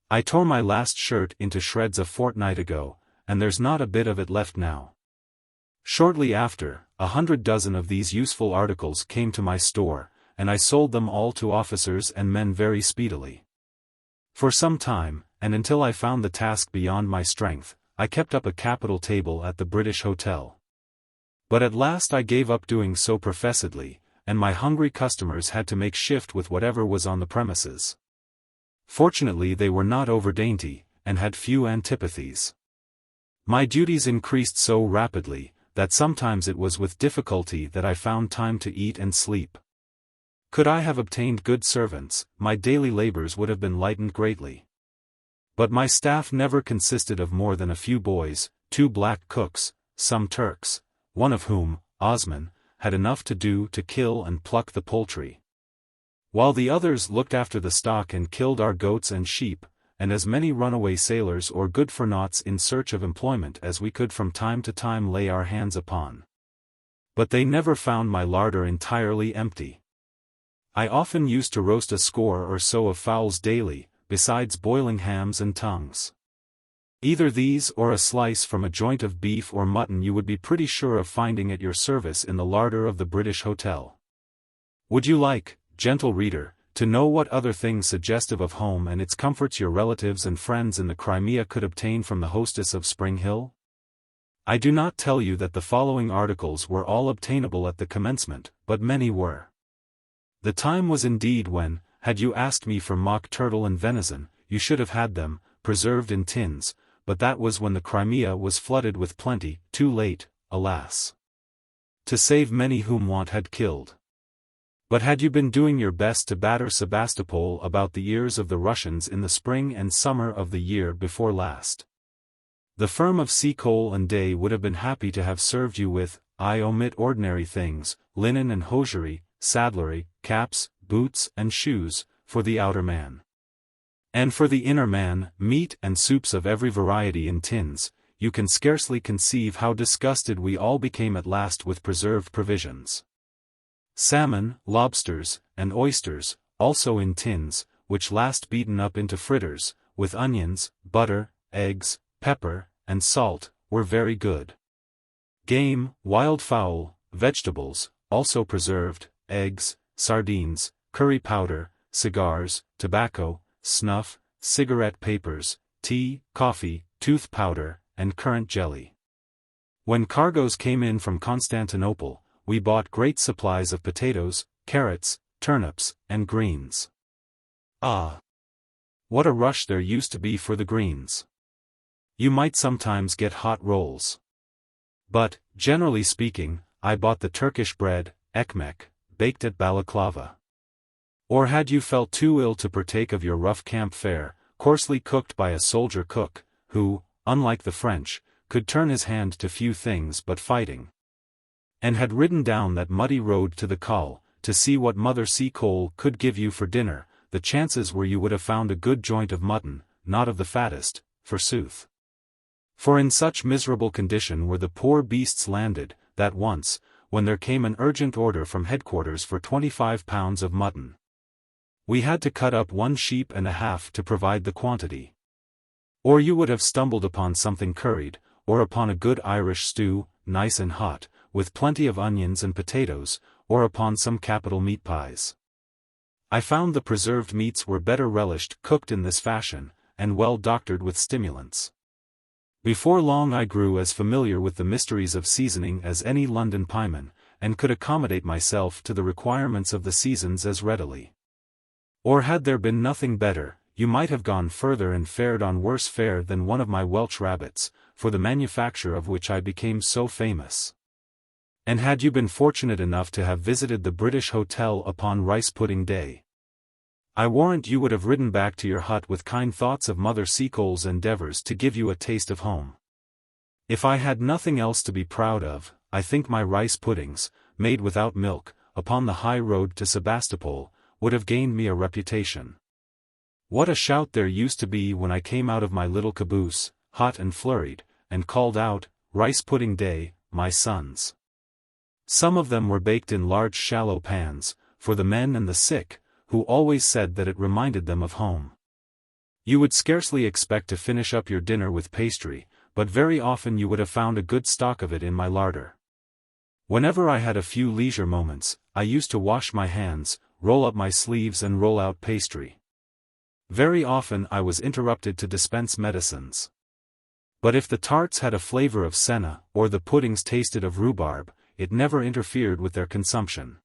I tore my last shirt into shreds a fortnight ago, and there's not a bit of it left now." Shortly after, 100 dozen of these useful articles came to my store, and I sold them all to officers and men very speedily. For some time, and until I found the task beyond my strength, I kept up a capital table at the British Hotel. But at last I gave up doing so professedly, and my hungry customers had to make shift with whatever was on the premises. Fortunately they were not over-dainty, and had few antipathies. My duties increased so rapidly, that sometimes it was with difficulty that I found time to eat and sleep. Could I have obtained good servants, my daily labors would have been lightened greatly. But my staff never consisted of more than a few boys, 2 black cooks, some Turks, one of whom, Osman, had enough to do to kill and pluck the poultry, while the others looked after the stock and killed our goats and sheep, and as many runaway sailors or good-for-noughts in search of employment as we could from time to time lay our hands upon. But they never found my larder entirely empty. I often used to roast a score or so of fowls daily, besides boiling hams and tongues. Either these or a slice from a joint of beef or mutton you would be pretty sure of finding at your service in the larder of the British Hotel. Would you like, gentle reader, to know what other things suggestive of home and its comforts your relatives and friends in the Crimea could obtain from the hostess of Spring Hill? I do not tell you that the following articles were all obtainable at the commencement, but many were. The time was indeed when, had you asked me for mock turtle and venison, you should have had them, preserved in tins, but that was when the Crimea was flooded with plenty, too late, alas, to save many whom want had killed. But had you been doing your best to batter Sebastopol about the ears of the Russians in the spring and summer of the year before last, the firm of Seacole and Day would have been happy to have served you with, I omit ordinary things, linen and hosiery, saddlery, caps, boots and shoes, for the outer man. And for the inner man, meat and soups of every variety in tins. You can scarcely conceive how disgusted we all became at last with preserved provisions. Salmon, lobsters, and oysters, also in tins, which last beaten up into fritters, with onions, butter, eggs, pepper, and salt, were very good. Game, wild fowl, vegetables, also preserved, eggs, sardines, curry powder, cigars, tobacco, snuff, cigarette papers, tea, coffee, tooth powder, and currant jelly. When cargoes came in from Constantinople, we bought great supplies of potatoes, carrots, turnips, and greens. Ah! What a rush there used to be for the greens! You might sometimes get hot rolls. But, generally speaking, I bought the Turkish bread, ekmek, baked at Balaclava. Or had you felt too ill to partake of your rough camp fare, coarsely cooked by a soldier cook, who, unlike the French, could turn his hand to few things but fighting, and had ridden down that muddy road to the Col, to see what Mother Seacole could give you for dinner, the chances were you would have found a good joint of mutton, not of the fattest, forsooth. For in such miserable condition were the poor beasts landed, that once, when there came an urgent order from headquarters for 25 pounds of mutton, we had to cut up 1 sheep and a half to provide the quantity. Or you would have stumbled upon something curried, or upon a good Irish stew, nice and hot, with plenty of onions and potatoes, or upon some capital meat pies. I found the preserved meats were better relished cooked in this fashion, and well doctored with stimulants. Before long I grew as familiar with the mysteries of seasoning as any London pieman, and could accommodate myself to the requirements of the seasons as readily. Or had there been nothing better, you might have gone further and fared on worse fare than one of my Welsh rabbits, for the manufacture of which I became so famous. And had you been fortunate enough to have visited the British Hotel upon Rice Pudding Day, I warrant you would have ridden back to your hut with kind thoughts of Mother Seacole's endeavours to give you a taste of home. If I had nothing else to be proud of, I think my rice puddings, made without milk, upon the high road to Sebastopol, would have gained me a reputation. What a shout there used to be when I came out of my little caboose, hot and flurried, and called out, "Rice Pudding Day, my sons." Some of them were baked in large shallow pans, for the men and the sick, who always said that it reminded them of home. You would scarcely expect to finish up your dinner with pastry, but very often you would have found a good stock of it in my larder. Whenever I had a few leisure moments, I used to wash my hands, roll up my sleeves and roll out pastry. Very often I was interrupted to dispense medicines. But if the tarts had a flavor of senna, or the puddings tasted of rhubarb, it never interfered with their consumption.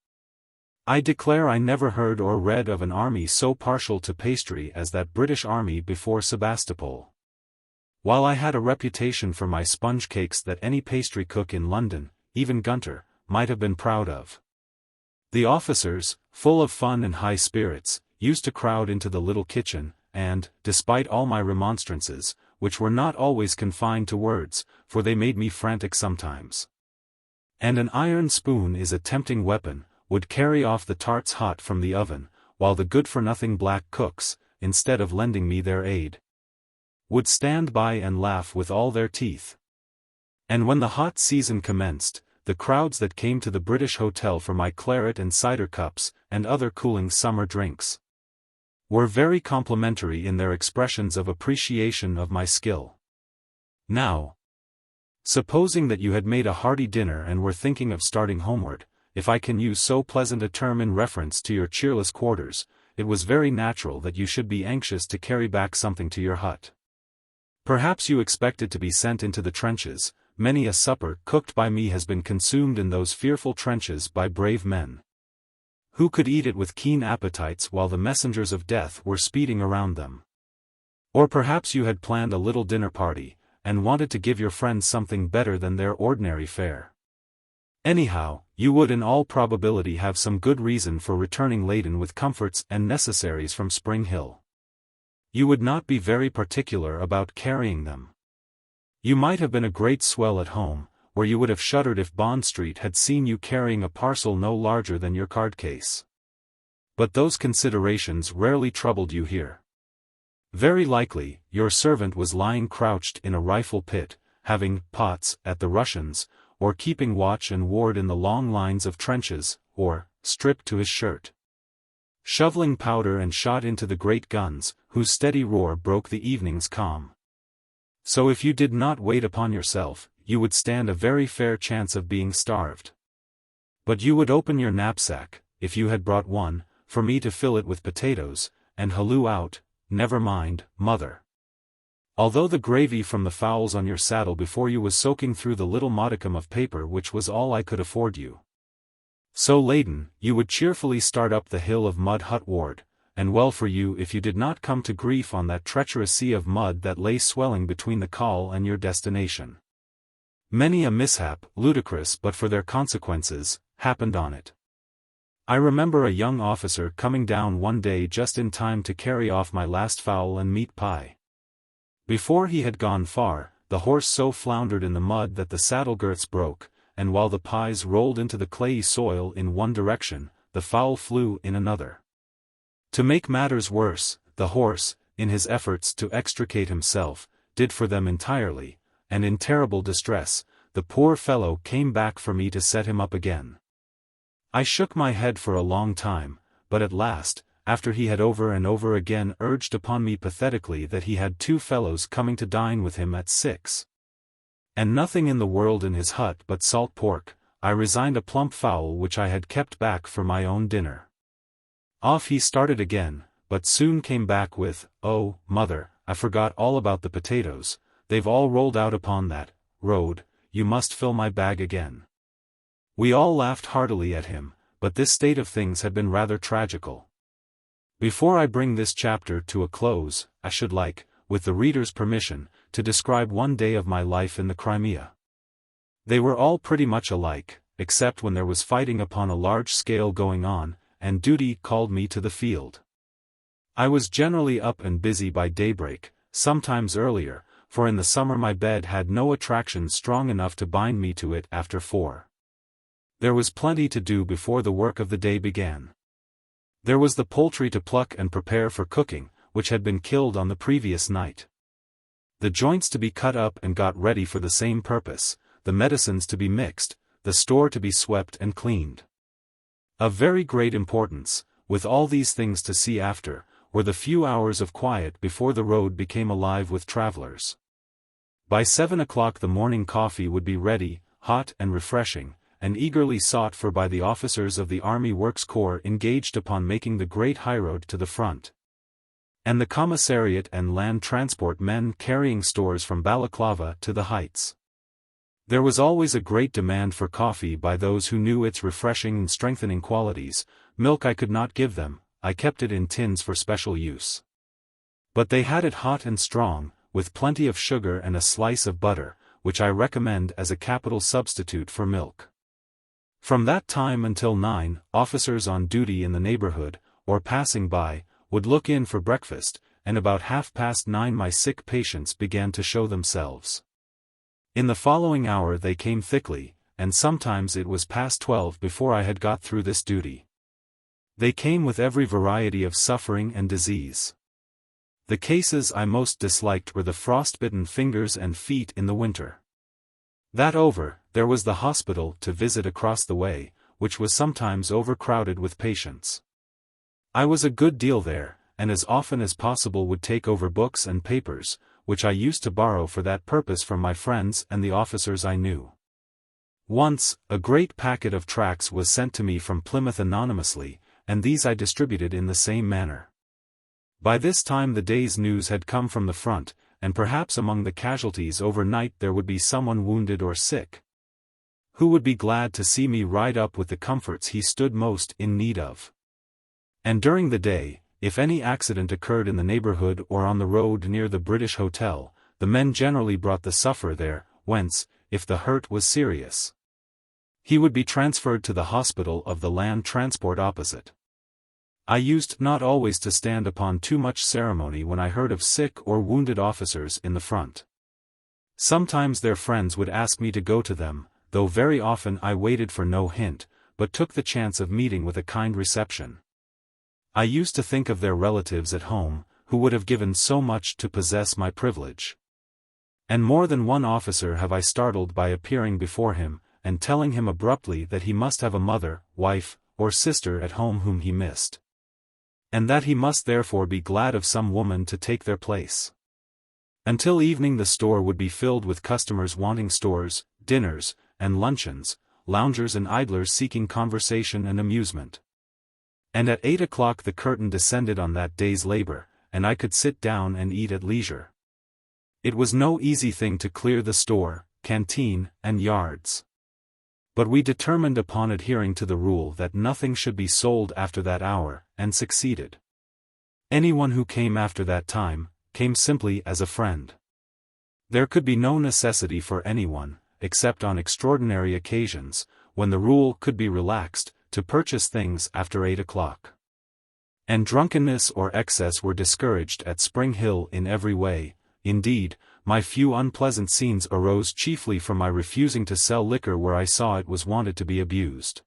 I declare I never heard or read of an army so partial to pastry as that British army before Sebastopol. While I had a reputation for my sponge cakes that any pastry cook in London, even Gunter, might have been proud of. The officers, full of fun and high spirits, used to crowd into the little kitchen, and, despite all my remonstrances, which were not always confined to words, for they made me frantic sometimes, and an iron spoon is a tempting weapon, would carry off the tarts hot from the oven, while the good-for-nothing black cooks, instead of lending me their aid, would stand by and laugh with all their teeth. And when the hot season commenced, the crowds that came to the British Hotel for my claret and cider cups, and other cooling summer drinks, were very complimentary in their expressions of appreciation of my skill. Now, supposing that you had made a hearty dinner and were thinking of starting homeward, if I can use so pleasant a term in reference to your cheerless quarters, it was very natural that you should be anxious to carry back something to your hut. Perhaps you expected to be sent into the trenches. Many a supper cooked by me has been consumed in those fearful trenches by brave men, who could eat it with keen appetites while the messengers of death were speeding around them. Or perhaps you had planned a little dinner party, and wanted to give your friends something better than their ordinary fare. Anyhow, you would in all probability have some good reason for returning laden with comforts and necessaries from Spring Hill. You would not be very particular about carrying them. You might have been a great swell at home, where you would have shuddered if Bond Street had seen you carrying a parcel no larger than your card case. But those considerations rarely troubled you here. Very likely, your servant was lying crouched in a rifle pit, having pots at the Russians, or keeping watch and ward in the long lines of trenches, or, stripped to his shirt, shoveling powder and shot into the great guns, whose steady roar broke the evening's calm. So if you did not wait upon yourself, you would stand a very fair chance of being starved. But you would open your knapsack, if you had brought one, for me to fill it with potatoes, and halloo out, "Never mind, mother." Although the gravy from the fowls on your saddle before you was soaking through the little modicum of paper which was all I could afford you. So laden, you would cheerfully start up the hill of Mud Hut Ward, and well for you if you did not come to grief on that treacherous sea of mud that lay swelling between the call and your destination. Many a mishap, ludicrous but for their consequences, happened on it. I remember a young officer coming down one day just in time to carry off my last fowl and meat pie. Before he had gone far, the horse so floundered in the mud that the saddle girths broke, and while the pies rolled into the clayey soil in one direction, the fowl flew in another. To make matters worse, the horse, in his efforts to extricate himself, did for them entirely, and in terrible distress, the poor fellow came back for me to set him up again. I shook my head for a long time, but at last, after he had over and over again urged upon me pathetically that he had 2 fellows coming to dine with him at 6. And nothing in the world in his hut but salt pork, I resigned a plump fowl which I had kept back for my own dinner. Off he started again, but soon came back with, "Oh, mother, I forgot all about the potatoes, they've all rolled out upon that road, you must fill my bag again." We all laughed heartily at him, but this state of things had been rather tragical. Before I bring this chapter to a close, I should like, with the reader's permission, to describe one day of my life in the Crimea. They were all pretty much alike, except when there was fighting upon a large scale going on, and duty called me to the field. I was generally up and busy by daybreak, sometimes earlier, for in the summer my bed had no attraction strong enough to bind me to it after 4. There was plenty to do before the work of the day began. There was the poultry to pluck and prepare for cooking, which had been killed on the previous night. The joints to be cut up and got ready for the same purpose, the medicines to be mixed, the store to be swept and cleaned. Of very great importance, with all these things to see after, were the few hours of quiet before the road became alive with travelers. By 7 o'clock the morning coffee would be ready, hot and refreshing, and eagerly sought for by the officers of the Army Works Corps engaged upon making the great highroad to the front. And the commissariat and land transport men carrying stores from Balaclava to the heights. There was always a great demand for coffee by those who knew its refreshing and strengthening qualities. Milk I could not give them, I kept it in tins for special use. But they had it hot and strong, with plenty of sugar and a slice of butter, which I recommend as a capital substitute for milk. From that time until 9, officers on duty in the neighborhood, or passing by, would look in for breakfast, and about 9:30 my sick patients began to show themselves. In the following hour they came thickly, and sometimes it was past 12 before I had got through this duty. They came with every variety of suffering and disease. The cases I most disliked were the frostbitten fingers and feet in the winter. That over, there was the hospital to visit across the way, which was sometimes overcrowded with patients. I was a good deal there, and as often as possible would take over books and papers, which I used to borrow for that purpose from my friends and the officers I knew. Once, a great packet of tracts was sent to me from Plymouth anonymously, and these I distributed in the same manner. By this time the day's news had come from the front, and perhaps among the casualties overnight there would be someone wounded or sick, who would be glad to see me ride up with the comforts he stood most in need of. And during the day, if any accident occurred in the neighborhood or on the road near the British Hotel, the men generally brought the sufferer there, whence, if the hurt was serious, he would be transferred to the hospital of the land transport opposite. I used not always to stand upon too much ceremony when I heard of sick or wounded officers in the front. Sometimes their friends would ask me to go to them, though very often I waited for no hint, but took the chance of meeting with a kind reception. I used to think of their relatives at home, who would have given so much to possess my privilege. And more than one officer have I startled by appearing before him, and telling him abruptly that he must have a mother, wife, or sister at home whom he missed, and that he must therefore be glad of some woman to take their place. Until evening the store would be filled with customers wanting stores, dinners, and luncheons, loungers and idlers seeking conversation and amusement. And at 8 o'clock the curtain descended on that day's labor, and I could sit down and eat at leisure. It was no easy thing to clear the store, canteen, and yards. But we determined upon adhering to the rule that nothing should be sold after that hour, and succeeded. Anyone who came after that time, came simply as a friend. There could be no necessity for anyone, except on extraordinary occasions, when the rule could be relaxed, to purchase things after 8 o'clock. And drunkenness or excess were discouraged at Spring Hill in every way. Indeed, my few unpleasant scenes arose chiefly from my refusing to sell liquor where I saw it was wanted to be abused.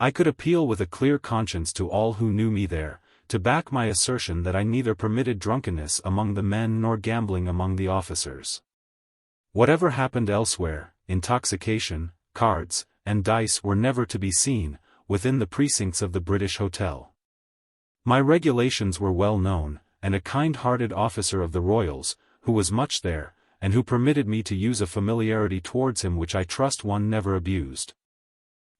I could appeal with a clear conscience to all who knew me there, to back my assertion that I neither permitted drunkenness among the men nor gambling among the officers. Whatever happened elsewhere, intoxication, cards, and dice were never to be seen, within the precincts of the British Hotel. My regulations were well known, and a kind-hearted officer of the Royals, who was much there, and who permitted me to use a familiarity towards him which I trust one never abused,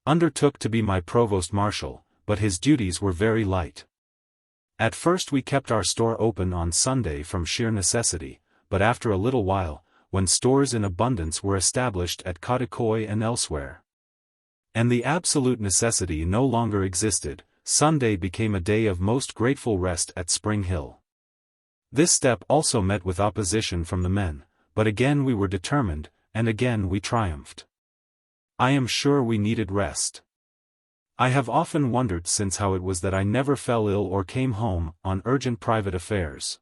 undertook to be my provost marshal, but his duties were very light. At first we kept our store open on Sunday from sheer necessity, but after a little while, when stores in abundance were established at Cotacoy and elsewhere, and the absolute necessity no longer existed, Sunday became a day of most grateful rest at Spring Hill. This step also met with opposition from the men, but again we were determined, and again we triumphed. I am sure we needed rest. I have often wondered since how it was that I never fell ill or came home on urgent private affairs.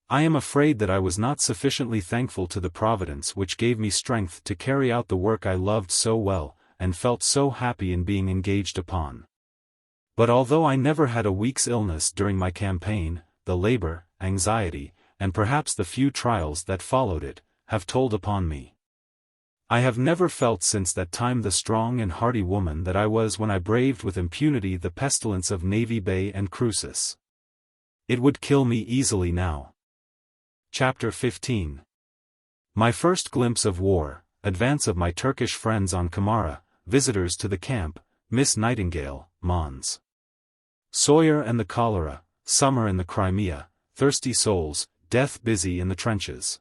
I am afraid that I was not sufficiently thankful to the Providence which gave me strength to carry out the work I loved so well, and felt so happy in being engaged upon. But although I never had a week's illness during my campaign, the labor, anxiety, and perhaps the few trials that followed it, have told upon me. I have never felt since that time the strong and hardy woman that I was when I braved with impunity the pestilence of Navy Bay and Cruces. It would kill me easily now. Chapter 15. My first glimpse of war, advance of my Turkish friends on Camara, visitors to the camp, Miss Nightingale, Mons. Sawyer and the cholera, summer in the Crimea, thirsty souls, death busy in the trenches.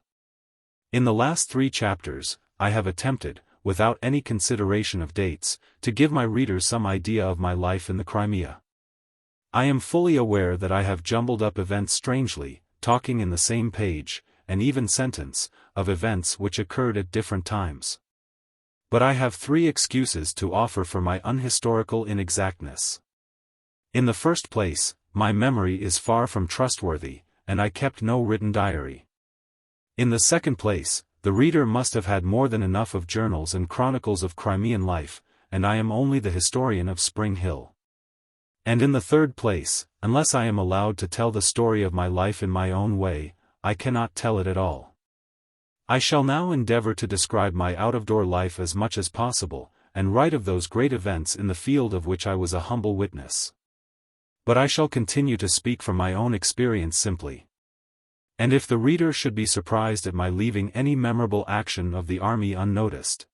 In the last 3 chapters, I have attempted, without any consideration of dates, to give my readers some idea of my life in the Crimea. I am fully aware that I have jumbled up events strangely, talking in the same page, and even sentence, of events which occurred at different times. But I have 3 excuses to offer for my unhistorical inexactness. In the first place, my memory is far from trustworthy, and I kept no written diary. In the second place, the reader must have had more than enough of journals and chronicles of Crimean life, and I am only the historian of Spring Hill. And in the third place, unless I am allowed to tell the story of my life in my own way, I cannot tell it at all. I shall now endeavor to describe my out-of-door life as much as possible, and write of those great events in the field of which I was a humble witness. But I shall continue to speak from my own experience simply. And if the reader should be surprised at my leaving any memorable action of the army unnoticed,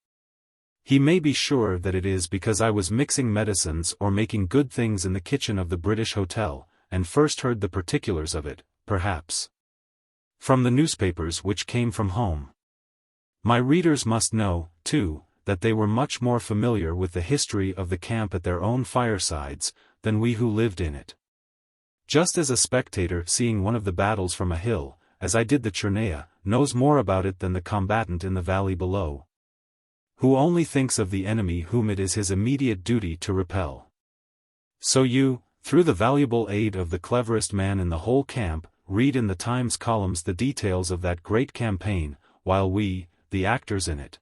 he may be sure that it is because I was mixing medicines or making good things in the kitchen of the British Hotel, and first heard the particulars of it, perhaps, from the newspapers which came from home. My readers must know, too, that they were much more familiar with the history of the camp at their own firesides, than we who lived in it. Just as a spectator seeing one of the battles from a hill, as I did the Chernaya, knows more about it than the combatant in the valley below, who only thinks of the enemy whom it is his immediate duty to repel. So you, through the valuable aid of the cleverest man in the whole camp, read in the Times columns the details of that great campaign, while we, the actors in it,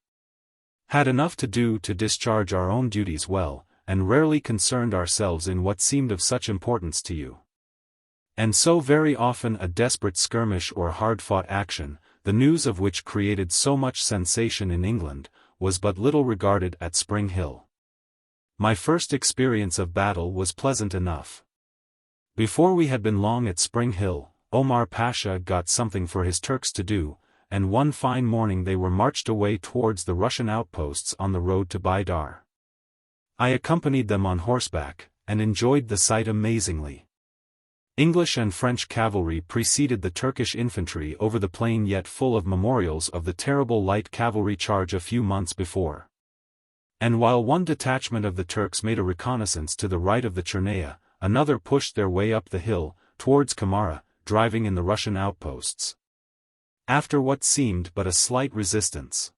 had enough to do to discharge our own duties well, and rarely concerned ourselves in what seemed of such importance to you. And so very often a desperate skirmish or hard-fought action, the news of which created so much sensation in England, was but little regarded at Spring Hill. My first experience of battle was pleasant enough. Before we had been long at Spring Hill, Omar Pasha got something for his Turks to do, and one fine morning they were marched away towards the Russian outposts on the road to Baidar. I accompanied them on horseback, and enjoyed the sight amazingly. English and French cavalry preceded the Turkish infantry over the plain, yet full of memorials of the terrible light cavalry charge a few months before. And while one detachment of the Turks made a reconnaissance to the right of the Chernaya, another pushed their way up the hill, towards Camara, driving in the Russian outposts, after what seemed but a slight resistance.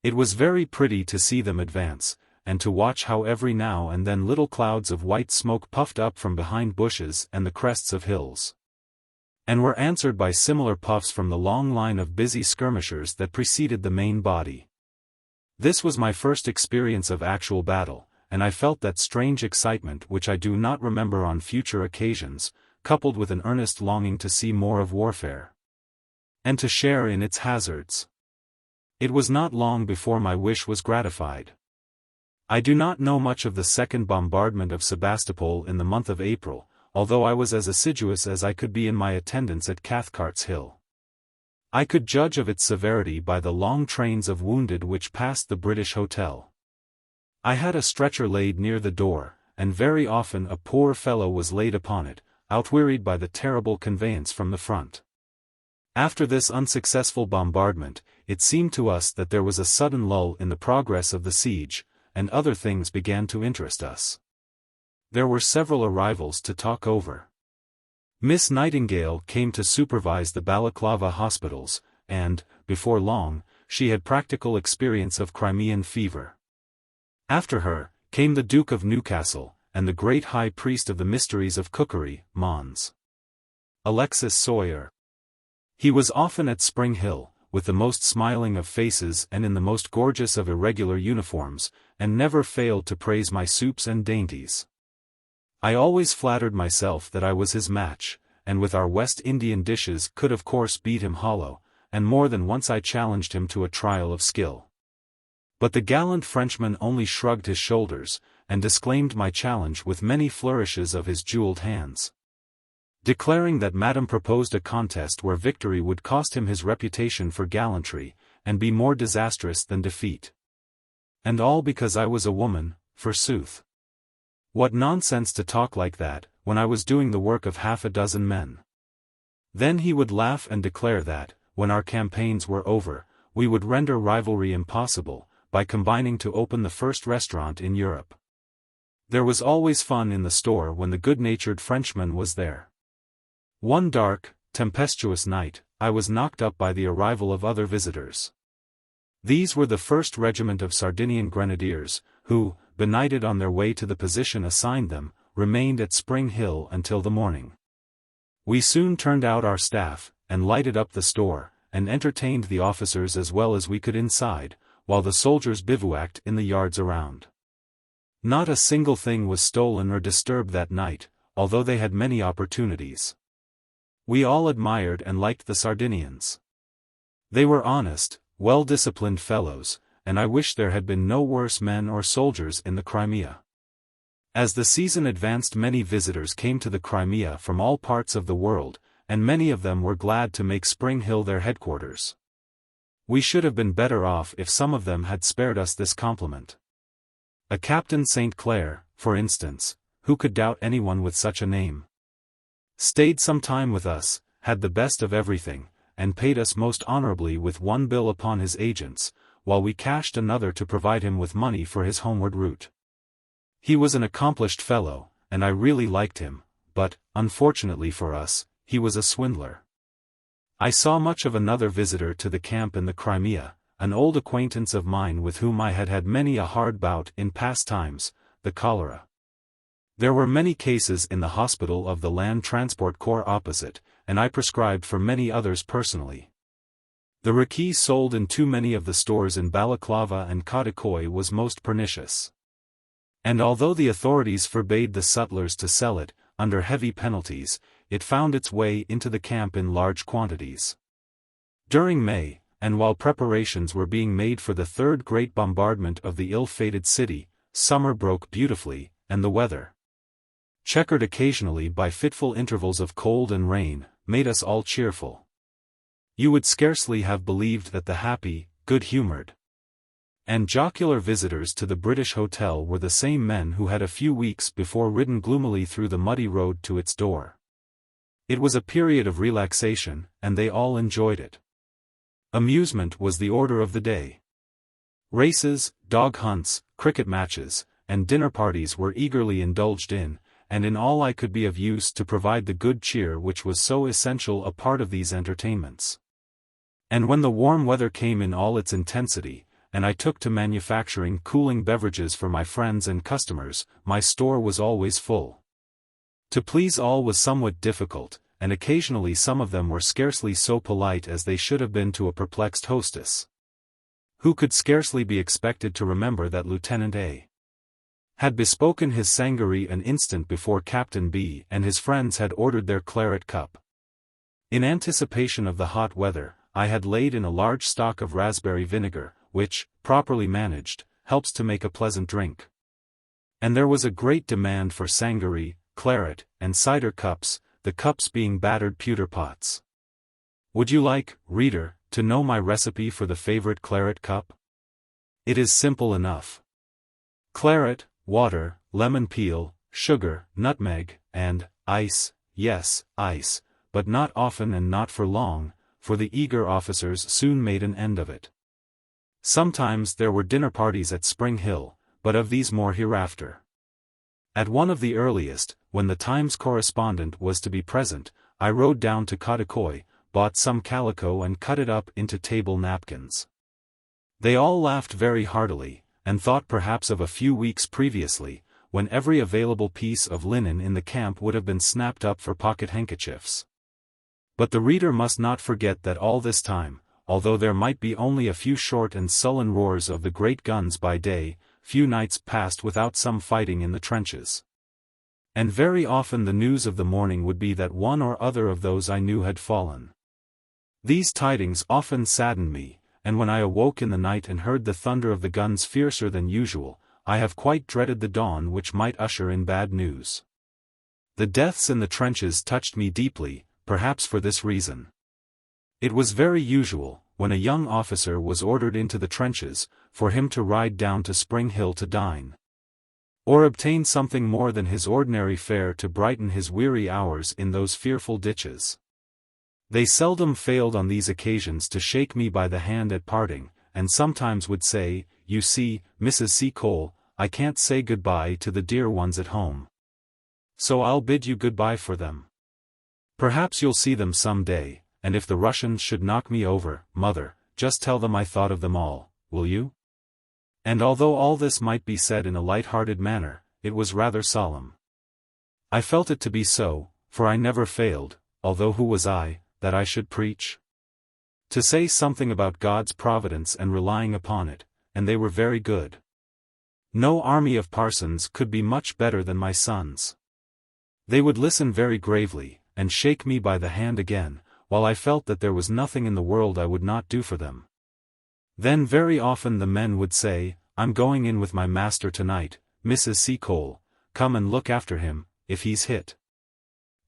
It was very pretty to see them advance, and to watch how every now and then little clouds of white smoke puffed up from behind bushes and the crests of hills, and were answered by similar puffs from the long line of busy skirmishers that preceded the main body. This was my first experience of actual battle, and I felt that strange excitement which I do not remember on future occasions, coupled with an earnest longing to see more of warfare, and to share in its hazards. It was not long before my wish was gratified. I do not know much of the second bombardment of Sebastopol in the month of April, although I was as assiduous as I could be in my attendance at Cathcart's Hill. I could judge of its severity by the long trains of wounded which passed the British Hotel. I had a stretcher laid near the door, and very often a poor fellow was laid upon it, outwearied by the terrible conveyance from the front. After this unsuccessful bombardment, it seemed to us that there was a sudden lull in the progress of the siege, and other things began to interest us. There were several arrivals to talk over. Miss Nightingale came to supervise the Balaclava hospitals, and, before long, she had practical experience of Crimean fever. After her, came the Duke of Newcastle, and the great high priest of the mysteries of cookery, Mons. Alexis Soyer. He was often at Spring Hill, with the most smiling of faces and in the most gorgeous of irregular uniforms, and never failed to praise my soups and dainties. I always flattered myself that I was his match, and with our West Indian dishes could of course beat him hollow, and more than once I challenged him to a trial of skill. But the gallant Frenchman only shrugged his shoulders, and disclaimed my challenge with many flourishes of his jeweled hands, declaring that Madame proposed a contest where victory would cost him his reputation for gallantry, and be more disastrous than defeat. And all because I was a woman, forsooth. What nonsense to talk like that, when I was doing the work of half a dozen men. Then he would laugh and declare that, when our campaigns were over, we would render rivalry impossible, by combining to open the first restaurant in Europe. There was always fun in the store when the good-natured Frenchman was there. One dark, tempestuous night, I was knocked up by the arrival of other visitors. These were the 1st Regiment of Sardinian Grenadiers, who, benighted on their way to the position assigned them, remained at Spring Hill until the morning. We soon turned out our staff, and lighted up the store, and entertained the officers as well as we could inside, while the soldiers bivouacked in the yards around. Not a single thing was stolen or disturbed that night, although they had many opportunities. We all admired and liked the Sardinians. They were honest, well-disciplined fellows, and I wish there had been no worse men or soldiers in the Crimea. As the season advanced, many visitors came to the Crimea from all parts of the world, and many of them were glad to make Spring Hill their headquarters. We should have been better off if some of them had spared us this compliment. A Captain St. Clair, for instance, who could doubt anyone with such a name? Stayed some time with us, had the best of everything, and paid us most honorably with one bill upon his agents, while we cashed another to provide him with money for his homeward route. He was an accomplished fellow, and I really liked him, but, unfortunately for us, he was a swindler. I saw much of another visitor to the camp in the Crimea, an old acquaintance of mine with whom I had had many a hard bout in past times, the cholera. There were many cases in the hospital of the Land Transport Corps opposite, and I prescribed for many others personally. The raki sold in too many of the stores in Balaclava and Kadikoy was most pernicious. And although the authorities forbade the sutlers to sell it, under heavy penalties, it found its way into the camp in large quantities. During May, and while preparations were being made for the 3rd great bombardment of the ill-fated city, summer broke beautifully, and the weather, checkered occasionally by fitful intervals of cold and rain, made us all cheerful. You would scarcely have believed that the happy, good-humored, and jocular visitors to the British Hotel were the same men who had a few weeks before ridden gloomily through the muddy road to its door. It was a period of relaxation, and they all enjoyed it. Amusement was the order of the day. Races, dog hunts, cricket matches, and dinner parties were eagerly indulged in, and in all I could be of use to provide the good cheer which was so essential a part of these entertainments. And when the warm weather came in all its intensity, and I took to manufacturing cooling beverages for my friends and customers, my store was always full. To please all was somewhat difficult, and occasionally some of them were scarcely so polite as they should have been to a perplexed hostess, who could scarcely be expected to remember that Lieutenant A had bespoken his sangaree an instant before Captain B and his friends had ordered their claret cup. In anticipation of the hot weather, I had laid in a large stock of raspberry vinegar, which, properly managed, helps to make a pleasant drink. And there was a great demand for sangaree, claret, and cider cups, the cups being battered pewter pots. Would you like, reader, to know my recipe for the favorite claret cup? It is simple enough. Claret, water, lemon peel, sugar, nutmeg, and ice, yes, ice, but not often and not for long, for the eager officers soon made an end of it. Sometimes there were dinner parties at Spring Hill, but of these more hereafter. At one of the earliest, when the Times correspondent was to be present, I rode down to Cotacoy, bought some calico and cut it up into table napkins. They all laughed very heartily, and thought perhaps of a few weeks previously, when every available piece of linen in the camp would have been snapped up for pocket handkerchiefs. But the reader must not forget that all this time, although there might be only a few short and sullen roars of the great guns by day, few nights passed without some fighting in the trenches. And very often the news of the morning would be that one or other of those I knew had fallen. These tidings often saddened me, and when I awoke in the night and heard the thunder of the guns fiercer than usual, I have quite dreaded the dawn which might usher in bad news. The deaths in the trenches touched me deeply, perhaps for this reason. It was very usual, when a young officer was ordered into the trenches, for him to ride down to Spring Hill to dine, or obtain something more than his ordinary fare to brighten his weary hours in those fearful ditches. They seldom failed on these occasions to shake me by the hand at parting, and sometimes would say, "You see, Mrs. Seacole, I can't say goodbye to the dear ones at home. So I'll bid you goodbye for them. Perhaps you'll see them some day, and if the Russians should knock me over, mother, just tell them I thought of them all, will you?" And although all this might be said in a light-hearted manner, it was rather solemn. I felt it to be so, for I never failed, although who was I, that I should preach? To say something about God's providence and relying upon it, and they were very good. No army of parsons could be much better than my sons. They would listen very gravely, and shake me by the hand again, while I felt that there was nothing in the world I would not do for them. Then very often the men would say, "I'm going in with my master tonight, Mrs. Seacole, come and look after him, if he's hit."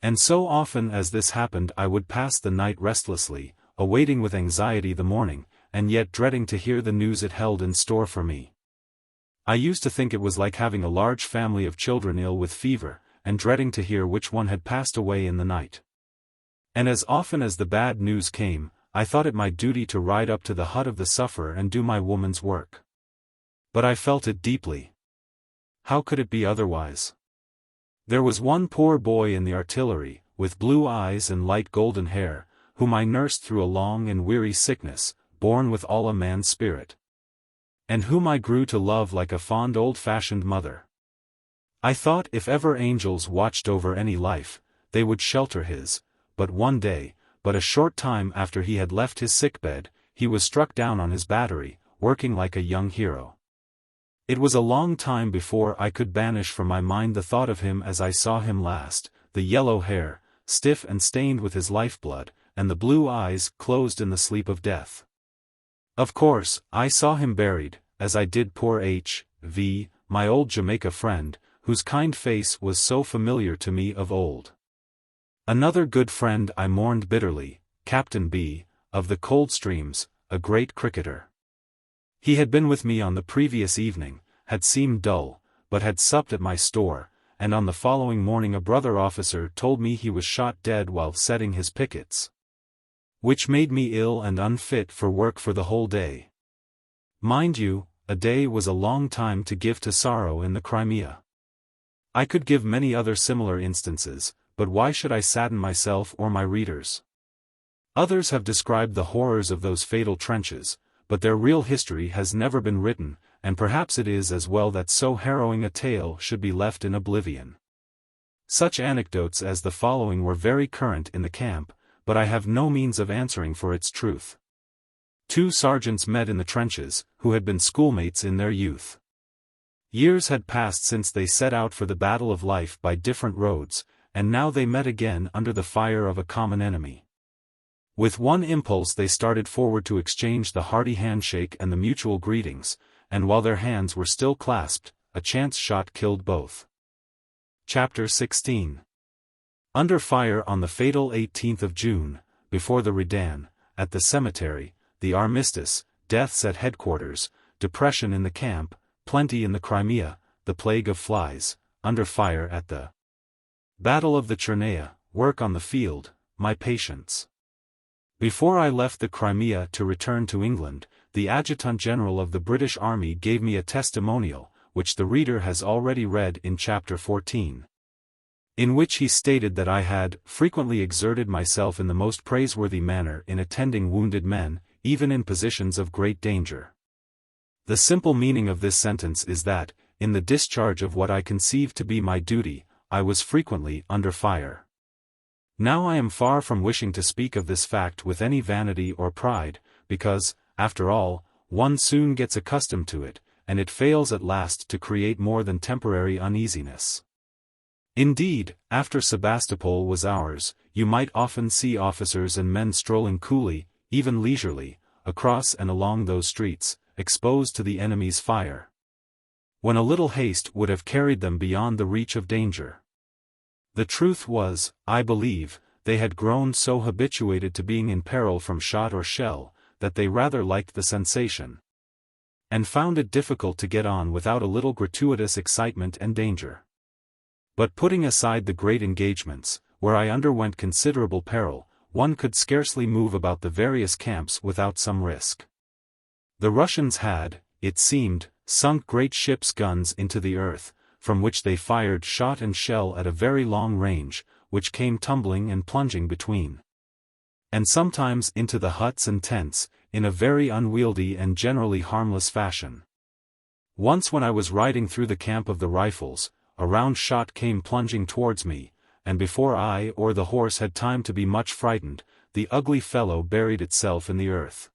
And so often as this happened I would pass the night restlessly, awaiting with anxiety the morning, and yet dreading to hear the news it held in store for me. I used to think it was like having a large family of children ill with fever, and dreading to hear which one had passed away in the night. And as often as the bad news came, I thought it my duty to ride up to the hut of the sufferer and do my woman's work. But I felt it deeply. How could it be otherwise? There was one poor boy in the artillery, with blue eyes and light golden hair, whom I nursed through a long and weary sickness, born with all a man's spirit, and whom I grew to love like a fond old-fashioned mother. I thought if ever angels watched over any life, they would shelter his, but one day, but a short time after he had left his sickbed, he was struck down on his battery, working like a young hero. It was a long time before I could banish from my mind the thought of him as I saw him last, the yellow hair, stiff and stained with his lifeblood, and the blue eyes closed in the sleep of death. Of course, I saw him buried, as I did poor H.V., my old Jamaica friend, whose kind face was so familiar to me of old. Another good friend I mourned bitterly, Captain B., of the Coldstreams, a great cricketer. He had been with me on the previous evening, had seemed dull, but had supped at my store, and on the following morning a brother officer told me he was shot dead while setting his pickets, which made me ill and unfit for work for the whole day. Mind you, a day was a long time to give to sorrow in the Crimea. I could give many other similar instances, but why should I sadden myself or my readers? Others have described the horrors of those fatal trenches, but their real history has never been written, and perhaps it is as well that so harrowing a tale should be left in oblivion. Such anecdotes as the following were very current in the camp, but I have no means of answering for its truth. Two sergeants met in the trenches, who had been schoolmates in their youth. Years had passed since they set out for the battle of life by different roads, and now they met again under the fire of a common enemy. With one impulse they started forward to exchange the hearty handshake and the mutual greetings, and while their hands were still clasped, a chance shot killed both. Chapter 16. Under fire on the fatal 18th of June, before the Redan, at the cemetery, the armistice, deaths at headquarters, depression in the camp, plenty in the Crimea, the plague of flies, under fire at the Battle of the Chernaya, work on the field, my patience. Before I left the Crimea to return to England, the Adjutant General of the British Army gave me a testimonial, which the reader has already read in Chapter 14. In which he stated that I had frequently exerted myself in the most praiseworthy manner in attending wounded men, even in positions of great danger. The simple meaning of this sentence is that, in the discharge of what I conceived to be my duty, I was frequently under fire. Now I am far from wishing to speak of this fact with any vanity or pride, because, after all, one soon gets accustomed to it, and it fails at last to create more than temporary uneasiness. Indeed, after Sebastopol was ours, you might often see officers and men strolling coolly, even leisurely, across and along those streets, exposed to the enemy's fire, when a little haste would have carried them beyond the reach of danger. The truth was, I believe, they had grown so habituated to being in peril from shot or shell, that they rather liked the sensation, and found it difficult to get on without a little gratuitous excitement and danger. But putting aside the great engagements, where I underwent considerable peril, one could scarcely move about the various camps without some risk. The Russians had, it seemed, sunk great ships' guns into the earth, from which they fired shot and shell at a very long range, which came tumbling and plunging between, and sometimes into the huts and tents, in a very unwieldy and generally harmless fashion. Once when I was riding through the camp of the Rifles, a round shot came plunging towards me, and before I or the horse had time to be much frightened, the ugly fellow buried itself in the earth,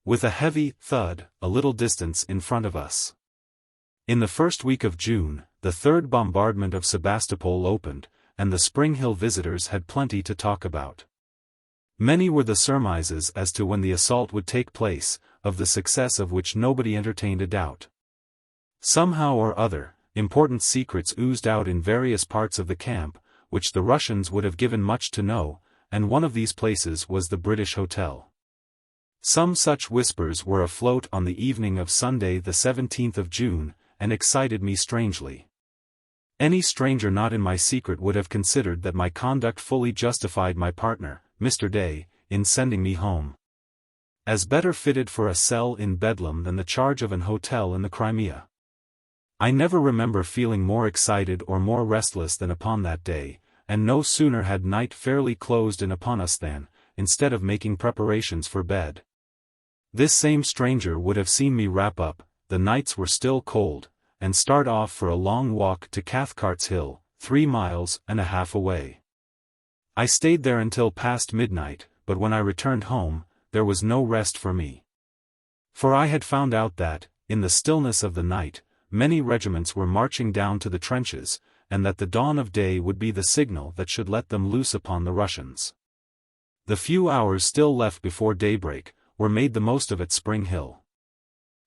with a heavy thud, a little distance in front of us. In the first week of June, the third bombardment of Sebastopol opened, and the Spring Hill visitors had plenty to talk about. Many were the surmises as to when the assault would take place, of the success of which nobody entertained a doubt. Somehow or other, important secrets oozed out in various parts of the camp, which the Russians would have given much to know, and one of these places was the British Hotel. Some such whispers were afloat on the evening of Sunday the 17th of June, and excited me strangely. Any stranger not in my secret would have considered that my conduct fully justified my partner, Mr. Day, in sending me home, as better fitted for a cell in Bedlam than the charge of an hotel in the Crimea. I never remember feeling more excited or more restless than upon that day, and no sooner had night fairly closed in upon us than, instead of making preparations for bed, this same stranger would have seen me wrap up, the nights were still cold, and start off for a long walk to Cathcart's Hill, 3 miles and a half away. I stayed there until past midnight, but when I returned home, there was no rest for me. For I had found out that, in the stillness of the night, many regiments were marching down to the trenches, and that the dawn of day would be the signal that should let them loose upon the Russians. The few hours still left before daybreak were made the most of at Spring Hill.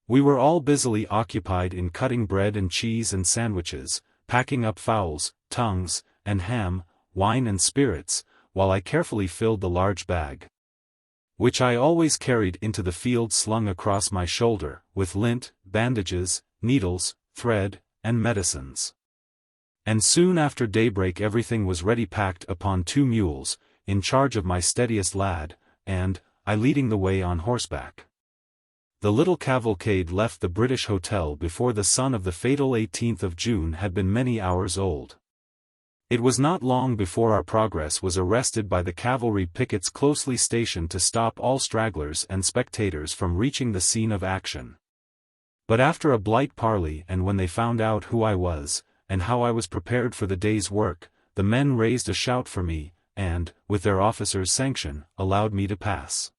We were all busily occupied in cutting bread and cheese and sandwiches, packing up fowls, tongues, and ham, wine and spirits, while I carefully filled the large bag, which I always carried into the field slung across my shoulder, with lint, bandages, needles, thread, and medicines. And soon after daybreak everything was ready packed upon 2 mules, in charge of my steadiest lad, and I leading the way on horseback. The little cavalcade left the British Hotel before the sun of the fatal 18th of June had been many hours old. It was not long before our progress was arrested by the cavalry pickets closely stationed to stop all stragglers and spectators from reaching the scene of action. But after a blight parley and when they found out who I was, and how I was prepared for the day's work, the men raised a shout for me, and, with their officer's sanction, allowed me to pass.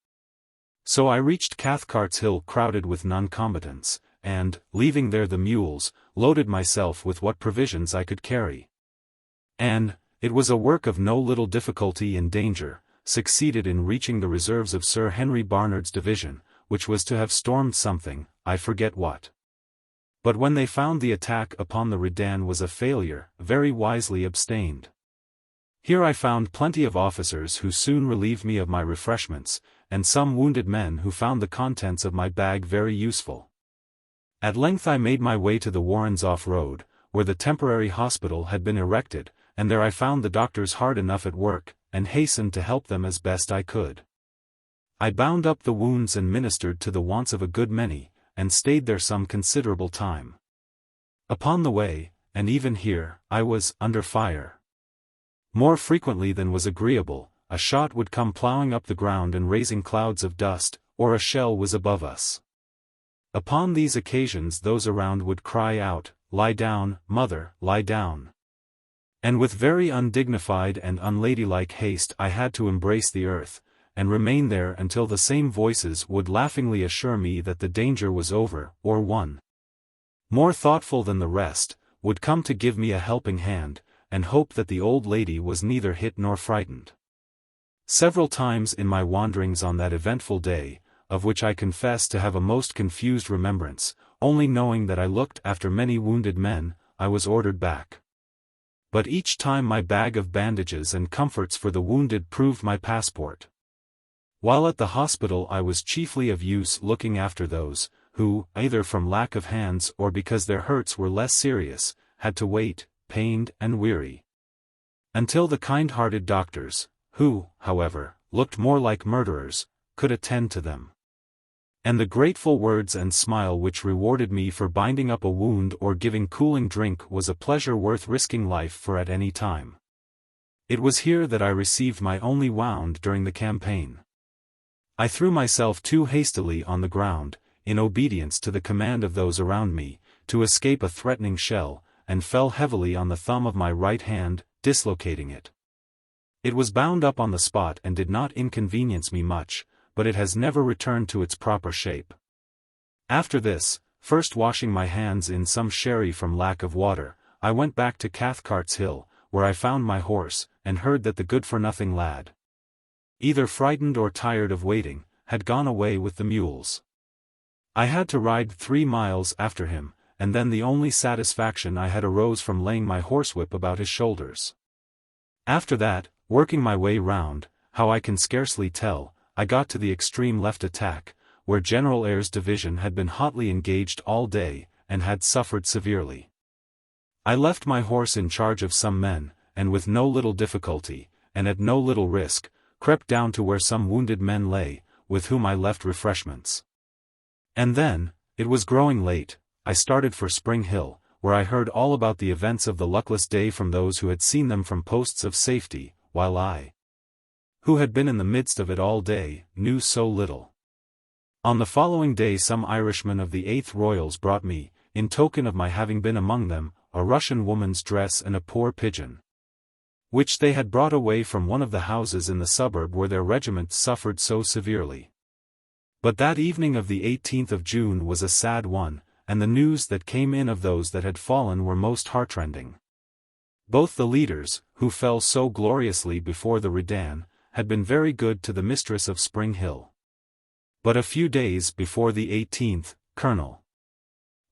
So I reached Cathcart's Hill crowded with non-combatants, and, leaving there the mules, loaded myself with what provisions I could carry. And, it was a work of no little difficulty and danger, succeeded in reaching the reserves of Sir Henry Barnard's division, which was to have stormed something, I forget what. But when they found the attack upon the Redan was a failure, very wisely abstained. Here I found plenty of officers who soon relieved me of my refreshments, and some wounded men who found the contents of my bag very useful. At length I made my way to the Warrens off-road, where the temporary hospital had been erected, and there I found the doctors hard enough at work, and hastened to help them as best I could. I bound up the wounds and ministered to the wants of a good many, and stayed there some considerable time. Upon the way, and even here, I was under fire. More frequently than was agreeable, a shot would come ploughing up the ground and raising clouds of dust, or a shell was above us. Upon these occasions those around would cry out, "Lie down, mother, lie down." And with very undignified and unladylike haste I had to embrace the earth, and remain there until the same voices would laughingly assure me that the danger was over, or one, more thoughtful than the rest, would come to give me a helping hand, and hope that the old lady was neither hit nor frightened. Several times in my wanderings on that eventful day, of which I confess to have a most confused remembrance, only knowing that I looked after many wounded men, I was ordered back. But each time my bag of bandages and comforts for the wounded proved my passport. While at the hospital I was chiefly of use looking after those, who, either from lack of hands or because their hurts were less serious, had to wait, pained and weary, until the kind-hearted doctors, who, however, looked more like murderers, could attend to them. And the grateful words and smile which rewarded me for binding up a wound or giving cooling drink was a pleasure worth risking life for at any time. It was here that I received my only wound during the campaign. I threw myself too hastily on the ground, in obedience to the command of those around me, to escape a threatening shell, and fell heavily on the thumb of my right hand, dislocating it. It was bound up on the spot and did not inconvenience me much, but it has never returned to its proper shape. After this, first washing my hands in some sherry from lack of water, I went back to Cathcart's Hill, where I found my horse, and heard that the good-for-nothing lad, either frightened or tired of waiting, had gone away with the mules. I had to ride 3 miles after him, and then the only satisfaction I had arose from laying my horsewhip about his shoulders. After that, working my way round, how I can scarcely tell, I got to the extreme left attack, where General Eyre's division had been hotly engaged all day, and had suffered severely. I left my horse in charge of some men, and with no little difficulty, and at no little risk, crept down to where some wounded men lay, with whom I left refreshments. And then, it was growing late, I started for Spring Hill, where I heard all about the events of the luckless day from those who had seen them from posts of safety, while I, who had been in the midst of it all day, knew so little. On the following day some Irishmen of the 8th Royals brought me, in token of my having been among them, a Russian woman's dress and a poor pigeon, which they had brought away from one of the houses in the suburb where their regiment suffered so severely. But that evening of the 18th of June was a sad one, and the news that came in of those that had fallen were most heartrending. Both the leaders, who fell so gloriously before the Redan, had been very good to the mistress of Spring Hill. But a few days before the 18th, Colonel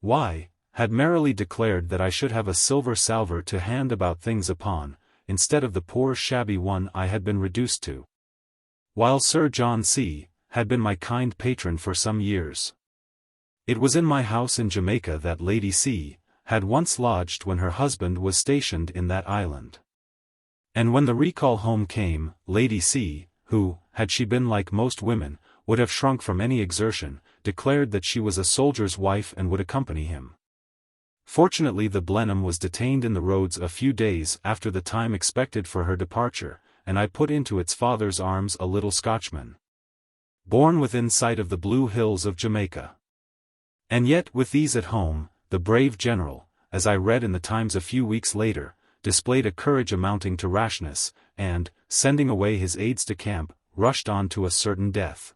Y. had merrily declared that I should have a silver salver to hand about things upon, instead of the poor shabby one I had been reduced to, while Sir John C. had been my kind patron for some years. It was in my house in Jamaica that Lady C. had once lodged when her husband was stationed in that island. And when the recall home came, Lady C., who, had she been like most women, would have shrunk from any exertion, declared that she was a soldier's wife and would accompany him. Fortunately the Blenheim was detained in the roads a few days after the time expected for her departure, and I put into its father's arms a little Scotchman, born within sight of the blue hills of Jamaica. And yet with these at home, the brave general, as I read in the Times a few weeks later, displayed a courage amounting to rashness, and, sending away his aides de camp, rushed on to a certain death.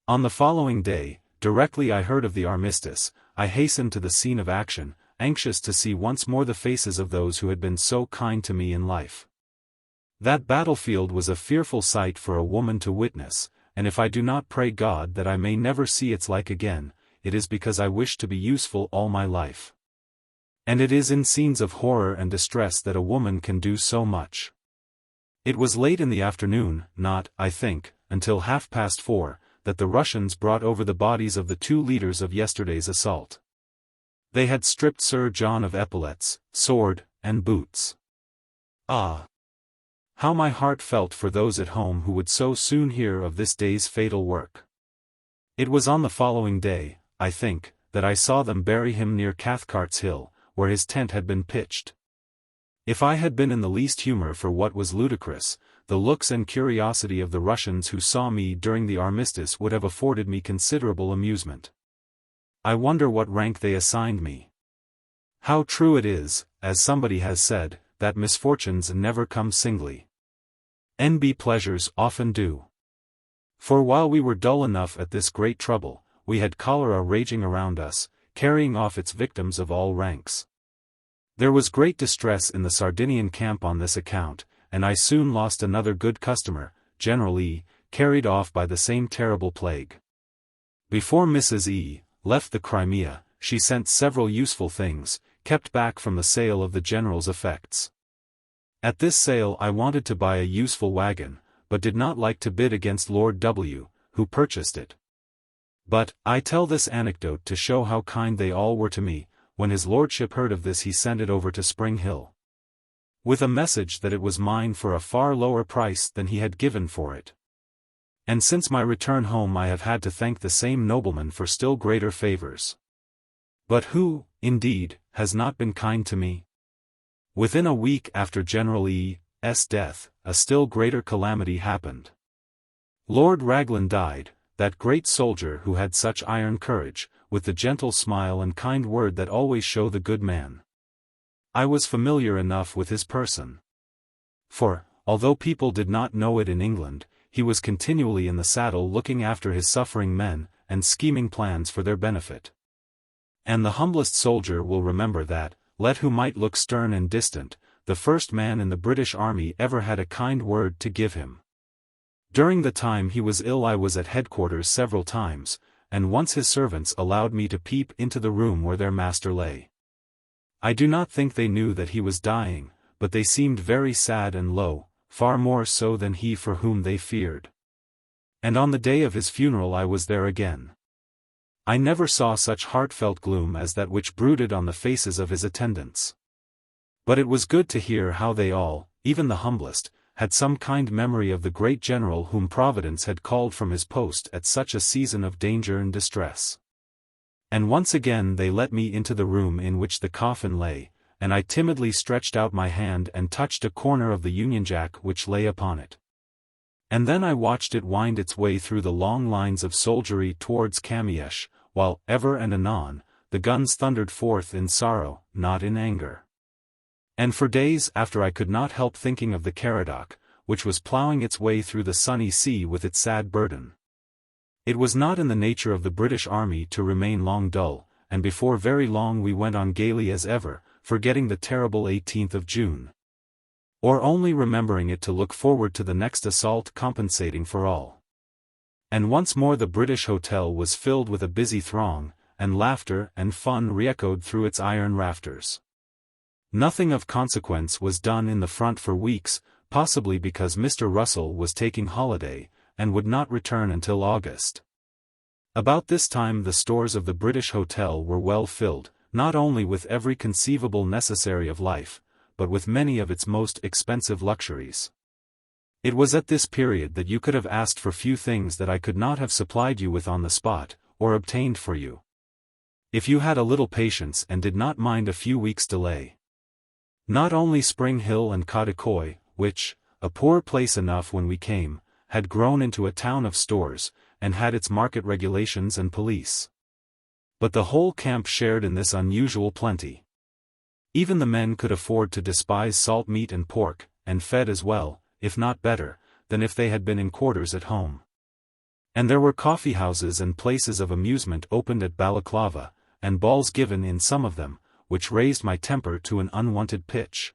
On the following day, directly I heard of the armistice, I hastened to the scene of action, anxious to see once more the faces of those who had been so kind to me in life. That battlefield was a fearful sight for a woman to witness, and if I do not pray God that I may never see its like again, it is because I wish to be useful all my life. And it is in scenes of horror and distress that a woman can do so much. It was late in the afternoon, not, I think, until 4:30, that the Russians brought over the bodies of the 2 leaders of yesterday's assault. They had stripped Sir John of epaulets, sword, and boots. Ah! How my heart felt for those at home who would so soon hear of this day's fatal work. It was on the following day, I think, that I saw them bury him near Cathcart's Hill, where his tent had been pitched. If I had been in the least humor for what was ludicrous, the looks and curiosity of the Russians who saw me during the armistice would have afforded me considerable amusement. I wonder what rank they assigned me. How true it is, as somebody has said, that misfortunes never come singly. NB pleasures often do. For while we were dull enough at this great trouble, we had cholera raging around us, carrying off its victims of all ranks. There was great distress in the Sardinian camp on this account, and I soon lost another good customer, General E., carried off by the same terrible plague. Before Mrs. E. left the Crimea, she sent several useful things, kept back from the sale of the General's effects. At this sale I wanted to buy a useful wagon, but did not like to bid against Lord W., who purchased it. But, I tell this anecdote to show how kind they all were to me. When his lordship heard of this he sent it over to Spring Hill, with a message that it was mine for a far lower price than he had given for it. And since my return home I have had to thank the same nobleman for still greater favors. But who, indeed, has not been kind to me? Within a week after General E.'s death, a still greater calamity happened. Lord Raglan died, that great soldier who had such iron courage, with the gentle smile and kind word that always show the good man. I was familiar enough with his person. For, although people did not know it in England, he was continually in the saddle looking after his suffering men, and scheming plans for their benefit. And the humblest soldier will remember that, let who might look stern and distant, the first man in the British Army ever had a kind word to give him. During the time he was ill I was at headquarters several times, and once his servants allowed me to peep into the room where their master lay. I do not think they knew that he was dying, but they seemed very sad and low, far more so than he for whom they feared. And on the day of his funeral I was there again. I never saw such heartfelt gloom as that which brooded on the faces of his attendants. But it was good to hear how they all, even the humblest, had some kind memory of the great general whom Providence had called from his post at such a season of danger and distress. And once again they let me into the room in which the coffin lay, and I timidly stretched out my hand and touched a corner of the Union Jack which lay upon it. And then I watched it wind its way through the long lines of soldiery towards Kamiesch, while, ever and anon, the guns thundered forth in sorrow, not in anger. And for days after I could not help thinking of the Caradoc, which was ploughing its way through the sunny sea with its sad burden. It was not in the nature of the British Army to remain long dull, and before very long we went on gaily as ever, forgetting the terrible 18th of June. Or only remembering it to look forward to the next assault compensating for all. And once more the British Hotel was filled with a busy throng, and laughter and fun re-echoed through its iron rafters. Nothing of consequence was done in the front for weeks, possibly because Mr. Russell was taking holiday, and would not return until August. About this time the stores of the British Hotel were well filled, not only with every conceivable necessary of life, but with many of its most expensive luxuries. It was at this period that you could have asked for few things that I could not have supplied you with on the spot, or obtained for you. If you had a little patience and did not mind a few weeks' delay. Not only Spring Hill and Kadikoi, which, a poor place enough when we came, had grown into a town of stores, and had its market regulations and police. But the whole camp shared in this unusual plenty. Even the men could afford to despise salt meat and pork, and fed as well, if not better, than if they had been in quarters at home. And there were coffee-houses and places of amusement opened at Balaclava, and balls given in some of them, which raised my temper to an unwonted pitch.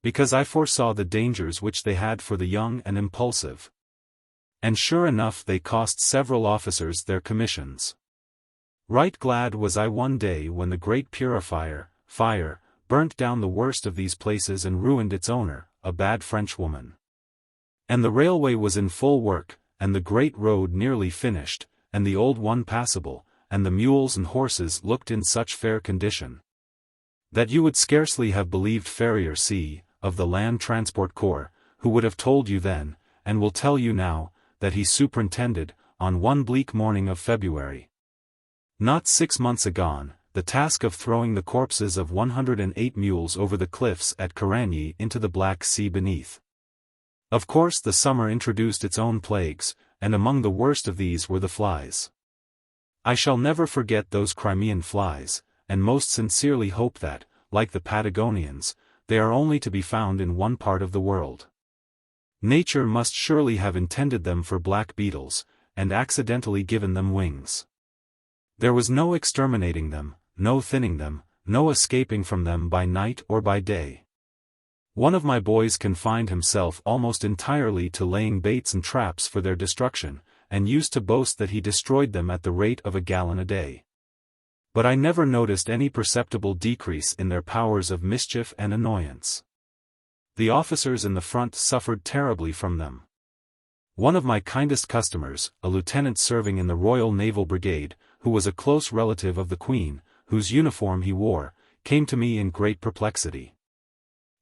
Because I foresaw the dangers which they had for the young and impulsive. And sure enough they cost several officers their commissions. Right glad was I one day when the great purifier, fire, burnt down the worst of these places and ruined its owner, a bad Frenchwoman. And the railway was in full work, and the great road nearly finished, and the old one passable, and the mules and horses looked in such fair condition, that you would scarcely have believed Farrier C., of the Land Transport Corps, who would have told you then, and will tell you now, that he superintended, on one bleak morning of February, not 6 months agone, the task of throwing the corpses of 108 mules over the cliffs at Caragny into the Black Sea beneath. Of course the summer introduced its own plagues, and among the worst of these were the flies. I shall never forget those Crimean flies, and most sincerely hope that, like the Patagonians, they are only to be found in one part of the world. Nature must surely have intended them for black beetles, and accidentally given them wings. There was no exterminating them, no thinning them, no escaping from them by night or by day. One of my boys confined himself almost entirely to laying baits and traps for their destruction, and used to boast that he destroyed them at the rate of a gallon a day. But I never noticed any perceptible decrease in their powers of mischief and annoyance. The officers in the front suffered terribly from them. One of my kindest customers, a lieutenant serving in the Royal Naval Brigade, who was a close relative of the Queen, whose uniform he wore, came to me in great perplexity.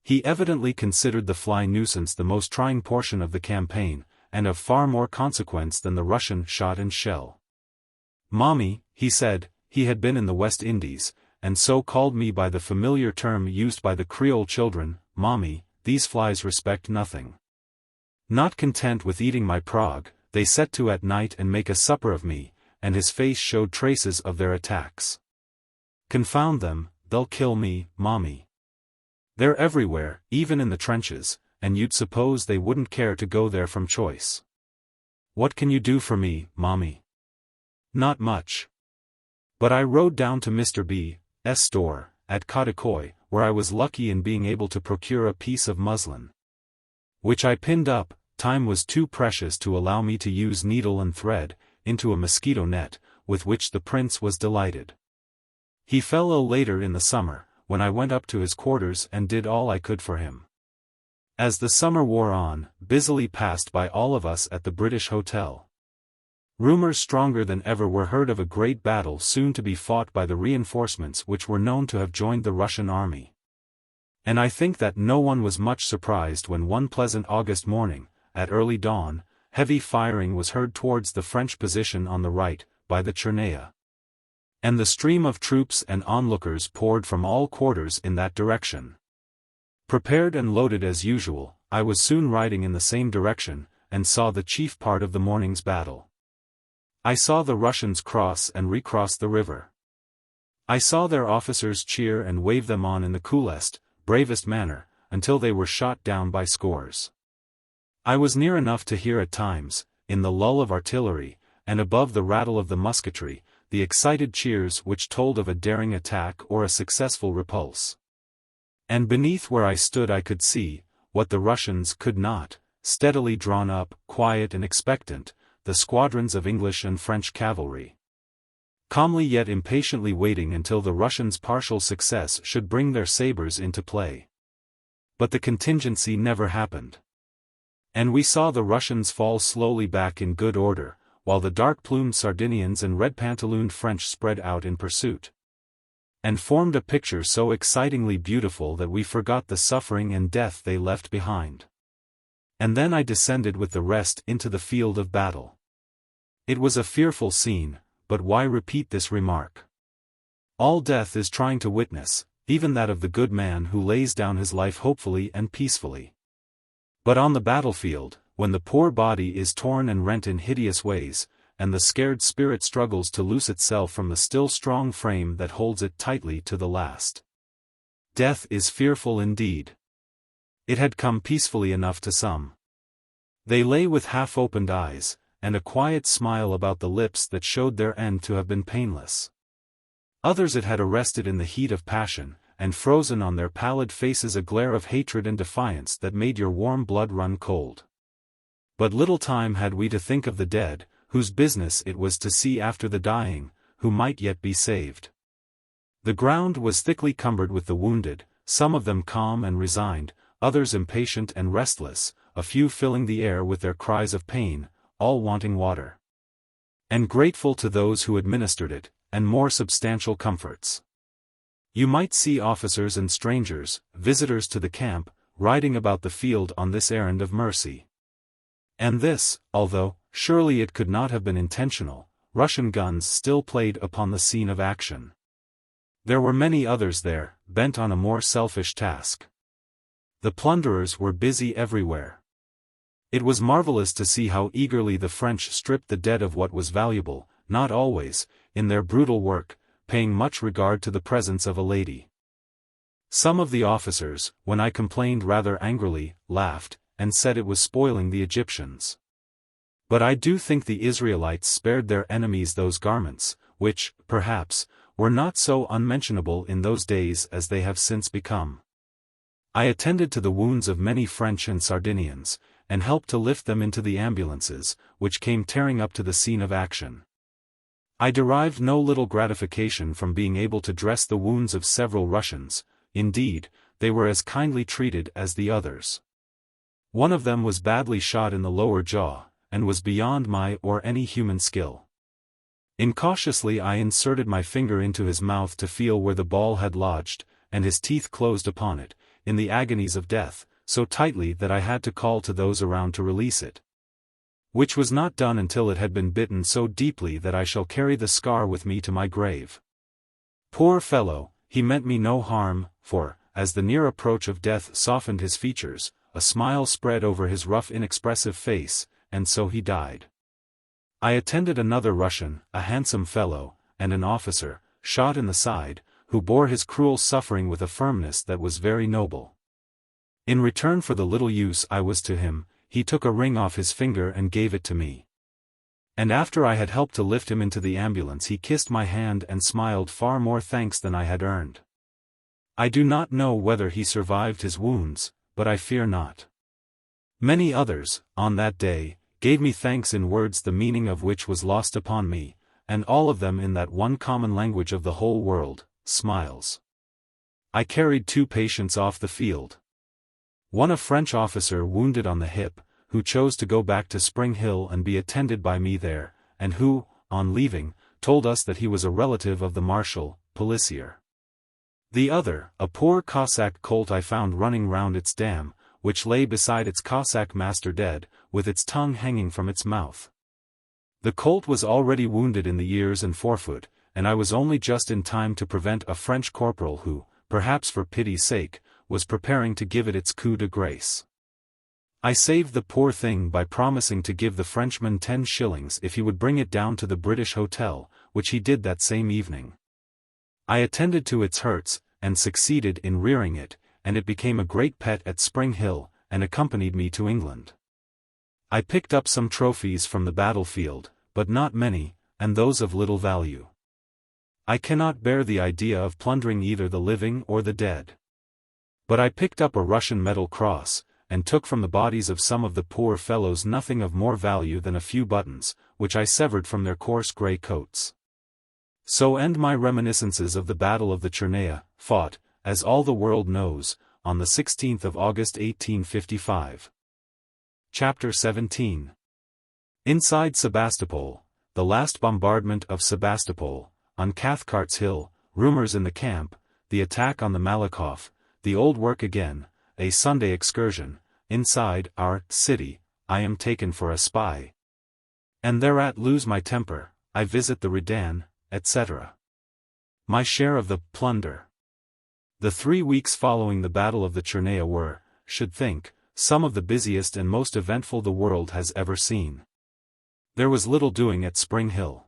He evidently considered the fly nuisance the most trying portion of the campaign, and of far more consequence than the Russian shot and shell. "Mommy," he said, he had been in the West Indies, and so called me by the familiar term used by the Creole children, "Mommy, these flies respect nothing." Not content with eating my prog, they set to at night and make a supper of me, and his face showed traces of their attacks. "Confound them, they'll kill me, Mommy. They're everywhere, even in the trenches, and you'd suppose they wouldn't care to go there from choice. What can you do for me, Mommy?" "Not much. But I rode down to Mr. B.'s store, at Cotacoy, where I was lucky in being able to procure a piece of muslin, which I pinned up, time was too precious to allow me to use needle and thread, into a mosquito net, with which the prince was delighted. He fell ill later in the summer, when I went up to his quarters and did all I could for him. As the summer wore on, busily passed by all of us at the British Hotel, rumors stronger than ever were heard of a great battle soon to be fought by the reinforcements which were known to have joined the Russian army. And I think that no one was much surprised when one pleasant August morning, at early dawn, heavy firing was heard towards the French position on the right, by the Chernaya. And the stream of troops and onlookers poured from all quarters in that direction. Prepared and loaded as usual, I was soon riding in the same direction, and saw the chief part of the morning's battle. I saw the Russians cross and recross the river. I saw their officers cheer and wave them on in the coolest, bravest manner, until they were shot down by scores. I was near enough to hear at times, in the lull of artillery, and above the rattle of the musketry, the excited cheers which told of a daring attack or a successful repulse. And beneath where I stood I could see, what the Russians could not, steadily drawn up, quiet and expectant, the squadrons of English and French cavalry, calmly yet impatiently waiting until the Russians' partial success should bring their sabres into play. But the contingency never happened. And we saw the Russians fall slowly back in good order, while the dark-plumed Sardinians and red-pantalooned French spread out in pursuit, and formed a picture so excitingly beautiful that we forgot the suffering and death they left behind. And then I descended with the rest into the field of battle. It was a fearful scene, but why repeat this remark? All death is trying to witness, even that of the good man who lays down his life hopefully and peacefully. But on the battlefield, when the poor body is torn and rent in hideous ways, and the scared spirit struggles to loose itself from the still strong frame that holds it tightly to the last, death is fearful indeed. It had come peacefully enough to some. They lay with half-opened eyes, and a quiet smile about the lips that showed their end to have been painless. Others it had arrested in the heat of passion, and frozen on their pallid faces a glare of hatred and defiance that made your warm blood run cold. But little time had we to think of the dead, whose business it was to see after the dying, who might yet be saved. The ground was thickly cumbered with the wounded, some of them calm and resigned, others impatient and restless, a few filling the air with their cries of pain, all wanting water. And grateful to those who administered it, and more substantial comforts. You might see officers and strangers, visitors to the camp, riding about the field on this errand of mercy. And this, although, surely it could not have been intentional, Russian guns still played upon the scene of action. There were many others there, bent on a more selfish task. The plunderers were busy everywhere. It was marvelous to see how eagerly the French stripped the dead of what was valuable, not always, in their brutal work, paying much regard to the presence of a lady. Some of the officers, when I complained rather angrily, laughed, and said it was spoiling the Egyptians. But I do think the Israelites spared their enemies those garments, which, perhaps, were not so unmentionable in those days as they have since become. I attended to the wounds of many French and Sardinians, and helped to lift them into the ambulances, which came tearing up to the scene of action. I derived no little gratification from being able to dress the wounds of several Russians. Indeed, they were as kindly treated as the others. One of them was badly shot in the lower jaw, and was beyond my or any human skill. Incautiously I inserted my finger into his mouth to feel where the ball had lodged, and his teeth closed upon it, in the agonies of death, so tightly that I had to call to those around to release it. Which was not done until it had been bitten so deeply that I shall carry the scar with me to my grave. Poor fellow, he meant me no harm, for, as the near approach of death softened his features, a smile spread over his rough inexpressive face, and so he died. I attended another Russian, a handsome fellow, and an officer, shot in the side, who bore his cruel suffering with a firmness that was very noble. In return for the little use I was to him, he took a ring off his finger and gave it to me. And after I had helped to lift him into the ambulance he kissed my hand and smiled far more thanks than I had earned. I do not know whether he survived his wounds, but I fear not. Many others, on that day, gave me thanks in words the meaning of which was lost upon me, and all of them in that one common language of the whole world, smiles. I carried 2 patients off the field. One a French officer wounded on the hip, who chose to go back to Spring Hill and be attended by me there, and who, on leaving, told us that he was a relative of the Marshal, Policier. The other, a poor Cossack colt I found running round its dam, which lay beside its Cossack master dead, with its tongue hanging from its mouth. The colt was already wounded in the ears and forefoot, and I was only just in time to prevent a French corporal who, perhaps for pity's sake, was preparing to give it its coup de grace. I saved the poor thing by promising to give the Frenchman 10 shillings if he would bring it down to the British Hotel, which he did that same evening. I attended to its hurts, and succeeded in rearing it, and it became a great pet at Spring Hill, and accompanied me to England. I picked up some trophies from the battlefield, but not many, and those of little value. I cannot bear the idea of plundering either the living or the dead. But I picked up a Russian metal cross, and took from the bodies of some of the poor fellows nothing of more value than a few buttons, which I severed from their coarse grey coats. So end my reminiscences of the Battle of the Chernaya, fought, as all the world knows, on the 16th of August 1855. Chapter 17. Inside Sebastopol, the last bombardment of Sebastopol, on Cathcart's Hill, rumors in the camp, the attack on the Malakoff, the old work again, a Sunday excursion, inside our city, I am taken for a spy. And thereat lose my temper, I visit the Redan, etc. My share of the plunder. The 3 weeks following the Battle of the Chernaya were, should think, some of the busiest and most eventful the world has ever seen. There was little doing at Spring Hill.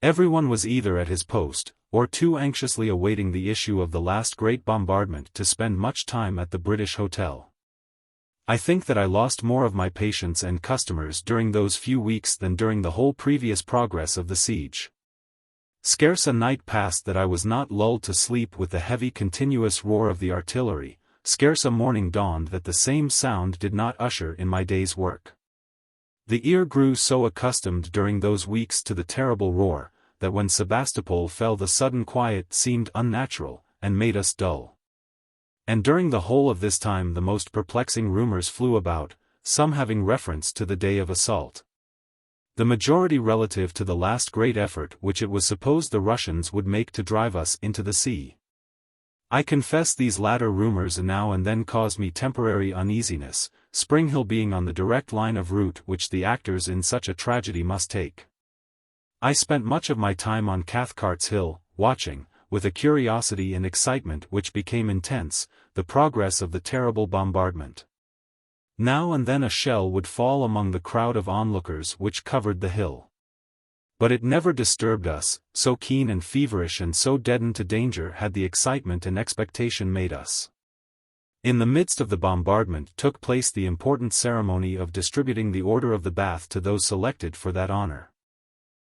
Everyone was either at his post, or too anxiously awaiting the issue of the last great bombardment to spend much time at the British Hotel. I think that I lost more of my patients and customers during those few weeks than during the whole previous progress of the siege. Scarce a night passed that I was not lulled to sleep with the heavy continuous roar of the artillery, scarce a morning dawned that the same sound did not usher in my day's work. The ear grew so accustomed during those weeks to the terrible roar, that when Sebastopol fell the sudden quiet seemed unnatural, and made us dull. And during the whole of this time the most perplexing rumors flew about, some having reference to the day of assault. The majority relative to the last great effort which it was supposed the Russians would make to drive us into the sea. I confess these latter rumors now and then caused me temporary uneasiness, Spring Hill being on the direct line of route which the actors in such a tragedy must take. I spent much of my time on Cathcart's Hill, watching, with a curiosity and excitement which became intense, the progress of the terrible bombardment. Now and then a shell would fall among the crowd of onlookers which covered the hill. But it never disturbed us, so keen and feverish and so deadened to danger had the excitement and expectation made us. In the midst of the bombardment took place the important ceremony of distributing the Order of the Bath to those selected for that honor.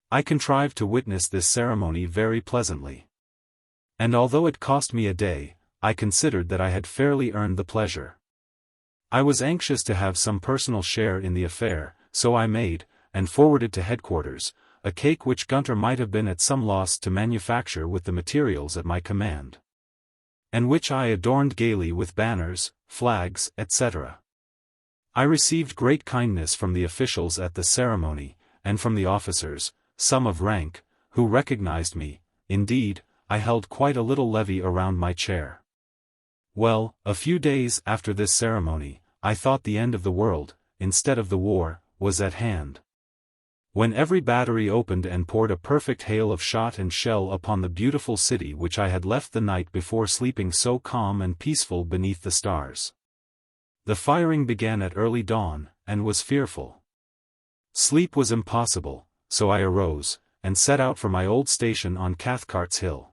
I contrived to witness this ceremony very pleasantly. And although it cost me a day, I considered that I had fairly earned the pleasure. I was anxious to have some personal share in the affair, so I made, and forwarded to headquarters, a cake which Gunter might have been at some loss to manufacture with the materials at my command, and which I adorned gaily with banners, flags, etc. I received great kindness from the officials at the ceremony, and from the officers, some of rank, who recognized me. Indeed, I held quite a little levee around my chair. Well, a few days after this ceremony, I thought the end of the world, instead of the war, was at hand. When every battery opened and poured a perfect hail of shot and shell upon the beautiful city which I had left the night before sleeping so calm and peaceful beneath the stars. The firing began at early dawn, and was fearful. Sleep was impossible, so I arose, and set out for my old station on Cathcart's Hill.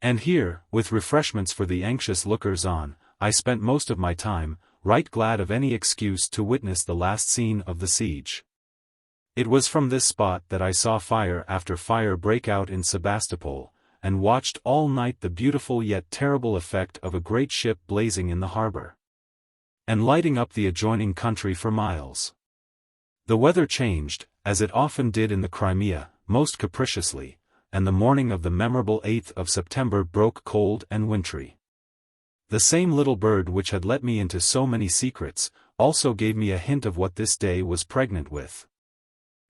And here, with refreshments for the anxious lookers-on, I spent most of my time, right glad of any excuse to witness the last scene of the siege. It was from this spot that I saw fire after fire break out in Sebastopol, and watched all night the beautiful yet terrible effect of a great ship blazing in the harbor, and lighting up the adjoining country for miles. The weather changed, as it often did in the Crimea, most capriciously, and the morning of the memorable 8th of September broke cold and wintry. The same little bird which had let me into so many secrets, also gave me a hint of what this day was pregnant with.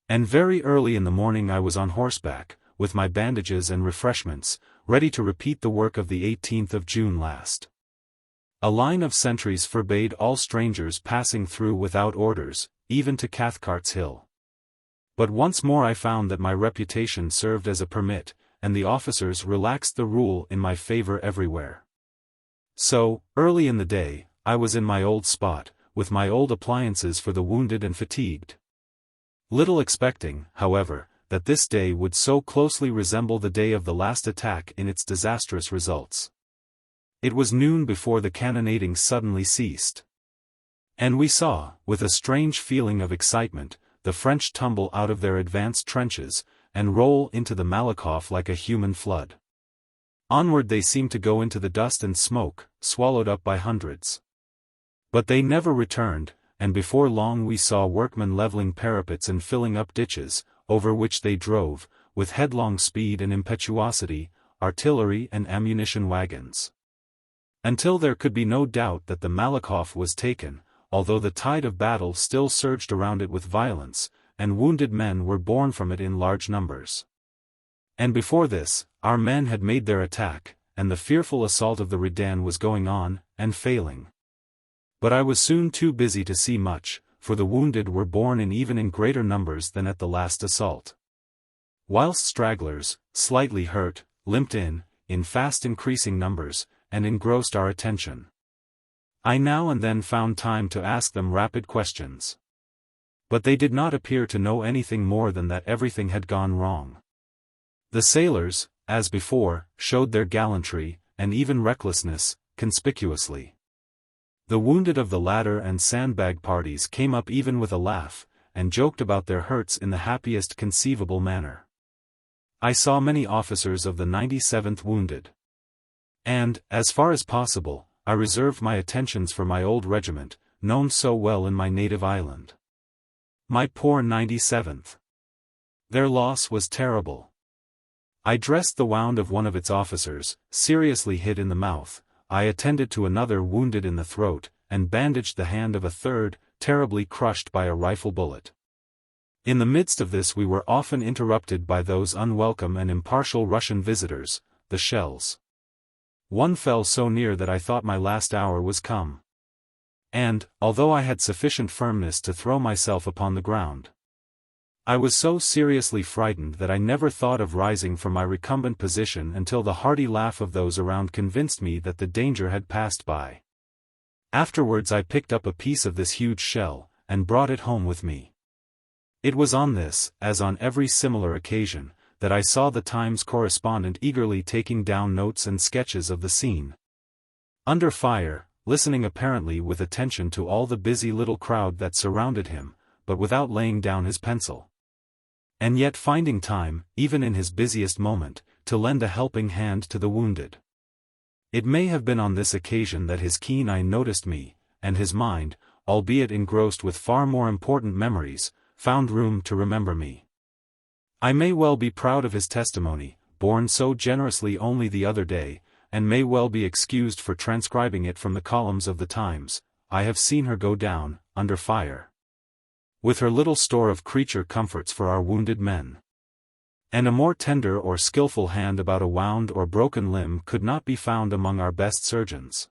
And very early in the morning I was on horseback, with my bandages and refreshments, ready to repeat the work of the 18th of June last. A line of sentries forbade all strangers passing through without orders, even to Cathcart's Hill. But once more I found that my reputation served as a permit, and the officers relaxed the rule in my favor everywhere. So, early in the day, I was in my old spot, with my old appliances for the wounded and fatigued. Little expecting, however, that this day would so closely resemble the day of the last attack in its disastrous results. It was noon before the cannonading suddenly ceased. And we saw, with a strange feeling of excitement, the French tumble out of their advanced trenches, and roll into the Malakoff like a human flood. Onward they seemed to go into the dust and smoke, swallowed up by hundreds. But they never returned, and before long we saw workmen leveling parapets and filling up ditches, over which they drove, with headlong speed and impetuosity, artillery and ammunition wagons. Until there could be no doubt that the Malakoff was taken, although the tide of battle still surged around it with violence, and wounded men were borne from it in large numbers. And before this, our men had made their attack, and the fearful assault of the Redan was going on, and failing. But I was soon too busy to see much, for the wounded were borne in even in greater numbers than at the last assault, whilst stragglers, slightly hurt, limped in fast increasing numbers, and engrossed our attention. I now and then found time to ask them rapid questions. But they did not appear to know anything more than that everything had gone wrong. The sailors, as before, showed their gallantry, and even recklessness, conspicuously. The wounded of the ladder and sandbag parties came up even with a laugh, and joked about their hurts in the happiest conceivable manner. I saw many officers of the 97th wounded. And, as far as possible, I reserved my attentions for my old regiment, known so well in my native island. My poor 97th. Their loss was terrible. I dressed the wound of one of its officers, seriously hit in the mouth, I attended to another wounded in the throat, and bandaged the hand of a third, terribly crushed by a rifle bullet. In the midst of this we were often interrupted by those unwelcome and impartial Russian visitors, the shells. One fell so near that I thought my last hour was come. And, although I had sufficient firmness to throw myself upon the ground, I was so seriously frightened that I never thought of rising from my recumbent position until the hearty laugh of those around convinced me that the danger had passed by. Afterwards I picked up a piece of this huge shell, and brought it home with me. It was on this, as on every similar occasion, that I saw the Times correspondent eagerly taking down notes and sketches of the scene. Under fire, listening apparently with attention to all the busy little crowd that surrounded him, but without laying down his pencil. And yet finding time, even in his busiest moment, to lend a helping hand to the wounded. It may have been on this occasion that his keen eye noticed me, and his mind, albeit engrossed with far more important memories, found room to remember me. I may well be proud of his testimony, borne so generously only the other day, and may well be excused for transcribing it from the columns of the Times. I have seen her go down, under fire, with her little store of creature comforts for our wounded men. And a more tender or skilful hand about a wound or broken limb could not be found among our best surgeons.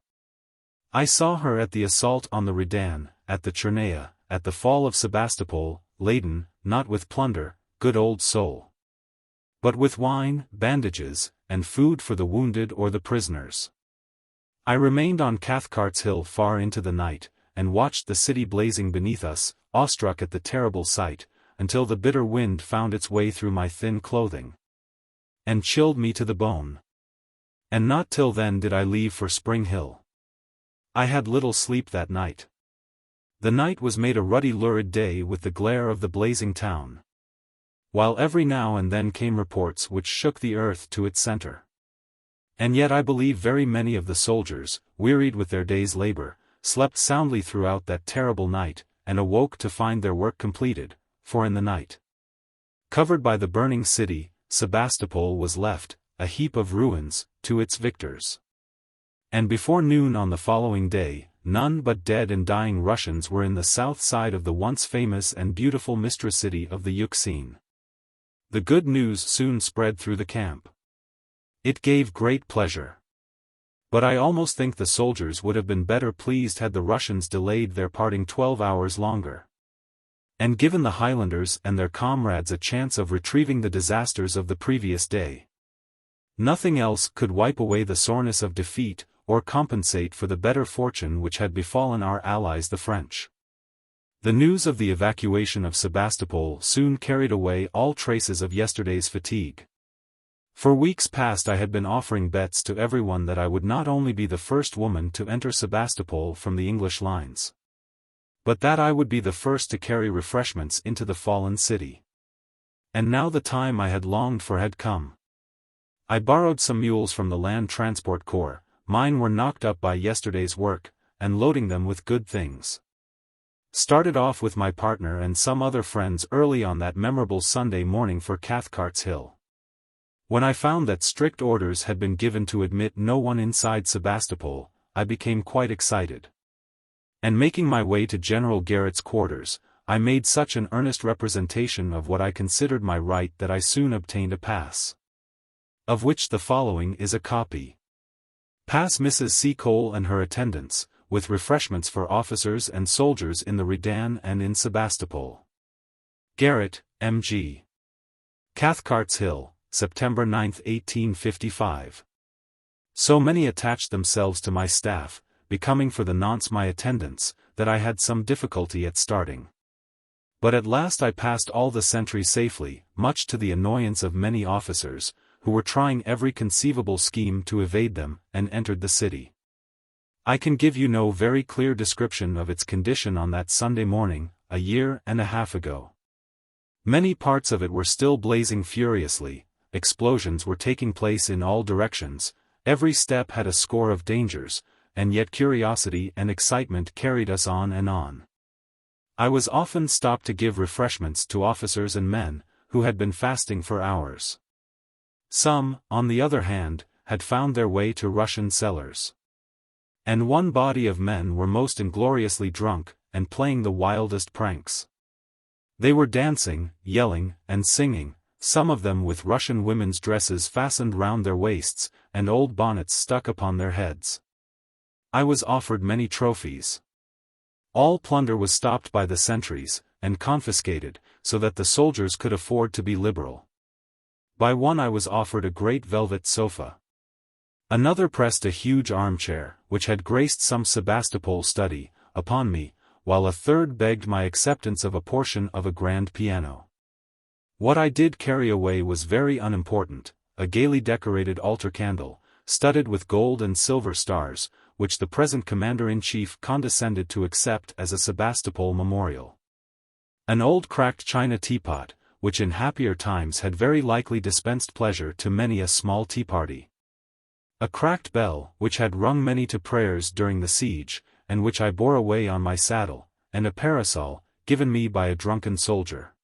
I saw her at the assault on the Redan, at the Chernaya, at the fall of Sebastopol, laden, not with plunder, good old soul, but with wine, bandages, and food for the wounded or the prisoners. I remained on Cathcart's Hill far into the night, and watched the city blazing beneath us, awestruck at the terrible sight, until the bitter wind found its way through my thin clothing, and chilled me to the bone. And not till then did I leave for Spring Hill. I had little sleep that night. The night was made a ruddy lurid day with the glare of the blazing town, while every now and then came reports which shook the earth to its center. And yet I believe very many of the soldiers, wearied with their day's labor, slept soundly throughout that terrible night, and awoke to find their work completed, for in the night, covered by the burning city, Sebastopol was left, a heap of ruins, to its victors. And before noon on the following day, none but dead and dying Russians were in the south side of the once famous and beautiful mistress city of the XVIII. The good news soon spread through the camp. It gave great pleasure. But I almost think the soldiers would have been better pleased had the Russians delayed their parting 12 hours longer, and given the Highlanders and their comrades a chance of retrieving the disasters of the previous day. Nothing else could wipe away the soreness of defeat, or compensate for the better fortune which had befallen our allies the French. The news of the evacuation of Sebastopol soon carried away all traces of yesterday's fatigue. For weeks past I had been offering bets to everyone that I would not only be the first woman to enter Sebastopol from the English lines, but that I would be the first to carry refreshments into the fallen city. And now the time I had longed for had come. I borrowed some mules from the Land Transport Corps, mine were knocked up by yesterday's work, and loading them with good things, started off with my partner and some other friends early on that memorable Sunday morning for Cathcart's Hill. When I found that strict orders had been given to admit no one inside Sebastopol, I became quite excited. And making my way to General Garrett's quarters, I made such an earnest representation of what I considered my right that I soon obtained a pass, of which the following is a copy. Pass Mrs. Seacole and her attendants, with refreshments for officers and soldiers in the Redan and in Sebastopol. Garrett, M.G. Cathcart's Hill, September 9, 1855. So many attached themselves to my staff, becoming for the nonce my attendants, that I had some difficulty at starting. But at last I passed all the sentry safely, much to the annoyance of many officers, who were trying every conceivable scheme to evade them, and entered the city. I can give you no very clear description of its condition on that Sunday morning, a year and a half ago. Many parts of it were still blazing furiously, explosions were taking place in all directions, every step had a score of dangers, and yet curiosity and excitement carried us on and on. I was often stopped to give refreshments to officers and men, who had been fasting for hours. Some, on the other hand, had found their way to Russian cellars. And one body of men were most ingloriously drunk, and playing the wildest pranks. They were dancing, yelling, and singing, some of them with Russian women's dresses fastened round their waists, and old bonnets stuck upon their heads. I was offered many trophies. All plunder was stopped by the sentries, and confiscated, so that the soldiers could afford to be liberal. By one I was offered a great velvet sofa. Another pressed a huge armchair, which had graced some Sebastopol study, upon me, while a third begged my acceptance of a portion of a grand piano. What I did carry away was very unimportant, a gaily decorated altar candle, studded with gold and silver stars, which the present commander-in-chief condescended to accept as a Sebastopol memorial. An old cracked china teapot, which in happier times had very likely dispensed pleasure to many a small tea-party. A cracked bell, which had rung many to prayers during the siege, and which I bore away on my saddle, and a parasol, given me by a drunken soldier.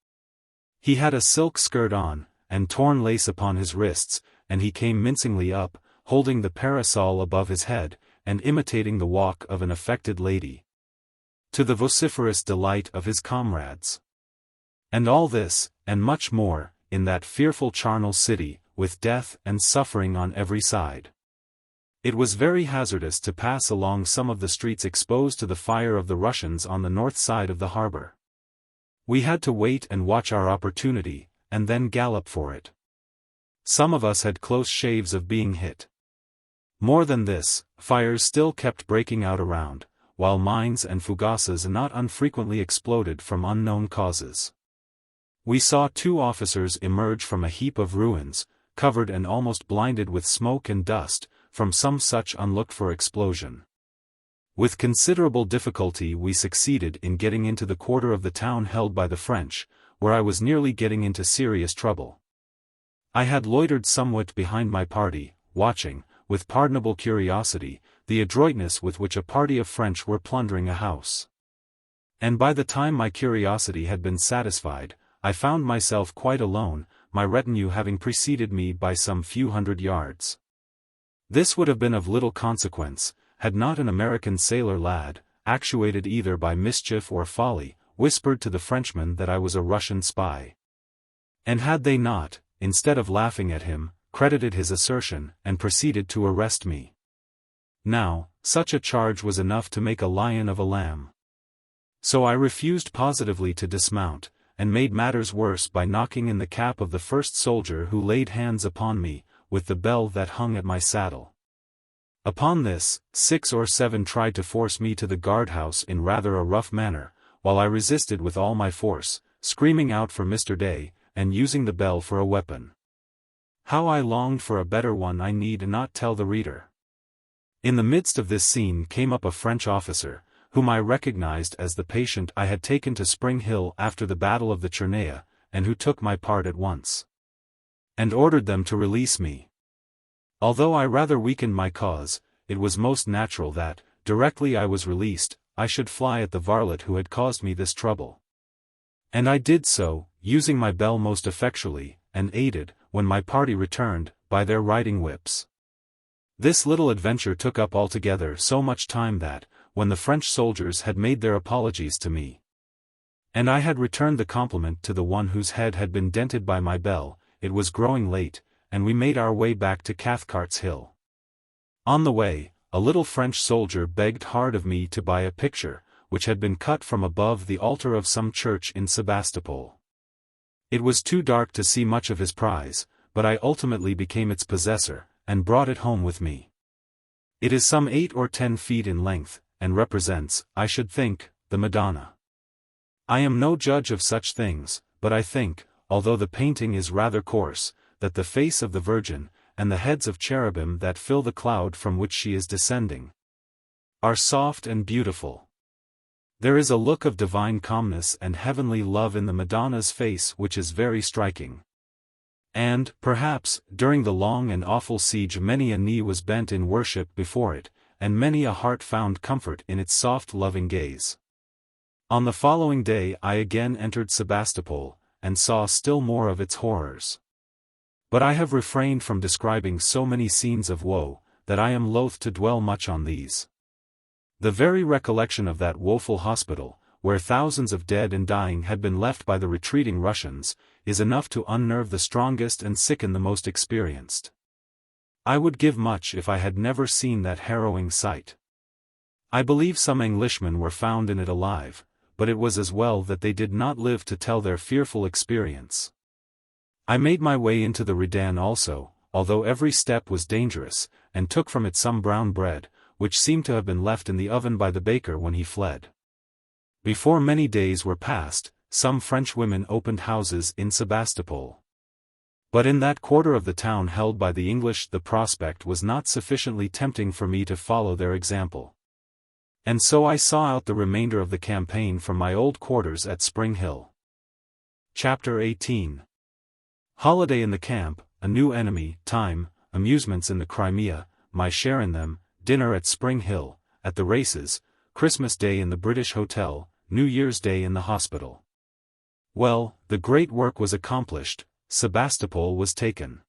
He had a silk skirt on, and torn lace upon his wrists, and he came mincingly up, holding the parasol above his head, and imitating the walk of an affected lady, to the vociferous delight of his comrades. And all this, and much more, in that fearful charnel city, with death and suffering on every side. It was very hazardous to pass along some of the streets exposed to the fire of the Russians on the north side of the harbor. We had to wait and watch our opportunity, and then gallop for it. Some of us had close shaves of being hit. More than this, fires still kept breaking out around, while mines and fugazes not unfrequently exploded from unknown causes. We saw 2 officers emerge from a heap of ruins, covered and almost blinded with smoke and dust, from some such unlooked-for explosion. With considerable difficulty we succeeded in getting into the quarter of the town held by the French, where I was nearly getting into serious trouble. I had loitered somewhat behind my party, watching, with pardonable curiosity, the adroitness with which a party of French were plundering a house. And by the time my curiosity had been satisfied, I found myself quite alone, my retinue having preceded me by some few hundred yards. This would have been of little consequence, had not an American sailor lad, actuated either by mischief or folly, whispered to the Frenchman that I was a Russian spy. And had they not, instead of laughing at him, credited his assertion, and proceeded to arrest me. Now, such a charge was enough to make a lion of a lamb. So I refused positively to dismount, and made matters worse by knocking in the cap of the first soldier who laid hands upon me, with the bell that hung at my saddle. Upon this, 6 or 7 tried to force me to the guardhouse in rather a rough manner, while I resisted with all my force, screaming out for Mr. Day, and using the bell for a weapon. How I longed for a better one I need not tell the reader. In the midst of this scene came up a French officer, whom I recognized as the patient I had taken to Spring Hill after the Battle of the Chernaya, and who took my part at once, and ordered them to release me. Although I rather weakened my cause, it was most natural that, directly I was released, I should fly at the varlet who had caused me this trouble. And I did so, using my bell most effectually, and aided, when my party returned, by their riding whips. This little adventure took up altogether so much time that, when the French soldiers had made their apologies to me, and I had returned the compliment to the one whose head had been dented by my bell, it was growing late, and we made our way back to Cathcart's Hill. On the way, a little French soldier begged hard of me to buy a picture, which had been cut from above the altar of some church in Sebastopol. It was too dark to see much of his prize, but I ultimately became its possessor, and brought it home with me. It is some 8 or 10 feet in length, and represents, I should think, the Madonna. I am no judge of such things, but I think, although the painting is rather coarse, that the face of the Virgin, and the heads of cherubim that fill the cloud from which she is descending, are soft and beautiful. There is a look of divine calmness and heavenly love in the Madonna's face which is very striking. And, perhaps, during the long and awful siege many a knee was bent in worship before it, and many a heart found comfort in its soft loving gaze. On the following day I again entered Sebastopol, and saw still more of its horrors. But I have refrained from describing so many scenes of woe, that I am loath to dwell much on these. The very recollection of that woeful hospital, where thousands of dead and dying had been left by the retreating Russians, is enough to unnerve the strongest and sicken the most experienced. I would give much if I had never seen that harrowing sight. I believe some Englishmen were found in it alive, but it was as well that they did not live to tell their fearful experience. I made my way into the Redan also, although every step was dangerous, and took from it some brown bread, which seemed to have been left in the oven by the baker when he fled. Before many days were past, some French women opened houses in Sebastopol. But in that quarter of the town held by the English the prospect was not sufficiently tempting for me to follow their example. And so I saw out the remainder of the campaign from my old quarters at Spring Hill. Chapter 18. Holiday in the camp, a new enemy, time, amusements in the Crimea, my share in them, dinner at Spring Hill, at the races, Christmas Day in the British Hotel, New Year's Day in the hospital. Well, the great work was accomplished, Sebastopol was taken.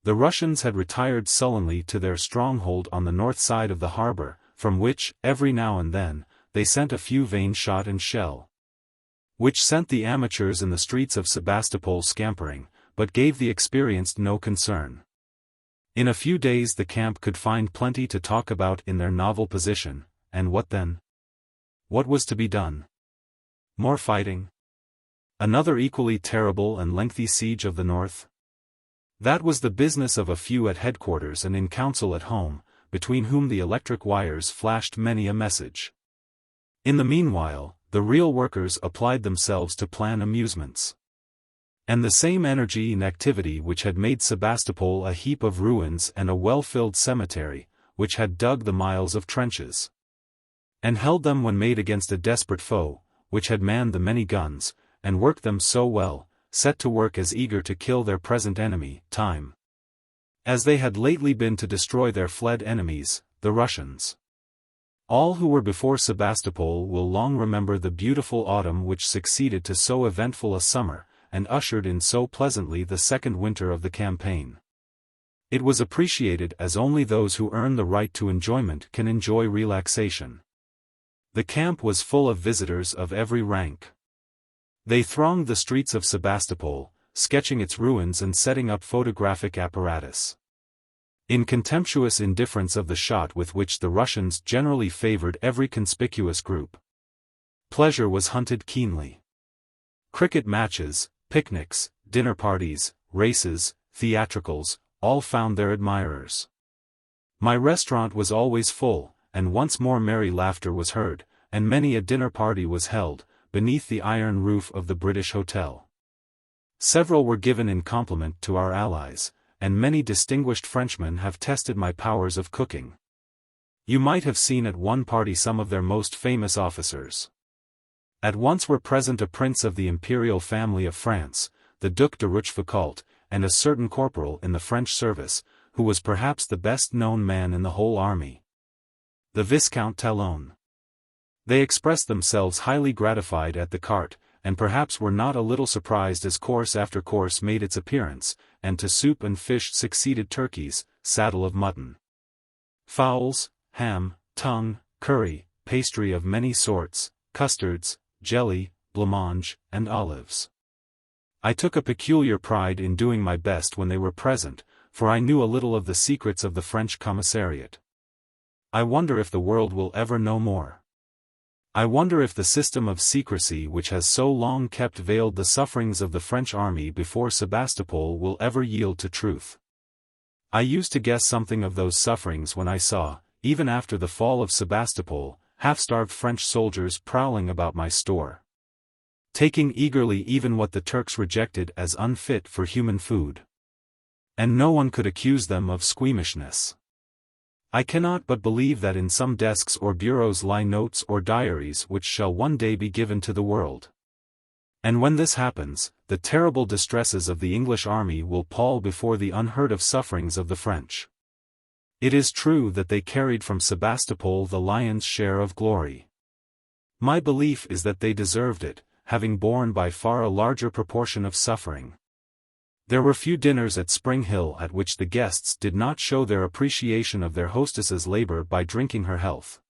The Russians had retired sullenly to their stronghold on the north side of the harbor, from which, every now and then, they sent a few vain shot and shell. Which sent the amateurs in the streets of Sebastopol scampering, but gave the experienced no concern. In a few days the camp could find plenty to talk about in their novel position, and what then? What was to be done? More fighting? Another equally terrible and lengthy siege of the north? That was the business of a few at headquarters and in council at home, between whom the electric wires flashed many a message. In the meanwhile, the real workers applied themselves to plan amusements. And the same energy and activity which had made Sebastopol a heap of ruins and a well-filled cemetery, which had dug the miles of trenches, and held them when made against a desperate foe, which had manned the many guns, and worked them so well, set to work as eager to kill their present enemy, time, as they had lately been to destroy their fled enemies, the Russians. All who were before Sebastopol will long remember the beautiful autumn which succeeded to so eventful a summer, and ushered in so pleasantly the second winter of the campaign. It was appreciated as only those who earn the right to enjoyment can enjoy relaxation. The camp was full of visitors of every rank. They thronged the streets of Sebastopol, sketching its ruins and setting up photographic apparatus. In contemptuous indifference of the shot with which the Russians generally favored every conspicuous group, pleasure was hunted keenly. Cricket matches, picnics, dinner parties, races, theatricals, all found their admirers. My restaurant was always full, and once more merry laughter was heard, and many a dinner party was held, beneath the iron roof of the British Hotel. Several were given in compliment to our allies, and many distinguished Frenchmen have tested my powers of cooking. You might have seen at one party some of their most famous officers. At once were present a prince of the imperial family of France, the Duc de Rochefoucauld, and a certain corporal in the French service, who was perhaps the best-known man in the whole army, the Viscount Talon. They expressed themselves highly gratified at the cart, and perhaps were not a little surprised as course after course made its appearance, and to soup and fish succeeded turkeys, saddle of mutton, fowls, ham, tongue, curry, pastry of many sorts, custards, jelly, blancmange, and olives. I took a peculiar pride in doing my best when they were present, for I knew a little of the secrets of the French commissariat. I wonder if the world will ever know more. I wonder if the system of secrecy which has so long kept veiled the sufferings of the French army before Sebastopol will ever yield to truth. I used to guess something of those sufferings when I saw, even after the fall of Sebastopol, half-starved French soldiers prowling about my store, taking eagerly even what the Turks rejected as unfit for human food. And no one could accuse them of squeamishness. I cannot but believe that in some desks or bureaus lie notes or diaries which shall one day be given to the world. And when this happens, the terrible distresses of the English army will pall before the unheard-of sufferings of the French. It is true that they carried from Sebastopol the lion's share of glory. My belief is that they deserved it, having borne by far a larger proportion of suffering. There were few dinners at Spring Hill at which the guests did not show their appreciation of their hostess's labor by drinking her health.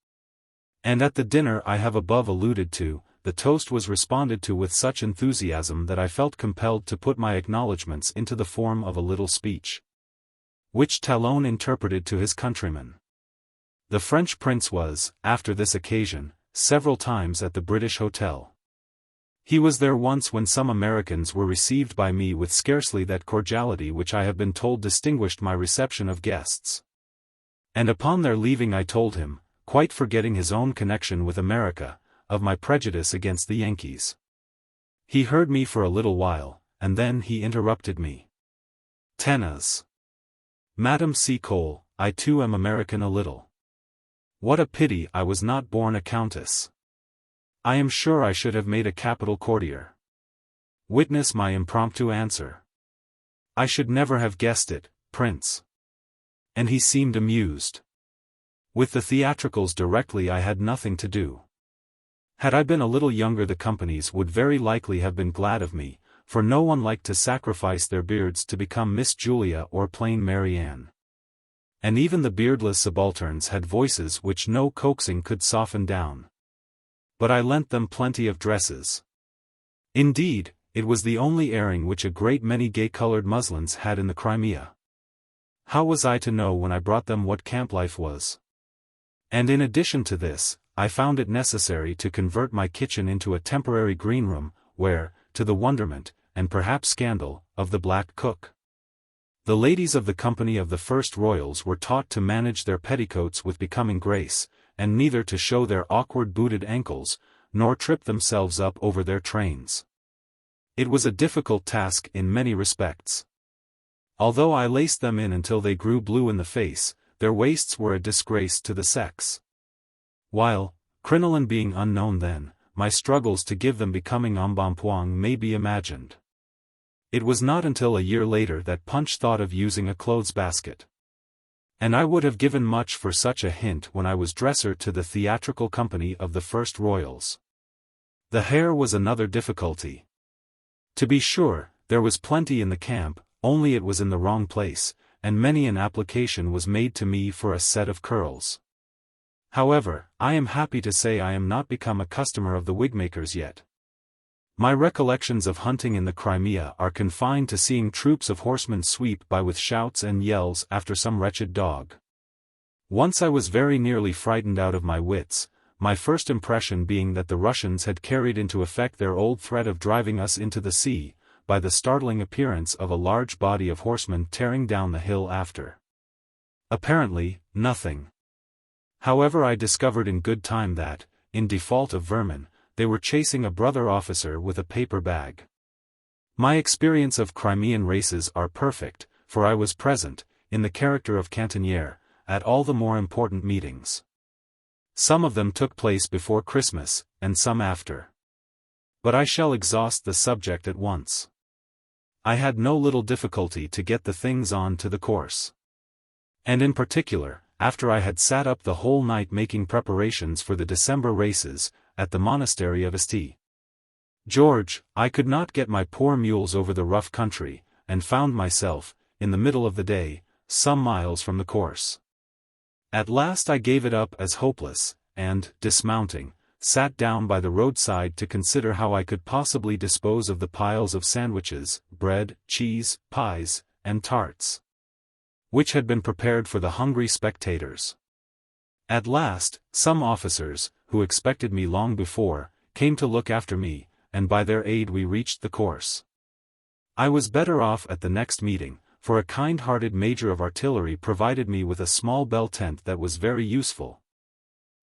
And at the dinner I have above alluded to, the toast was responded to with such enthusiasm that I felt compelled to put my acknowledgments into the form of a little speech, which Talon interpreted to his countrymen. The French prince was, after this occasion, several times at the British Hotel. He was there once when some Americans were received by me with scarcely that cordiality which I have been told distinguished my reception of guests. And upon their leaving I told him, quite forgetting his own connection with America, of my prejudice against the Yankees. He heard me for a little while, and then he interrupted me. Tenaz. Madame Seacole, I too am American a little. What a pity I was not born a countess. I am sure I should have made a capital courtier. Witness my impromptu answer. I should never have guessed it, Prince. And he seemed amused. With the theatricals directly I had nothing to do. Had I been a little younger the companies would very likely have been glad of me, for no one liked to sacrifice their beards to become Miss Julia or plain Mary Ann. And even the beardless subalterns had voices which no coaxing could soften down. But I lent them plenty of dresses. Indeed, it was the only airing which a great many gay-colored muslins had in the Crimea. How was I to know when I brought them what camp life was? And in addition to this, I found it necessary to convert my kitchen into a temporary greenroom, where, to the wonderment, and perhaps scandal, of the black cook, the ladies of the company of the First Royals were taught to manage their petticoats with becoming grace, and neither to show their awkward booted ankles, nor trip themselves up over their trains. It was a difficult task in many respects. Although I laced them in until they grew blue in the face, their waists were a disgrace to the sex. While, crinoline being unknown then, my struggles to give them becoming embonpoint may be imagined. It was not until a year later that Punch thought of using a clothes basket. And I would have given much for such a hint when I was dresser to the theatrical company of the First Royals. The hair was another difficulty. To be sure, there was plenty in the camp, only it was in the wrong place, and many an application was made to me for a set of curls. However, I am happy to say I am not become a customer of the wigmakers yet. My recollections of hunting in the Crimea are confined to seeing troops of horsemen sweep by with shouts and yells after some wretched dog. Once I was very nearly frightened out of my wits, my first impression being that the Russians had carried into effect their old threat of driving us into the sea, by the startling appearance of a large body of horsemen tearing down the hill after. Apparently, nothing. However, I discovered in good time that, in default of vermin, they were chasing a brother officer with a paper bag. My experience of Crimean races are perfect, for I was present, in the character of cantiniere, at all the more important meetings. Some of them took place before Christmas, and some after. But I shall exhaust the subject at once. I had no little difficulty to get the things on to the course. And in particular, after I had sat up the whole night making preparations for the December races, at the monastery of St. George, I could not get my poor mules over the rough country, and found myself, in the middle of the day, some miles from the course. At last I gave it up as hopeless, and, dismounting, sat down by the roadside to consider how I could possibly dispose of the piles of sandwiches, bread, cheese, pies, and tarts, which had been prepared for the hungry spectators. At last, some officers, who expected me long before, came to look after me, and by their aid we reached the course. I was better off at the next meeting, for a kind-hearted major of artillery provided me with a small bell tent that was very useful,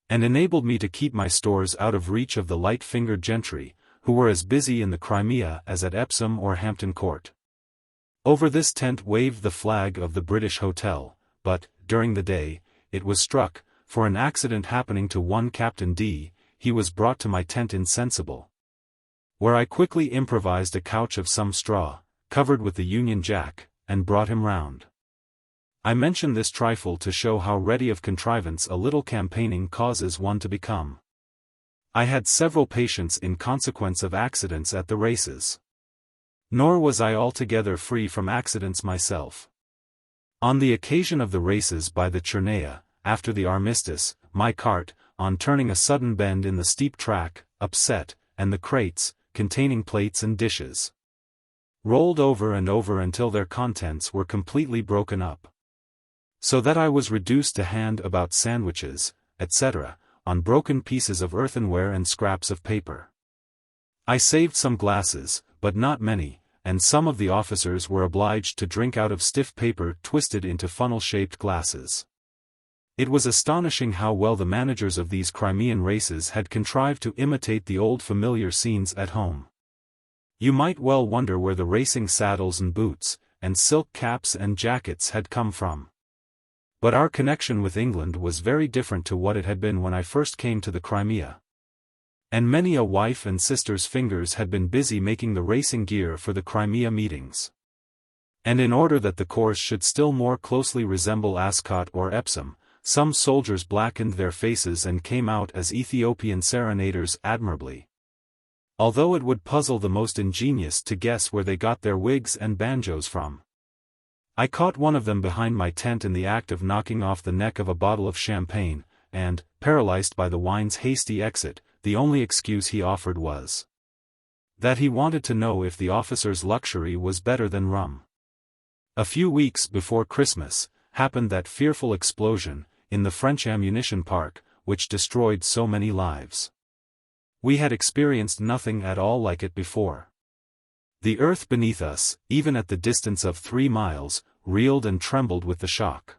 and enabled me to keep my stores out of reach of the light-fingered gentry, who were as busy in the Crimea as at Epsom or Hampton Court. Over this tent waved the flag of the British Hotel, but, during the day, it was struck, for an accident happening to one Captain D, he was brought to my tent insensible, where I quickly improvised a couch of some straw, covered with the Union Jack, and brought him round. I mention this trifle to show how ready of contrivance a little campaigning causes one to become. I had several patients in consequence of accidents at the races. Nor was I altogether free from accidents myself. On the occasion of the races by the Chernaya, after the armistice, my cart, on turning a sudden bend in the steep track, upset, and the crates, containing plates and dishes, rolled over and over until their contents were completely broken up, so that I was reduced to hand about sandwiches, etc., on broken pieces of earthenware and scraps of paper. I saved some glasses, but not many, and some of the officers were obliged to drink out of stiff paper twisted into funnel-shaped glasses. It was astonishing how well the managers of these Crimean races had contrived to imitate the old familiar scenes at home. You might well wonder where the racing saddles and boots, and silk caps and jackets had come from. But our connection with England was very different to what it had been when I first came to the Crimea. And many a wife and sister's fingers had been busy making the racing gear for the Crimea meetings. And in order that the course should still more closely resemble Ascot or Epsom, some soldiers blackened their faces and came out as Ethiopian serenaders admirably. Although it would puzzle the most ingenious to guess where they got their wigs and banjos from. I caught one of them behind my tent in the act of knocking off the neck of a bottle of champagne, and, paralyzed by the wine's hasty exit, the only excuse he offered was that he wanted to know if the officer's luxury was better than rum. A few weeks before Christmas, happened that fearful explosion, in the French ammunition park, which destroyed so many lives. We had experienced nothing at all like it before. The earth beneath us, even at the distance of 3 miles, reeled and trembled with the shock.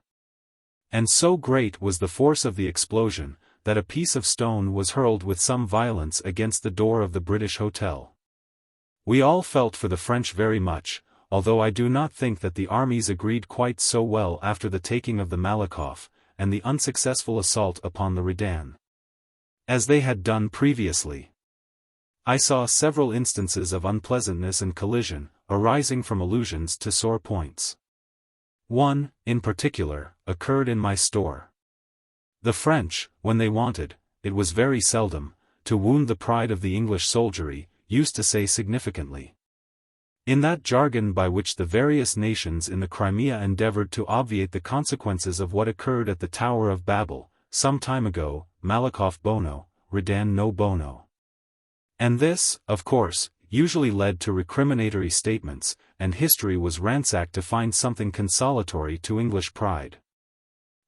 And so great was the force of the explosion, that a piece of stone was hurled with some violence against the door of the British Hotel. We all felt for the French very much, although I do not think that the armies agreed quite so well after the taking of the Malakoff, and the unsuccessful assault upon the Redan, as they had done previously. I saw several instances of unpleasantness and collision, arising from allusions to sore points. One, in particular, occurred in my store. The French, when they wanted, it was very seldom, to wound the pride of the English soldiery, used to say significantly, in that jargon by which the various nations in the Crimea endeavored to obviate the consequences of what occurred at the Tower of Babel, some time ago, Malakoff bono, Redan no bono. And this, of course, usually led to recriminatory statements, and history was ransacked to find something consolatory to English pride.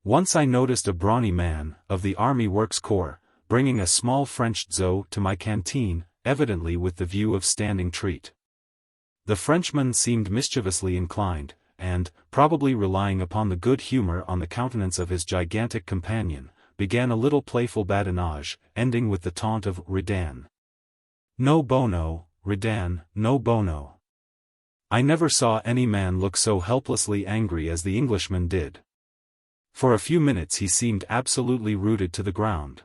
Once I noticed a brawny man, of the Army Works Corps, bringing a small French XIII to my canteen, evidently with the view of standing treat. The Frenchman seemed mischievously inclined, and, probably relying upon the good humor on the countenance of his gigantic companion, began a little playful badinage, ending with the taunt of Redan no bono, Redan no bono. I never saw any man look so helplessly angry as the Englishman did. For a few minutes he seemed absolutely rooted to the ground.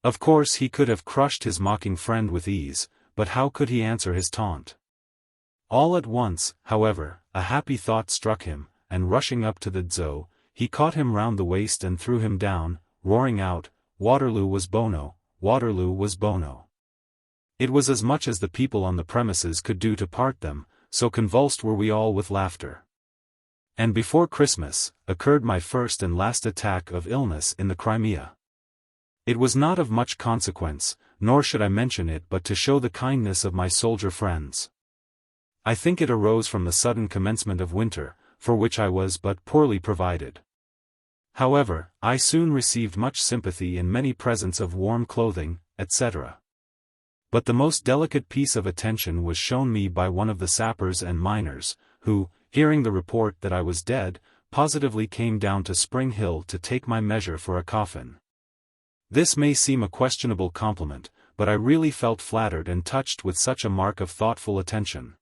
Of course he could have crushed his mocking friend with ease, but how could he answer his taunt? All at once, however, a happy thought struck him, and rushing up to the XIII, he caught him round the waist and threw him down, roaring out, Waterloo was bono, Waterloo was bono. It was as much as the people on the premises could do to part them, so convulsed were we all with laughter. And before Christmas, occurred my first and last attack of illness in the Crimea. It was not of much consequence, nor should I mention it but to show the kindness of my soldier friends. I think it arose from the sudden commencement of winter, for which I was but poorly provided. However, I soon received much sympathy and many presents of warm clothing, etc. But the most delicate piece of attention was shown me by one of the sappers and miners, who, hearing the report that I was dead, positively came down to Spring Hill to take my measure for a coffin. This may seem a questionable compliment, but I really felt flattered and touched with such a mark of thoughtful attention.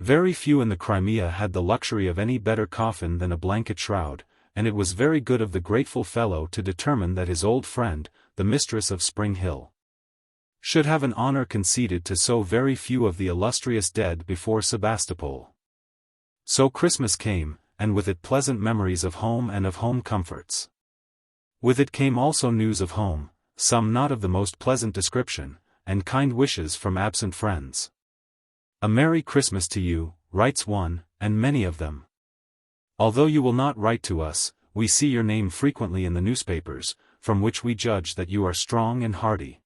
Very few in the Crimea had the luxury of any better coffin than a blanket shroud, and it was very good of the grateful fellow to determine that his old friend, the mistress of Spring Hill, should have an honor conceded to so very few of the illustrious dead before Sebastopol. So Christmas came, and with it pleasant memories of home and of home comforts. With it came also news of home, some not of the most pleasant description, and kind wishes from absent friends. A Merry Christmas to you, writes one, and many of them. Although you will not write to us, we see your name frequently in the newspapers, from which we judge that you are strong and hardy.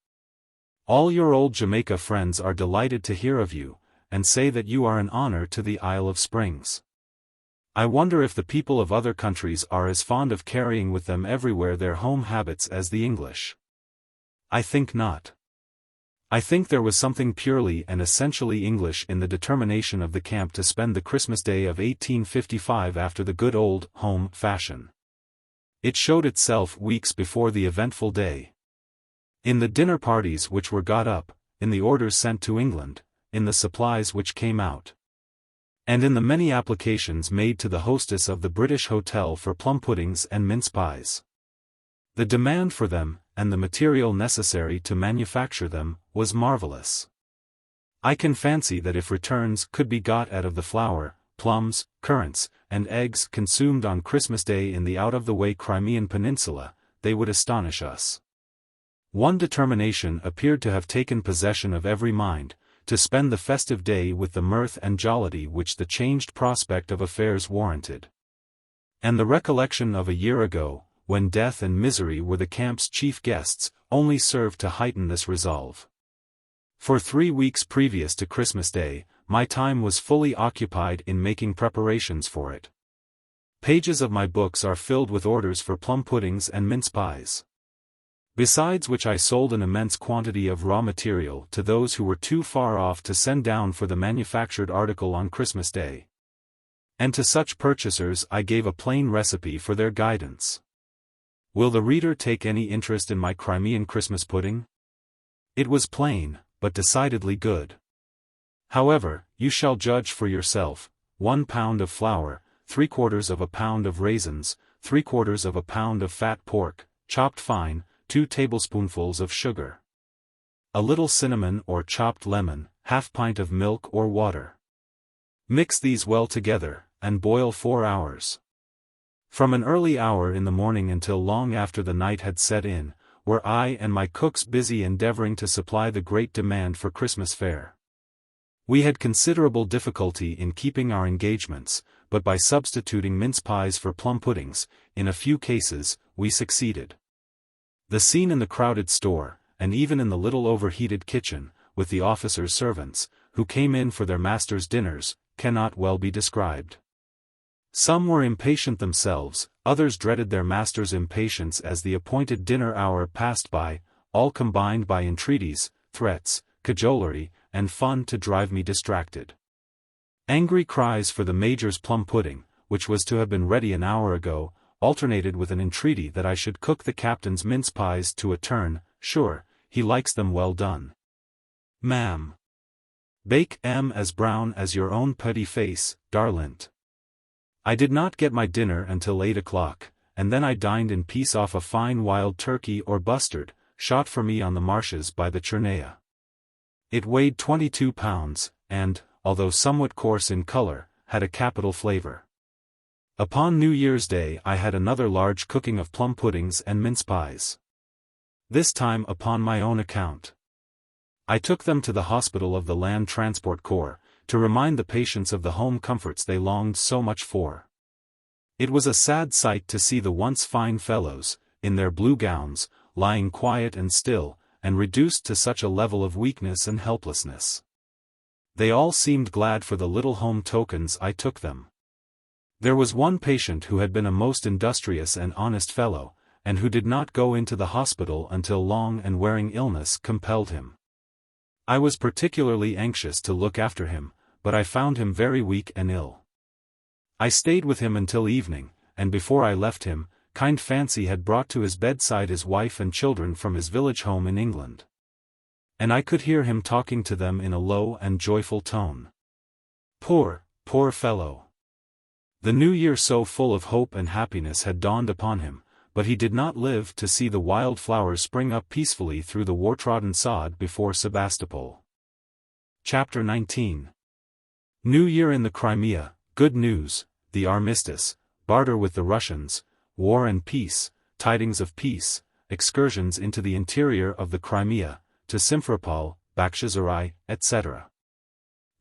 All your old Jamaica friends are delighted to hear of you, and say that you are an honor to the Isle of Springs. I wonder if the people of other countries are as fond of carrying with them everywhere their home habits as the English. I think not. I think there was something purely and essentially English in the determination of the camp to spend the Christmas Day of 1855 after the good old home fashion. It showed itself weeks before the eventful day. In the dinner parties which were got up, in the orders sent to England, in the supplies which came out, and in the many applications made to the hostess of the British Hotel for plum puddings and mince pies. The demand for them, and the material necessary to manufacture them, was marvelous. I can fancy that if returns could be got out of the flour, plums, currants, and eggs consumed on Christmas Day in the out-of-the-way Crimean Peninsula, they would astonish us. One determination appeared to have taken possession of every mind, to spend the festive day with the mirth and jollity which the changed prospect of affairs warranted. And the recollection of a year ago, when death and misery were the camp's chief guests, only served to heighten this resolve. For 3 weeks previous to Christmas Day, my time was fully occupied in making preparations for it. Pages of my books are filled with orders for plum puddings and mince pies. Besides which I sold an immense quantity of raw material to those who were too far off to send down for the manufactured article on Christmas Day. And to such purchasers I gave a plain recipe for their guidance. Will the reader take any interest in my Crimean Christmas pudding? It was plain, but decidedly good. However, you shall judge for yourself: 1 pound of flour, 3/4 of a pound of raisins, 3/4 of a pound of fat pork, chopped fine, 2 tablespoonfuls of sugar, a little cinnamon or chopped lemon, half pint of milk or water. Mix these well together, and boil 4 hours. From an early hour in the morning until long after the night had set in, were I and my cooks busy endeavoring to supply the great demand for Christmas fare. We had considerable difficulty in keeping our engagements, but by substituting mince pies for plum puddings, in a few cases, we succeeded. The scene in the crowded store, and even in the little overheated kitchen, with the officers' servants, who came in for their masters' dinners, cannot well be described. Some were impatient themselves, others dreaded their master's impatience as the appointed dinner hour passed by, all combined by entreaties, threats, cajolery, and fun to drive me distracted. Angry cries for the Major's plum pudding, which was to have been ready an hour ago, alternated with an entreaty that I should cook the captain's mince pies to a turn. Sure, he likes them well done. Ma'am. Bake 'em as brown as your own putty face, darlint. I did not get my dinner until 8 o'clock, and then I dined in peace off a fine wild turkey or bustard, shot for me on the marshes by the Chernea. It weighed 22 pounds, and, although somewhat coarse in color, had a capital flavor. Upon New Year's Day I had another large cooking of plum puddings and mince pies. This time upon my own account. I took them to the hospital of the Land Transport Corps, to remind the patients of the home comforts they longed so much for. It was a sad sight to see the once fine fellows, in their blue gowns, lying quiet and still, and reduced to such a level of weakness and helplessness. They all seemed glad for the little home tokens I took them. There was one patient who had been a most industrious and honest fellow, and who did not go into the hospital until long and wearing illness compelled him. I was particularly anxious to look after him, but I found him very weak and ill. I stayed with him until evening, and before I left him, kind fancy had brought to his bedside his wife and children from his village home in England. And I could hear him talking to them in a low and joyful tone. Poor, poor fellow! The new year so full of hope and happiness had dawned upon him, but he did not live to see the wild flowers spring up peacefully through the war-trodden sod before Sebastopol. Chapter 19. New Year in the Crimea, good news, the armistice, barter with the Russians, war and peace, tidings of peace, excursions into the interior of the Crimea, to Simferopol, Bakhchisarai, etc.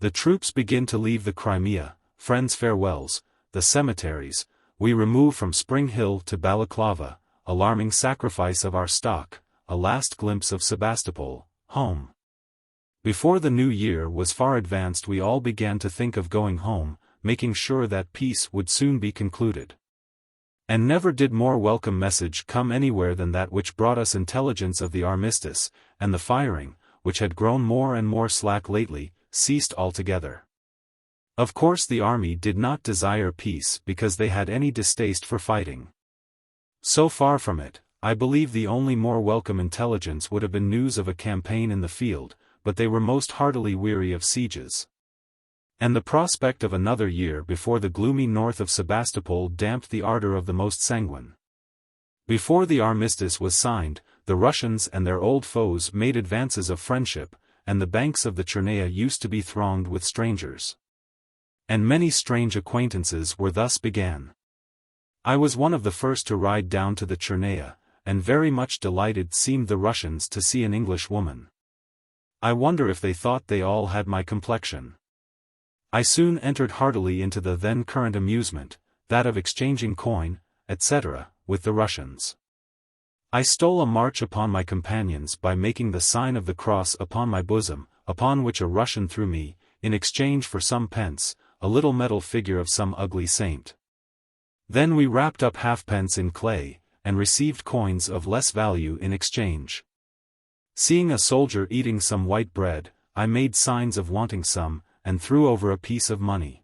The troops begin to leave the Crimea, friends' farewells, the cemeteries, we remove from Spring Hill to Balaclava, alarming sacrifice of our stock, a last glimpse of Sebastopol, home. Before the new year was far advanced we all began to think of going home, making sure that peace would soon be concluded. And never did more welcome message come anywhere than that which brought us intelligence of the armistice, and the firing, which had grown more and more slack lately, ceased altogether. Of course the army did not desire peace because they had any distaste for fighting. So far from it, I believe the only more welcome intelligence would have been news of a campaign in the field, but they were most heartily weary of sieges. And the prospect of another year before the gloomy north of Sebastopol damped the ardor of the most sanguine. Before the armistice was signed, the Russians and their old foes made advances of friendship, and the banks of the Chernaya used to be thronged with strangers. And many strange acquaintances were thus began. I was one of the first to ride down to the Chernaya, and very much delighted seemed the Russians to see an English woman. I wonder if they thought they all had my complexion. I soon entered heartily into the then current amusement, that of exchanging coin, etc., with the Russians. I stole a march upon my companions by making the sign of the cross upon my bosom, upon which a Russian threw me, in exchange for some pence, a little metal figure of some ugly saint. Then we wrapped up halfpence in clay, and received coins of less value in exchange. Seeing a soldier eating some white bread, I made signs of wanting some, and threw over a piece of money.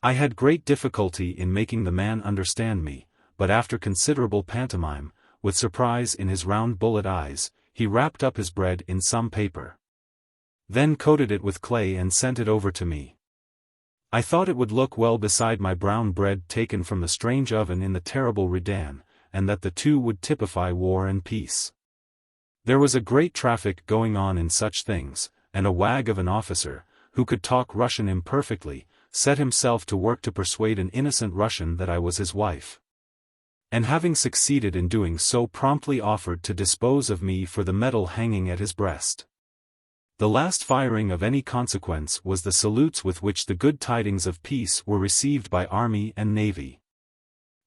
I had great difficulty in making the man understand me, but after considerable pantomime, with surprise in his round bullet eyes, he wrapped up his bread in some paper. Then coated it with clay and sent it over to me. I thought it would look well beside my brown bread taken from the strange oven in the terrible Redan, and that the two would typify war and peace. There was a great traffic going on in such things, and a wag of an officer, who could talk Russian imperfectly, set himself to work to persuade an innocent Russian that I was his wife. And having succeeded in doing so promptly offered to dispose of me for the medal hanging at his breast. The last firing of any consequence was the salutes with which the good tidings of peace were received by army and navy.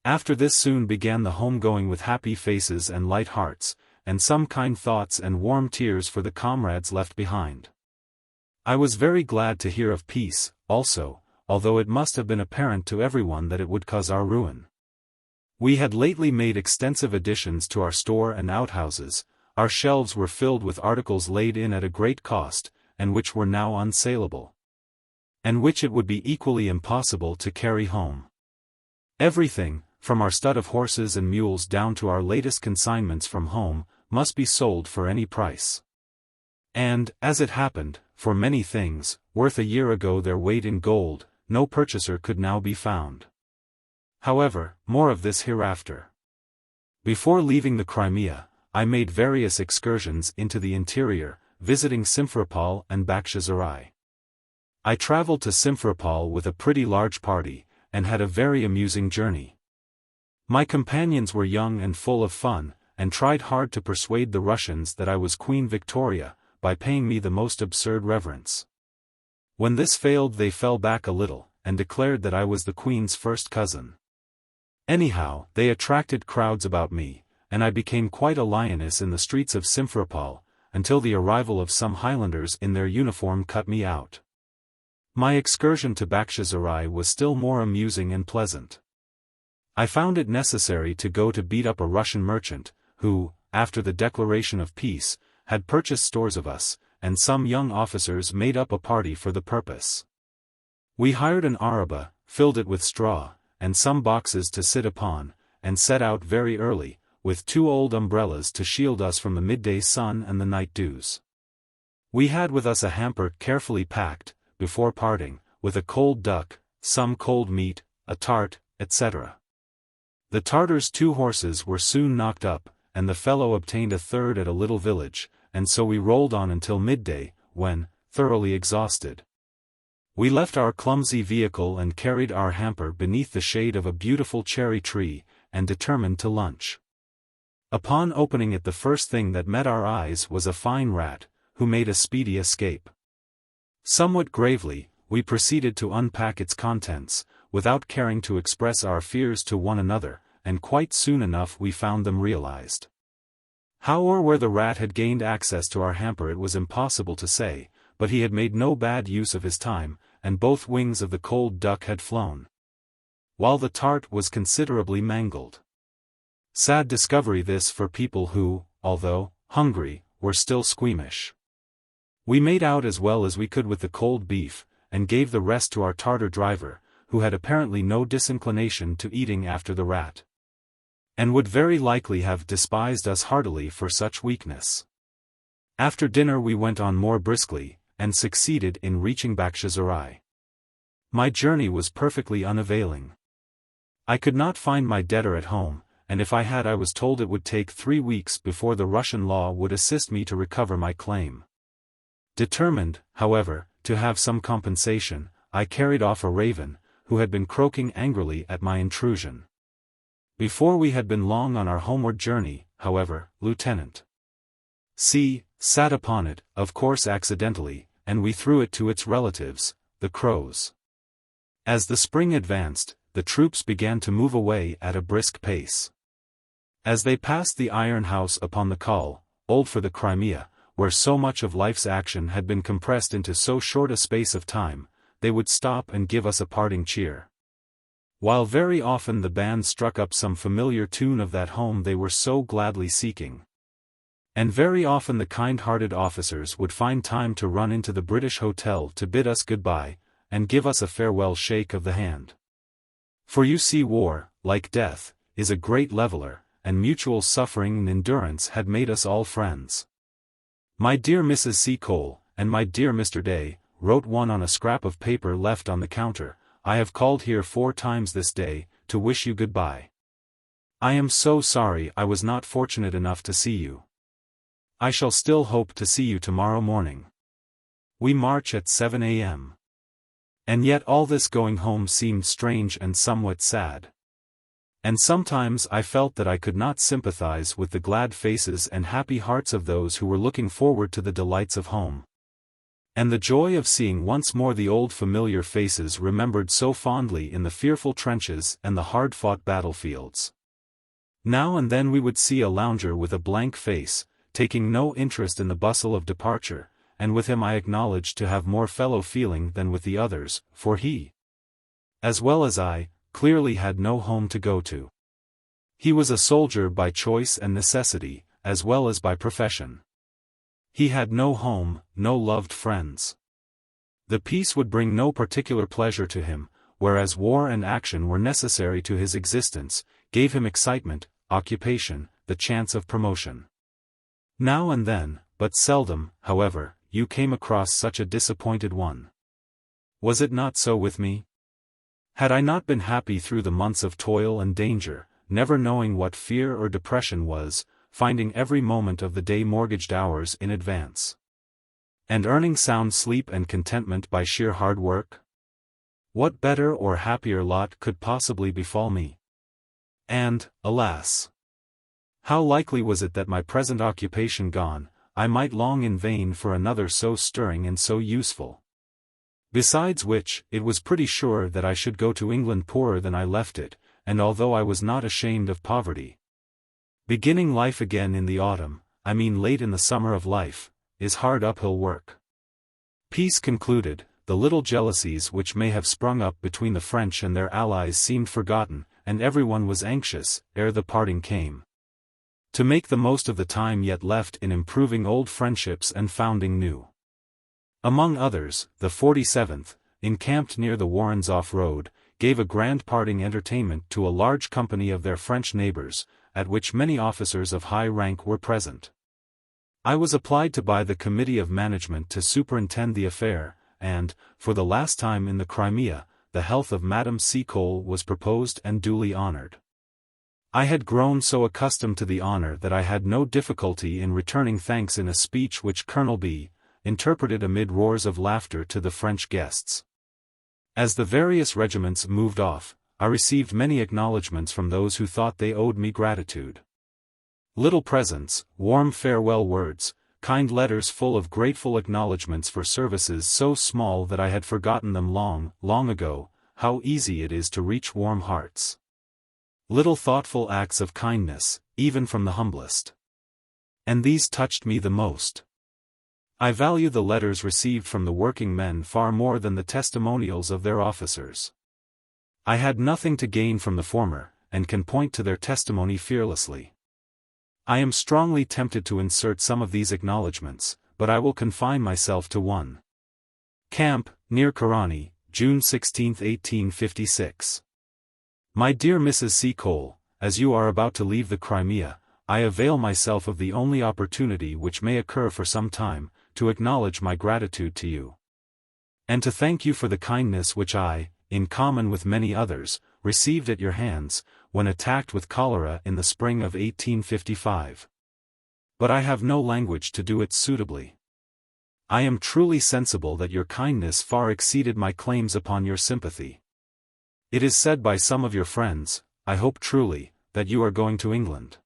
After this soon began the home-going with happy faces and light hearts, and some kind thoughts and warm tears for the comrades left behind. I was very glad to hear of peace, also, although it must have been apparent to everyone that it would cause our ruin. We had lately made extensive additions to our store and outhouses, our shelves were filled with articles laid in at a great cost, and which were now unsaleable. And which it would be equally impossible to carry home. Everything, from our stud of horses and mules down to our latest consignments from home, must be sold for any price. And, as it happened, for many things, worth a year ago their weight in gold, no purchaser could now be found. However, more of this hereafter. Before leaving the Crimea, I made various excursions into the interior, visiting Simferopol and Bakhchisarai. I traveled to Simferopol with a pretty large party, and had a very amusing journey. My companions were young and full of fun, and tried hard to persuade the Russians that I was Queen Victoria, by paying me the most absurd reverence. When this failed they fell back a little, and declared that I was the Queen's first cousin. Anyhow, they attracted crowds about me, and I became quite a lioness in the streets of Simferopol, until the arrival of some Highlanders in their uniform cut me out. My excursion to Bakhchisarai was still more amusing and pleasant. I found it necessary to go to beat up a Russian merchant, who, after the declaration of peace, had purchased stores of us, and some young officers made up a party for the purpose. We hired an araba, filled it with straw, and some boxes to sit upon, and set out very early, with 2 old umbrellas to shield us from the midday sun and the night dews. We had with us a hamper carefully packed, before parting, with a cold duck, some cold meat, a tart, etc. The Tartar's 2 horses were soon knocked up, and the fellow obtained a third at a little village, and so we rolled on until midday, when, thoroughly exhausted, we left our clumsy vehicle and carried our hamper beneath the shade of a beautiful cherry tree, and determined to lunch. Upon opening it the first thing that met our eyes was a fine rat, who made a speedy escape. Somewhat gravely, we proceeded to unpack its contents, without caring to express our fears to one another, and quite soon enough we found them realized. How or where the rat had gained access to our hamper it was impossible to say, but he had made no bad use of his time, and both wings of the cold duck had flown, while the tart was considerably mangled. Sad discovery this for people who, although hungry, were still squeamish. We made out as well as we could with the cold beef, and gave the rest to our Tartar driver, who had apparently no disinclination to eating after the rat, and would very likely have despised us heartily for such weakness. After dinner we went on more briskly, and succeeded in reaching Bakhchisarai. My journey was perfectly unavailing. I could not find my debtor at home, and if I had I was told it would take 3 weeks before the Russian law would assist me to recover my claim. Determined, however, to have some compensation, I carried off a raven, who had been croaking angrily at my intrusion. Before we had been long on our homeward journey, however, Lieutenant C. sat upon it, of course accidentally, and we threw it to its relatives, the crows. As the spring advanced, the troops began to move away at a brisk pace. As they passed the iron house upon the Col, old for the Crimea, where so much of life's action had been compressed into so short a space of time, they would stop and give us a parting cheer, while very often the band struck up some familiar tune of that home they were so gladly seeking. And very often the kind-hearted officers would find time to run into the British Hotel to bid us goodbye, and give us a farewell shake of the hand. For you see war, like death, is a great leveler, and mutual suffering and endurance had made us all friends. My dear Mrs. Seacole, and my dear Mr. Day, wrote one on a scrap of paper left on the counter, I have called here 4 times this day, to wish you goodbye. I am so sorry I was not fortunate enough to see you. I shall still hope to see you tomorrow morning. We march at 7 a.m. And yet all this going home seemed strange and somewhat sad. And sometimes I felt that I could not sympathize with the glad faces and happy hearts of those who were looking forward to the delights of home, and the joy of seeing once more the old familiar faces remembered so fondly in the fearful trenches and the hard-fought battlefields. Now and then we would see a lounger with a blank face, taking no interest in the bustle of departure, and with him I acknowledged to have more fellow-feeling than with the others, for he, as well as I, clearly had no home to go to. He was a soldier by choice and necessity, as well as by profession. He had no home, no loved friends. The peace would bring no particular pleasure to him, whereas war and action were necessary to his existence, gave him excitement, occupation, the chance of promotion. Now and then, but seldom, however, you came across such a disappointed one. Was it not so with me? Had I not been happy through the months of toil and danger, never knowing what fear or depression was, finding every moment of the day mortgaged hours in advance, and earning sound sleep and contentment by sheer hard work? What better or happier lot could possibly befall me? And, alas! How likely was it that my present occupation gone, I might long in vain for another so stirring and so useful. Besides which, it was pretty sure that I should go to England poorer than I left it, and although I was not ashamed of poverty, beginning life again in the autumn, I mean late in the summer of life, is hard uphill work. Peace concluded, the little jealousies which may have sprung up between the French and their allies seemed forgotten, and everyone was anxious, ere the parting came, to make the most of the time yet left in improving old friendships and founding new. Among others, the 47th, encamped near the Warrens off-road, gave a grand parting entertainment to a large company of their French neighbors, at which many officers of high rank were present. I was applied to by the Committee of Management to superintend the affair, and, for the last time in the Crimea, the health of Madame Seacole was proposed and duly honored. I had grown so accustomed to the honor that I had no difficulty in returning thanks in a speech which Colonel B. interpreted amid roars of laughter to the French guests. As the various regiments moved off, I received many acknowledgments from those who thought they owed me gratitude. Little presents, warm farewell words, kind letters full of grateful acknowledgments for services so small that I had forgotten them long, long ago. How easy it is to reach warm hearts. Little thoughtful acts of kindness, even from the humblest. And these touched me the most. I value the letters received from the working men far more than the testimonials of their officers. I had nothing to gain from the former, and can point to their testimony fearlessly. I am strongly tempted to insert some of these acknowledgments, but I will confine myself to one. Camp, near Karani, June 16, 1856. My dear Mrs. Seacole, as you are about to leave the Crimea, I avail myself of the only opportunity which may occur for some time, to acknowledge my gratitude to you. And to thank you for the kindness which I, in common with many others, received at your hands, when attacked with cholera in the spring of 1855. But I have no language to do it suitably. I am truly sensible that your kindness far exceeded my claims upon your sympathy. It is said by some of your friends, I hope truly, that you are going to England.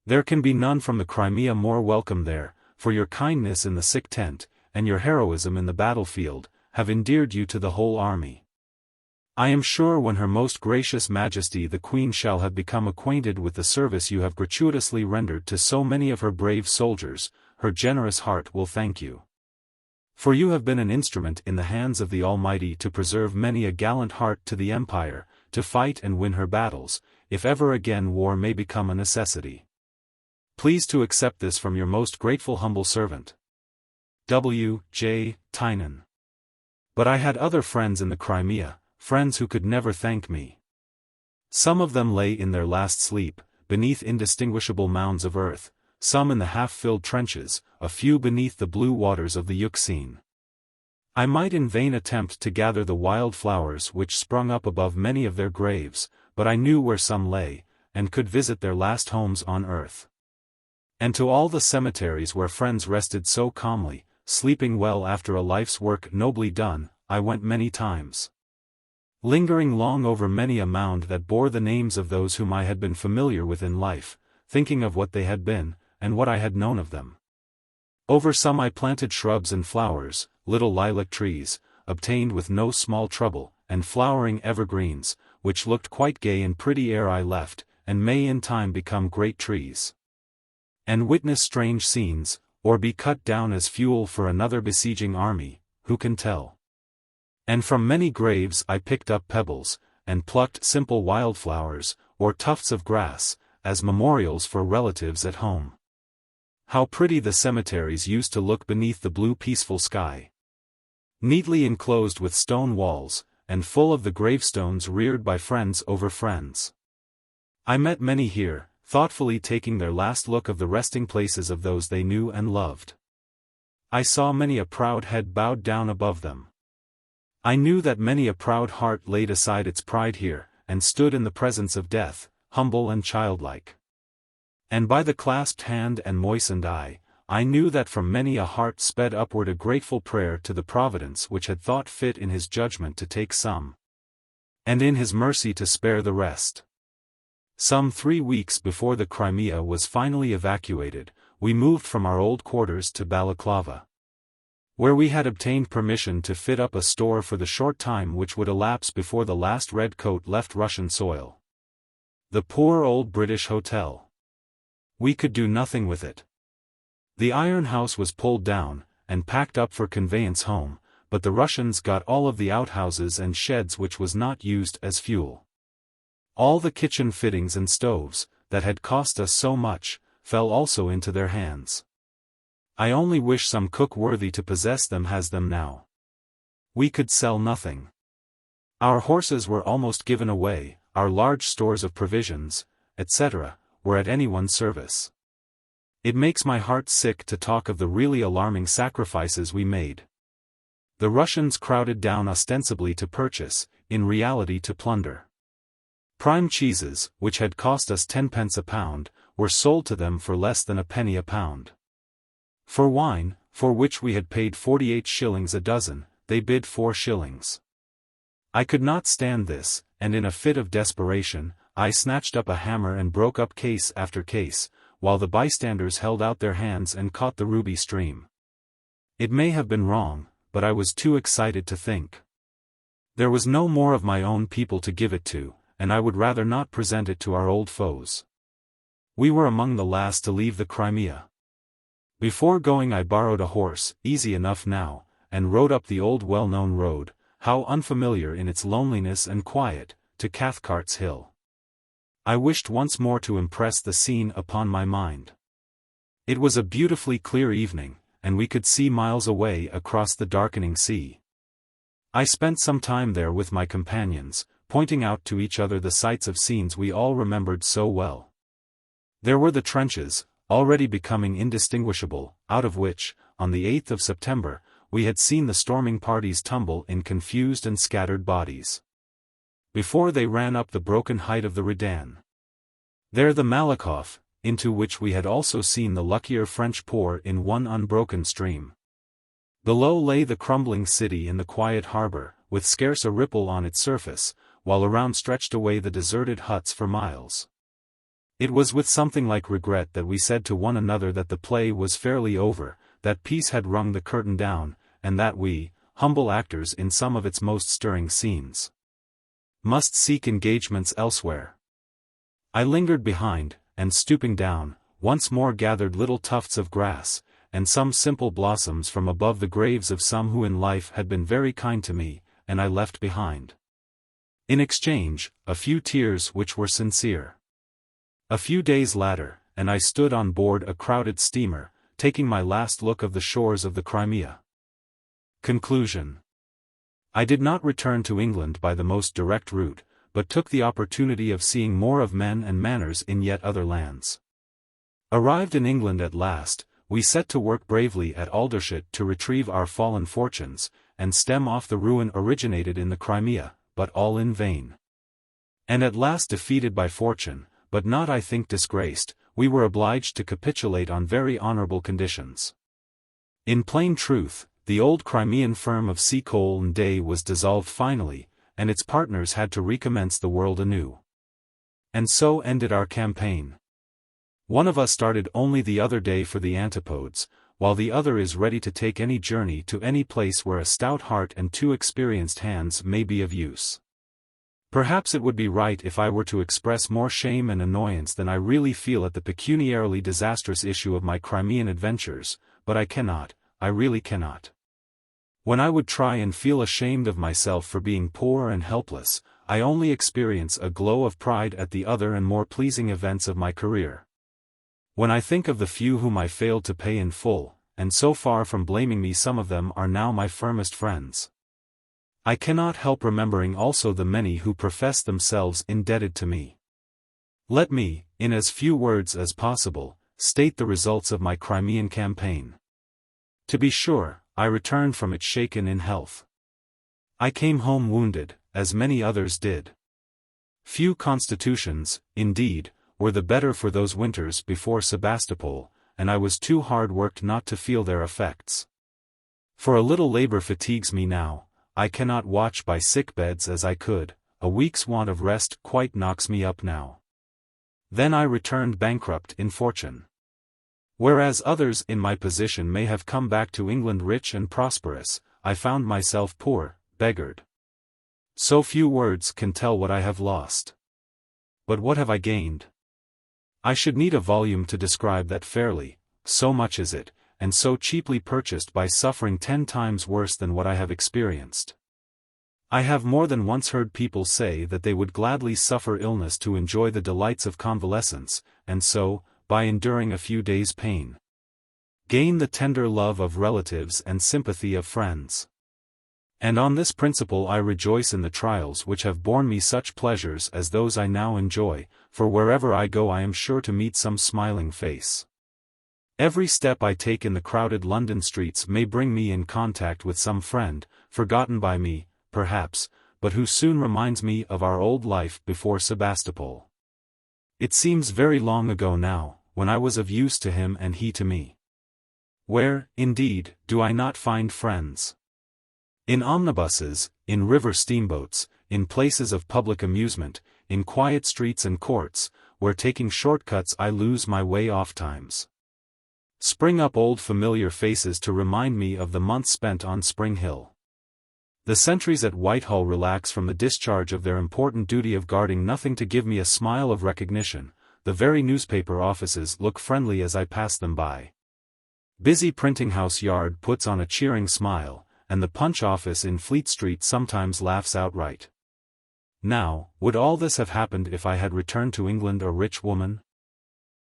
There can be none from the Crimea more welcome there, for your kindness in the sick tent, and your heroism in the battlefield, have endeared you to the whole army. I am sure when Her Most Gracious Majesty the Queen shall have become acquainted with the service you have gratuitously rendered to so many of her brave soldiers, her generous heart will thank you. For you have been an instrument in the hands of the Almighty to preserve many a gallant heart to the Empire, to fight and win her battles, if ever again war may become a necessity. Please to accept this from your most grateful humble servant. W. J. Tynan. But I had other friends in the Crimea, friends who could never thank me. Some of them lay in their last sleep, beneath indistinguishable mounds of earth, some in the half-filled trenches, a few beneath the blue waters of the Euxine. I might in vain attempt to gather the wild flowers which sprung up above many of their graves, but I knew where some lay, and could visit their last homes on earth. And to all the cemeteries where friends rested so calmly, sleeping well after a life's work nobly done, I went many times. Lingering long over many a mound that bore the names of those whom I had been familiar with in life, thinking of what they had been, and what I had known of them. Over some I planted shrubs and flowers, little lilac trees, obtained with no small trouble, and flowering evergreens, which looked quite gay and pretty ere I left, and may in time become great trees. And witness strange scenes, or be cut down as fuel for another besieging army, who can tell? And from many graves I picked up pebbles, and plucked simple wildflowers, or tufts of grass, as memorials for relatives at home. How pretty the cemeteries used to look beneath the blue peaceful sky. Neatly enclosed with stone walls, and full of the gravestones reared by friends over friends. I met many here, thoughtfully taking their last look of the resting places of those they knew and loved. I saw many a proud head bowed down above them. I knew that many a proud heart laid aside its pride here, and stood in the presence of death, humble and childlike. And by the clasped hand and moistened eye, I knew that from many a heart sped upward a grateful prayer to the Providence which had thought fit in his judgment to take some, and in his mercy to spare the rest. Some 3 weeks before the Crimea was finally evacuated, we moved from our old quarters to Balaclava, where we had obtained permission to fit up a store for the short time which would elapse before the last redcoat left Russian soil. The poor old British hotel. We could do nothing with it. The iron house was pulled down, and packed up for conveyance home, but the Russians got all of the outhouses and sheds which was not used as fuel. All the kitchen fittings and stoves, that had cost us so much, fell also into their hands. I only wish some cook worthy to possess them has them now. We could sell nothing. Our horses were almost given away, our large stores of provisions, etc., were at anyone's service. It makes my heart sick to talk of the really alarming sacrifices we made. The Russians crowded down ostensibly to purchase, in reality to plunder. Prime cheeses, which had cost us 10 pence a pound, were sold to them for less than a penny a pound. For wine, for which we had paid 48 shillings a dozen, they bid 4 shillings. I could not stand this, and in a fit of desperation, I snatched up a hammer and broke up case after case, while the bystanders held out their hands and caught the ruby stream. It may have been wrong, but I was too excited to think. There was no more of my own people to give it to, and I would rather not present it to our old foes. We were among the last to leave the Crimea. Before going I borrowed a horse, easy enough now, and rode up the old well-known road, how unfamiliar in its loneliness and quiet, to Cathcart's Hill. I wished once more to impress the scene upon my mind. It was a beautifully clear evening, and we could see miles away across the darkening sea. I spent some time there with my companions, pointing out to each other the sights of scenes we all remembered so well. There were the trenches, already becoming indistinguishable, out of which, on the 8th of September, we had seen the storming parties tumble in confused and scattered bodies. Before they ran up the broken height of the Redan. There the Malakoff, into which we had also seen the luckier French pour in one unbroken stream. Below lay the crumbling city in the quiet harbor, with scarce a ripple on its surface, while around stretched away the deserted huts for miles. It was with something like regret that we said to one another that the play was fairly over, that peace had rung the curtain down, and that we, humble actors in some of its most stirring scenes, must seek engagements elsewhere. I lingered behind, and stooping down, once more gathered little tufts of grass, and some simple blossoms from above the graves of some who in life had been very kind to me, and I left behind. In exchange, a few tears which were sincere. A few days later, and I stood on board a crowded steamer, taking my last look of the shores of the Crimea. Conclusion. I did not return to England by the most direct route, but took the opportunity of seeing more of men and manners in yet other lands. Arrived in England at last, we set to work bravely at Aldershot to retrieve our fallen fortunes, and stem off the ruin originated in the Crimea, but all in vain. And at last defeated by fortune, but not I think disgraced, we were obliged to capitulate on very honorable conditions. In plain truth, the old Crimean firm of Seacole and Day was dissolved finally, and its partners had to recommence the world anew. And so ended our campaign. One of us started only the other day for the Antipodes, while the other is ready to take any journey to any place where a stout heart and 2 experienced hands may be of use. Perhaps it would be right if I were to express more shame and annoyance than I really feel at the pecuniarily disastrous issue of my Crimean adventures, but I cannot, I really cannot. When I would try and feel ashamed of myself for being poor and helpless, I only experience a glow of pride at the other and more pleasing events of my career. When I think of the few whom I failed to pay in full, and so far from blaming me some of them are now my firmest friends, I cannot help remembering also the many who profess themselves indebted to me. Let me, in as few words as possible, state the results of my Crimean campaign. To be sure, I returned from it shaken in health. I came home wounded, as many others did. Few constitutions, indeed, were the better for those winters before Sebastopol, and I was too hard-worked not to feel their effects. For a little labor fatigues me now, I cannot watch by sick beds as I could, a week's want of rest quite knocks me up now. Then I returned bankrupt in fortune. Whereas others in my position may have come back to England rich and prosperous, I found myself poor, beggared. So few words can tell what I have lost. But what have I gained? I should need a volume to describe that fairly, so much is it, and so cheaply purchased by suffering 10 times worse than what I have experienced. I have more than once heard people say that they would gladly suffer illness to enjoy the delights of convalescence, and so, by enduring a few days' pain, gain the tender love of relatives and sympathy of friends. And on this principle I rejoice in the trials which have borne me such pleasures as those I now enjoy, for wherever I go I am sure to meet some smiling face. Every step I take in the crowded London streets may bring me in contact with some friend, forgotten by me, perhaps, but who soon reminds me of our old life before Sebastopol. It seems very long ago now, when I was of use to him and he to me. Where, indeed, do I not find friends? In omnibuses, in river steamboats, in places of public amusement, in quiet streets and courts, where taking shortcuts I lose my way ofttimes. Spring up old familiar faces to remind me of the months spent on Spring Hill. The sentries at Whitehall relax from the discharge of their important duty of guarding nothing to give me a smile of recognition. The very newspaper offices look friendly as I pass them by. Busy Printing House Yard puts on a cheering smile, and the Punch office in Fleet Street sometimes laughs outright. Now, would all this have happened if I had returned to England a rich woman?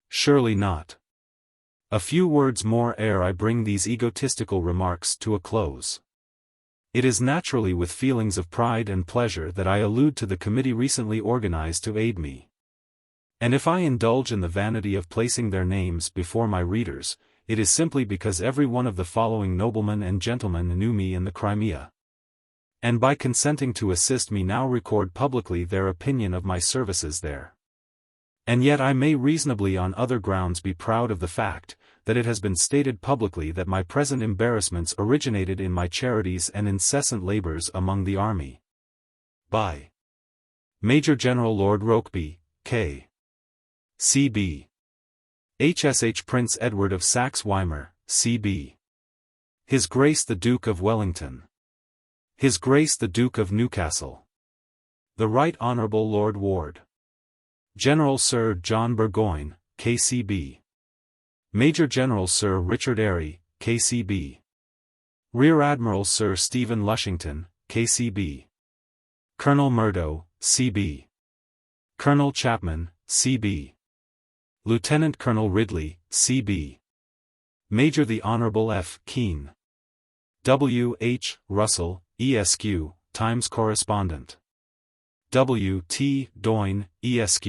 Surely not. A few words more ere I bring these egotistical remarks to a close. It is naturally with feelings of pride and pleasure that I allude to the committee recently organized to aid me. And if I indulge in the vanity of placing their names before my readers, it is simply because every one of the following noblemen and gentlemen knew me in the Crimea, and by consenting to assist me now record publicly their opinion of my services there. And yet I may reasonably on other grounds be proud of the fact, that it has been stated publicly that my present embarrassments originated in my charities and incessant labors among the army. By Major General Lord Rokeby, K.C.B. HSH Prince Edward of Saxe-Weimar, C.B. His Grace the Duke of Wellington. His Grace the Duke of Newcastle. The Right Honourable Lord Ward. General Sir John Burgoyne, K.C.B. Major General Sir Richard Airy, K.C.B. Rear Admiral Sir Stephen Lushington, K.C.B. Colonel Murdo, C.B. Colonel Chapman, C.B. Lieutenant Colonel Ridley, C.B. Major the Honourable F. Keane. W. H. Russell, Esq., Times Correspondent. W. T. Doyne, Esq.